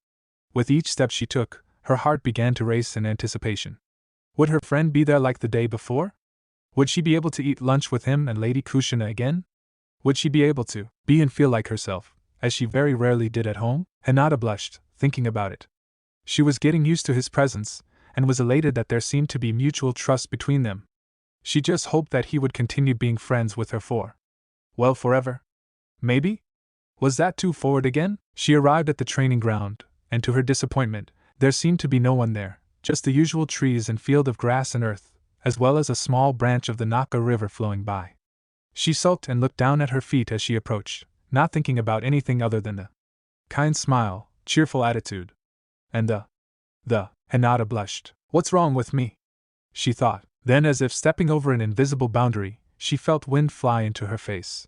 With each step she took, her heart began to race in anticipation. Would her friend be there like the day before? Would she be able to eat lunch with him and Lady Kushina again? Would she be able to be and feel like herself, as she very rarely did at home? Hinata blushed, thinking about it. She was getting used to his presence, and was elated that there seemed to be mutual trust between them. She just hoped that he would continue being friends with her forever? Maybe? Was that too forward again? She arrived at the training ground, and to her disappointment, there seemed to be no one there, just the usual trees and field of grass and earth, as well as a small branch of the Naka River flowing by. She sulked and looked down at her feet as she approached, not thinking about anything other than the kind smile, cheerful attitude, and the Hinata blushed. What's wrong with me? She thought. Then, as if stepping over an invisible boundary, she felt wind fly into her face.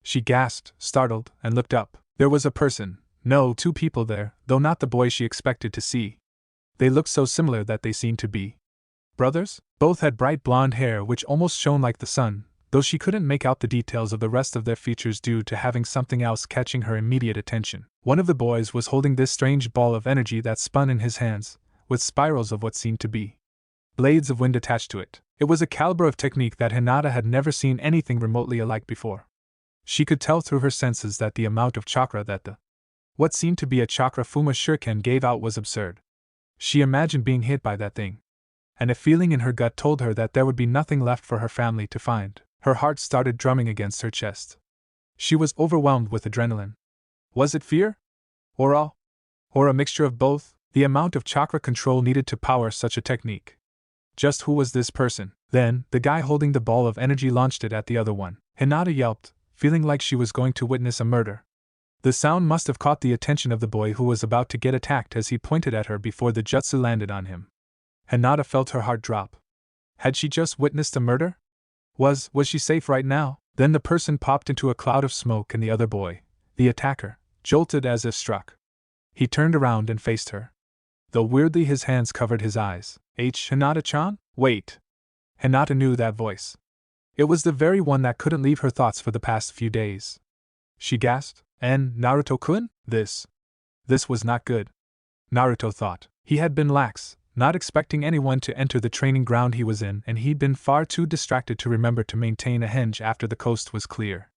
She gasped, startled, and looked up. There was a person, no, 2 people there, though not the boy she expected to see. They looked so similar that they seemed to be brothers. Both had bright blonde hair which almost shone like the sun, though she couldn't make out the details of the rest of their features due to having something else catching her immediate attention. One of the boys was holding this strange ball of energy that spun in his hands, with spirals of what seemed to be blades of wind attached to it. It was a caliber of technique that Hinata had never seen anything remotely alike before. She could tell through her senses that the amount of chakra that what seemed to be a chakra Fuma Shuriken gave out was absurd. She imagined being hit by that thing, and a feeling in her gut told her that there would be nothing left for her family to find. Her heart started drumming against her chest. She was overwhelmed with adrenaline. Was it fear? Or awe? Or a mixture of both? The amount of chakra control needed to power such a technique. Just who was this person? Then, the guy holding the ball of energy launched it at the other one. Hinata yelped, feeling like she was going to witness a murder. The sound must have caught the attention of the boy who was about to get attacked as he pointed at her before the jutsu landed on him. Hinata felt her heart drop. Had she just witnessed a murder? Was she safe right now? Then the person popped into a cloud of smoke and the other boy, the attacker, jolted as if struck. He turned around and faced her, though weirdly his hands covered his eyes. Hinata-chan? Wait. Hinata knew that voice. It was the very one that couldn't leave her thoughts for the past few days. She gasped, and Naruto-kun? This was not good. Naruto thought. He had been lax, not expecting anyone to enter the training ground he was in, and he'd been far too distracted to remember to maintain a henge after the coast was clear.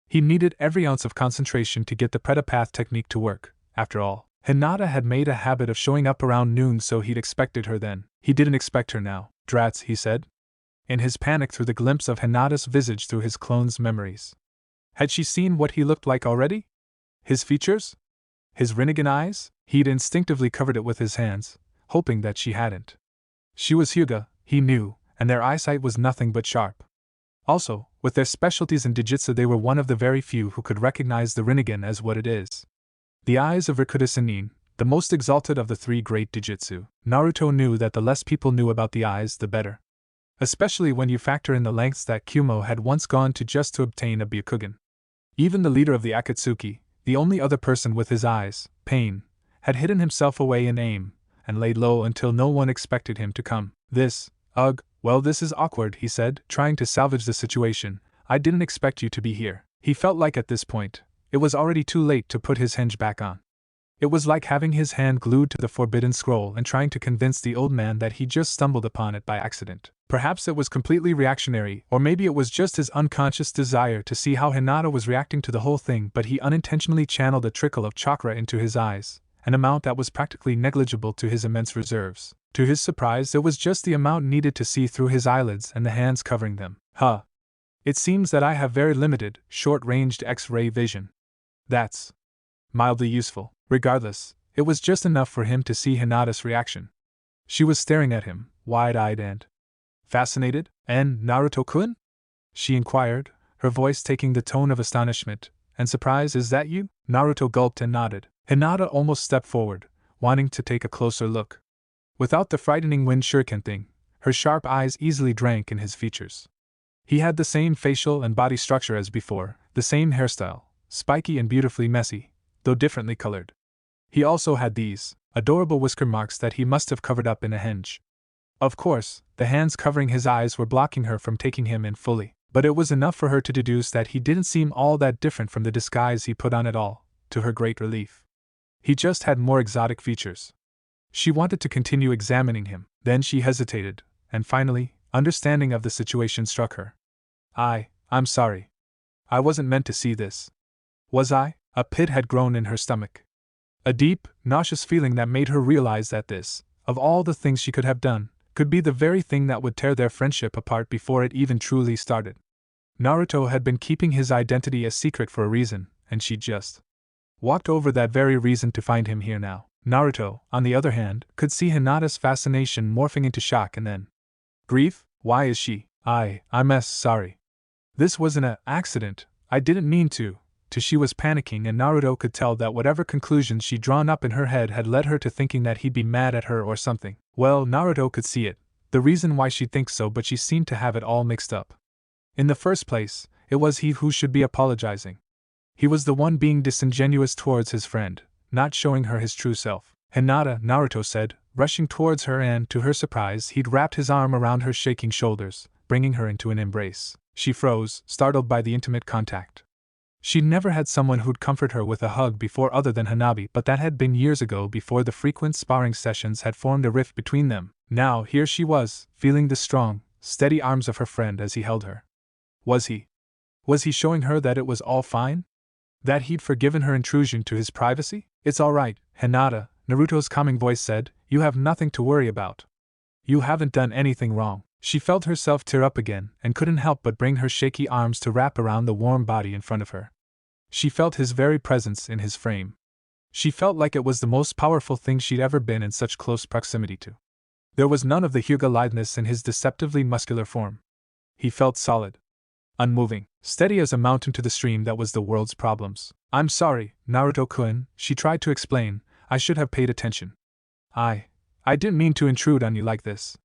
He needed every ounce of concentration to get the Pretapath technique to work. After all, Hinata had made a habit of showing up around noon, so he'd expected her then. He didn't expect her now. Drats, he said. in his panic through the glimpse of Hinata's visage through his clone's memories. Had she seen what he looked like already? His features? His Rinnegan eyes? He'd instinctively covered it with his hands, hoping that she hadn't. She was Hyuga, he knew, and their eyesight was nothing but sharp. Also, with their specialties in Jujutsu, they were one of the very few who could recognize the Rinnegan as what it is. The eyes of Reconnecting, the most exalted of the three great Jujutsu. Naruto knew that the less people knew about the eyes, the better. Especially when you factor in the lengths that Kumo had once gone to just to obtain a Byakugan. Even the leader of the Akatsuki, the only other person with his eyes, Pain, had hidden himself away in aim, and laid low until no one expected him to come. Well, this is awkward, he said, trying to salvage the situation. I didn't expect you to be here. He felt like at this point, it was already too late to put his hinge back on. It was like having his hand glued to the forbidden scroll and trying to convince the old man that he just stumbled upon it by accident. Perhaps it was completely reactionary, or maybe it was just his unconscious desire to see how Hinata was reacting to the whole thing, but he unintentionally channeled a trickle of chakra into his eyes, an amount that was practically negligible to his immense reserves. To his surprise, it was just the amount needed to see through his eyelids and the hands covering them. It seems that I have very limited, short-ranged X-ray vision. That's mildly useful. Regardless, it was just enough for him to see Hinata's reaction. She was staring at him, wide-eyed and fascinated. And Naruto-kun? She inquired, her voice taking the tone of astonishment and surprise. Is that you? Naruto gulped and nodded. Hinata almost stepped forward, wanting to take a closer look. Without the frightening wind shuriken thing, her sharp eyes easily drank in his features. He had the same facial and body structure as before, the same hairstyle, spiky and beautifully messy, though differently colored. He also had these adorable whisker marks that he must have covered up in a henge. Of course, the hands covering his eyes were blocking her from taking him in fully, but it was enough for her to deduce that he didn't seem all that different from the disguise he put on at all, to her great relief. He just had more exotic features. She wanted to continue examining him, then she hesitated, and finally, understanding of the situation struck her. I'm sorry. I wasn't meant to see this. Was I? A pit had grown in her stomach. A deep, nauseous feeling that made her realize that this, of all the things she could have done, could be the very thing that would tear their friendship apart before it even truly started. Naruto had been keeping his identity a secret for a reason, and she just walked over that very reason to find him here now. Naruto, on the other hand, could see Hinata's fascination morphing into shock and then grief. Why is she? I'm sorry. This was an accident. I didn't mean to. She was panicking, and Naruto could tell that whatever conclusions she'd drawn up in her head had led her to thinking that he'd be mad at her or something. Well, Naruto could see it, the reason why she'd think so, but she seemed to have it all mixed up. In the first place, it was he who should be apologizing. He was the one being disingenuous towards his friend, not showing her his true self. Hinata, Naruto said, rushing towards her, and to her surprise he'd wrapped his arm around her shaking shoulders, bringing her into an embrace. She froze, startled by the intimate contact. She'd never had someone who'd comfort her with a hug before other than Hanabi, but that had been years ago, before the frequent sparring sessions had formed a rift between them. Now here she was, feeling the strong, steady arms of her friend as he held her. Was he showing her that it was all fine? That he'd forgiven her intrusion to his privacy? It's all right, Hinata, Naruto's calming voice said. You have nothing to worry about. You haven't done anything wrong. She felt herself tear up again, and couldn't help but bring her shaky arms to wrap around the warm body in front of her. She felt his very presence in his frame. She felt like it was the most powerful thing she'd ever been in such close proximity to. There was none of the Hyuga litheness in his deceptively muscular form. He felt solid, unmoving, steady as a mountain to the stream that was the world's problems. I'm sorry, Naruto-kun, she tried to explain. I should have paid attention. I didn't mean to intrude on you like this.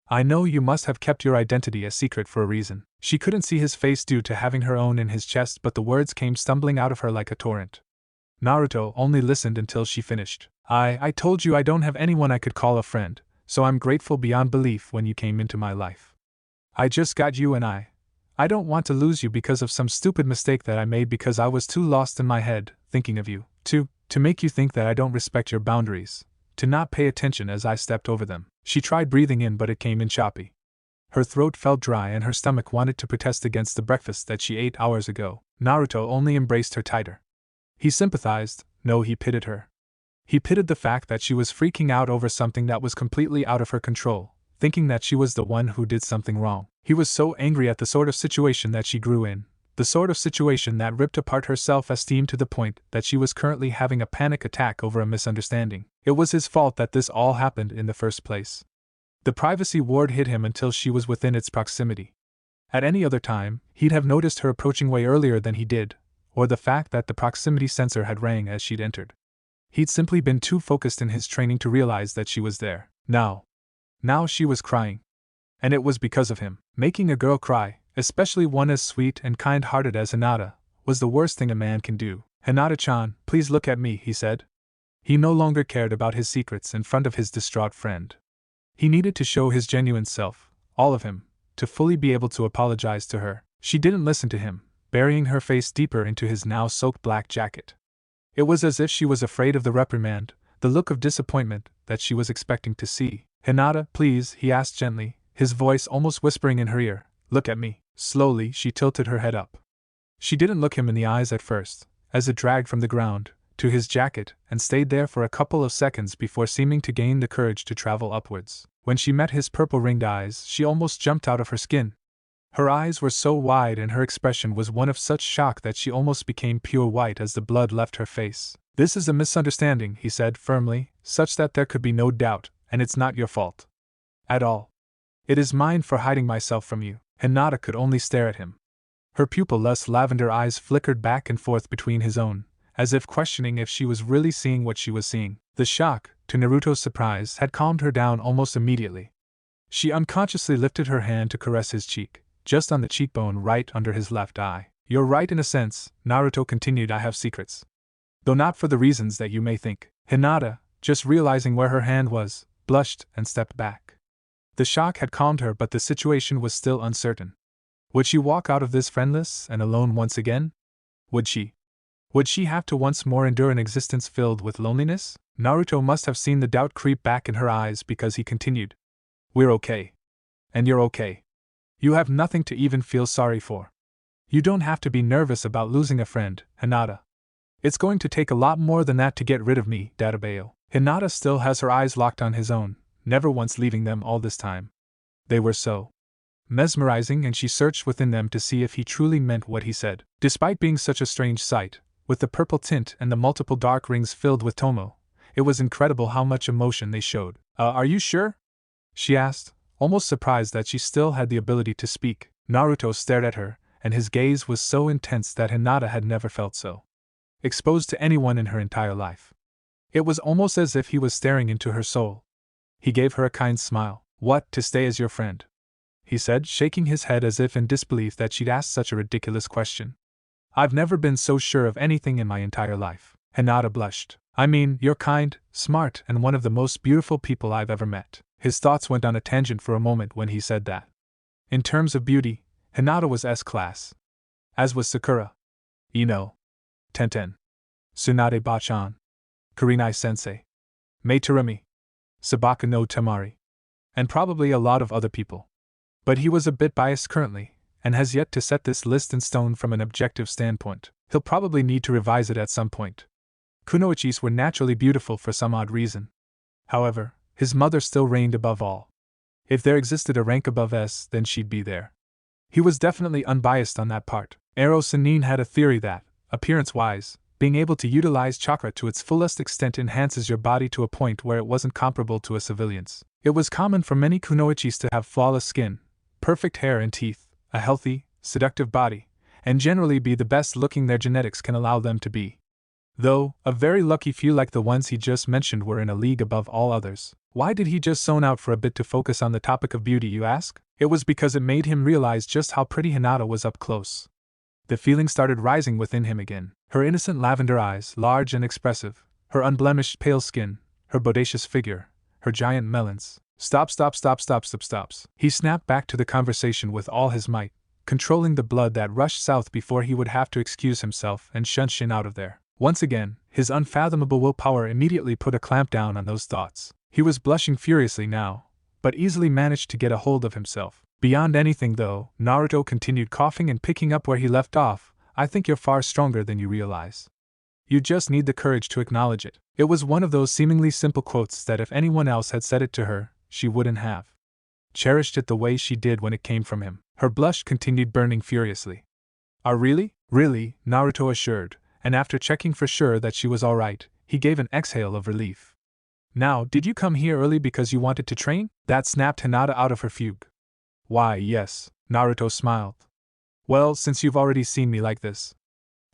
I know you must have kept your identity a secret for a reason. She couldn't see his face due to having her own in his chest, but the words came stumbling out of her like a torrent. Naruto only listened until she finished. I told you I don't have anyone I could call a friend, so I'm grateful beyond belief when you came into my life. I just got you, and I don't want to lose you because of some stupid mistake that I made because I was too lost in my head, thinking of you, to make you think that I don't respect your boundaries, to not pay attention as I stepped over them. She tried breathing in, but it came in choppy. Her throat felt dry and her stomach wanted to protest against the breakfast that she ate hours ago. Naruto only embraced her tighter. He sympathized. No, he pitied her. He pitied the fact that she was freaking out over something that was completely out of her control, thinking that she was the one who did something wrong. He was so angry at the sort of situation that she grew in, the sort of situation that ripped apart her self-esteem to the point that she was currently having a panic attack over a misunderstanding. It was his fault that this all happened in the first place. The privacy ward hid him until she was within its proximity. At any other time, he'd have noticed her approaching way earlier than he did, or the fact that the proximity sensor had rang as she'd entered. He'd simply been too focused in his training to realize that she was there. Now she was crying. And it was because of him. Making a girl cry, especially one as sweet and kind-hearted as Hinata, was the worst thing a man can do. "Hinata-chan, please look at me," he said. He no longer cared about his secrets in front of his distraught friend. He needed to show his genuine self, all of him, to fully be able to apologize to her. She didn't listen to him, burying her face deeper into his now soaked black jacket. It was as if she was afraid of the reprimand, the look of disappointment that she was expecting to see. "Hinata, please," he asked gently, his voice almost whispering in her ear, "look at me." Slowly, she tilted her head up. She didn't look him in the eyes at first, as it dragged from the ground to his jacket and stayed there for a couple of seconds before seeming to gain the courage to travel upwards. When she met his purple-ringed eyes, she almost jumped out of her skin. Her eyes were so wide and her expression was one of such shock that she almost became pure white as the blood left her face. "This is a misunderstanding," he said firmly, "such that there could be no doubt, and it's not your fault. At all. It is mine for hiding myself from you." Hinata could only stare at him. Her pupil-less lavender eyes flickered back and forth between his own, as if questioning if she was really seeing what she was seeing. The shock, to Naruto's surprise, had calmed her down almost immediately. She unconsciously lifted her hand to caress his cheek, just on the cheekbone right under his left eye. "You're right in a sense," Naruto continued, "I have secrets. Though not for the reasons that you may think." Hinata, just realizing where her hand was, blushed and stepped back. The shock had calmed her, but the situation was still uncertain. Would she walk out of this friendless and alone once again? Would she? Would she have to once more endure an existence filled with loneliness? Naruto must have seen the doubt creep back in her eyes because he continued. "We're okay. And you're okay. You have nothing to even feel sorry for. You don't have to be nervous about losing a friend, Hinata. It's going to take a lot more than that to get rid of me, Databeo." Hinata still has her eyes locked on his own, never once leaving them all this time. They were so mesmerizing, and she searched within them to see if he truly meant what he said. Despite being such a strange sight, with the purple tint and the multiple dark rings filled with tomo, it was incredible how much emotion they showed. Are you sure?" she asked, almost surprised that she still had the ability to speak. Naruto stared at her, and his gaze was so intense that Hinata had never felt so exposed to anyone in her entire life. It was almost as if he was staring into her soul. He gave her a kind smile. "What, to stay as your friend?" he said, shaking his head as if in disbelief that she'd asked such a ridiculous question. "I've never been so sure of anything in my entire life." Hinata blushed. "I mean, you're kind, smart, and one of the most beautiful people I've ever met." His thoughts went on a tangent for a moment when he said that. In terms of beauty, Hinata was S-class. As was Sakura. Ino. Tenten. Tsunade Bachan. Kurinai-sensei. Mei Terumi. Sabaka no Tamari. And probably a lot of other people. But he was a bit biased currently, and has yet to set this list in stone from an objective standpoint. He'll probably need to revise it at some point. Kunoichis were naturally beautiful for some odd reason. However, his mother still reigned above all. If there existed a rank above S, then she'd be there. He was definitely unbiased on that part. Ero Sanin had a theory that, appearance-wise, being able to utilize chakra to its fullest extent enhances your body to a point where it wasn't comparable to a civilian's. It was common for many kunoichis to have flawless skin, perfect hair and teeth, a healthy, seductive body, and generally be the best looking their genetics can allow them to be. Though, a very lucky few like the ones he just mentioned were in a league above all others. Why did he just zone out for a bit to focus on the topic of beauty, you ask? It was because it made him realize just how pretty Hinata was up close. The feeling started rising within him again. Her innocent lavender eyes, large and expressive, her unblemished pale skin, her bodacious figure, her giant melons. Stops. He snapped back to the conversation with all his might, controlling the blood that rushed south before he would have to excuse himself and shun Shin out of there. Once again, his unfathomable willpower immediately put a clamp down on those thoughts. He was blushing furiously now, but easily managed to get a hold of himself. Beyond anything though, Naruto continued coughing and picking up where he left off, I think you're far stronger than you realize. You just need the courage to acknowledge it. It was one of those seemingly simple quotes that if anyone else had said it to her, she wouldn't have cherished it the way she did when it came from him. Her blush continued burning furiously. Really? Really, Naruto assured, and after checking for sure that she was alright, he gave an exhale of relief. Now, did you come here early because you wanted to train? That snapped Hinata out of her fugue. Why, yes, Naruto smiled. Well, since you've already seen me like this,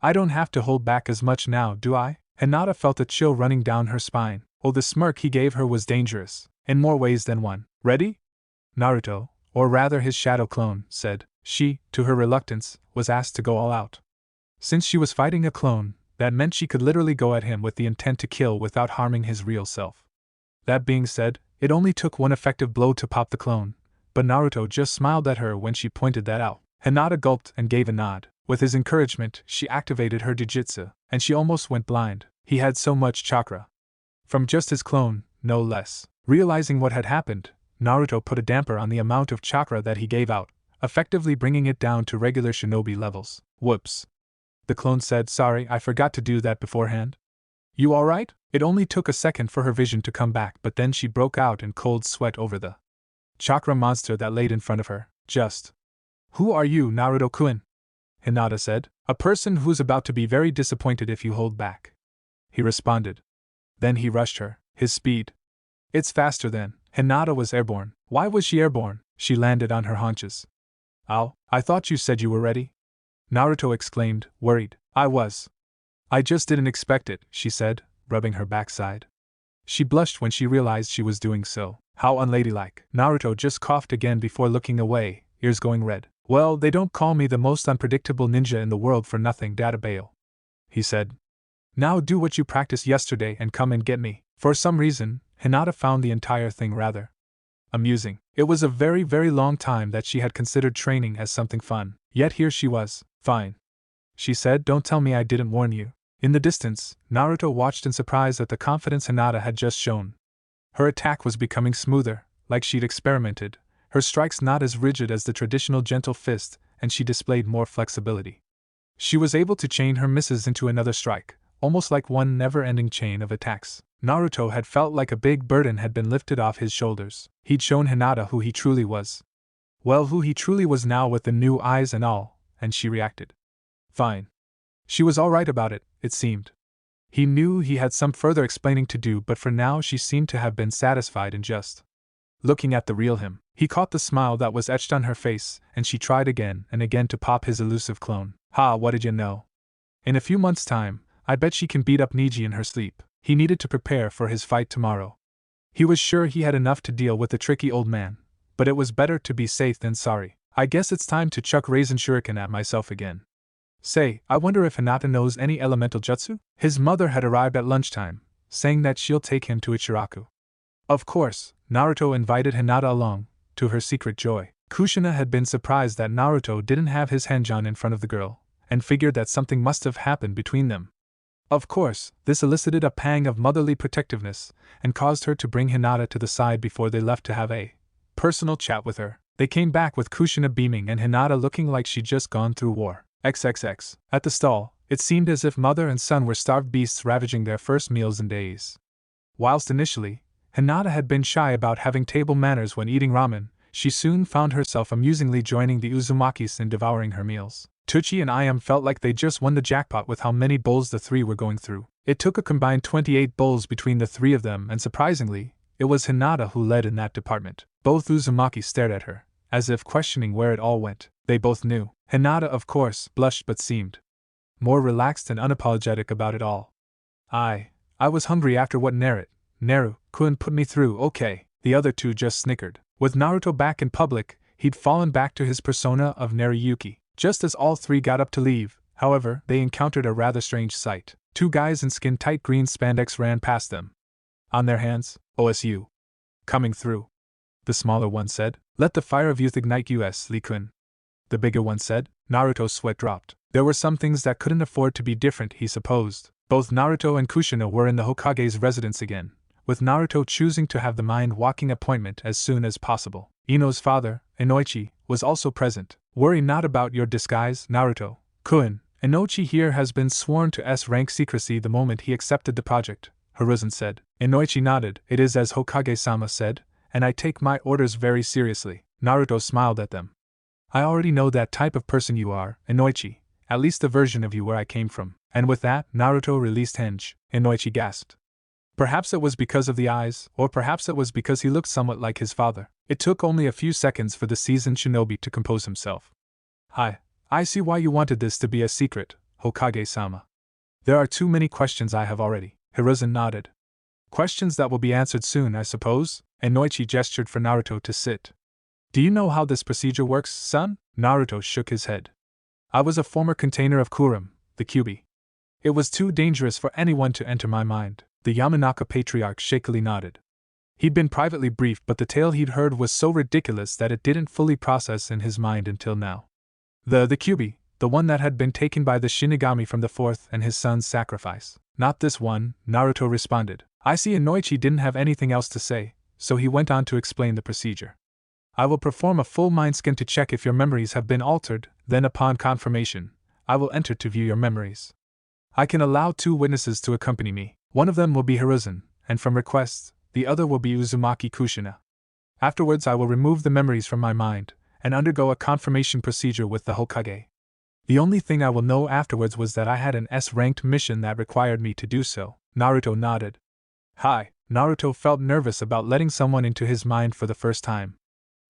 I don't have to hold back as much now, do I? Hinata felt a chill running down her spine. Oh, the smirk he gave her was dangerous, in more ways than one. Ready? Naruto, or rather his shadow clone, said. She, to her reluctance, was asked to go all out. Since she was fighting a clone, that meant she could literally go at him with the intent to kill without harming his real self. That being said, it only took one effective blow to pop the clone, but Naruto just smiled at her when she pointed that out. Hinata gulped and gave a nod. With his encouragement, she activated her jujutsu, and she almost went blind. He had so much chakra. From just his clone, no less. Realizing what had happened, Naruto put a damper on the amount of chakra that he gave out, effectively bringing it down to regular shinobi levels. Whoops. The clone said, sorry, I forgot to do that beforehand. You alright? It only took a second for her vision to come back, but then she broke out in cold sweat over the chakra monster that laid in front of her. Just. Who are you, Naruto-kun? Hinata said. A person who's about to be very disappointed if you hold back. He responded. Then he rushed her. His speed. It's faster than. Hinata was airborne. Why was she airborne? She landed on her haunches. Ow, I thought you said you were ready. Naruto exclaimed, worried. I was. I just didn't expect it, she said, rubbing her backside. She blushed when she realized she was doing so. How unladylike. Naruto just coughed again before looking away, ears going red. Well, they don't call me the most unpredictable ninja in the world for nothing, Databayo, he said. Now do what you practiced yesterday and come and get me. For some reason, Hinata found the entire thing rather amusing. It was a very, very long time that she had considered training as something fun, yet here she was. Fine, she said, don't tell me I didn't warn you. In the distance, Naruto watched in surprise at the confidence Hinata had just shown. Her attack was becoming smoother, like she'd experimented, her strikes not as rigid as the traditional gentle fist, and she displayed more flexibility. She was able to chain her misses into another strike, almost like one never-ending chain of attacks. Naruto had felt like a big burden had been lifted off his shoulders. He'd shown Hinata who he truly was. Well, who he truly was now with the new eyes and all, and she reacted. Fine. She was all right about it, it seemed. He knew he had some further explaining to do, but for now she seemed to have been satisfied in just looking at the real him. He caught the smile that was etched on her face, and she tried again and again to pop his elusive clone. Ha, what did you know? In a few months' time, I bet she can beat up Niji in her sleep. He needed to prepare for his fight tomorrow. He was sure he had enough to deal with the tricky old man, but it was better to be safe than sorry. I guess it's time to chuck Raisin Shuriken at myself again. Say, I wonder if Hinata knows any elemental jutsu? His mother had arrived at lunchtime, saying that she'll take him to Ichiraku. Of course, Naruto invited Hinata along, to her secret joy. Kushina had been surprised that Naruto didn't have his henjon in front of the girl, and figured that something must have happened between them. Of course, this elicited a pang of motherly protectiveness, and caused her to bring Hinata to the side before they left to have a personal chat with her. They came back with Kushina beaming and Hinata looking like she'd just gone through war. XXX. At the stall, it seemed as if mother and son were starved beasts ravaging their first meals in days. Whilst initially, Hinata had been shy about having table manners when eating ramen, she soon found herself amusingly joining the Uzumakis in devouring her meals. Tucci and Ayam felt like they just won the jackpot with how many bowls the three were going through. It took a combined 28 bowls between the three of them, and surprisingly, it was Hinata who led in that department. Both Uzumaki stared at her, as if questioning where it all went. They both knew. Hinata, of course, blushed but seemed more relaxed and unapologetic about it all. I was hungry after what Naru-kun put me through, okay. The other two just snickered. With Naruto back in public, he'd fallen back to his persona of Naruyuki. Just as all three got up to leave, however, they encountered a rather strange sight. Two guys in skin-tight green spandex ran past them. On their hands, OSU. Coming through. The smaller one said. Let the fire of youth ignite us, Lee-kun. The bigger one said. Naruto's sweat dropped. There were some things that couldn't afford to be different, he supposed. Both Naruto and Kushina were in the Hokage's residence again, with Naruto choosing to have the mind-walking appointment as soon as possible. Ino's father, Inoichi, was also present. Worry not about your disguise, Naruto-kun. Inoichi here has been sworn to S-rank secrecy the moment he accepted the project, Hiruzen said. Inoichi nodded. It is as Hokage-sama said, and I take my orders very seriously. Naruto smiled at them. I already know that type of person you are, Inoichi, at least the version of you where I came from. And with that, Naruto released Henge. Inoichi gasped. Perhaps it was because of the eyes, or perhaps it was because he looked somewhat like his father. It took only a few seconds for the seasoned shinobi to compose himself. I see why you wanted this to be a secret, Hokage-sama. There are too many questions I have already. Hiruzen nodded. Questions that will be answered soon, I suppose? Inoichi gestured for Naruto to sit. Do you know how this procedure works, son? Naruto shook his head. I was a former container of Kurama, the Kyuubi. It was too dangerous for anyone to enter my mind. The Yamanaka patriarch shakily nodded. He'd been privately briefed, but the tale he'd heard was so ridiculous that it didn't fully process in his mind until now. The Kyuubi, the one that had been taken by the Shinigami from the fourth and his son's sacrifice. Not this one, Naruto responded. I see Inoichi didn't have anything else to say, so he went on to explain the procedure. I will perform a full mind scan to check if your memories have been altered, then upon confirmation, I will enter to view your memories. I can allow 2 witnesses to accompany me. One of them will be Hiruzen, and from request, the other will be Uzumaki Kushina. Afterwards I will remove the memories from my mind, and undergo a confirmation procedure with the Hokage. The only thing I will know afterwards was that I had an S-ranked mission that required me to do so. Naruto nodded. Hi. Naruto felt nervous about letting someone into his mind for the first time.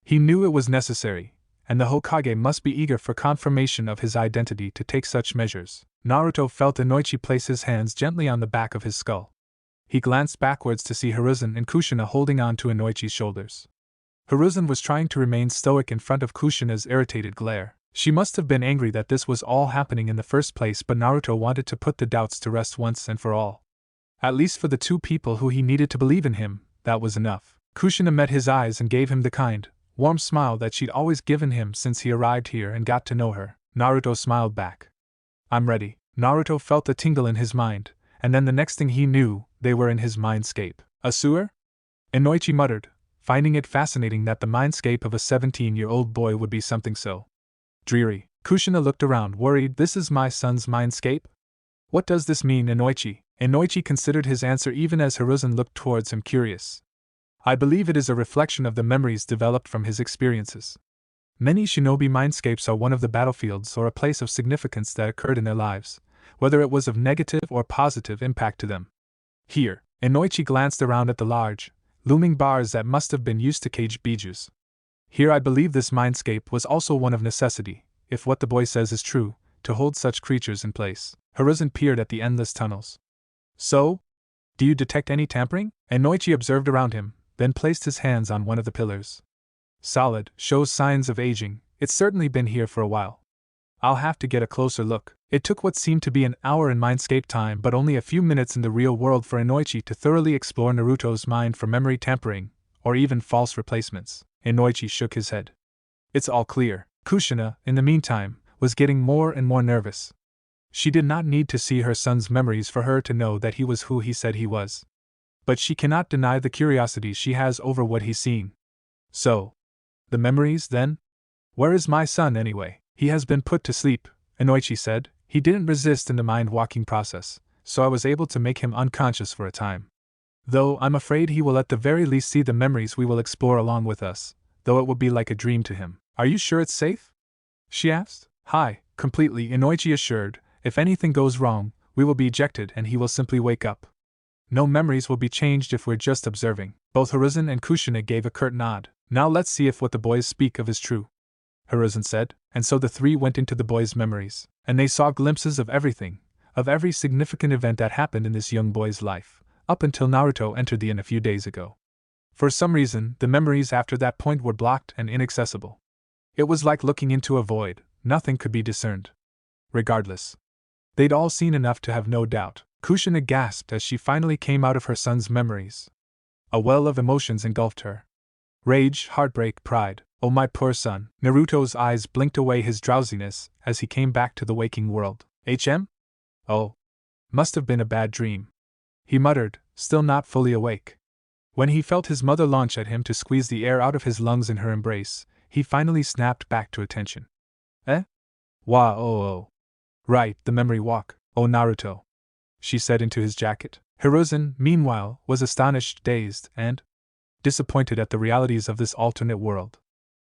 He knew it was necessary, and the Hokage must be eager for confirmation of his identity to take such measures. Naruto felt Inoichi place his hands gently on the back of his skull. He glanced backwards to see Hiruzen and Kushina holding on to Inoichi's shoulders. Hiruzen was trying to remain stoic in front of Kushina's irritated glare. She must have been angry that this was all happening in the first place, but Naruto wanted to put the doubts to rest once and for all. At least for the 2 people who he needed to believe in him, that was enough. Kushina met his eyes and gave him the kind, warm smile that she'd always given him since he arrived here and got to know her. Naruto smiled back. I'm ready. Naruto felt a tingle in his mind, and then the next thing he knew, they were in his mindscape. A sewer? Inoichi muttered, finding it fascinating that the mindscape of a 17-year-old boy would be something so dreary. Kushina looked around, worried. This is my son's mindscape? What does this mean, Inoichi? Inoichi considered his answer even as Hiruzen looked towards him, curious. I believe it is a reflection of the memories developed from his experiences. Many shinobi mindscapes are one of the battlefields or a place of significance that occurred in their lives, whether it was of negative or positive impact to them. Here, Inoichi glanced around at the large, looming bars that must have been used to cage bijus. Here I believe this mindscape was also one of necessity, if what the boy says is true, to hold such creatures in place. Hiruzen peered at the endless tunnels. So? Do you detect any tampering? Inoichi observed around him, then placed his hands on one of the pillars. Solid, shows signs of aging, it's certainly been here for a while. I'll have to get a closer look. It took what seemed to be an hour in mindscape time but only a few minutes in the real world for Inoichi to thoroughly explore Naruto's mind for memory tampering, or even false replacements. Inoichi shook his head. It's all clear. Kushina, in the meantime, was getting more and more nervous. She did not need to see her son's memories for her to know that he was who he said he was. But she cannot deny the curiosity she has over what he's seen. So, the memories, then? Where is my son, anyway? He has been put to sleep, Inoichi said. He didn't resist in the mind-walking process, so I was able to make him unconscious for a time. Though I'm afraid he will at the very least see the memories we will explore along with us, though it will be like a dream to him. Are you sure it's safe? She asked. Hi, completely, Inoichi assured. If anything goes wrong, we will be ejected and he will simply wake up. No memories will be changed if we're just observing. Both Hiruzen and Kushina gave a curt nod. Now let's see if what the boys speak of is true, Hiruzen said, and so the 3 went into the boys' memories, and they saw glimpses of everything, of every significant event that happened in this young boy's life, up until Naruto entered the inn a few days ago. For some reason, the memories after that point were blocked and inaccessible. It was like looking into a void, nothing could be discerned. Regardless, they'd all seen enough to have no doubt. Kushina gasped as she finally came out of her son's memories. A well of emotions engulfed her. Rage, heartbreak, pride. Oh my poor son. Naruto's eyes blinked away his drowsiness as he came back to the waking world. Oh. Must have been a bad dream, he muttered, still not fully awake. When he felt his mother launch at him to squeeze the air out of his lungs in her embrace, he finally snapped back to attention. Oh. Right, the memory walk. Oh Naruto, she said into his jacket. Hiruzen, meanwhile, was astonished, dazed, and disappointed at the realities of this alternate world.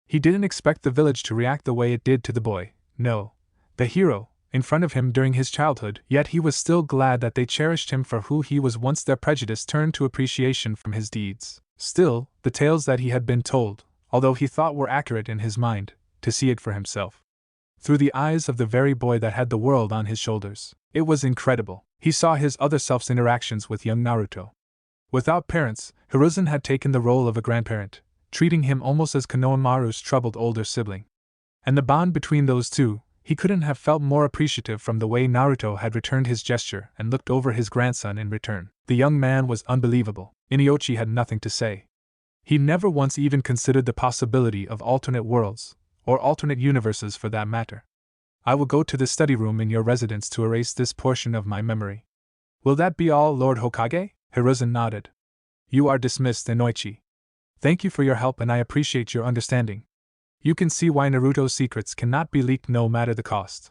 He didn't expect the village to react the way it did to the boy, no, the hero, in front of him during his childhood, yet he was still glad that they cherished him for who he was once. Their prejudice turned to appreciation from his deeds. Still, the tales that he had been told, although he thought were accurate in his mind, to see it for himself. Through the eyes of the very boy that had the world on his shoulders. It was incredible. He saw his other self's interactions with young Naruto. Without parents, Hiruzen had taken the role of a grandparent, treating him almost as Konohamaru's troubled older sibling. And the bond between those two, he couldn't have felt more appreciative from the way Naruto had returned his gesture and looked over his grandson in return. The young man was unbelievable. Inoichi had nothing to say. He never once even considered the possibility of alternate worlds, or alternate universes for that matter. I will go to the study room in your residence to erase this portion of my memory. Will that be all, Lord Hokage? Hiruzen nodded. You are dismissed, Inoichi. Thank you for your help and I appreciate your understanding. You can see why Naruto's secrets cannot be leaked no matter the cost.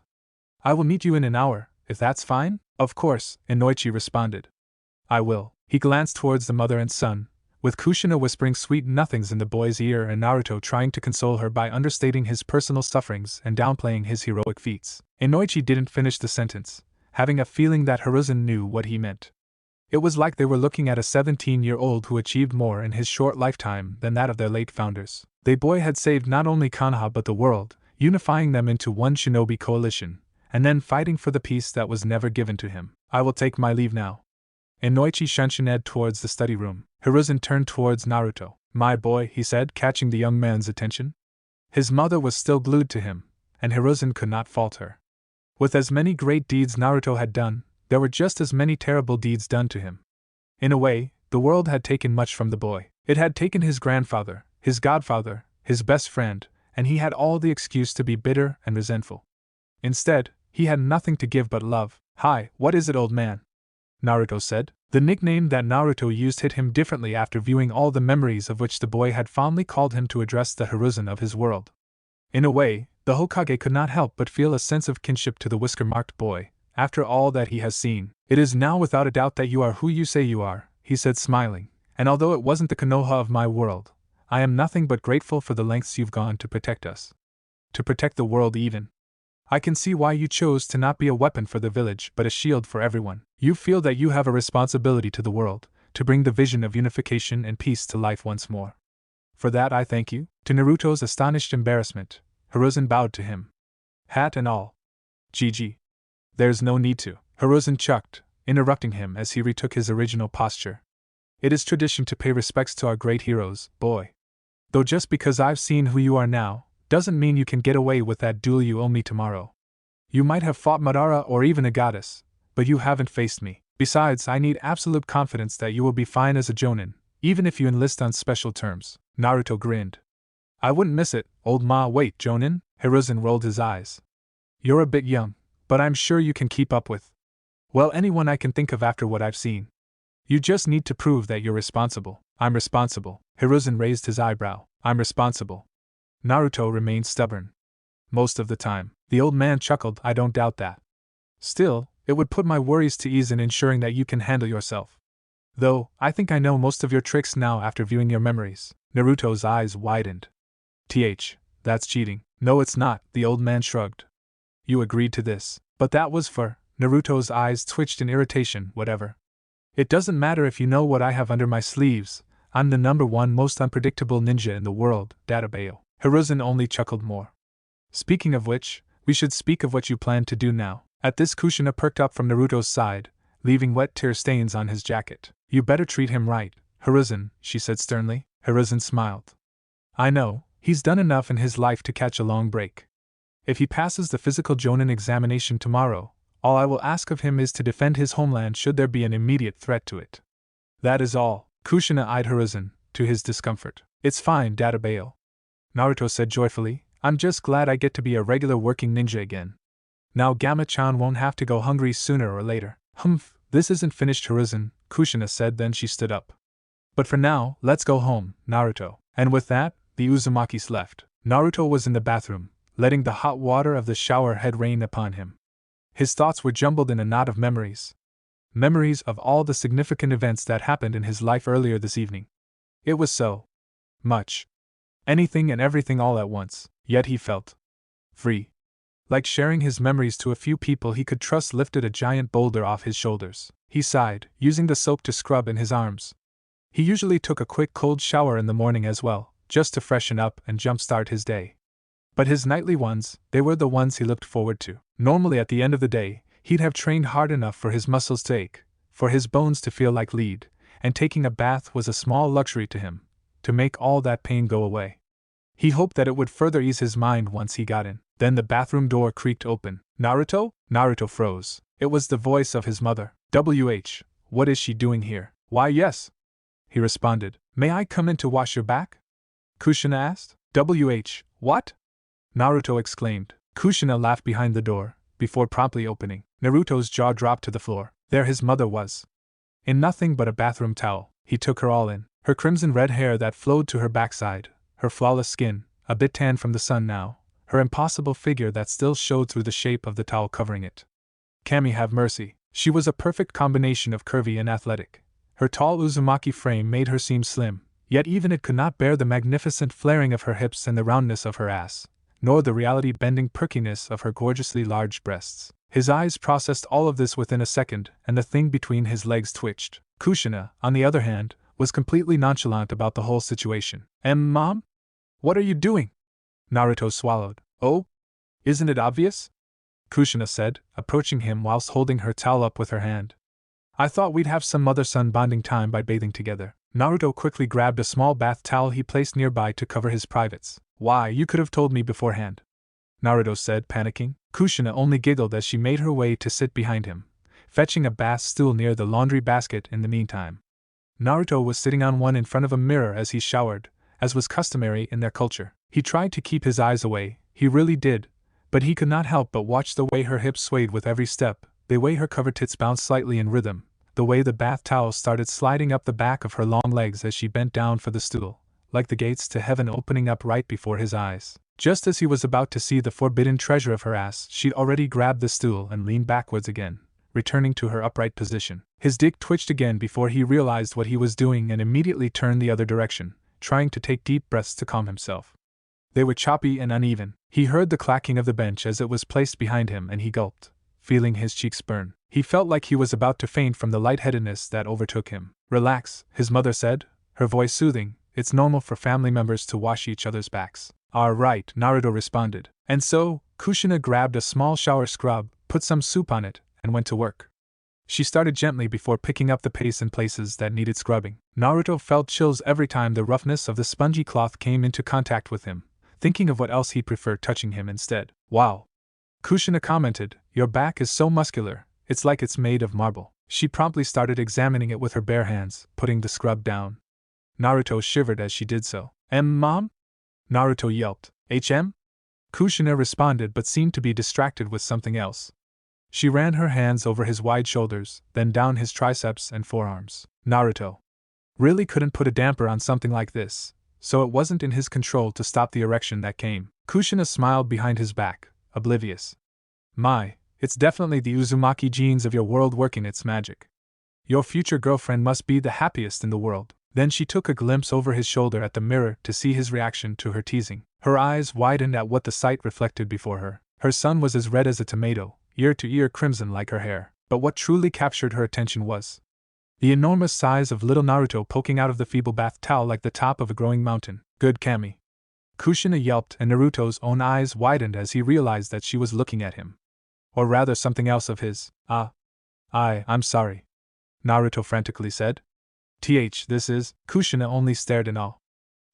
I will meet you in an hour, if that's fine? Of course, Inoichi responded. I will. He glanced towards the mother and son, with Kushina whispering sweet nothings in the boy's ear and Naruto trying to console her by understating his personal sufferings and downplaying his heroic feats. Inoichi didn't finish the sentence, having a feeling that Hiruzen knew what he meant. It was like they were looking at a 17-year-old who achieved more in his short lifetime than that of their late founders. The boy had saved not only Konoha but the world, unifying them into one shinobi coalition, and then fighting for the peace that was never given to him. I will take my leave now. Inoichi shunshined towards the study room. Hiruzen turned towards Naruto. My boy, he said, catching the young man's attention. His mother was still glued to him, and Hiruzen could not fault her. With as many great deeds Naruto had done, there were just as many terrible deeds done to him. In a way, the world had taken much from the boy. It had taken his grandfather, his godfather, his best friend, and he had all the excuse to be bitter and resentful. Instead, he had nothing to give but love. Hi, what is it, old man? Naruto said. The nickname that Naruto used hit him differently after viewing all the memories of which the boy had fondly called him to address the Hiruzen of his world. In a way, the Hokage could not help but feel a sense of kinship to the whisker-marked boy. After all that he has seen, it is now without a doubt that you are who you say you are, he said smiling, and although it wasn't the Konoha of my world, I am nothing but grateful for the lengths you've gone to protect us. To protect the world even. I can see why you chose to not be a weapon for the village but a shield for everyone. You feel that you have a responsibility to the world, to bring the vision of unification and peace to life once more. For that I thank you. To Naruto's astonished embarrassment, Hiruzen bowed to him. Hat and all. GG. There's no need to, Hiruzen chucked, interrupting him as he retook his original posture. It is tradition to pay respects to our great heroes, boy. Though just because I've seen who you are now, doesn't mean you can get away with that duel you owe me tomorrow. You might have fought Madara or even a goddess, but you haven't faced me. Besides, I need absolute confidence that you will be fine as a jonin, even if you enlist on special terms. Naruto grinned. I wouldn't miss it, old ma. Wait, jonin? Hiruzen rolled his eyes. You're a bit young, but I'm sure you can keep up with, well, anyone I can think of after what I've seen. You just need to prove that you're responsible. I'm responsible. Hiruzen raised his eyebrow. I'm responsible. Naruto remained stubborn. Most of the time. The old man chuckled. I don't doubt that. Still, it would put my worries to ease in ensuring that you can handle yourself. Though, I think I know most of your tricks now after viewing your memories. Naruto's eyes widened. That's cheating. No, it's not, the old man shrugged. You agreed to this, but that was for, Naruto's eyes twitched in irritation, whatever. It doesn't matter if you know what I have under my sleeves. I'm the #1 most unpredictable ninja in the world, Databayo. Hiruzen only chuckled more. Speaking of which, we should speak of what you plan to do now. At this, Kushina perked up from Naruto's side, leaving wet tear stains on his jacket. You better treat him right, Hiruzen, she said sternly. Hiruzen smiled. I know, he's done enough in his life to catch a long break. If he passes the physical jonin examination tomorrow, all I will ask of him is to defend his homeland should there be an immediate threat to it. That is all. Kushina eyed Hiruzen, to his discomfort. It's fine, Databayo. Naruto said joyfully, I'm just glad I get to be a regular working ninja again. Now Gamma-chan won't have to go hungry sooner or later. Humph, this isn't finished, Hiruzen, Kushina said, then she stood up. But for now, let's go home, Naruto. And with that, the Uzumakis left. Naruto was in the bathroom, letting the hot water of the shower head rain upon him. His thoughts were jumbled in a knot of memories. Memories of all the significant events that happened in his life earlier this evening. It was so much. Anything and everything all at once, yet he felt free. Like sharing his memories to a few people he could trust lifted a giant boulder off his shoulders. He sighed, using the soap to scrub in his arms. He usually took a quick cold shower in the morning as well, just to freshen up and jumpstart his day. But his nightly ones, they were the ones he looked forward to. Normally at the end of the day, he'd have trained hard enough for his muscles to ache, for his bones to feel like lead, and taking a bath was a small luxury to him, to make all that pain go away. He hoped that it would further ease his mind once he got in. Then the bathroom door creaked open. Naruto? Naruto froze. It was the voice of his mother. WH, what is she doing here? Why yes, he responded. May I come in to wash your back? Kushina asked. WH, what? Naruto exclaimed. Kushina laughed behind the door, before promptly opening. Naruto's jaw dropped to the floor. There his mother was. In nothing but a bathroom towel. He took her all in. Her crimson red hair that flowed to her backside, her flawless skin, a bit tanned from the sun now, her impossible figure that still showed through the shape of the towel covering it. Kami have mercy. She was a perfect combination of curvy and athletic. Her tall Uzumaki frame made her seem slim, yet even it could not bear the magnificent flaring of her hips and the roundness of her ass, nor the reality-bending perkiness of her gorgeously large breasts. His eyes processed all of this within a second, and the thing between his legs twitched. Kushina, on the other hand, was completely nonchalant about the whole situation. Mom? What are you doing? Naruto swallowed. Oh? Isn't it obvious? Kushina said, approaching him whilst holding her towel up with her hand. I thought we'd have some mother-son bonding time by bathing together. Naruto quickly grabbed a small bath towel he placed nearby to cover his privates. Why, you could have told me beforehand, Naruto said, panicking. Kushina only giggled as she made her way to sit behind him, fetching a bath stool near the laundry basket in the meantime. Naruto was sitting on one in front of a mirror as he showered, as was customary in their culture. He tried to keep his eyes away, he really did, but he could not help but watch the way her hips swayed with every step, the way her covered tits bounced slightly in rhythm, the way the bath towel started sliding up the back of her long legs as she bent down for the stool, like the gates to heaven opening up right before his eyes. Just as he was about to see the forbidden treasure of her ass, she'd already grabbed the stool and leaned backwards again, returning to her upright position. His dick twitched again before he realized what he was doing and immediately turned the other direction, trying to take deep breaths to calm himself. They were choppy and uneven. He heard the clacking of the bench as it was placed behind him and he gulped, feeling his cheeks burn. He felt like he was about to faint from the lightheadedness that overtook him. Relax, his mother said, her voice soothing. It's normal for family members to wash each other's backs. Right, Naruto responded. And so, Kushina grabbed a small shower scrub, put some soup on it, and went to work. She started gently before picking up the paste in places that needed scrubbing. Naruto felt chills every time the roughness of the spongy cloth came into contact with him, thinking of what else he'd prefer touching him instead. Wow! Kushina commented, your back is so muscular, it's like it's made of marble. She promptly started examining it with her bare hands, putting the scrub down. Naruto shivered as she did so. Mom? Naruto yelped. Kushina responded but seemed to be distracted with something else. She ran her hands over his wide shoulders, then down his triceps and forearms. Naruto really couldn't put a damper on something like this, so it wasn't in his control to stop the erection that came. Kushina smiled behind his back, oblivious. My, it's definitely the Uzumaki genes of your world working its magic. Your future girlfriend must be the happiest in the world. Then she took a glimpse over his shoulder at the mirror to see his reaction to her teasing. Her eyes widened at what the sight reflected before her. Her son was as red as a tomato, ear to ear crimson like her hair. But what truly captured her attention was the enormous size of little Naruto poking out of the feeble bath towel like the top of a growing mountain. Good Kami. Kushina yelped and Naruto's own eyes widened as he realized that she was looking at him. Or rather something else of his. I'm sorry, Naruto frantically said. This is, Kushina only stared in awe.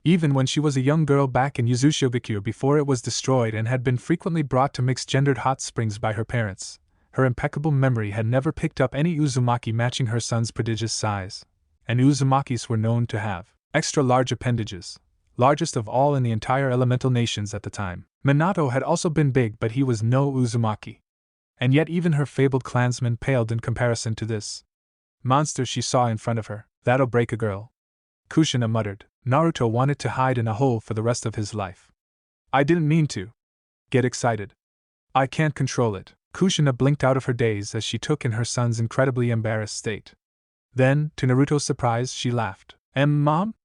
Even when she was a young girl back in Yuzushigakure before it was destroyed and had been frequently brought to mixed-gendered hot springs by her parents, her impeccable memory had never picked up any Uzumaki matching her son's prodigious size. And Uzumakis were known to have extra-large appendages, largest of all in the entire elemental nations at the time. Minato had also been big but he was no Uzumaki. And yet even her fabled clansman paled in comparison to this monster she saw in front of her. That'll break a girl, Kushina muttered. Naruto wanted to hide in a hole for the rest of his life. I didn't mean to get excited. I can't control it. Kushina blinked out of her daze as she took in her son's incredibly embarrassed state. Then, to Naruto's surprise, she laughed. Mom?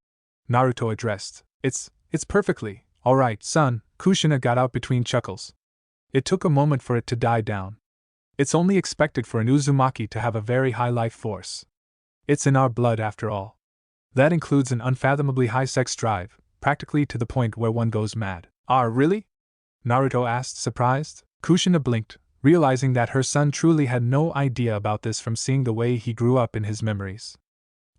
Naruto addressed. It's perfectly alright, son, Kushina got out between chuckles. It took a moment for it to die down. It's only expected for an Uzumaki to have a very high life force. It's in our blood after all. That includes an unfathomably high sex drive, practically to the point where one goes mad. Ah, really? Naruto asked, surprised. Kushina blinked, realizing that her son truly had no idea about this from seeing the way he grew up in his memories.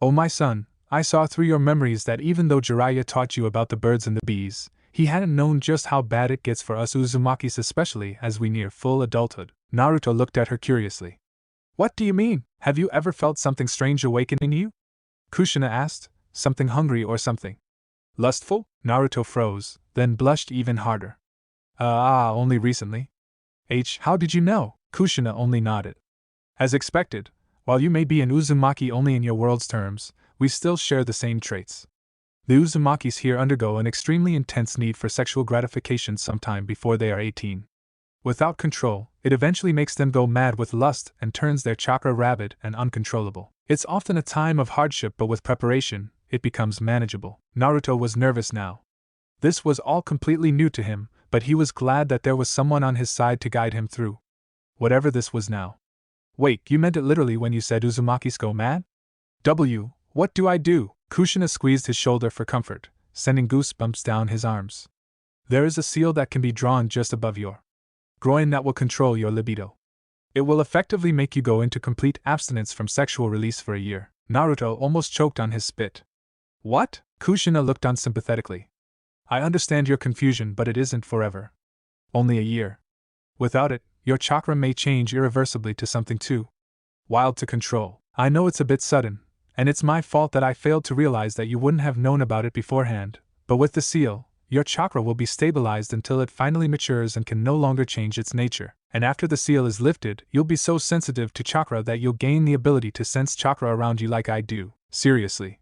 Oh my son, I saw through your memories that even though Jiraiya taught you about the birds and the bees, he hadn't known just how bad it gets for us Uzumakis, especially as we near full adulthood. Naruto looked at her curiously. What do you mean? Have you ever felt something strange awakening you? Kushina asked. Something hungry or something lustful? Naruto froze, then blushed even harder. Only recently. How did you know? Kushina only nodded. As expected, while you may be an Uzumaki only in your world's terms, we still share the same traits. The Uzumakis here undergo an extremely intense need for sexual gratification sometime before they are 18. Without control, it eventually makes them go mad with lust and turns their chakra rabid and uncontrollable. It's often a time of hardship, but with preparation, it becomes manageable. Naruto was nervous now. This was all completely new to him, but he was glad that there was someone on his side to guide him through whatever this was now. Wait, you meant it literally when you said Uzumakis go mad? What do I do? Kushina squeezed his shoulder for comfort, sending goosebumps down his arms. There is a seal that can be drawn just above your groin that will control your libido. It will effectively make you go into complete abstinence from sexual release for a year. Naruto almost choked on his spit. What? Kushina looked unsympathetically. I understand your confusion, but it isn't forever. Only a year. Without it, your chakra may change irreversibly to something too wild to control. I know it's a bit sudden, and it's my fault that I failed to realize that you wouldn't have known about it beforehand, but with the seal, your chakra will be stabilized until it finally matures and can no longer change its nature. And after the seal is lifted, you'll be so sensitive to chakra that you'll gain the ability to sense chakra around you like I do. Seriously?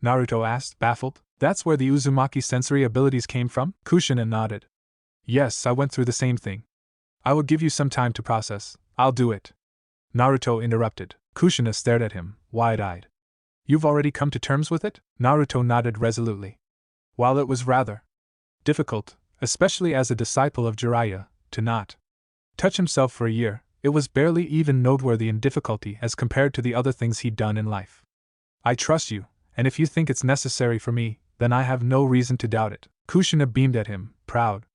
Naruto asked, baffled. That's where the Uzumaki sensory abilities came from? Kushina nodded. Yes, I went through the same thing. I will give you some time to process. I'll do it. Naruto interrupted. Kushina stared at him, wide-eyed. You've already come to terms with it? Naruto nodded resolutely. While it was rather difficult, especially as a disciple of Jiraiya, to not touch himself for a year, it was barely even noteworthy in difficulty as compared to the other things he'd done in life. I trust you, and if you think it's necessary for me, then I have no reason to doubt it. Kushina beamed at him, proud.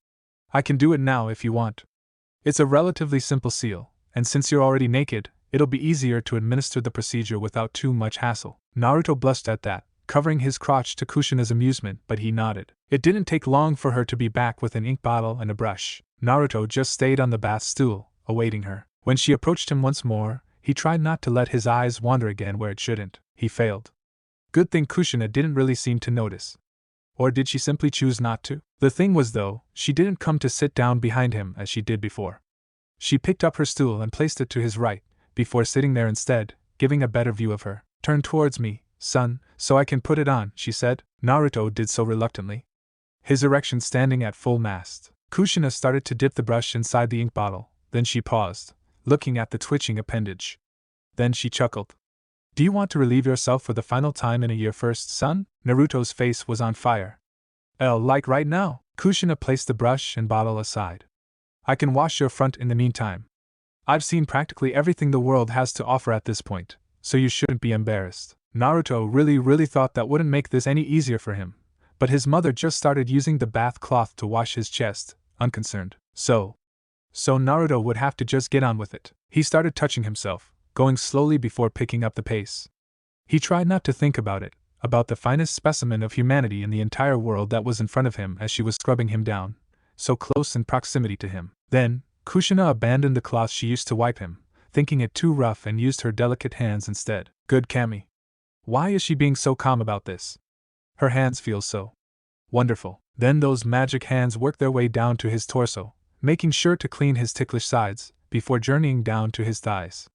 I can do it now if you want. It's a relatively simple seal, and since you're already naked, it'll be easier to administer the procedure without too much hassle. Naruto blushed at that, covering his crotch to Kushina's amusement, but he nodded. It didn't take long for her to be back with an ink bottle and a brush. Naruto just stayed on the bath stool, awaiting her. When she approached him once more, he tried not to let his eyes wander again where it shouldn't. He failed. Good thing Kushina didn't really seem to notice. Or did she simply choose not to? The thing was, though, she didn't come to sit down behind him as she did before. She picked up her stool and placed it to his right, before sitting there instead, giving a better view of her. Turn towards me, son, so I can put it on, she said. Naruto did so reluctantly, his erection standing at full mast. Kushina started to dip the brush inside the ink bottle, then she paused, looking at the twitching appendage. Then she chuckled. Do you want to relieve yourself for the final time in a year first, son? Naruto's face was on fire. Like right now. Kushina placed the brush and bottle aside. I can wash your front in the meantime. I've seen practically everything the world has to offer at this point, so you shouldn't be embarrassed. Naruto really thought that wouldn't make this any easier for him, but his mother just started using the bath cloth to wash his chest, unconcerned. So Naruto would have to just get on with it. He started touching himself, going slowly before picking up the pace. He tried not to think about it, about the finest specimen of humanity in the entire world that was in front of him as she was scrubbing him down, so close in proximity to him. Then, Kushina abandoned the cloth she used to wipe him, thinking it too rough, and used her delicate hands instead. Good Kami. Why is she being so calm about this? Her hands feel so wonderful. Then those magic hands worked their way down to his torso, making sure to clean his ticklish sides, before journeying down to his thighs.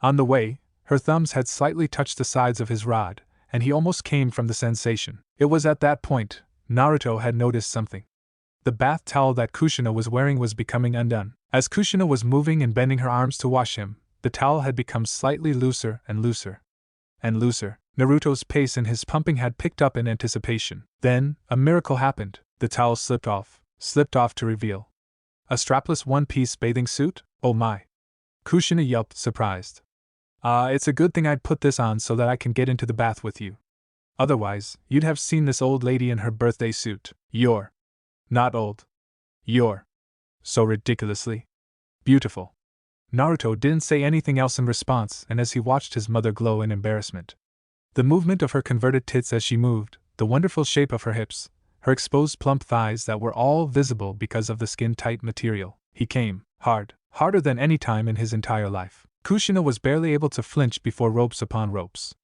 On the way, her thumbs had slightly touched the sides of his rod, and he almost came from the sensation. It was at that point Naruto had noticed something. The bath towel that Kushina was wearing was becoming undone. As Kushina was moving and bending her arms to wash him, the towel had become slightly looser and looser. and looser. Naruto's pace and his pumping had picked up in anticipation. Then, a miracle happened. The towel slipped off to reveal a strapless one-piece bathing suit? Oh my! Kushina yelped, surprised. It's a good thing I'd put this on so that I can get into the bath with you. Otherwise, you'd have seen this old lady in her birthday suit. You're not old. You're so ridiculously beautiful. Naruto didn't say anything else in response, and as he watched his mother glow in embarrassment, the movement of her converted tits as she moved, the wonderful shape of her hips, her exposed plump thighs that were all visible because of the skin-tight material, he came harder than any time in his entire life. Kushina was barely able to flinch before ropes upon ropes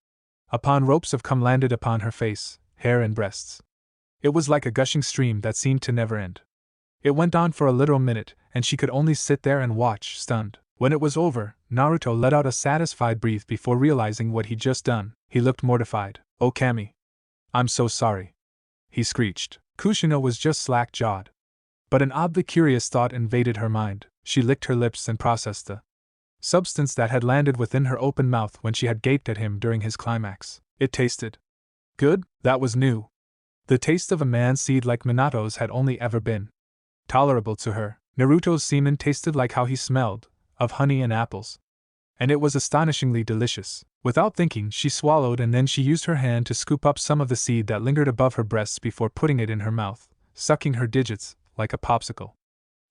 of cum landed upon her face, hair and breasts. It was like a gushing stream that seemed to never end. It went on for a literal minute, and she could only sit there and watch, stunned. When it was over, Naruto let out a satisfied breath before realizing what he'd just done. He looked mortified. "Oh Kami. I'm so sorry," he screeched. Kushina was just slack-jawed. But an oddly curious thought invaded her mind. She licked her lips and processed the substance that had landed within her open mouth when she had gaped at him during his climax. It tasted good. That was new. The taste of a man's seed like Minato's had only ever been tolerable to her. Naruto's semen tasted like how he smelled, of honey and apples. And it was astonishingly delicious. Without thinking, she swallowed, and then she used her hand to scoop up some of the seed that lingered above her breasts before putting it in her mouth, sucking her digits like a popsicle.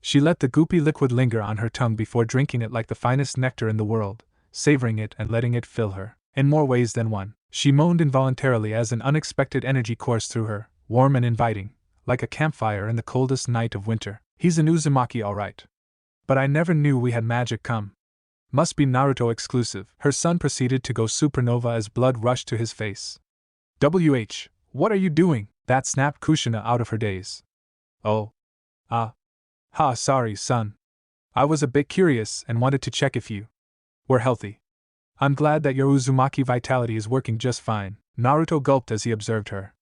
She let the goopy liquid linger on her tongue before drinking it like the finest nectar in the world, savoring it and letting it fill her. In more ways than one, she moaned involuntarily as an unexpected energy coursed through her, warm and inviting, like a campfire in the coldest night of winter. "He's an Uzumaki all right. But I never knew we had magic cum. Must be Naruto exclusive." Her son proceeded to go supernova as blood rushed to his face. "WH, what are you doing?" That snapped Kushina out of her daze. "Oh. Sorry, son. I was a bit curious and wanted to check if you were healthy. I'm glad that your Uzumaki vitality is working just fine." Naruto gulped as he observed her.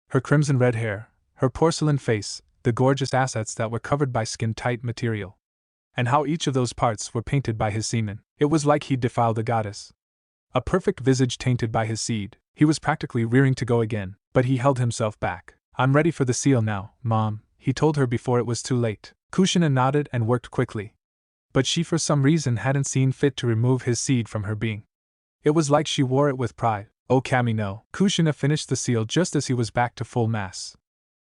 Her crimson red hair, her porcelain face, the gorgeous assets that were covered by skin-tight material. And how each of those parts were painted by his semen. It was like he'd defiled a goddess. A perfect visage tainted by his seed. He was practically rearing to go again, but he held himself back. "I'm ready for the seal now, Mom," he told her before it was too late. Kushina nodded and worked quickly. But she for some reason hadn't seen fit to remove his seed from her being. It was like she wore it with pride. "Oh Kami no." Kushina finished the seal just as he was back to full mass,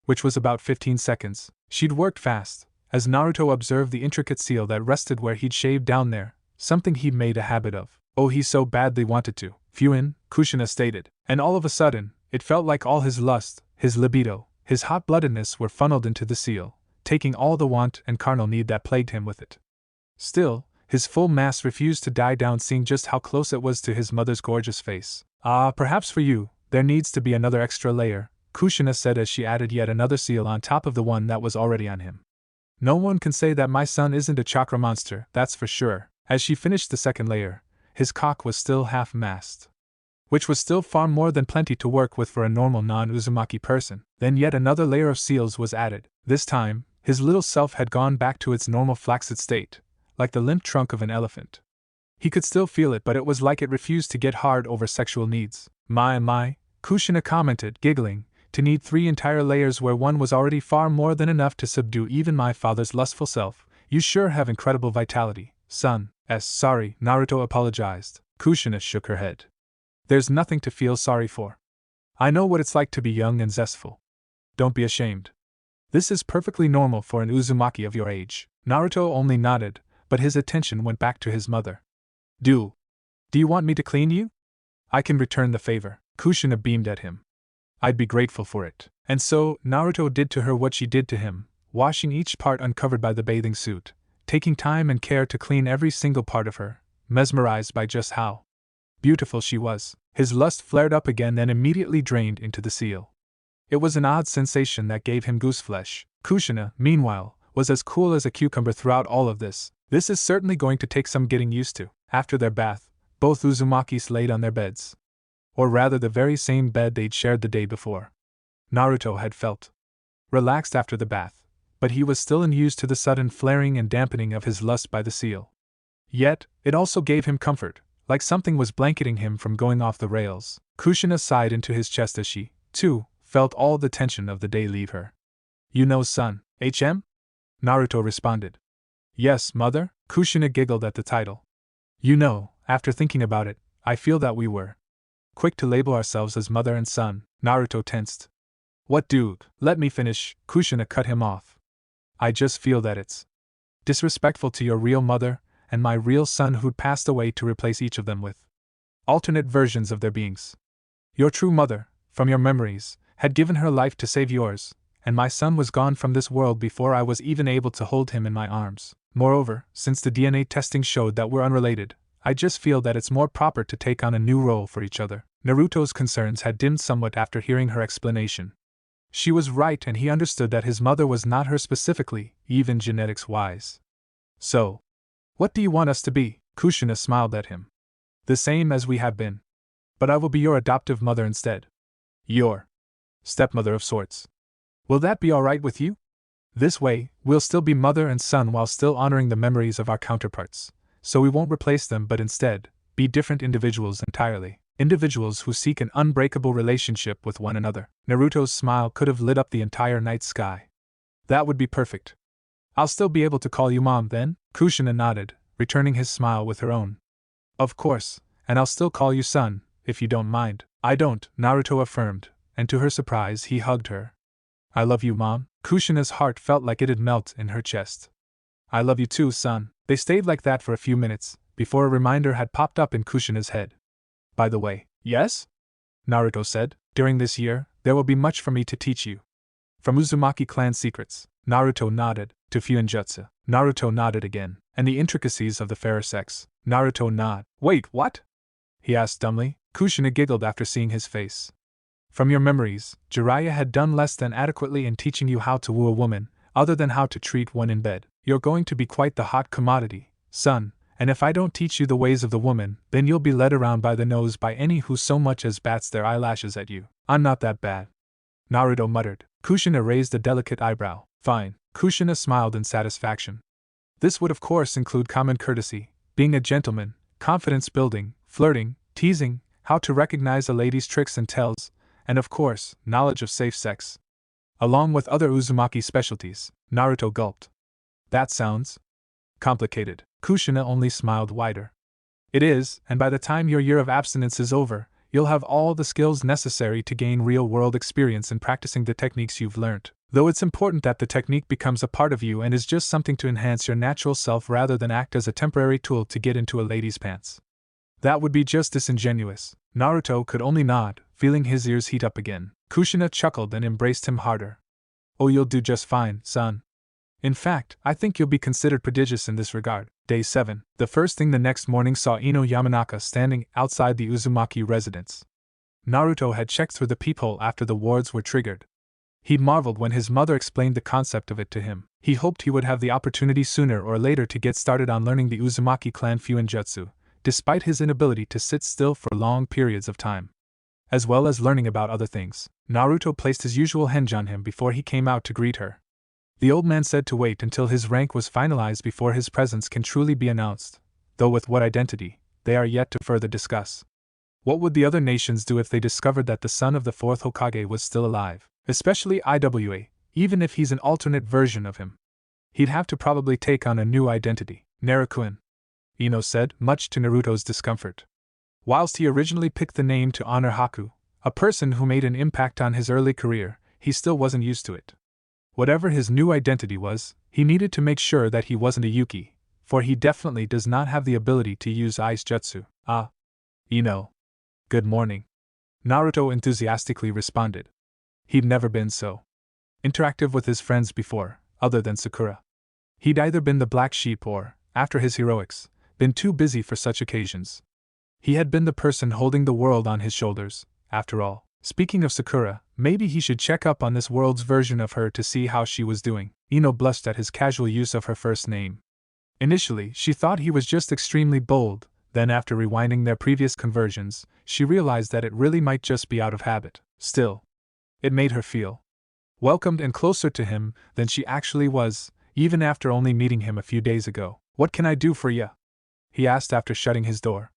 which was about 15 seconds. She'd worked fast, as Naruto observed the intricate seal that rested where he'd shaved down there, something he'd made a habit of. "Oh, he so badly wanted to." "Fuin," Kushina stated, and all of a sudden, it felt like all his lust, his libido, his hot-bloodedness were funneled into the seal, taking all the want and carnal need that plagued him with it. Still, his full mass refused to die down, seeing just how close it was to his mother's gorgeous face. Perhaps for you, there needs to be another extra layer," Kushina said as she added yet another seal on top of the one that was already on him. "No one can say that my son isn't a chakra monster, that's for sure." As she finished the second layer, his cock was still half-masked, which was still far more than plenty to work with for a normal non-Uzumaki person. Then yet another layer of seals was added. This time, his little self had gone back to its normal flaccid state, like the limp trunk of an elephant. He could still feel it, but it was like it refused to get hard over sexual needs. My, Kushina commented, giggling, "to need 3 entire layers where one was already far more than enough to subdue even my father's lustful self. You sure have incredible vitality, son." Sorry, Naruto apologized. Kushina shook her head. "There's nothing to feel sorry for. I know what it's like to be young and zestful. Don't be ashamed. This is perfectly normal for an Uzumaki of your age." Naruto only nodded, but his attention went back to his mother. Do you want me to clean you? I can return the favor." Kushina beamed at him. "I'd be grateful for it." And so, Naruto did to her what she did to him, washing each part uncovered by the bathing suit, taking time and care to clean every single part of her, mesmerized by just how beautiful she was. His lust flared up again, then immediately drained into the seal. It was an odd sensation that gave him gooseflesh. Kushina, meanwhile, was as cool as a cucumber throughout all of this. This is certainly going to take some getting used to. After their bath, both Uzumakis laid on their beds. Or rather the very same bed they'd shared the day before. Naruto had felt relaxed after the bath, but he was still unused to the sudden flaring and dampening of his lust by the seal. Yet, it also gave him comfort, like something was blanketing him from going off the rails. Kushina sighed into his chest as she, too, felt all the tension of the day leave her. You know, son, HM? Naruto responded. Yes, mother? Kushina giggled at the title. You know, after thinking about it, I feel that we were quick to label ourselves as mother and son. Naruto tensed. What, dude? Let me finish, Kushina cut him off. I just feel that it's disrespectful to your real mother and my real son who'd passed away to replace each of them with alternate versions of their beings. Your true mother, from your memories, had given her life to save yours, and my son was gone from this world before I was even able to hold him in my arms. Moreover, since the DNA testing showed that we're unrelated, I just feel that it's more proper to take on a new role for each other. Naruto's concerns had dimmed somewhat after hearing her explanation. She was right, and he understood that his mother was not her specifically, even genetics-wise. So, what do you want us to be? Kushina smiled at him. The same as we have been. But I will be your adoptive mother instead. Your stepmother of sorts. Will that be alright with you? This way, we'll still be mother and son while still honoring the memories of our counterparts, so we won't replace them but instead, be different individuals entirely. Individuals who seek an unbreakable relationship with one another. Naruto's smile could have lit up the entire night sky. That would be perfect. I'll still be able to call you mom then? Kushina nodded, returning his smile with her own. Of course, and I'll still call you son, if you don't mind. I don't, Naruto affirmed, and to her surprise he hugged her. I love you, Mom. Kushina's heart felt like it'd melt in her chest. I love you too, son. They stayed like that for a few minutes, before a reminder had popped up in Kushina's head. By the way, yes? Naruto said, during this year, there will be much for me to teach you. From Uzumaki clan secrets, Naruto nodded, to Fuinjutsu, Naruto nodded again, and the intricacies of the fairer sex, Naruto nod. Wait, what? He asked dumbly. Kushina giggled after seeing his face. From your memories, Jiraiya had done less than adequately in teaching you how to woo a woman, other than how to treat one in bed. You're going to be quite the hot commodity, son, and if I don't teach you the ways of the woman, then you'll be led around by the nose by any who so much as bats their eyelashes at you. I'm not that bad. Naruto muttered. Kushina raised a delicate eyebrow. Fine. Kushina smiled in satisfaction. This would of course include common courtesy, being a gentleman, confidence building, flirting, teasing, how to recognize a lady's tricks and tells, and of course, knowledge of safe sex. Along with other Uzumaki specialties. Naruto gulped. That sounds complicated. Kushina only smiled wider. It is, and by the time your year of abstinence is over, you'll have all the skills necessary to gain real-world experience in practicing the techniques you've learned. Though it's important that the technique becomes a part of you and is just something to enhance your natural self rather than act as a temporary tool to get into a lady's pants. That would be just disingenuous. Naruto could only nod, feeling his ears heat up again. Kushina chuckled and embraced him harder. Oh, you'll do just fine, son. In fact, I think you'll be considered prodigious in this regard. Day 7. The first thing the next morning saw Ino Yamanaka standing outside the Uzumaki residence. Naruto had checked through the peephole after the wards were triggered. He marveled when his mother explained the concept of it to him. He hoped he would have the opportunity sooner or later to get started on learning the Uzumaki clan Fuinjutsu, despite his inability to sit still for long periods of time. As well as learning about other things, Naruto placed his usual henge on him before he came out to greet her. The old man said to wait until his rank was finalized before his presence can truly be announced, though with what identity, they are yet to further discuss. What would the other nations do if they discovered that the son of the fourth Hokage was still alive? Especially IWA, even if he's an alternate version of him. He'd have to probably take on a new identity. Naruto-kun, Ino said, much to Naruto's discomfort. Whilst he originally picked the name to honor Haku, a person who made an impact on his early career, he still wasn't used to it. Whatever his new identity was, he needed to make sure that he wasn't a Yuki, for he definitely does not have the ability to use ice jutsu. Ah. Ino. Good morning. Naruto enthusiastically responded. He'd never been so interactive with his friends before, other than Sakura. He'd either been the black sheep or, after his heroics, been too busy for such occasions. He had been the person holding the world on his shoulders, after all. Speaking of Sakura, maybe he should check up on this world's version of her to see how she was doing. Ino blushed at his casual use of her first name. Initially, she thought he was just extremely bold, then after rewinding their previous conversions, she realized that it really might just be out of habit. Still, it made her feel welcomed and closer to him than she actually was, even after only meeting him a few days ago. What can I do for ya? He asked after shutting his door.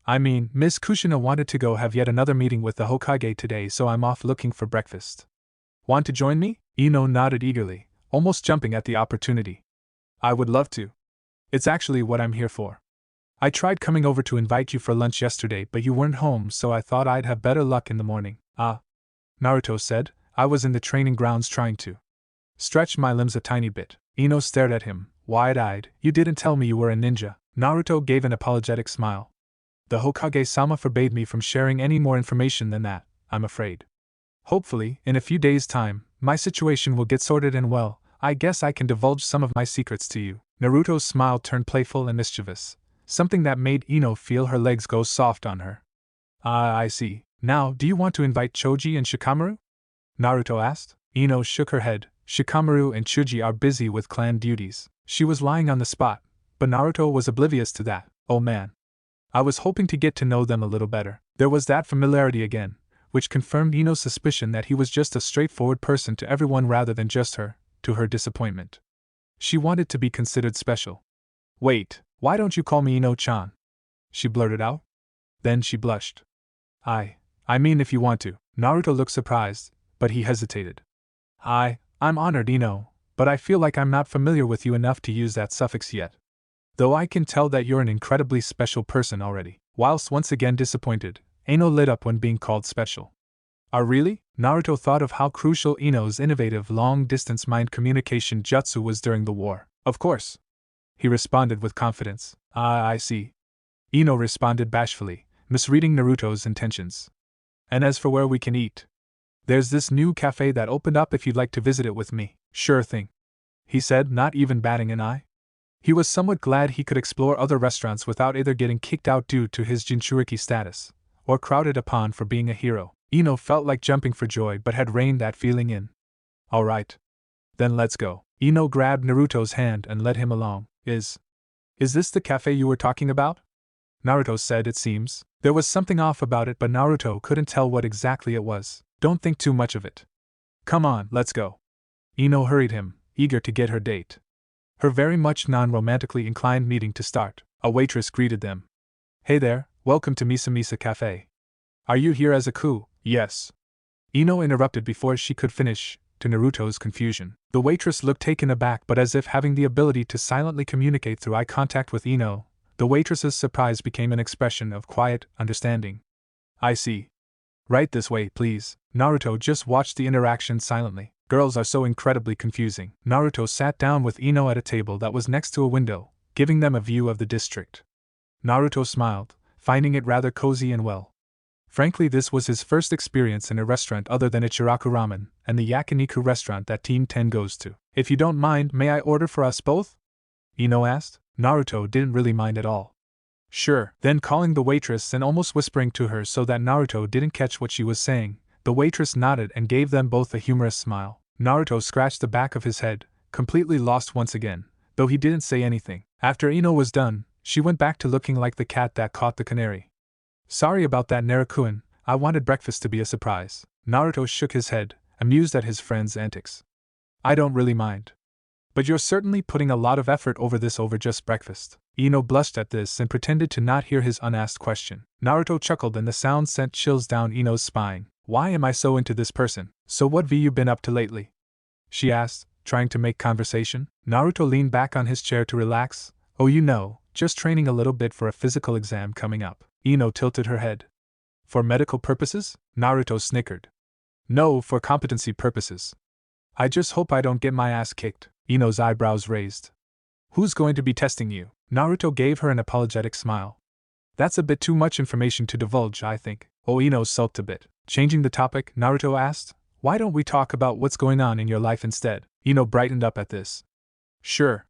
I mean, Miss Kushina wanted to go have yet another meeting with the Hokage today, so I'm off looking for breakfast. Want to join me? Ino nodded eagerly, almost jumping at the opportunity. I would love to. It's actually what I'm here for. I tried coming over to invite you for lunch yesterday, but you weren't home, so I thought I'd have better luck in the morning. Ah, Naruto said. I was in the training grounds trying to stretch my limbs a tiny bit. Ino stared at him, wide-eyed. You didn't tell me you were a ninja. Naruto gave an apologetic smile. The Hokage-sama forbade me from sharing any more information than that, I'm afraid. Hopefully, in a few days' time, my situation will get sorted and well, I guess I can divulge some of my secrets to you. Naruto's smile turned playful and mischievous, something that made Ino feel her legs go soft on her. Ah, I see. Now, do you want to invite Choji and Shikamaru? Naruto asked. Ino shook her head. Shikamaru and Choji are busy with clan duties. She was lying on the spot, but Naruto was oblivious to that. Oh man. I was hoping to get to know them a little better. There was that familiarity again, which confirmed Ino's suspicion that he was just a straightforward person to everyone rather than just her, to her disappointment. She wanted to be considered special. Wait, why don't you call me Ino-chan? She blurted out. Then she blushed. I mean if you want to. Naruto looked surprised, but he hesitated. I'm honored, Ino, but I feel like I'm not familiar with you enough to use that suffix yet. Though I can tell that you're an incredibly special person already. Whilst once again disappointed, Ino lit up when being called special. Really? Naruto thought of how crucial Ino's innovative long-distance mind communication jutsu was during the war. Of course. He responded with confidence. I see. Ino responded bashfully, misreading Naruto's intentions. And as for where we can eat, there's this new cafe that opened up if you'd like to visit it with me. Sure thing. He said, not even batting an eye. He was somewhat glad he could explore other restaurants without either getting kicked out due to his Jinchuriki status, or crowded upon for being a hero. Ino felt like jumping for joy but had reined that feeling in. Alright. Then let's go. Ino grabbed Naruto's hand and led him along. Is this the cafe you were talking about? Naruto said it seems. There was something off about it but Naruto couldn't tell what exactly it was. Don't think too much of it. Come on, let's go. Ino hurried him, eager to get her date. Her very much non-romantically inclined meeting to start. A waitress greeted them. Hey there, welcome to Misa Misa Cafe. Are you here as a coup? Yes. Ino interrupted before she could finish, to Naruto's confusion. The waitress looked taken aback but as if having the ability to silently communicate through eye contact with Ino, the waitress's surprise became an expression of quiet understanding. I see. Right this way, please. Naruto just watched the interaction silently. Girls are so incredibly confusing. Naruto sat down with Ino at a table that was next to a window, giving them a view of the district. Naruto smiled, finding it rather cozy and well. Frankly, this was his first experience in a restaurant other than Ichiraku ramen and the yakiniku restaurant that Team 10 goes to. If you don't mind, may I order for us both? Ino asked. Naruto didn't really mind at all. Sure. Then calling the waitress and almost whispering to her so that Naruto didn't catch what she was saying, the waitress nodded and gave them both a humorous smile. Naruto scratched the back of his head, completely lost once again, though he didn't say anything. After Ino was done, she went back to looking like the cat that caught the canary. Sorry about that, Naruto-kun, I wanted breakfast to be a surprise. Naruto shook his head, amused at his friend's antics. I don't really mind. But you're certainly putting a lot of effort over just breakfast. Ino blushed at this and pretended to not hear his unasked question. Naruto chuckled and the sound sent chills down Ino's spine. Why am I so into this person? So what have you been up to lately? She asked, trying to make conversation. Naruto leaned back on his chair to relax. Oh, you know, just training a little bit for a physical exam coming up. Ino tilted her head. For medical purposes? Naruto snickered. No, for competency purposes. I just hope I don't get my ass kicked. Ino's eyebrows raised. Who's going to be testing you? Naruto gave her an apologetic smile. That's a bit too much information to divulge, I think. Oh, Ino sulked a bit. Changing the topic, Naruto asked, why don't we talk about what's going on in your life instead? Ino brightened up at this. Sure.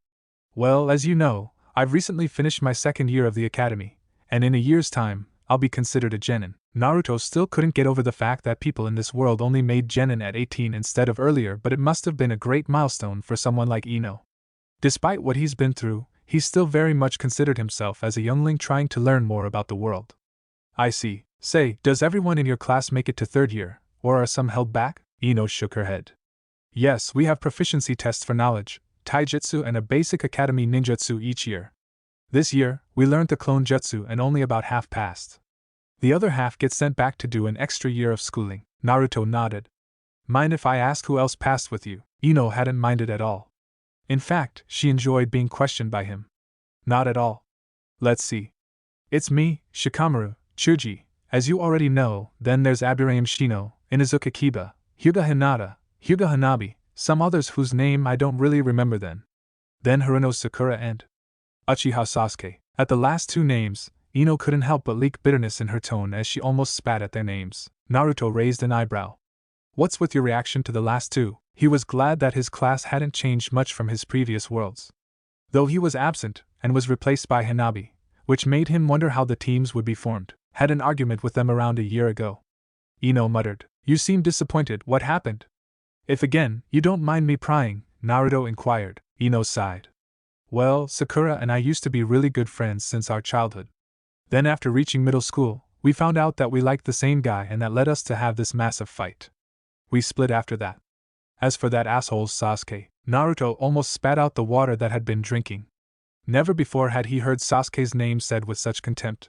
Well, as you know, I've recently finished my second year of the academy, and in a year's time, I'll be considered a genin. Naruto still couldn't get over the fact that people in this world only made genin at 18 instead of earlier, but it must have been a great milestone for someone like Ino. Despite what he's been through, he still very much considered himself as a youngling trying to learn more about the world. I see. Say, does everyone in your class make it to third year, or are some held back? Ino shook her head. Yes, we have proficiency tests for knowledge, taijutsu and a basic academy ninjutsu each year. This year, we learned the clone jutsu and only about half passed. The other half gets sent back to do an extra year of schooling. Naruto nodded. Mind if I ask who else passed with you? Ino hadn't minded at all. In fact, she enjoyed being questioned by him. Not at all. Let's see. It's me, Shikamaru, Chuji. As you already know, then there's Aburaim Shino, Inazuka Kiba, Hyuga Hinata, Hyuga Hanabi, some others whose name I don't really remember then. Then Haruno Sakura and Uchiha Sasuke. At the last two names, Ino couldn't help but leak bitterness in her tone as she almost spat at their names. Naruto raised an eyebrow. What's with your reaction to the last two? He was glad that his class hadn't changed much from his previous worlds. Though he was absent, and was replaced by Hanabi, which made him wonder how the teams would be formed. Had an argument with them around a year ago. Ino muttered. You seem disappointed. What happened? If again, you don't mind me prying, Naruto inquired. Ino sighed. Well, Sakura and I used to be really good friends since our childhood. Then after reaching middle school, we found out that we liked the same guy and that led us to have this massive fight. We split after that. As for that asshole Sasuke, Naruto almost spat out the water that had been drinking. Never before had he heard Sasuke's name said with such contempt.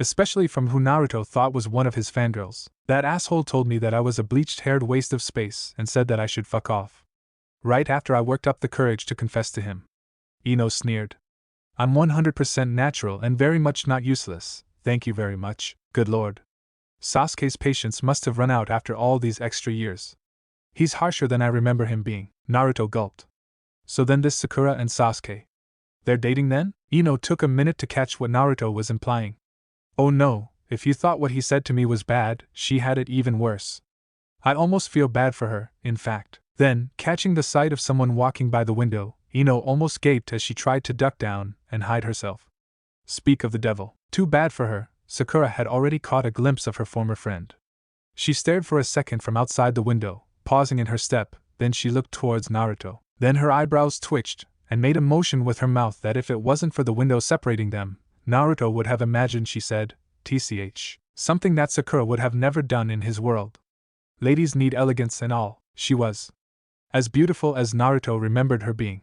Especially from who Naruto thought was one of his fangirls. That asshole told me that I was a bleached-haired waste of space and said that I should fuck off. Right after I worked up the courage to confess to him. Ino sneered. I'm 100% natural and very much not useless, thank you very much, good lord. Sasuke's patience must have run out after all these extra years. He's harsher than I remember him being, Naruto gulped. So then this Sakura and Sasuke. They're dating then? Ino took a minute to catch what Naruto was implying. Oh no, if you thought what he said to me was bad, she had it even worse. I almost feel bad for her, in fact. Then, catching the sight of someone walking by the window, Ino almost gaped as she tried to duck down and hide herself. Speak of the devil. Too bad for her, Sakura had already caught a glimpse of her former friend. She stared for a second from outside the window, pausing in her step, then she looked towards Naruto. Then her eyebrows twitched, and made a motion with her mouth that if it wasn't for the window separating them, Naruto would have imagined she said, TCH, something that Sakura would have never done in his world. Ladies need elegance and all, she was as beautiful as Naruto remembered her being.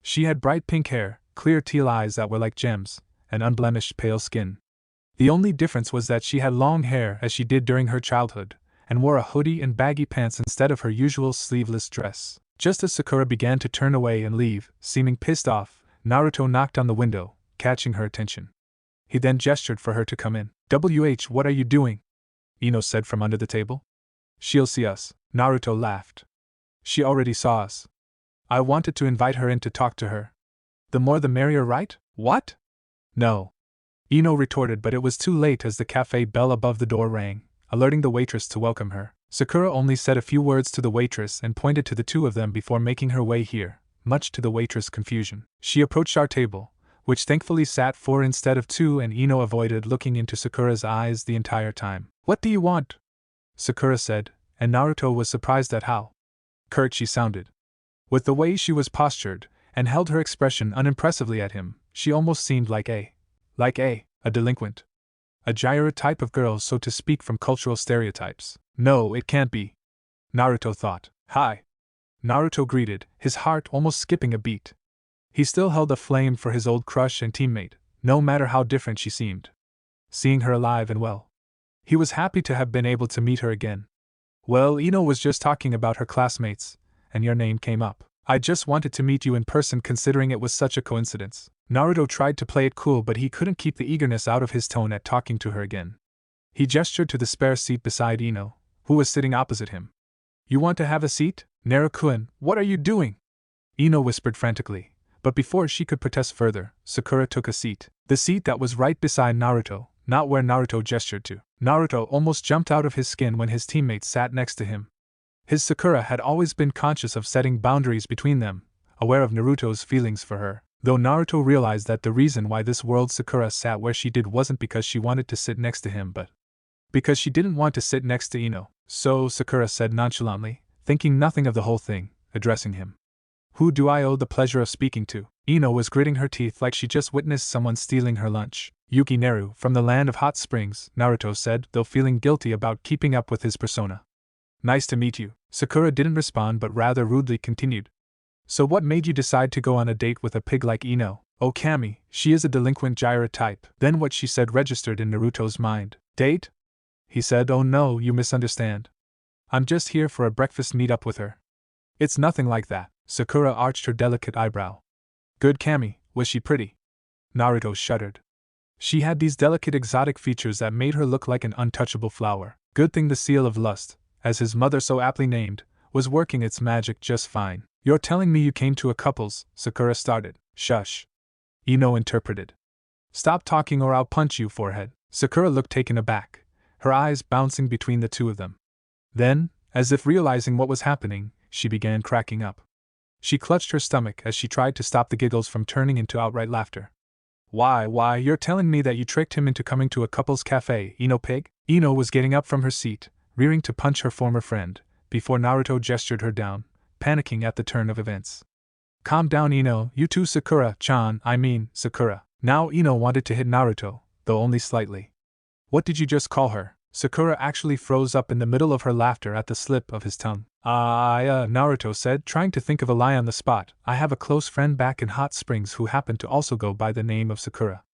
She had bright pink hair, clear teal eyes that were like gems, and unblemished pale skin. The only difference was that she had long hair as she did during her childhood, and wore a hoodie and baggy pants instead of her usual sleeveless dress. Just as Sakura began to turn away and leave, seeming pissed off, Naruto knocked on the window, catching her attention. He then gestured for her to come in. What are you doing? Ino said from under the table. She'll see us. Naruto laughed. She already saw us. I wanted to invite her in to talk to her. The more the merrier, right? What? No. Ino retorted, but it was too late as the cafe bell above the door rang, alerting the waitress to welcome her. Sakura only said a few words to the waitress and pointed to the two of them before making her way here, much to the waitress' confusion. She approached our table, which thankfully sat 4 instead of 2, and Ino avoided looking into Sakura's eyes the entire time. What do you want? Sakura said, and Naruto was surprised at how curt she sounded. With the way she was postured, and held her expression unimpressively at him, she almost seemed like a delinquent. A gyro type of girl, so to speak, from cultural stereotypes. No, it can't be. Naruto thought. Hi. Naruto greeted, his heart almost skipping a beat. He still held a flame for his old crush and teammate, no matter how different she seemed. Seeing her alive and well. He was happy to have been able to meet her again. Well, Ino was just talking about her classmates, and your name came up. I just wanted to meet you in person considering it was such a coincidence. Naruto tried to play it cool, but he couldn't keep the eagerness out of his tone at talking to her again. He gestured to the spare seat beside Ino, who was sitting opposite him. You want to have a seat? Naru-kun, what are you doing? Ino whispered frantically, but before she could protest further, Sakura took a seat. The seat that was right beside Naruto, not where Naruto gestured to. Naruto almost jumped out of his skin when his teammate sat next to him. His Sakura had always been conscious of setting boundaries between them, aware of Naruto's feelings for her, though Naruto realized that the reason why this world Sakura sat where she did wasn't because she wanted to sit next to him but because she didn't want to sit next to Ino. So, Sakura said nonchalantly, thinking nothing of the whole thing, addressing him. Who do I owe the pleasure of speaking to? Ino was gritting her teeth like she just witnessed someone stealing her lunch. Yuki Neru, from the land of hot springs, Naruto said, though feeling guilty about keeping up with his persona. Nice to meet you. Sakura didn't respond but rather rudely continued. So what made you decide to go on a date with a pig like Ino? Oh Cammy, she is a delinquent Jiraiya type. Then what she said registered in Naruto's mind. Date? He said, oh no, you misunderstand. I'm just here for a breakfast meet-up with her. It's nothing like that. Sakura arched her delicate eyebrow. Good Cammy, was she pretty? Naruto shuddered. She had these delicate exotic features that made her look like an untouchable flower. Good thing the seal of lust, as his mother so aptly named, was working its magic just fine. You're telling me you came to a couple's? Sakura started. Shush. Ino interpreted. Stop talking or I'll punch you, forehead. Sakura looked taken aback, her eyes bouncing between the two of them. Then, as if realizing what was happening, she began cracking up. She clutched her stomach as she tried to stop the giggles from turning into outright laughter. Why, you're telling me that you tricked him into coming to a couple's cafe, Ino pig? Ino was getting up from her seat, rearing to punch her former friend, before Naruto gestured her down, panicking at the turn of events. Calm down, Ino, you too, Sakura-chan, Sakura. Now Ino wanted to hit Naruto, though only slightly. What did you just call her? Sakura actually froze up in the middle of her laughter at the slip of his tongue. Naruto said, trying to think of a lie on the spot. I have a close friend back in Hot Springs who happened to also go by the name of Sakura.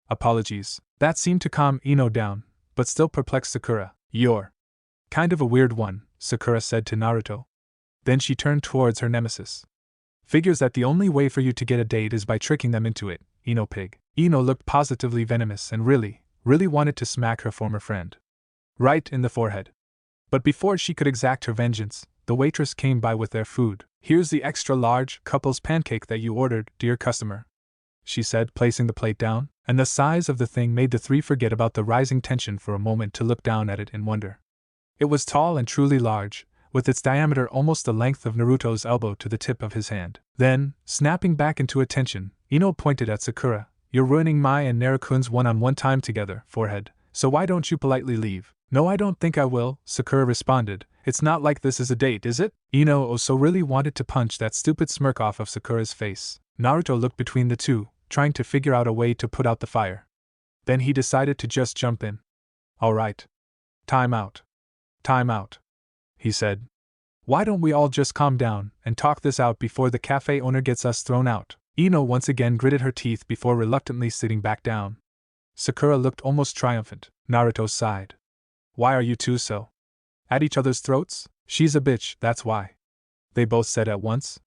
Apologies. That seemed to calm Ino down, but still perplexed Sakura. You're kind of a weird one, Sakura said to Naruto. Then she turned towards her nemesis. Figures that the only way for you to get a date is by tricking them into it, Ino pig. Ino looked positively venomous and really wanted to smack her former friend right in the forehead. But before she could exact her vengeance, the waitress came by with their food. Here's the extra-large couple's pancake that you ordered, dear customer, she said, placing the plate down, and the size of the thing made the three forget about the rising tension for a moment to look down at it in wonder. It was tall and truly large, with its diameter almost the length of Naruto's elbow to the tip of his hand. Then, snapping back into attention, Ino pointed at Sakura. You're ruining my and Narukun's one-on-one time together, forehead, so why don't you politely leave? No, I don't think I will, Sakura responded. It's not like this is a date, is it? Ino also really wanted to punch that stupid smirk off of Sakura's face. Naruto looked between the two, trying to figure out a way to put out the fire. Then he decided to just jump in. Alright. Time out, he said. Why don't we all just calm down and talk this out before the cafe owner gets us thrown out? Ino once again gritted her teeth before reluctantly sitting back down. Sakura looked almost triumphant. Naruto sighed. Why are you two so at each other's throats? She's a bitch, that's why, they both said at once.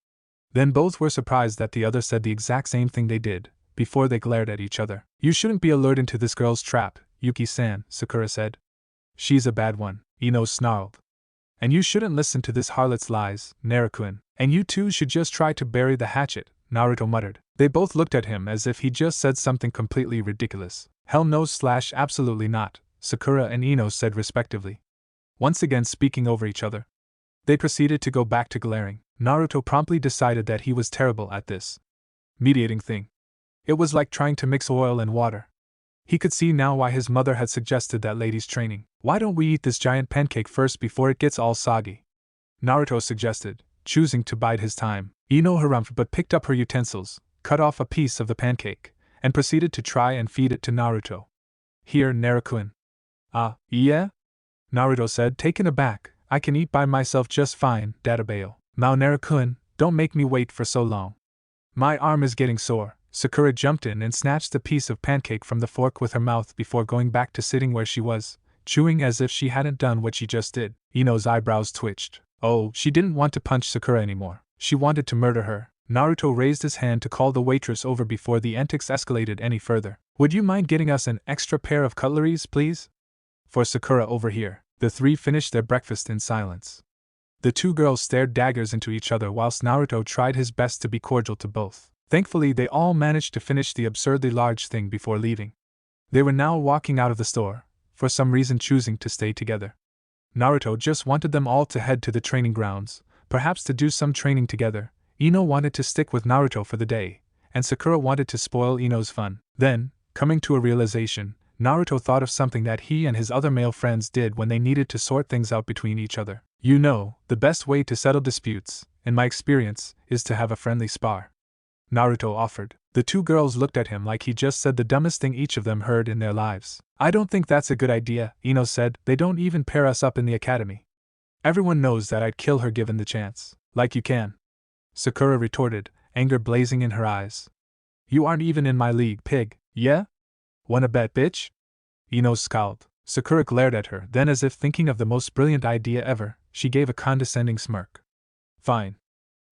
Then both were surprised that the other said the exact same thing they did, before they glared at each other. You shouldn't be lured into this girl's trap, Yuki-san, Sakura said. She's a bad one, Ino snarled. And you shouldn't listen to this harlot's lies, Narukun. And you two should just try to bury the hatchet, Naruto muttered. They both looked at him as if he just said something completely ridiculous. Hell no / absolutely not, Sakura and Ino said respectively, once again speaking over each other. They proceeded to go back to glaring. Naruto promptly decided that he was terrible at this mediating thing. It was like trying to mix oil and water. He could see now why his mother had suggested that ladies' training. Why don't we eat this giant pancake first before it gets all soggy? Naruto suggested, choosing to bide his time. Ino harumphed but picked up her utensils, cut off a piece of the pancake, and proceeded to try and feed it to Naruto. Here, Narukun. Yeah? Naruto said, taken aback. I can eat by myself just fine, Databeo. Mao Narukun, don't make me wait for so long. My arm is getting sore. Sakura jumped in and snatched the piece of pancake from the fork with her mouth before going back to sitting where she was, chewing as if she hadn't done what she just did. Ino's eyebrows twitched. Oh, she didn't want to punch Sakura anymore. She wanted to murder her. Naruto raised his hand to call the waitress over before the antics escalated any further. Would you mind getting us an extra pair of cutleries, please? For Sakura over here. The three finished their breakfast in silence. The two girls stared daggers into each other whilst Naruto tried his best to be cordial to both. Thankfully, they all managed to finish the absurdly large thing before leaving. They were now walking out of the store, for some reason choosing to stay together. Naruto just wanted them all to head to the training grounds, perhaps to do some training together. Ino wanted to stick with Naruto for the day, and Sakura wanted to spoil Ino's fun. Then, coming to a realization, Naruto thought of something that he and his other male friends did when they needed to sort things out between each other. You know, the best way to settle disputes, in my experience, is to have a friendly spar, Naruto offered. The two girls looked at him like he just said the dumbest thing each of them heard in their lives. I don't think that's a good idea, Ino said. They don't even pair us up in the academy. Everyone knows that I'd kill her given the chance. Like you can, Sakura retorted, anger blazing in her eyes. You aren't even in my league, pig, yeah? Wanna bet, bitch? Ino scowled. Sakura glared at her, then as if thinking of the most brilliant idea ever, she gave a condescending smirk. Fine.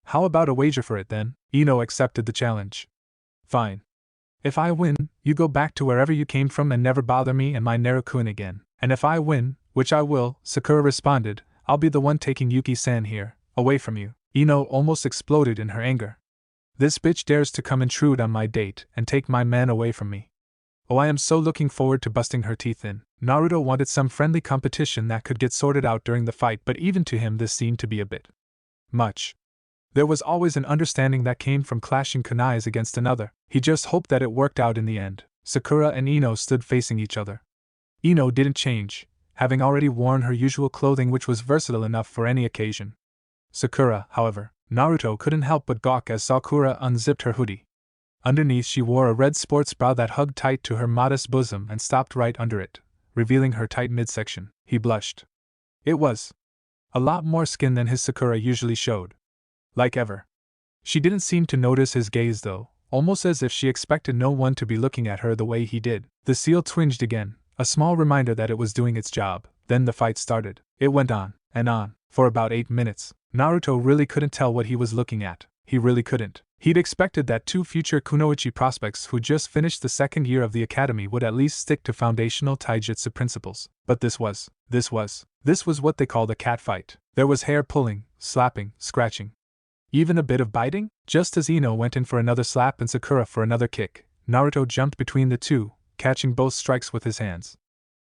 How about a wager for it then? Ino accepted the challenge. Fine. If I win, you go back to wherever you came from and never bother me and my Naruto again. And if I win, which I will, Sakura responded, I'll be the one taking Yuki-san here, away from you. Ino almost exploded in her anger. This bitch dares to come intrude on my date and take my man away from me. Oh, I am so looking forward to busting her teeth in. Naruto wanted some friendly competition that could get sorted out during the fight, but even to him this seemed to be a bit much. There was always an understanding that came from clashing kunais against another. He just hoped that it worked out in the end. Sakura and Ino stood facing each other. Ino didn't change, having already worn her usual clothing which was versatile enough for any occasion. Sakura, however, Naruto couldn't help but gawk as Sakura unzipped her hoodie. Underneath she wore a red sports bra that hugged tight to her modest bosom and stopped right under it, revealing her tight midsection. He blushed. It was a lot more skin than his Sakura usually showed. Like ever. She didn't seem to notice his gaze though, almost as if she expected no one to be looking at her the way he did. The seal twinged again, a small reminder that it was doing its job. Then the fight started. It went on, and on, for about 8 minutes. Naruto really couldn't tell what he was looking at. He really couldn't. He'd expected that 2 future kunoichi prospects who just finished the 2nd year of the academy would at least stick to foundational taijutsu principles. But this was what they called a cat fight. There was hair pulling, slapping, scratching. Even a bit of biting? Just as Ino went in for another slap and Sakura for another kick, Naruto jumped between the two, catching both strikes with his hands.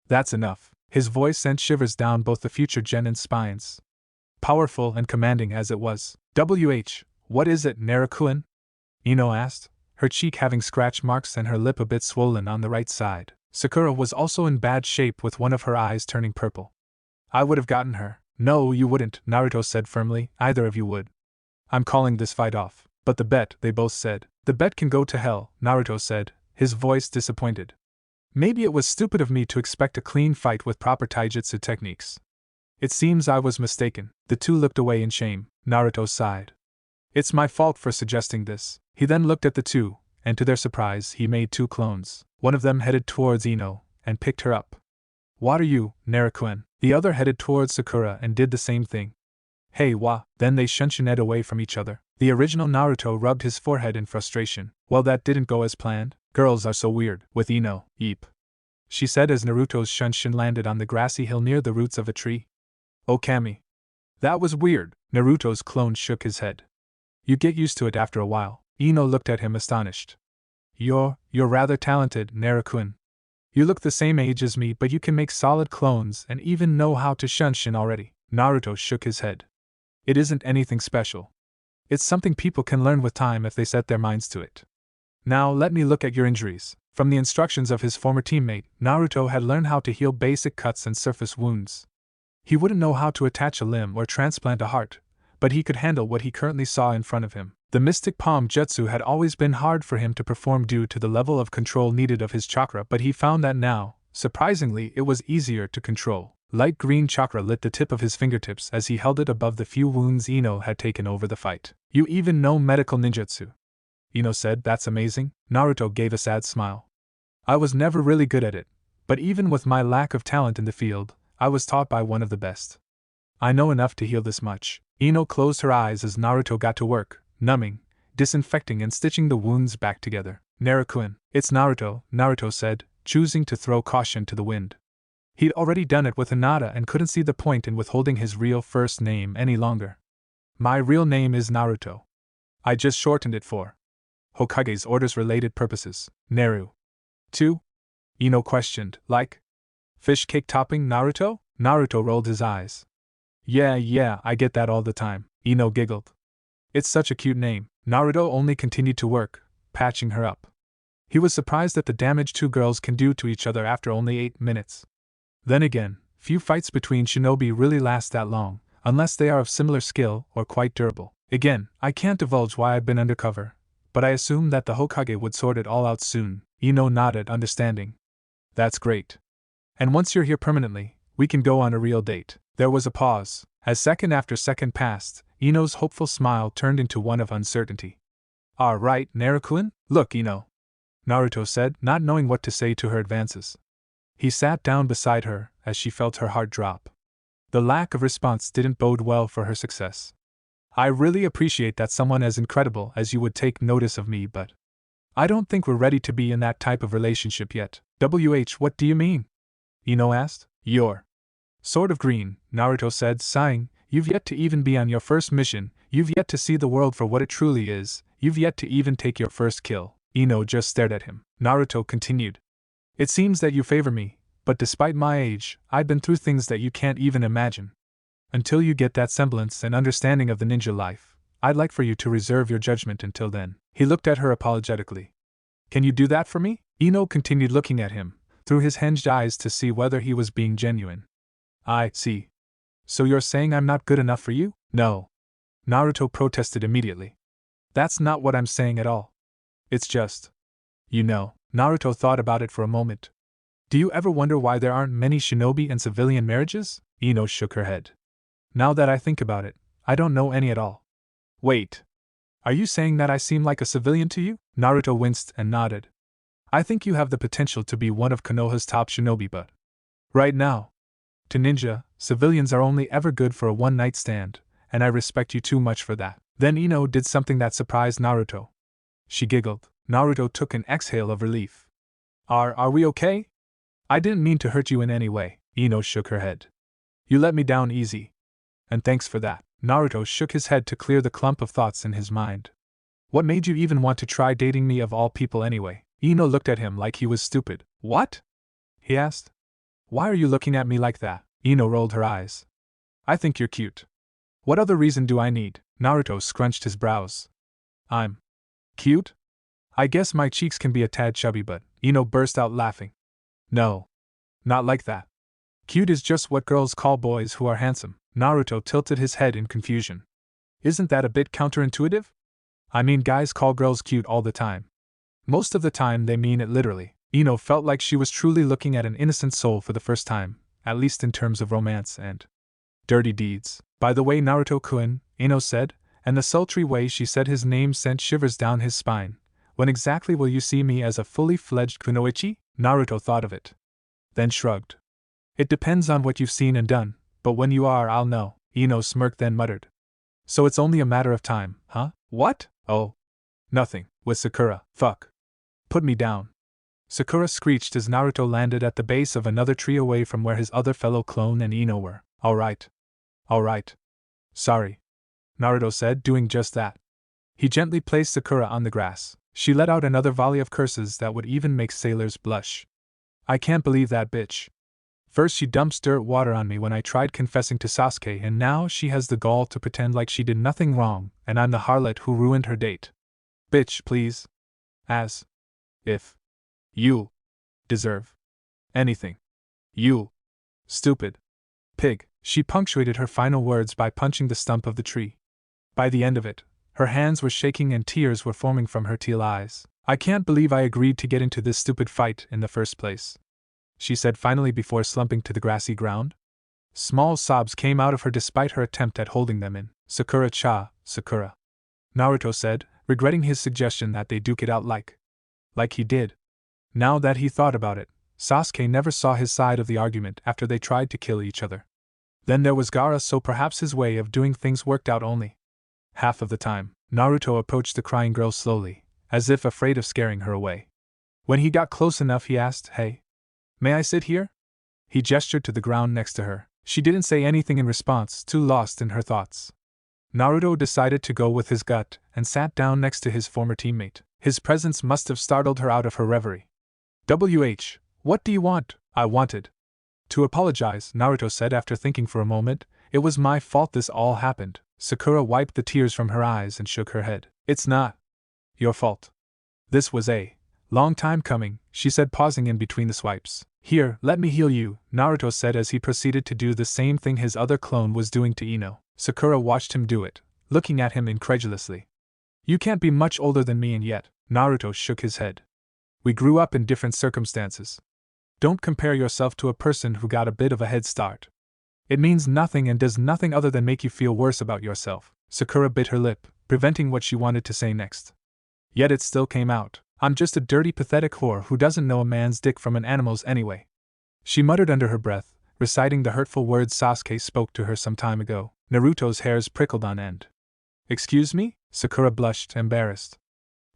That's enough. His voice sent shivers down both the future Genin's spines. Powerful and commanding as it was. What is it, Naruto-kun? Ino asked, her cheek having scratch marks and her lip a bit swollen on the right side. Sakura was also in bad shape with one of her eyes turning purple. I would have gotten her. No, you wouldn't, Naruto said firmly, either of you would. I'm calling this fight off. But the bet, they both said. The bet can go to hell, Naruto said, his voice disappointed. Maybe it was stupid of me to expect a clean fight with proper taijutsu techniques. It seems I was mistaken. The two looked away in shame. Naruto sighed. It's my fault for suggesting this. He then looked at the two, and to their surprise he made 2 clones. One of them headed towards Ino, and picked her up. What are you, Naruto-kun? The other headed towards Sakura and did the same thing. Hey wa, then they shunshined away from each other. The original Naruto rubbed his forehead in frustration. Well, that didn't go as planned. Girls are so weird. With Ino, yeep. She said as Naruto's shunshin landed on the grassy hill near the roots of a tree. Oh Kami. That was weird. Naruto's clone shook his head. You get used to it after a while. Ino looked at him astonished. You're rather talented, Naruto-kun. You look the same age as me, but you can make solid clones and even know how to shunshin already. Naruto shook his head. It isn't anything special. It's something people can learn with time if they set their minds to it. Now let me look at your injuries. From the instructions of his former teammate, Naruto had learned how to heal basic cuts and surface wounds. He wouldn't know how to attach a limb or transplant a heart, but he could handle what he currently saw in front of him. The mystic palm jutsu had always been hard for him to perform due to the level of control needed of his chakra, but he found that now, surprisingly, it was easier to control. Light green chakra lit the tip of his fingertips as he held it above the few wounds Ino had taken over the fight. You even know medical ninjutsu. Ino said, that's amazing. Naruto gave a sad smile. I was never really good at it, but even with my lack of talent in the field, I was taught by one of the best. I know enough to heal this much. Ino closed her eyes as Naruto got to work, numbing, disinfecting and stitching the wounds back together. Naruto-kun, it's Naruto, Naruto said, choosing to throw caution to the wind. He'd already done it with Hinata and couldn't see the point in withholding his real first name any longer. My real name is Naruto. I just shortened it for Hokage's orders-related purposes. Naru. 2? Ino questioned, like? Fish cake topping Naruto? Naruto rolled his eyes. Yeah, I get that all the time. Ino giggled. It's such a cute name. Naruto only continued to work, patching her up. He was surprised at the damage 2 girls can do to each other after only 8 minutes. Then again, few fights between shinobi really last that long, unless they are of similar skill or quite durable. Again, I can't divulge why I've been undercover, but I assume that the Hokage would sort it all out soon. Ino nodded, understanding. That's great. And once you're here permanently, we can go on a real date. There was a pause. As second after second passed, Ino's hopeful smile turned into one of uncertainty. Right, Naruto-kun? Look, Naruto said, not knowing what to say to her advances. He sat down beside her, as she felt her heart drop. The lack of response didn't bode well for her success. I really appreciate that someone as incredible as you would take notice of me, but I don't think we're ready to be in that type of relationship yet. What do you mean? Asked. You're sort of green, Naruto said, sighing. You've yet to even be on your first mission, you've yet to see the world for what it truly is, you've yet to even take your first kill. Just stared at him. Naruto continued. It seems that you favor me, but despite my age, I've been through things that you can't even imagine. Until you get that semblance and understanding of the ninja life, I'd like for you to reserve your judgment until then. He looked at her apologetically. Can you do that for me? Continued looking at him, through his hinged eyes to see whether he was being genuine. I see. So you're saying I'm not good enough for you? No. Naruto protested immediately. That's not what I'm saying at all. It's just. Naruto thought about it for a moment. Do you ever wonder why there aren't many shinobi and civilian marriages? Shook her head. Now that I think about it, I don't know any at all. Wait. Are you saying that I seem like a civilian to you? Naruto winced and nodded. I think you have the potential to be one of Konoha's top shinobi, but right now, to ninja, civilians are only ever good for a one-night stand, and I respect you too much for that. Then did something that surprised Naruto. She giggled. Naruto took an exhale of relief. Are we okay? I didn't mean to hurt you in any way. Shook her head. You let me down easy. And thanks for that. Naruto shook his head to clear the clump of thoughts in his mind. What made you even want to try dating me of all people anyway? Looked at him like he was stupid. What? He asked. Why are you looking at me like that? Rolled her eyes. I think you're cute. What other reason do I need? Naruto scrunched his brows. I'm cute? I guess my cheeks can be a tad chubby, but burst out laughing. No. Not like that. Cute is just what girls call boys who are handsome. Naruto tilted his head in confusion. Isn't that a bit counterintuitive? I mean, guys call girls cute all the time. Most of the time they mean it literally. Felt like she was truly looking at an innocent soul for the first time, at least in terms of romance and dirty deeds. By the way, Naruto-kun, said, and the sultry way she said his name sent shivers down his spine. When exactly will you see me as a fully fledged kunoichi? Naruto thought of it. Then shrugged. It depends on what you've seen and done, but when you are, I'll know. Smirked, then muttered. So it's only a matter of time, huh? What? Oh. Nothing, with Sakura. Fuck. Put me down. Sakura screeched as Naruto landed at the base of another tree away from where his other fellow clone and were. Alright. Alright. Sorry. Naruto said, doing just that. He gently placed Sakura on the grass. She let out another volley of curses that would even make sailors blush. I can't believe that bitch. First she dumped dirt water on me when I tried confessing to Sasuke, and now she has the gall to pretend like she did nothing wrong and I'm the harlot who ruined her date. Bitch, please. As if you deserve anything. You stupid pig. She punctuated her final words by punching the stump of the tree. By the end of it, her hands were shaking and tears were forming from her teal eyes. I can't believe I agreed to get into this stupid fight in the first place, she said finally before slumping to the grassy ground. Small sobs came out of her despite her attempt at holding them in. Sakura-cha, Sakura. Naruto said, regretting his suggestion that they duke it out like he did. Now that he thought about it, Sasuke never saw his side of the argument after they tried to kill each other. Then there was Gaara, so perhaps his way of doing things worked out only half of the time. Naruto approached the crying girl slowly, as if afraid of scaring her away. When he got close enough, he asked, Hey, may I sit here? He gestured to the ground next to her. She didn't say anything in response, too lost in her thoughts. Naruto decided to go with his gut and sat down next to his former teammate. His presence must have startled her out of her reverie. What do you want? I wanted to apologize, Naruto said after thinking for a moment. It was my fault this all happened. Sakura wiped the tears from her eyes and shook her head. It's not your fault. This was a long time coming, she said, pausing in between the swipes. Here, let me heal you, Naruto said as he proceeded to do the same thing his other clone was doing to Ino. Sakura watched him do it, looking at him incredulously. You can't be much older than me and yet. Naruto shook his head. We grew up in different circumstances. Don't compare yourself to a person who got a bit of a head start. It means nothing and does nothing other than make you feel worse about yourself. Sakura bit her lip, preventing what she wanted to say next. Yet it still came out. I'm just a dirty, pathetic whore who doesn't know a man's dick from an animal's anyway. She muttered under her breath, reciting the hurtful words Sasuke spoke to her some time ago. Naruto's hairs prickled on end. Excuse me? Sakura blushed, embarrassed.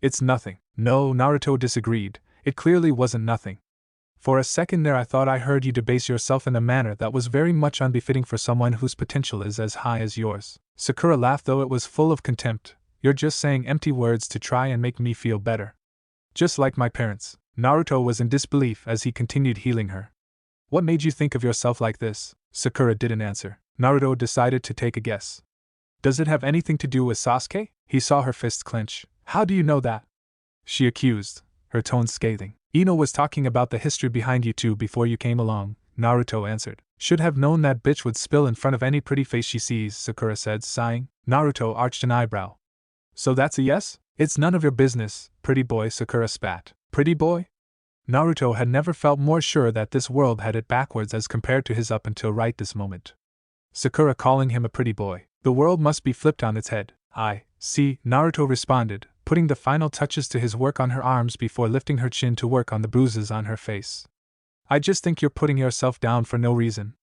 It's nothing. No, Naruto disagreed. It clearly wasn't nothing. For a second there I thought I heard you debase yourself in a manner that was very much unbefitting for someone whose potential is as high as yours. Sakura laughed, though it was full of contempt. You're just saying empty words to try and make me feel better. Just like my parents. Naruto was in disbelief as he continued healing her. What made you think of yourself like this? Sakura didn't answer. Naruto decided to take a guess. Does it have anything to do with Sasuke? He saw her fist clench. How do you know that? She accused, her tone scathing. Ino was talking about the history behind you two before you came along, Naruto answered. Should have known that bitch would spill in front of any pretty face she sees, Sakura said, sighing. Naruto arched an eyebrow. So that's a yes? It's none of your business, pretty boy, Sakura spat. Pretty boy? Naruto had never felt more sure that this world had it backwards as compared to his up until right this moment. Sakura calling him a pretty boy. The world must be flipped on its head. I see, Naruto responded, putting the final touches to his work on her arms before lifting her chin to work on the bruises on her face. I just think you're putting yourself down for no reason.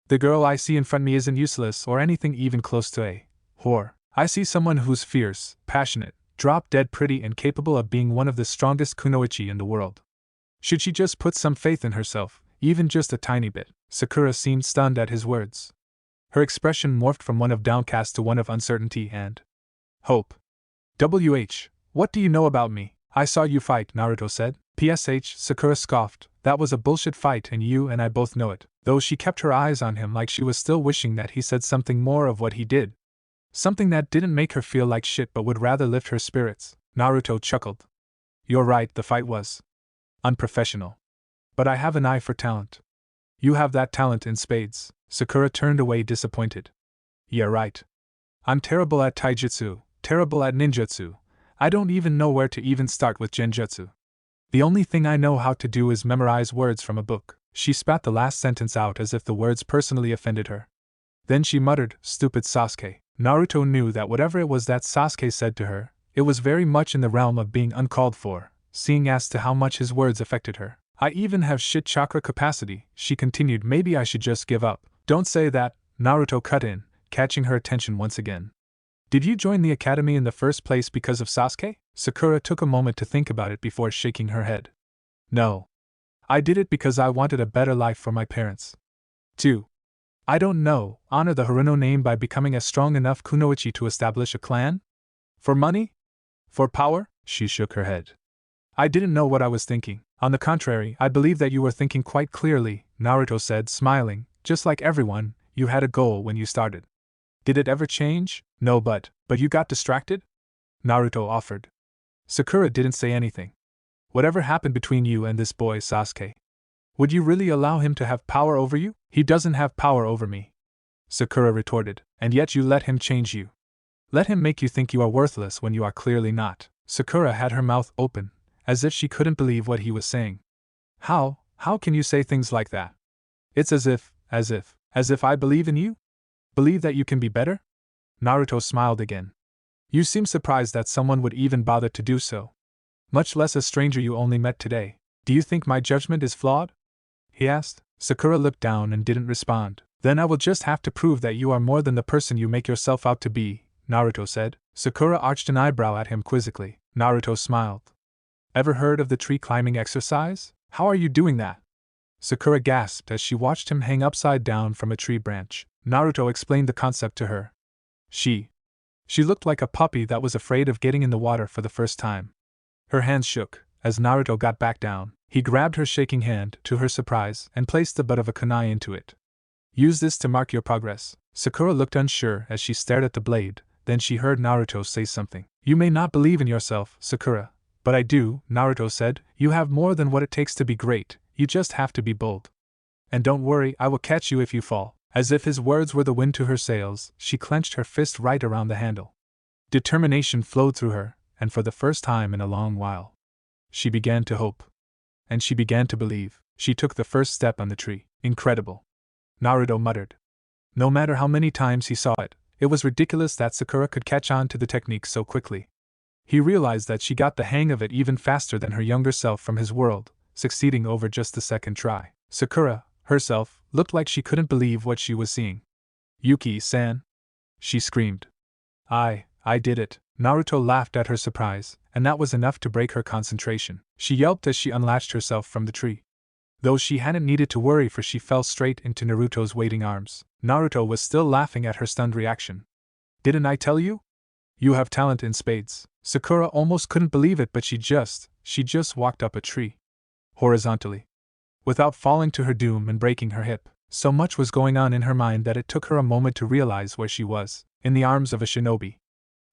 The girl I see in front of me isn't useless or anything even close to a whore. I see someone who's fierce, passionate, drop-dead pretty and capable of being one of the strongest kunoichi in the world. Should she just put some faith in herself, even just a tiny bit? Sakura seemed stunned at his words. Her expression morphed from one of downcast to one of uncertainty and hope. What do you know about me? I saw you fight, Naruto said. PSH, Sakura scoffed. That was a bullshit fight and you and I both know it, though she kept her eyes on him like she was still wishing that he said something more of what he did. Something that didn't make her feel like shit but would rather lift her spirits. Naruto chuckled. You're right, the fight was unprofessional. But I have an eye for talent. You have that talent in spades. Sakura turned away disappointed. Yeah, right. I'm terrible at taijutsu, terrible at ninjutsu. I don't even know where to even start with genjutsu. The only thing I know how to do is memorize words from a book. She spat the last sentence out as if the words personally offended her. Then she muttered, stupid Sasuke. Naruto knew that whatever it was that Sasuke said to her, it was very much in the realm of being uncalled for, seeing as to how much his words affected her. I even have shit chakra capacity, she continued. Maybe I should just give up. Don't say that, Naruto cut in, catching her attention once again. Did you join the academy in the first place because of Sasuke? Sakura took a moment to think about it before shaking her head. No. I did it because I wanted a better life for my parents. 2. I don't know, honor the Haruno name by becoming a strong enough kunoichi to establish a clan? For money? For power? She shook her head. I didn't know what I was thinking. On the contrary, I believe that you were thinking quite clearly, Naruto said, smiling. Just like everyone, you had a goal when you started. Did it ever change? No, but you got distracted? Naruto offered. Sakura didn't say anything. Whatever happened between you and this boy Sasuke? Would you really allow him to have power over you? He doesn't have power over me, Sakura retorted, and yet you let him change you. Let him make you think you are worthless when you are clearly not. Sakura had her mouth open, as if she couldn't believe what he was saying. How can you say things like that? It's as if I believe in you? Believe that you can be better? Naruto smiled again. You seem surprised that someone would even bother to do so. Much less a stranger you only met today. Do you think my judgment is flawed? He asked. Sakura looked down and didn't respond. Then I will just have to prove that you are more than the person you make yourself out to be, Naruto said. Sakura arched an eyebrow at him quizzically. Naruto smiled. Ever heard of the tree climbing exercise? How are you doing that? Sakura gasped as she watched him hang upside down from a tree branch. Naruto explained the concept to her. She looked like a puppy that was afraid of getting in the water for the first time. Her hands shook. As Naruto got back down, he grabbed her shaking hand, to her surprise, and placed the butt of a kunai into it. Use this to mark your progress. Sakura looked unsure as she stared at the blade, then she heard Naruto say something. You may not believe in yourself, Sakura. But I do, Naruto said. You have more than what it takes to be great, you just have to be bold. And don't worry, I will catch you if you fall. As if his words were the wind to her sails, she clenched her fist right around the handle. Determination flowed through her, and for the first time in a long while, she began to hope. And she began to believe. She took the first step on the tree. Incredible, Naruto muttered. No matter how many times he saw it, it was ridiculous that Sakura could catch on to the technique so quickly. He realized that she got the hang of it even faster than her younger self from his world, succeeding over just the second try. Sakura, herself, looked like she couldn't believe what she was seeing. "Yuki-san!" she screamed. I did it." Naruto laughed at her surprise, and that was enough to break her concentration. She yelped as she unlatched herself from the tree. Though she hadn't needed to worry, for she fell straight into Naruto's waiting arms. Naruto was still laughing at her stunned reaction. "Didn't I tell you? You have talent in spades." Sakura almost couldn't believe it, but she just walked up a tree. Horizontally. Without falling to her doom and breaking her hip. So much was going on in her mind that it took her a moment to realize where she was, in the arms of a shinobi.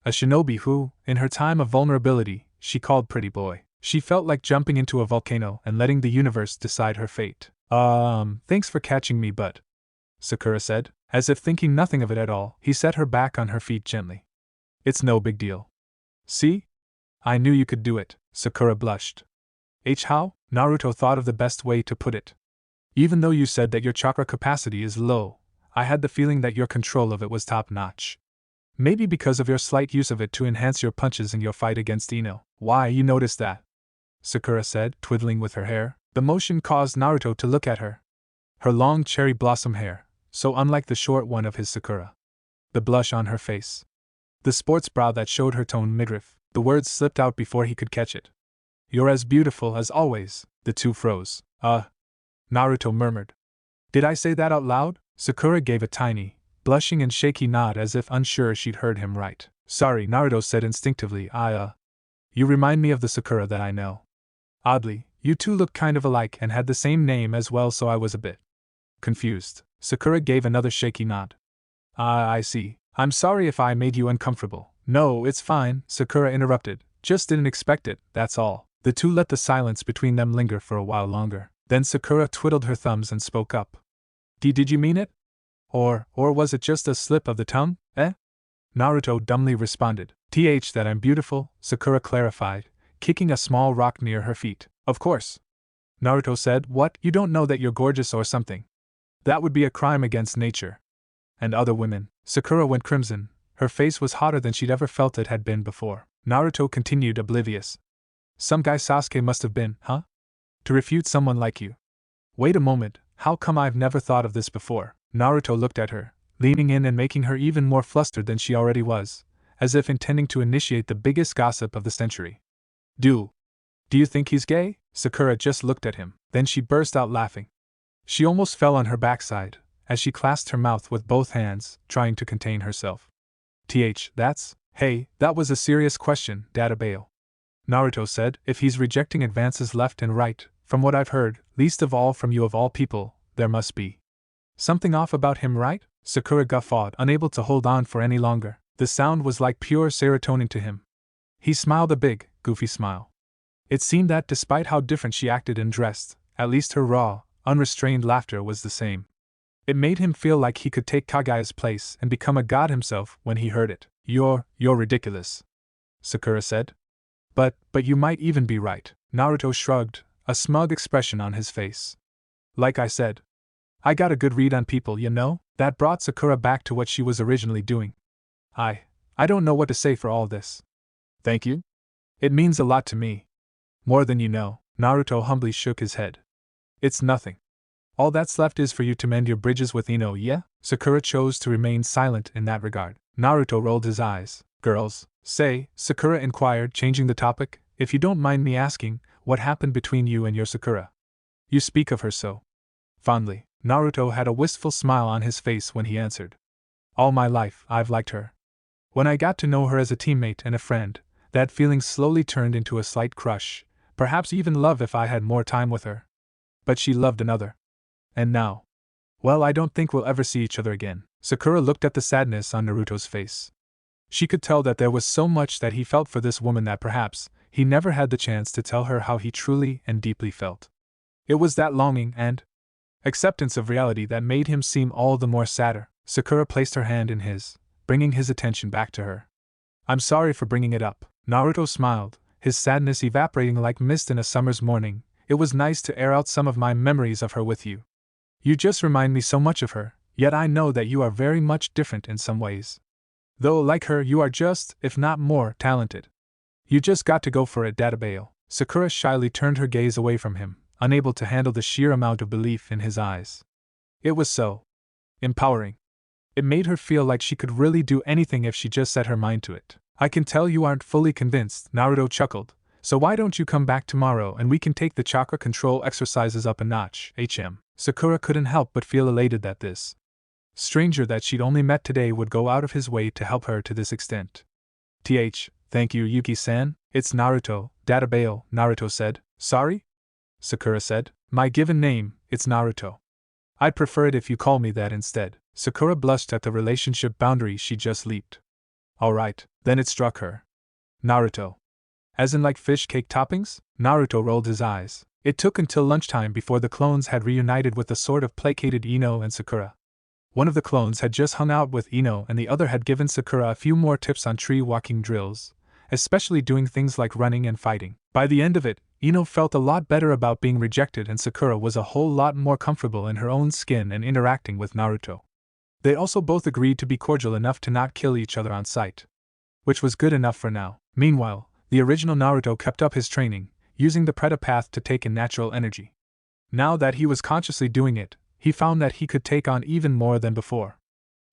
A shinobi who, in her time of vulnerability, she called pretty boy. She felt like jumping into a volcano and letting the universe decide her fate. Thanks for catching me, but," Sakura said. As if thinking nothing of it at all, he set her back on her feet gently. "It's no big deal. See? I knew you could do it." Sakura blushed. How? Naruto thought of the best way to put it. "Even though you said that your chakra capacity is low, I had the feeling that your control of it was top-notch. Maybe because of your slight use of it to enhance your punches in your fight against Ino." "Why, you noticed that?" Sakura said, twiddling with her hair. The motion caused Naruto to look at her. Her long cherry blossom hair, so unlike the short one of his Sakura. The blush on her face. The sports brow that showed her toned midriff. The words slipped out before he could catch it. "You're as beautiful as always." The two froze. Naruto murmured. "Did I say that out loud?" Sakura gave a tiny, blushing and shaky nod as if unsure she'd heard him right. "Sorry," Naruto said instinctively. You remind me of the Sakura that I know. Oddly, you two look kind of alike and had the same name as well, so I was a bit confused." Sakura gave another shaky nod. I see. I'm sorry if I made you uncomfortable." "No, it's fine," Sakura interrupted. "Just didn't expect it, that's all." The two let the silence between them linger for a while longer. Then Sakura twiddled her thumbs and spoke up. Did you mean it? Or was it just a slip of the tongue, eh?" Naruto dumbly responded. That I'm beautiful," Sakura clarified, kicking a small rock near her feet. "Of course." Naruto said. "What, you don't know that you're gorgeous or something? That would be a crime against nature. And other women." Sakura went crimson. Her face was hotter than she'd ever felt it had been before. Naruto continued, oblivious. "Some guy Sasuke must have been, huh? To refute someone like you. Wait a moment, how come I've never thought of this before?" Naruto looked at her, leaning in and making her even more flustered than she already was, as if intending to initiate the biggest gossip of the century. Do you think he's gay?" Sakura just looked at him, then she burst out laughing. She almost fell on her backside, as she clasped her mouth with both hands, trying to contain herself. That was a serious question, Databao," Naruto said. "If he's rejecting advances left and right, from what I've heard, least of all from you of all people, there must be something off about him, right?" Sakura guffawed, unable to hold on for any longer. The sound was like pure serotonin to him. He smiled a big, goofy smile. It seemed that despite how different she acted and dressed, at least her raw, unrestrained laughter was the same. It made him feel like he could take Kagaya's place and become a god himself when he heard it. You're ridiculous," Sakura said. But you might even be right." Naruto shrugged, a smug expression on his face. "Like I said, I got a good read on people, you know?" That brought Sakura back to what she was originally doing. I don't know what to say for all this. Thank you? It means a lot to me. More than you know." Naruto humbly shook his head. "It's nothing. All that's left is for you to mend your bridges with Ino, yeah?" Sakura chose to remain silent in that regard. Naruto rolled his eyes. "Girls, say," Sakura inquired, changing the topic, "if you don't mind me asking, what happened between you and your Sakura? You speak of her so fondly." Naruto had a wistful smile on his face when he answered. "All my life, I've liked her. When I got to know her as a teammate and a friend, that feeling slowly turned into a slight crush, perhaps even love if I had more time with her. But she loved another. And now, well, I don't think we'll ever see each other again." Sakura looked at the sadness on Naruto's face. She could tell that there was so much that he felt for this woman that perhaps he never had the chance to tell her how he truly and deeply felt. It was that longing and acceptance of reality that made him seem all the more sadder. Sakura placed her hand in his, bringing his attention back to her. "I'm sorry for bringing it up." Naruto smiled, his sadness evaporating like mist in a summer's morning. "It was nice to air out some of my memories of her with you. You just remind me so much of her, yet I know that you are very much different in some ways. Though like her you are just, if not more, talented. You just got to go for it, Databale. Sakura shyly turned her gaze away from him, unable to handle the sheer amount of belief in his eyes. It was so empowering. It made her feel like she could really do anything if she just set her mind to it. I can tell you aren't fully convinced, Naruto chuckled, so why don't you come back tomorrow and we can take the chakra control exercises up a notch, Sakura couldn't help but feel elated that this stranger that she'd only met today would go out of his way to help her to this extent. Thank you, Yuki-san. It's Naruto, Databale, Naruto said. Sorry? Sakura said. My given name, it's Naruto. I'd prefer it if you call me that instead. Sakura blushed at the relationship boundary she just leaped. Alright, then it struck her. Naruto. As in like fish cake toppings? Naruto rolled his eyes. It took until lunchtime before the clones had reunited with the sort of placated Ino and Sakura. One of the clones had just hung out with Ino and the other had given Sakura a few more tips on tree walking drills, especially doing things like running and fighting. By the end of it, Ino felt a lot better about being rejected and Sakura was a whole lot more comfortable in her own skin and interacting with Naruto. They also both agreed to be cordial enough to not kill each other on sight, which was good enough for now. Meanwhile, the original Naruto kept up his training, using the Preta path to take in natural energy. Now that he was consciously doing it, he found that he could take on even more than before.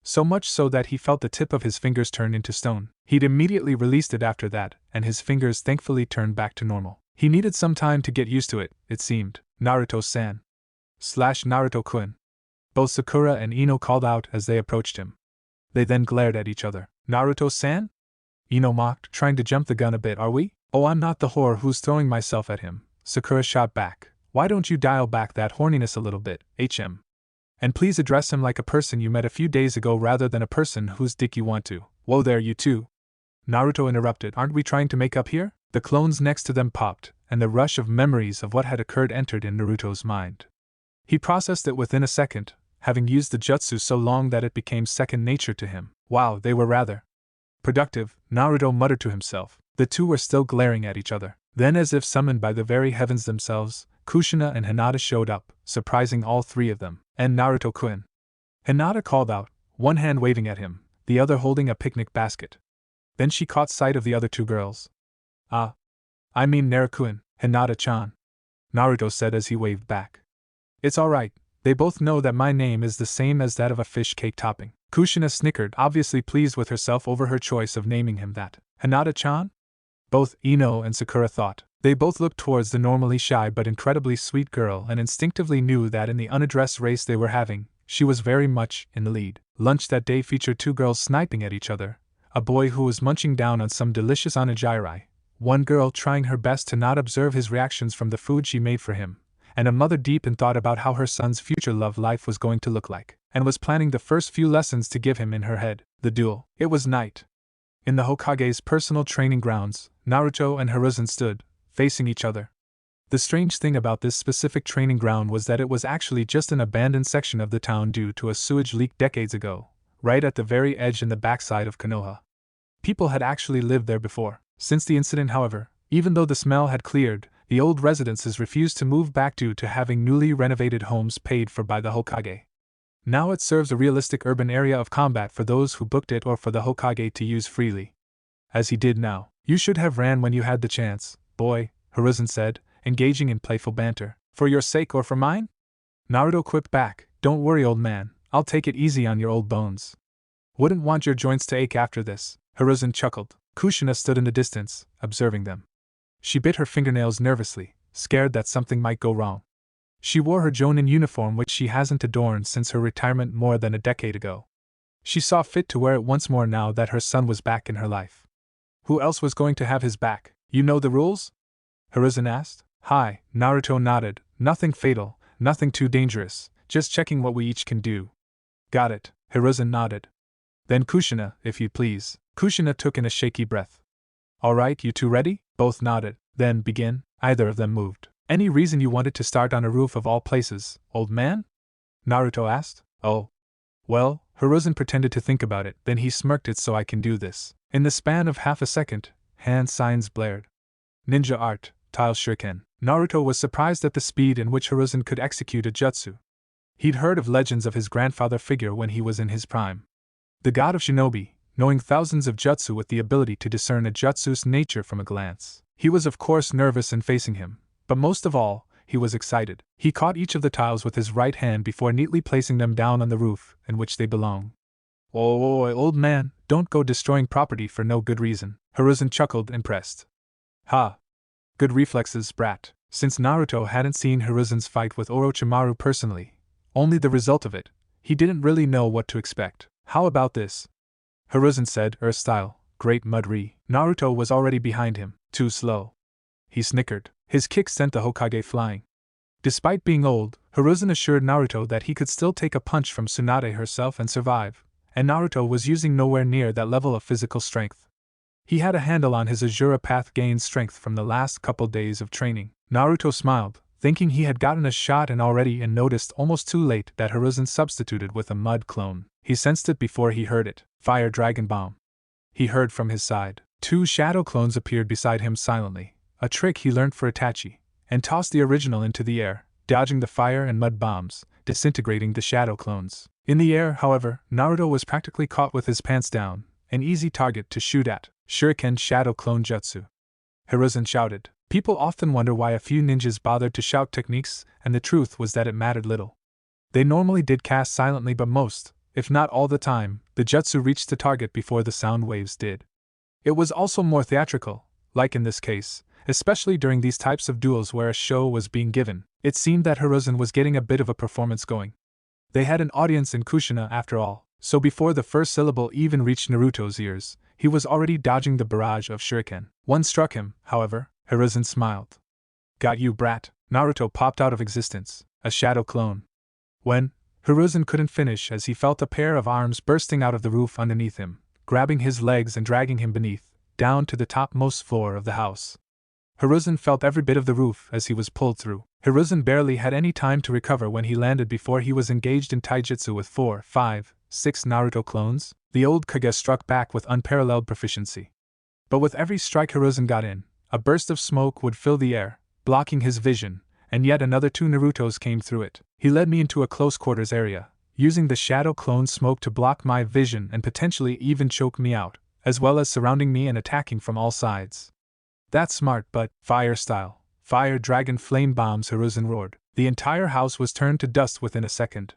So much so that he felt the tip of his fingers turn into stone. He'd immediately released it after that, and his fingers thankfully turned back to normal. He needed some time to get used to it, it seemed. Naruto-san. Naruto-kun. Both Sakura and Ino called out as they approached him. They then glared at each other. Naruto-san? Ino mocked, trying to jump the gun a bit. Are we? Oh, I'm not the whore who's throwing myself at him. Sakura shot back. Why don't you dial back that horniness a little bit, And please address him like a person you met a few days ago rather than a person whose dick you want to. Whoa there, you two. Naruto interrupted. Aren't we trying to make up here? The clones next to them popped, and the rush of memories of what had occurred entered in Naruto's mind. He processed it within a second, having used the jutsu so long that it became second nature to him. Wow, they were rather productive, Naruto muttered to himself. The two were still glaring at each other. Then, as if summoned by the very heavens themselves, Kushina and Hinata showed up, surprising all three of them. And Naruto-kun. Hinata called out, one hand waving at him, the other holding a picnic basket. Then she caught sight of the other two girls. Ah. I mean Naruto-kun, Hinata-chan. Naruto said as he waved back. It's alright, they both know that my name is the same as that of a fish cake topping. Kushina snickered, obviously pleased with herself over her choice of naming him that. Hinata-chan? Both Ino and Sakura thought. They both looked towards the normally shy but incredibly sweet girl and instinctively knew that in the unaddressed race they were having, she was very much in the lead. Lunch that day featured two girls sniping at each other, a boy who was munching down on some delicious onigiri, one girl trying her best to not observe his reactions from the food she made for him, and a mother deep in thought about how her son's future love life was going to look like, and was planning the first few lessons to give him in her head. The duel. It was night. In the Hokage's personal training grounds, Naruto and Hiruzen stood, facing each other. The strange thing about this specific training ground was that it was actually just an abandoned section of the town due to a sewage leak decades ago, right at the very edge in the backside of Konoha. People had actually lived there before. Since the incident, however, even though the smell had cleared, the old residences refused to move back due to having newly renovated homes paid for by the Hokage. Now it serves a realistic urban area of combat for those who booked it or for the Hokage to use freely. As he did now. You should have ran when you had the chance, boy, Hiruzen said, engaging in playful banter. For your sake or for mine? Naruto quipped back, don't worry old man, I'll take it easy on your old bones. Wouldn't want your joints to ache after this, Hiruzen chuckled. Kushina stood in the distance, observing them. She bit her fingernails nervously, scared that something might go wrong. She wore her Jonin uniform which she hasn't adorned since her retirement more than a decade ago. She saw fit to wear it once more now that her son was back in her life. Who else was going to have his back? You know the rules? Hiruzen asked. Hi, Naruto nodded. Nothing fatal, nothing too dangerous, just checking what we each can do. Got it, Hiruzen nodded. Then Kushina, if you please. Kushina took in a shaky breath. Alright, you two ready? Both nodded. Then begin. Either of them moved. Any reason you wanted to start on a roof of all places, old man? Naruto asked. Oh. Well, Hiruzen pretended to think about it, then he smirked. It so I can do this. In the span of half a second, hand signs blared. Ninja art, tile shuriken. Naruto was surprised at the speed in which Hiruzen could execute a jutsu. He'd heard of legends of his grandfather figure when he was in his prime. The god of shinobi, knowing thousands of jutsu with the ability to discern a jutsu's nature from a glance. He was of course nervous in facing him, but most of all, he was excited. He caught each of the tiles with his right hand before neatly placing them down on the roof in which they belong. "Oh, old man, don't go destroying property for no good reason," Hiruzen chuckled, impressed. "Ha! Good reflexes, brat." Since Naruto hadn't seen Hiruzen's fight with Orochimaru personally, only the result of it, he didn't really know what to expect. "How about this?" Hiruzen said, Earth-style, Great Mud-Re. Naruto was already behind him. "Too slow." He snickered. His kick sent the Hokage flying. Despite being old, Hiruzen assured Naruto that he could still take a punch from Tsunade herself and survive, and Naruto was using nowhere near that level of physical strength. He had a handle on his Azura path gained strength from the last couple days of training. Naruto smiled, thinking he had gotten a shot and noticed almost too late that Hiruzen substituted with a mud clone. He sensed it before he heard it. Fire Dragon Bomb. He heard from his side. 2 shadow clones appeared beside him silently, a trick he learned for Itachi, and tossed the original into the air, dodging the fire and mud bombs, disintegrating the shadow clones. In the air, however, Naruto was practically caught with his pants down, an easy target to shoot at. Shuriken Shadow Clone Jutsu. Hiruzen shouted. People often wonder why a few ninjas bothered to shout techniques, and the truth was that it mattered little. They normally did cast silently, but most, if not all the time, the jutsu reached the target before the sound waves did. It was also more theatrical, like in this case, especially during these types of duels where a show was being given. It seemed that Hiruzen was getting a bit of a performance going. They had an audience in Kushina after all, so before the first syllable even reached Naruto's ears, he was already dodging the barrage of shuriken. One struck him, however. Hiruzen smiled. "Got you, brat." Naruto popped out of existence, a shadow clone. When? Hiruzen couldn't finish as he felt a pair of arms bursting out of the roof underneath him, grabbing his legs and dragging him beneath, down to the topmost floor of the house. Hiruzen felt every bit of the roof as he was pulled through. Hiruzen barely had any time to recover when he landed before he was engaged in taijutsu with 4, 5, 6 Naruto clones. The old Kage struck back with unparalleled proficiency. But with every strike Hiruzen got in, a burst of smoke would fill the air, blocking his vision, and yet another 2 Narutos came through it. He led me into a close quarters area, using the shadow clone smoke to block my vision and potentially even choke me out, as well as surrounding me and attacking from all sides. "That's smart, but fire style. Fire dragon flame bombs," Hiruzen roared. The entire house was turned to dust within a second.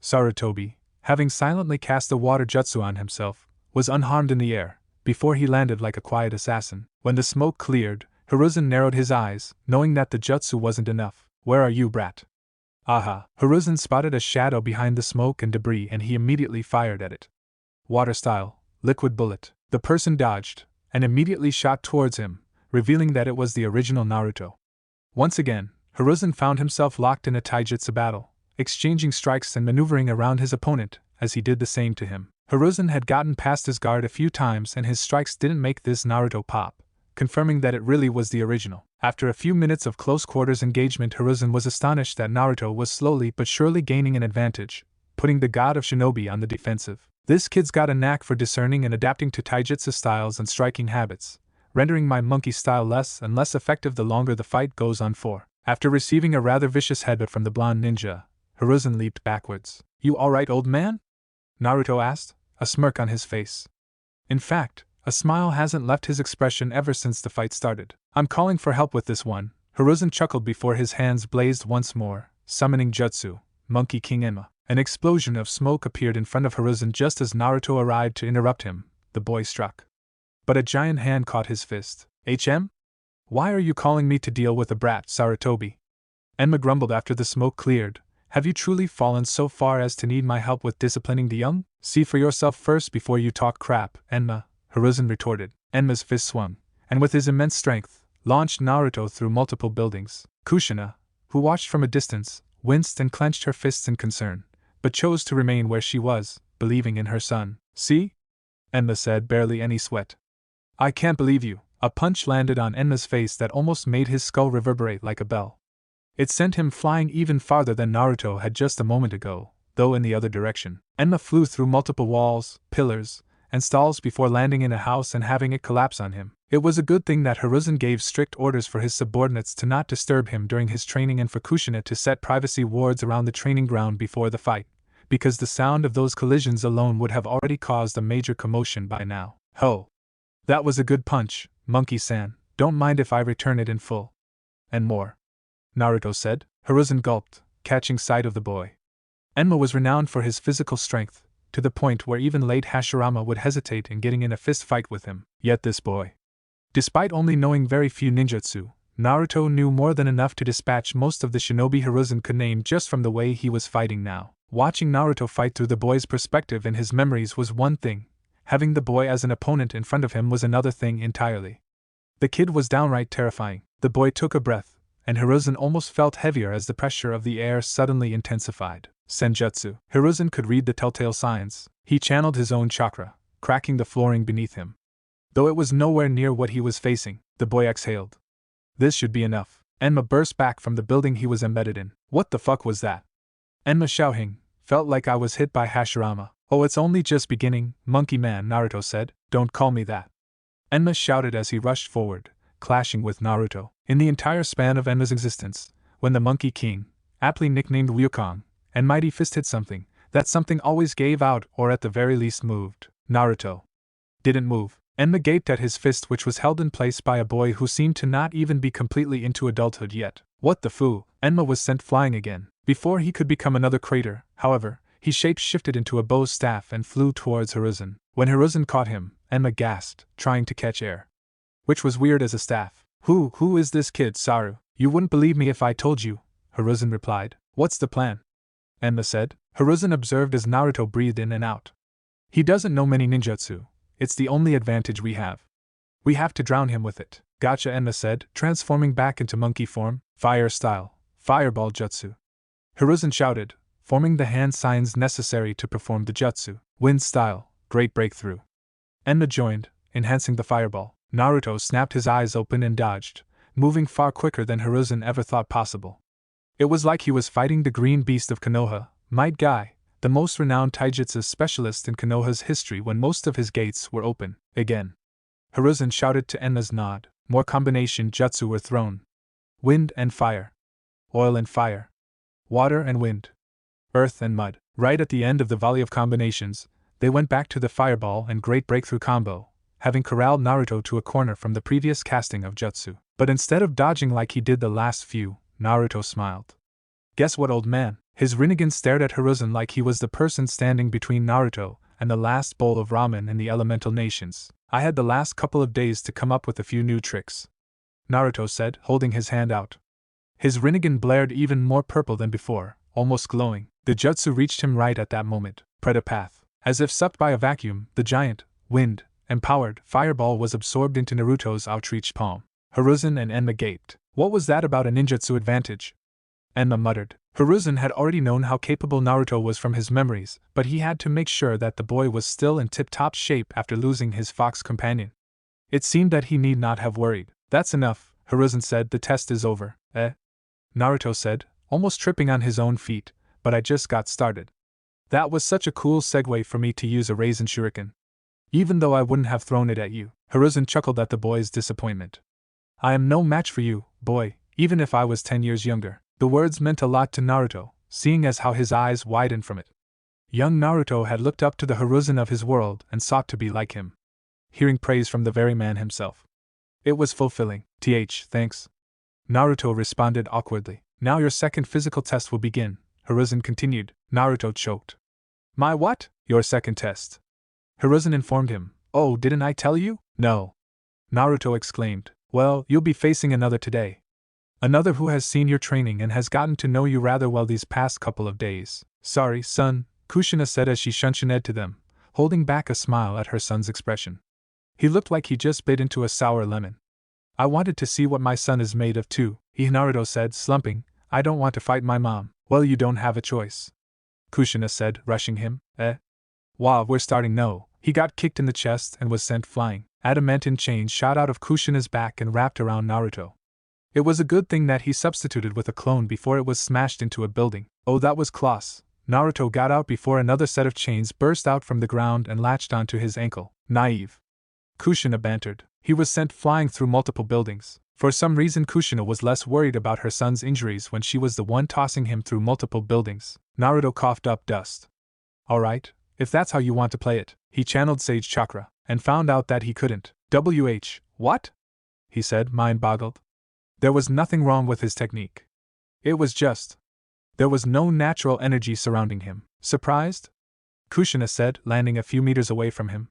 Sarutobi, having silently cast the water jutsu on himself, was unharmed in the air, before he landed like a quiet assassin. When the smoke cleared, Hiruzen narrowed his eyes, knowing that the jutsu wasn't enough. "Where are you, brat?" "Aha!" Hiruzen spotted a shadow behind the smoke and debris and he immediately fired at it. Water style, liquid bullet. The person dodged, and immediately shot towards him, revealing that it was the original Naruto. Once again, Hiruzen found himself locked in a taijutsu battle, exchanging strikes and maneuvering around his opponent, as he did the same to him. Hiruzen had gotten past his guard a few times and his strikes didn't make this Naruto pop, confirming that it really was the original. After a few minutes of close quarters engagement, Hiruzen was astonished that Naruto was slowly but surely gaining an advantage, putting the god of shinobi on the defensive. This kid's got a knack for discerning and adapting to taijutsu styles and striking habits, rendering my monkey style less and less effective the longer the fight goes on for. After receiving a rather vicious headbutt from the blonde ninja, Hiruzen leaped backwards. "You alright, old man?" Naruto asked, a smirk on his face. In fact, a smile hasn't left his expression ever since the fight started. "I'm calling for help with this one." Hiruzen chuckled before his hands blazed once more, summoning jutsu, Monkey King Enma. An explosion of smoke appeared in front of Hiruzen just as Naruto arrived to interrupt him. The boy struck. But a giant hand caught his fist. "HM? Why are you calling me to deal with a brat, Sarutobi?" Enma grumbled after the smoke cleared. "Have you truly fallen so far as to need my help with disciplining the young? See for yourself first before you talk crap, Enma," Hiruzen retorted. Enma's fist swung, and with his immense strength, launched Naruto through multiple buildings. Kushina, who watched from a distance, winced and clenched her fists in concern, but chose to remain where she was, believing in her son. "See?" Enma said, barely any sweat. "I can't believe you." A punch landed on Enma's face that almost made his skull reverberate like a bell. It sent him flying even farther than Naruto had just a moment ago, though in the other direction. Enma flew through multiple walls, pillars, and stalls before landing in a house and having it collapse on him. It was a good thing that Hiruzen gave strict orders for his subordinates to not disturb him during his training and for Kushina to set privacy wards around the training ground before the fight, because the sound of those collisions alone would have already caused a major commotion by now. Ho! That was a good punch, Monkey-san. Don't mind if I return it in full. And more. Naruto said. Hiruzen gulped, catching sight of the boy. Enma was renowned for his physical strength, to the point where even late Hashirama would hesitate in getting in a fist fight with him. Yet this boy. Despite only knowing very few ninjutsu, Naruto knew more than enough to dispatch most of the shinobi Hiruzen could name just from the way he was fighting now. Watching Naruto fight through the boy's perspective in his memories was one thing, having the boy as an opponent in front of him was another thing entirely. The kid was downright terrifying. The boy took a breath, and Hiruzen almost felt heavier as the pressure of the air suddenly intensified. Senjutsu. Hiruzen could read the telltale signs. He channeled his own chakra, cracking the flooring beneath him. Though it was nowhere near what he was facing, the boy exhaled. This should be enough. Enma burst back from the building he was embedded in. What the fuck was that? Enma shouting, felt like I was hit by Hashirama. Oh, it's only just beginning, monkey man, Naruto said. Don't call me that. Enma shouted as he rushed forward, clashing with Naruto. In the entire span of Enma's existence, when the Monkey King, aptly nicknamed Ryukong, and Mighty Fist hit something, that something always gave out or at the very least moved. Naruto didn't move. Enma gaped at his fist, which was held in place by a boy who seemed to not even be completely into adulthood yet. What the foo? Enma was sent flying again. Before he could become another crater, however, he shape-shifted into a bow's staff and flew towards Hiruzen. When Hiruzen caught him, Enma gasped, trying to catch air. Which was weird as a staff. Who is this kid, Saru? You wouldn't believe me if I told you, Hiruzen replied. What's the plan? Enma said. Hiruzen observed as Naruto breathed in and out. He doesn't know many ninjutsu. It's the only advantage we have. We have to drown him with it. Gotcha, Enma said, transforming back into monkey form. Fire style. Fireball jutsu. Hiruzen shouted, forming the hand signs necessary to perform the jutsu. Wind style. Great breakthrough. Enma joined, enhancing the fireball. Naruto snapped his eyes open and dodged, moving far quicker than Hiruzen ever thought possible. It was like he was fighting the green beast of Konoha, Might Guy, the most renowned taijutsu specialist in Konoha's history when most of his gates were open. Again. Hiruzen shouted to Enma's nod. More combination jutsu were thrown. Wind and fire. Oil and fire. Water and wind. Earth and mud. Right at the end of the volley of combinations, they went back to the fireball and great breakthrough combo, having corralled Naruto to a corner from the previous casting of jutsu. But instead of dodging like he did the last few, Naruto smiled. Guess what, old man? His Rinnegan stared at Hiruzen like he was the person standing between Naruto and the last bowl of ramen in the elemental nations. I had the last couple of days to come up with a few new tricks, Naruto said, holding his hand out. His Rinnegan blared even more purple than before, almost glowing. The jutsu reached him right at that moment. Predapath. As if sucked by a vacuum, the giant, wind-empowered fireball was absorbed into Naruto's outreached palm. Hiruzen and Enma gaped. What was that about a ninjutsu advantage? Enma muttered. Hiruzen had already known how capable Naruto was from his memories, but he had to make sure that the boy was still in tip-top shape after losing his fox companion. It seemed that he need not have worried. That's enough, Hiruzen said. The test is over. Naruto said, almost tripping on his own feet, but I just got started. That was such a cool segue for me to use a Raisin Shuriken. Even though I wouldn't have thrown it at you. Hiruzen chuckled at the boy's disappointment. I am no match for you, boy, even if I was 10 years younger. The words meant a lot to Naruto, seeing as how his eyes widened from it. Young Naruto had looked up to the Hiruzen of his world and sought to be like him. Hearing praise from the very man himself. It was fulfilling. Thanks. Naruto responded awkwardly. Now your second physical test will begin, Hiruzen continued. Naruto choked. My what? Your second test. Hiruzen informed him. Oh, didn't I tell you? No. Naruto exclaimed. Well, you'll be facing another today. Another who has seen your training and has gotten to know you rather well these past couple of days. Sorry, son, Kushina said as she shunshined to them, holding back a smile at her son's expression. He looked like he just bit into a sour lemon. I wanted to see what my son is made of too, Naruto said, slumping. I don't want to fight my mom. Well, you don't have a choice, Kushina said, rushing him. Wow, we're starting. No. He got kicked in the chest and was sent flying. Adamantine chains shot out of Kushina's back and wrapped around Naruto. It was a good thing that he substituted with a clone before it was smashed into a building. Oh, that was class. Naruto got out before another set of chains burst out from the ground and latched onto his ankle. Naive, Kushina bantered. He was sent flying through multiple buildings. For some reason Kushina was less worried about her son's injuries when she was the one tossing him through multiple buildings. Naruto coughed up dust. Alright, if that's how you want to play it. He channeled Sage Chakra, and found out that he couldn't. What? He said, mind boggled. There was nothing wrong with his technique. It was just. There was no natural energy surrounding him. Surprised? Kushina said, landing a few meters away from him.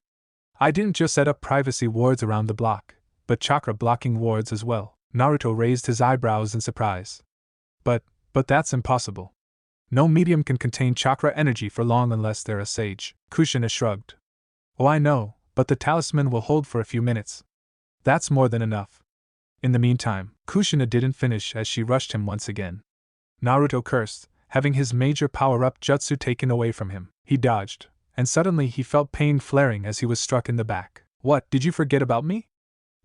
I didn't just set up privacy wards around the block, but chakra blocking wards as well. Naruto raised his eyebrows in surprise. But that's impossible. No medium can contain chakra energy for long unless they're a sage. Kushina shrugged. Oh, I know, but the talisman will hold for a few minutes. That's more than enough. In the meantime, Kushina didn't finish as she rushed him once again. Naruto cursed, having his major power-up jutsu taken away from him. He dodged, and suddenly he felt pain flaring as he was struck in the back. What, did you forget about me?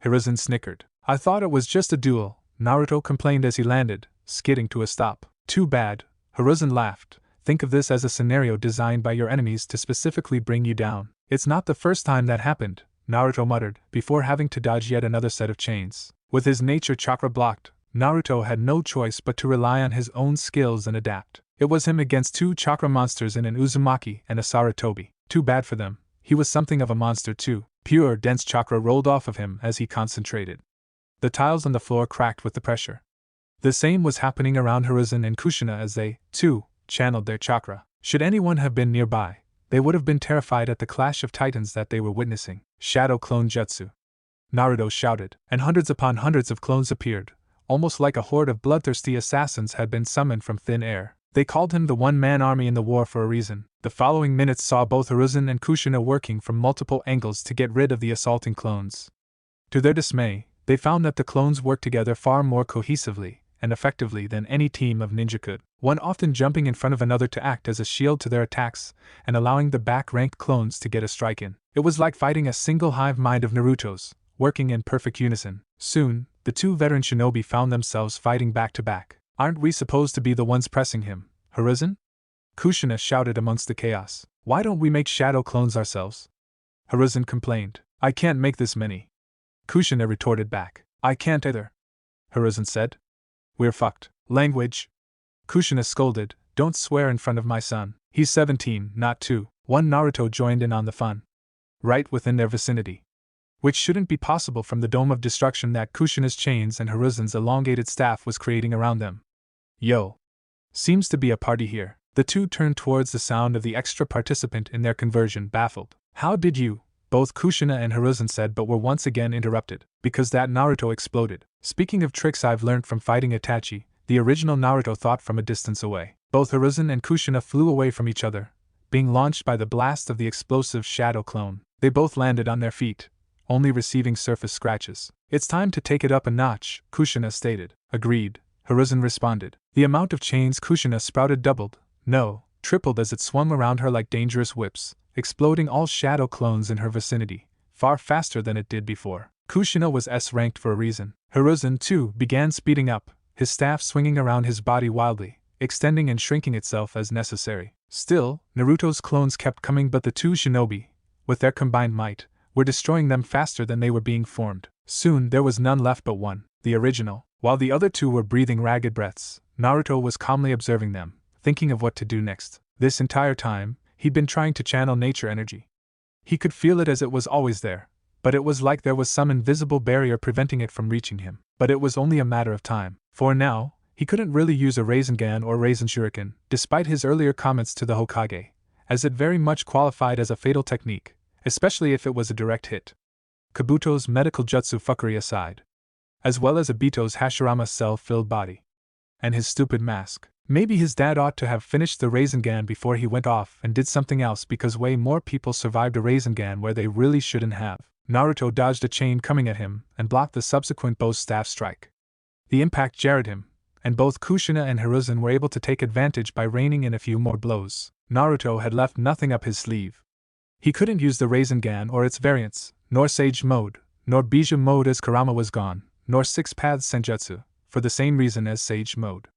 Hiruzen snickered. I thought it was just a duel, Naruto complained as he landed, skidding to a stop. Too bad, Hiruzen laughed. Think of this as a scenario designed by your enemies to specifically bring you down. It's not the first time that happened, Naruto muttered, before having to dodge yet another set of chains. With his nature chakra blocked, Naruto had no choice but to rely on his own skills and adapt. It was him against two chakra monsters in an Uzumaki and a Sarutobi. Too bad for them, he was something of a monster too. Pure, dense chakra rolled off of him as he concentrated. The tiles on the floor cracked with the pressure. The same was happening around Hiruzen and Kushina as they, too, channeled their chakra. Should anyone have been nearby, they would have been terrified at the clash of titans that they were witnessing. Shadow Clone Jutsu. Naruto shouted, and hundreds upon hundreds of clones appeared, almost like a horde of bloodthirsty assassins had been summoned from thin air. They called him the one-man army in the war for a reason. The following minutes saw both Hiruzen and Kushina working from multiple angles to get rid of the assaulting clones. To their dismay, they found that the clones worked together far more cohesively and effectively than any team of ninja could, one often jumping in front of another to act as a shield to their attacks and allowing the back-ranked clones to get a strike in. It was like fighting a single hive mind of Narutos, working in perfect unison. Soon, the two veteran shinobi found themselves fighting back-to-back. Aren't we supposed to be the ones pressing him, Hiruzen? Kushina shouted amongst the chaos. Why don't we make shadow clones ourselves? Hiruzen complained. I can't make this many. Kushina retorted back. I can't either. Hiruzen said. We're fucked. Language. Kushina scolded. Don't swear in front of my son. He's 17, not 2. One Naruto joined in on the fun. Right within their vicinity. Which shouldn't be possible from the dome of destruction that Kushina's chains and Hiruzen's elongated staff was creating around them. Yo. Seems to be a party here. The two turned towards the sound of the extra participant in their conversion, baffled. How did you? Both Kushina and Hiruzen said, but were once again interrupted. Because that Naruto exploded. Speaking of tricks I've learned from fighting Itachi, the original Naruto thought from a distance away. Both Hiruzen and Kushina flew away from each other, being launched by the blast of the explosive shadow clone. They both landed on their feet, only receiving surface scratches. It's time to take it up a notch, Kushina stated. Agreed, Hiruzen responded. The amount of chains Kushina sprouted doubled, no, tripled as it swung around her like dangerous whips, exploding all shadow clones in her vicinity, far faster than it did before. Kushina was S-ranked for a reason. Hiruzen, too, began speeding up, his staff swinging around his body wildly, extending and shrinking itself as necessary. Still, Naruto's clones kept coming, but the two shinobi, with their combined might, were destroying them faster than they were being formed. Soon there was none left but one, the original. While the other two were breathing ragged breaths, Naruto was calmly observing them, thinking of what to do next. This entire time, he'd been trying to channel nature energy. He could feel it as it was always there, but it was like there was some invisible barrier preventing it from reaching him. But it was only a matter of time. For now, he couldn't really use a Rasengan or Rasen Shuriken, despite his earlier comments to the Hokage, as it very much qualified as a fatal technique, especially if it was a direct hit. Kabuto's medical jutsu fuckery aside, as well as Obito's Hashirama cell-filled body, and his stupid mask. Maybe his dad ought to have finished the Rasengan before he went off and did something else, because way more people survived a Rasengan where they really shouldn't have. Naruto dodged a chain coming at him and blocked the subsequent bow staff strike. The impact jarred him, and both Kushina and Hiruzen were able to take advantage by raining in a few more blows. Naruto had left nothing up his sleeve. He couldn't use the Rasengan or its variants, nor Sage Mode, nor Bija Mode as Kurama was gone, nor Six Paths Senjutsu, for the same reason as Sage Mode.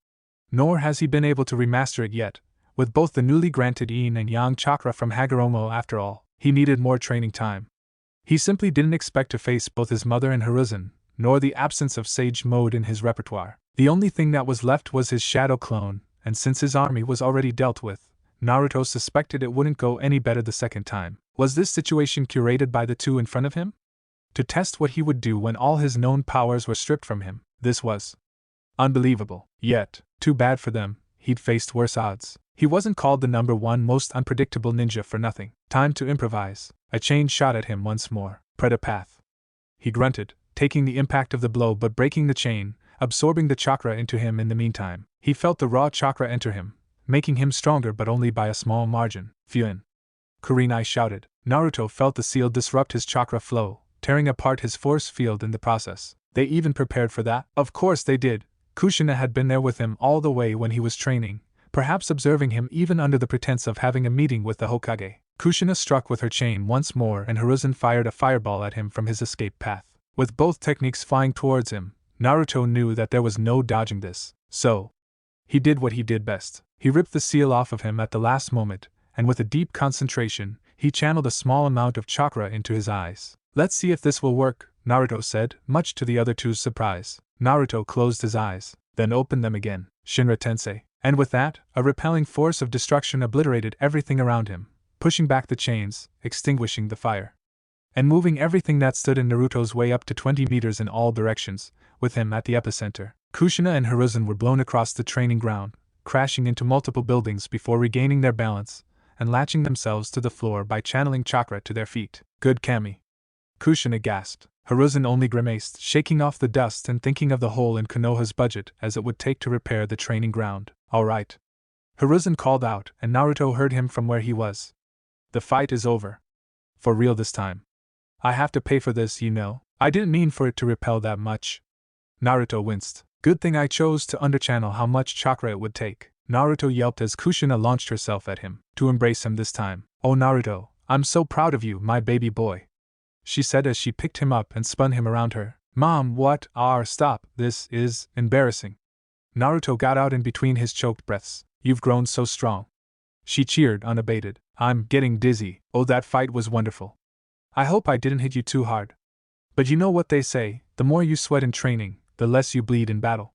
Nor has he been able to remaster it yet, with both the newly granted Yin and Yang chakra from Hagoromo. After all, he needed more training time. He simply didn't expect to face both his mother and Hiruzen, nor the absence of Sage Mode in his repertoire. The only thing that was left was his shadow clone, and since his army was already dealt with, Naruto suspected it wouldn't go any better the second time. Was this situation curated by the two in front of him? To test what he would do when all his known powers were stripped from him, this was unbelievable. Yet, too bad for them, he'd faced worse odds. He wasn't called the #1 most unpredictable ninja for nothing. Time to improvise. A chain shot at him once more. Preda path. He grunted, taking the impact of the blow but breaking the chain, absorbing the chakra into him in the meantime. He felt the raw chakra enter him, making him stronger but only by a small margin. Fuin! Kurinai shouted. Naruto felt the seal disrupt his chakra flow, tearing apart his force field in the process. They even prepared for that? Of course they did. Kushina had been there with him all the way when he was training, perhaps observing him even under the pretense of having a meeting with the Hokage. Kushina struck with her chain once more and Hiruzen fired a fireball at him from his escape path. With both techniques flying towards him, Naruto knew that there was no dodging this. So, he did what he did best. He ripped the seal off of him at the last moment, and with a deep concentration, he channeled a small amount of chakra into his eyes. Let's see if this will work, Naruto said, much to the other two's surprise. Naruto closed his eyes, then opened them again. Shinra Tensei. And with that, a repelling force of destruction obliterated everything around him, pushing back the chains, extinguishing the fire, and moving everything that stood in Naruto's way up to 20 meters in all directions, with him at the epicenter. Kushina and Hiruzen were blown across the training ground, crashing into multiple buildings before regaining their balance and latching themselves to the floor by channeling chakra to their feet. Good Kami. Kushina gasped. Hiruzen only grimaced, shaking off the dust and thinking of the hole in Konoha's budget as it would take to repair the training ground. All right. Hiruzen called out, and Naruto heard him from where he was. The fight is over. For real this time. I have to pay for this, you know. I didn't mean for it to repel that much. Naruto winced. Good thing I chose to underchannel how much chakra it would take. Naruto yelped as Kushina launched herself at him, to embrace him this time. Oh Naruto, I'm so proud of you, my baby boy, she said as she picked him up and spun him around her. Mom, what? Stop, this is embarrassing. Naruto got out in between his choked breaths. You've grown so strong. She cheered, unabated. I'm getting dizzy. Oh, that fight was wonderful. I hope I didn't hit you too hard. But you know what they say, the more you sweat in training, the less you bleed in battle.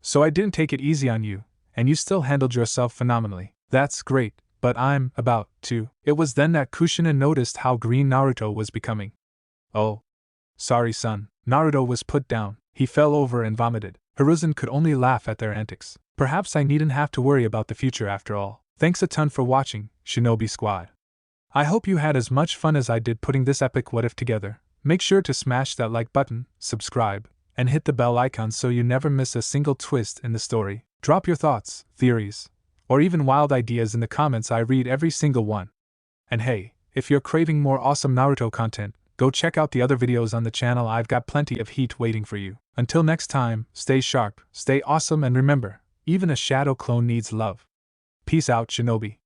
So I didn't take it easy on you, and you still handled yourself phenomenally. That's great, but I'm about to. It was then that Kushina noticed how green Naruto was becoming. Oh. Sorry, son. Naruto was put down. He fell over and vomited. Hiruzen could only laugh at their antics. Perhaps I needn't have to worry about the future after all. Thanks a ton for watching, Shinobi Squad. I hope you had as much fun as I did putting this epic what if together. Make sure to smash that like button, subscribe, and hit the bell icon so you never miss a single twist in the story. Drop your thoughts, theories, or even wild ideas in the comments. I read every single one. And hey, if you're craving more awesome Naruto content, go check out the other videos on the channel. I've got plenty of heat waiting for you. Until next time, stay sharp, stay awesome, and remember, even a shadow clone needs love. Peace out, Shinobi.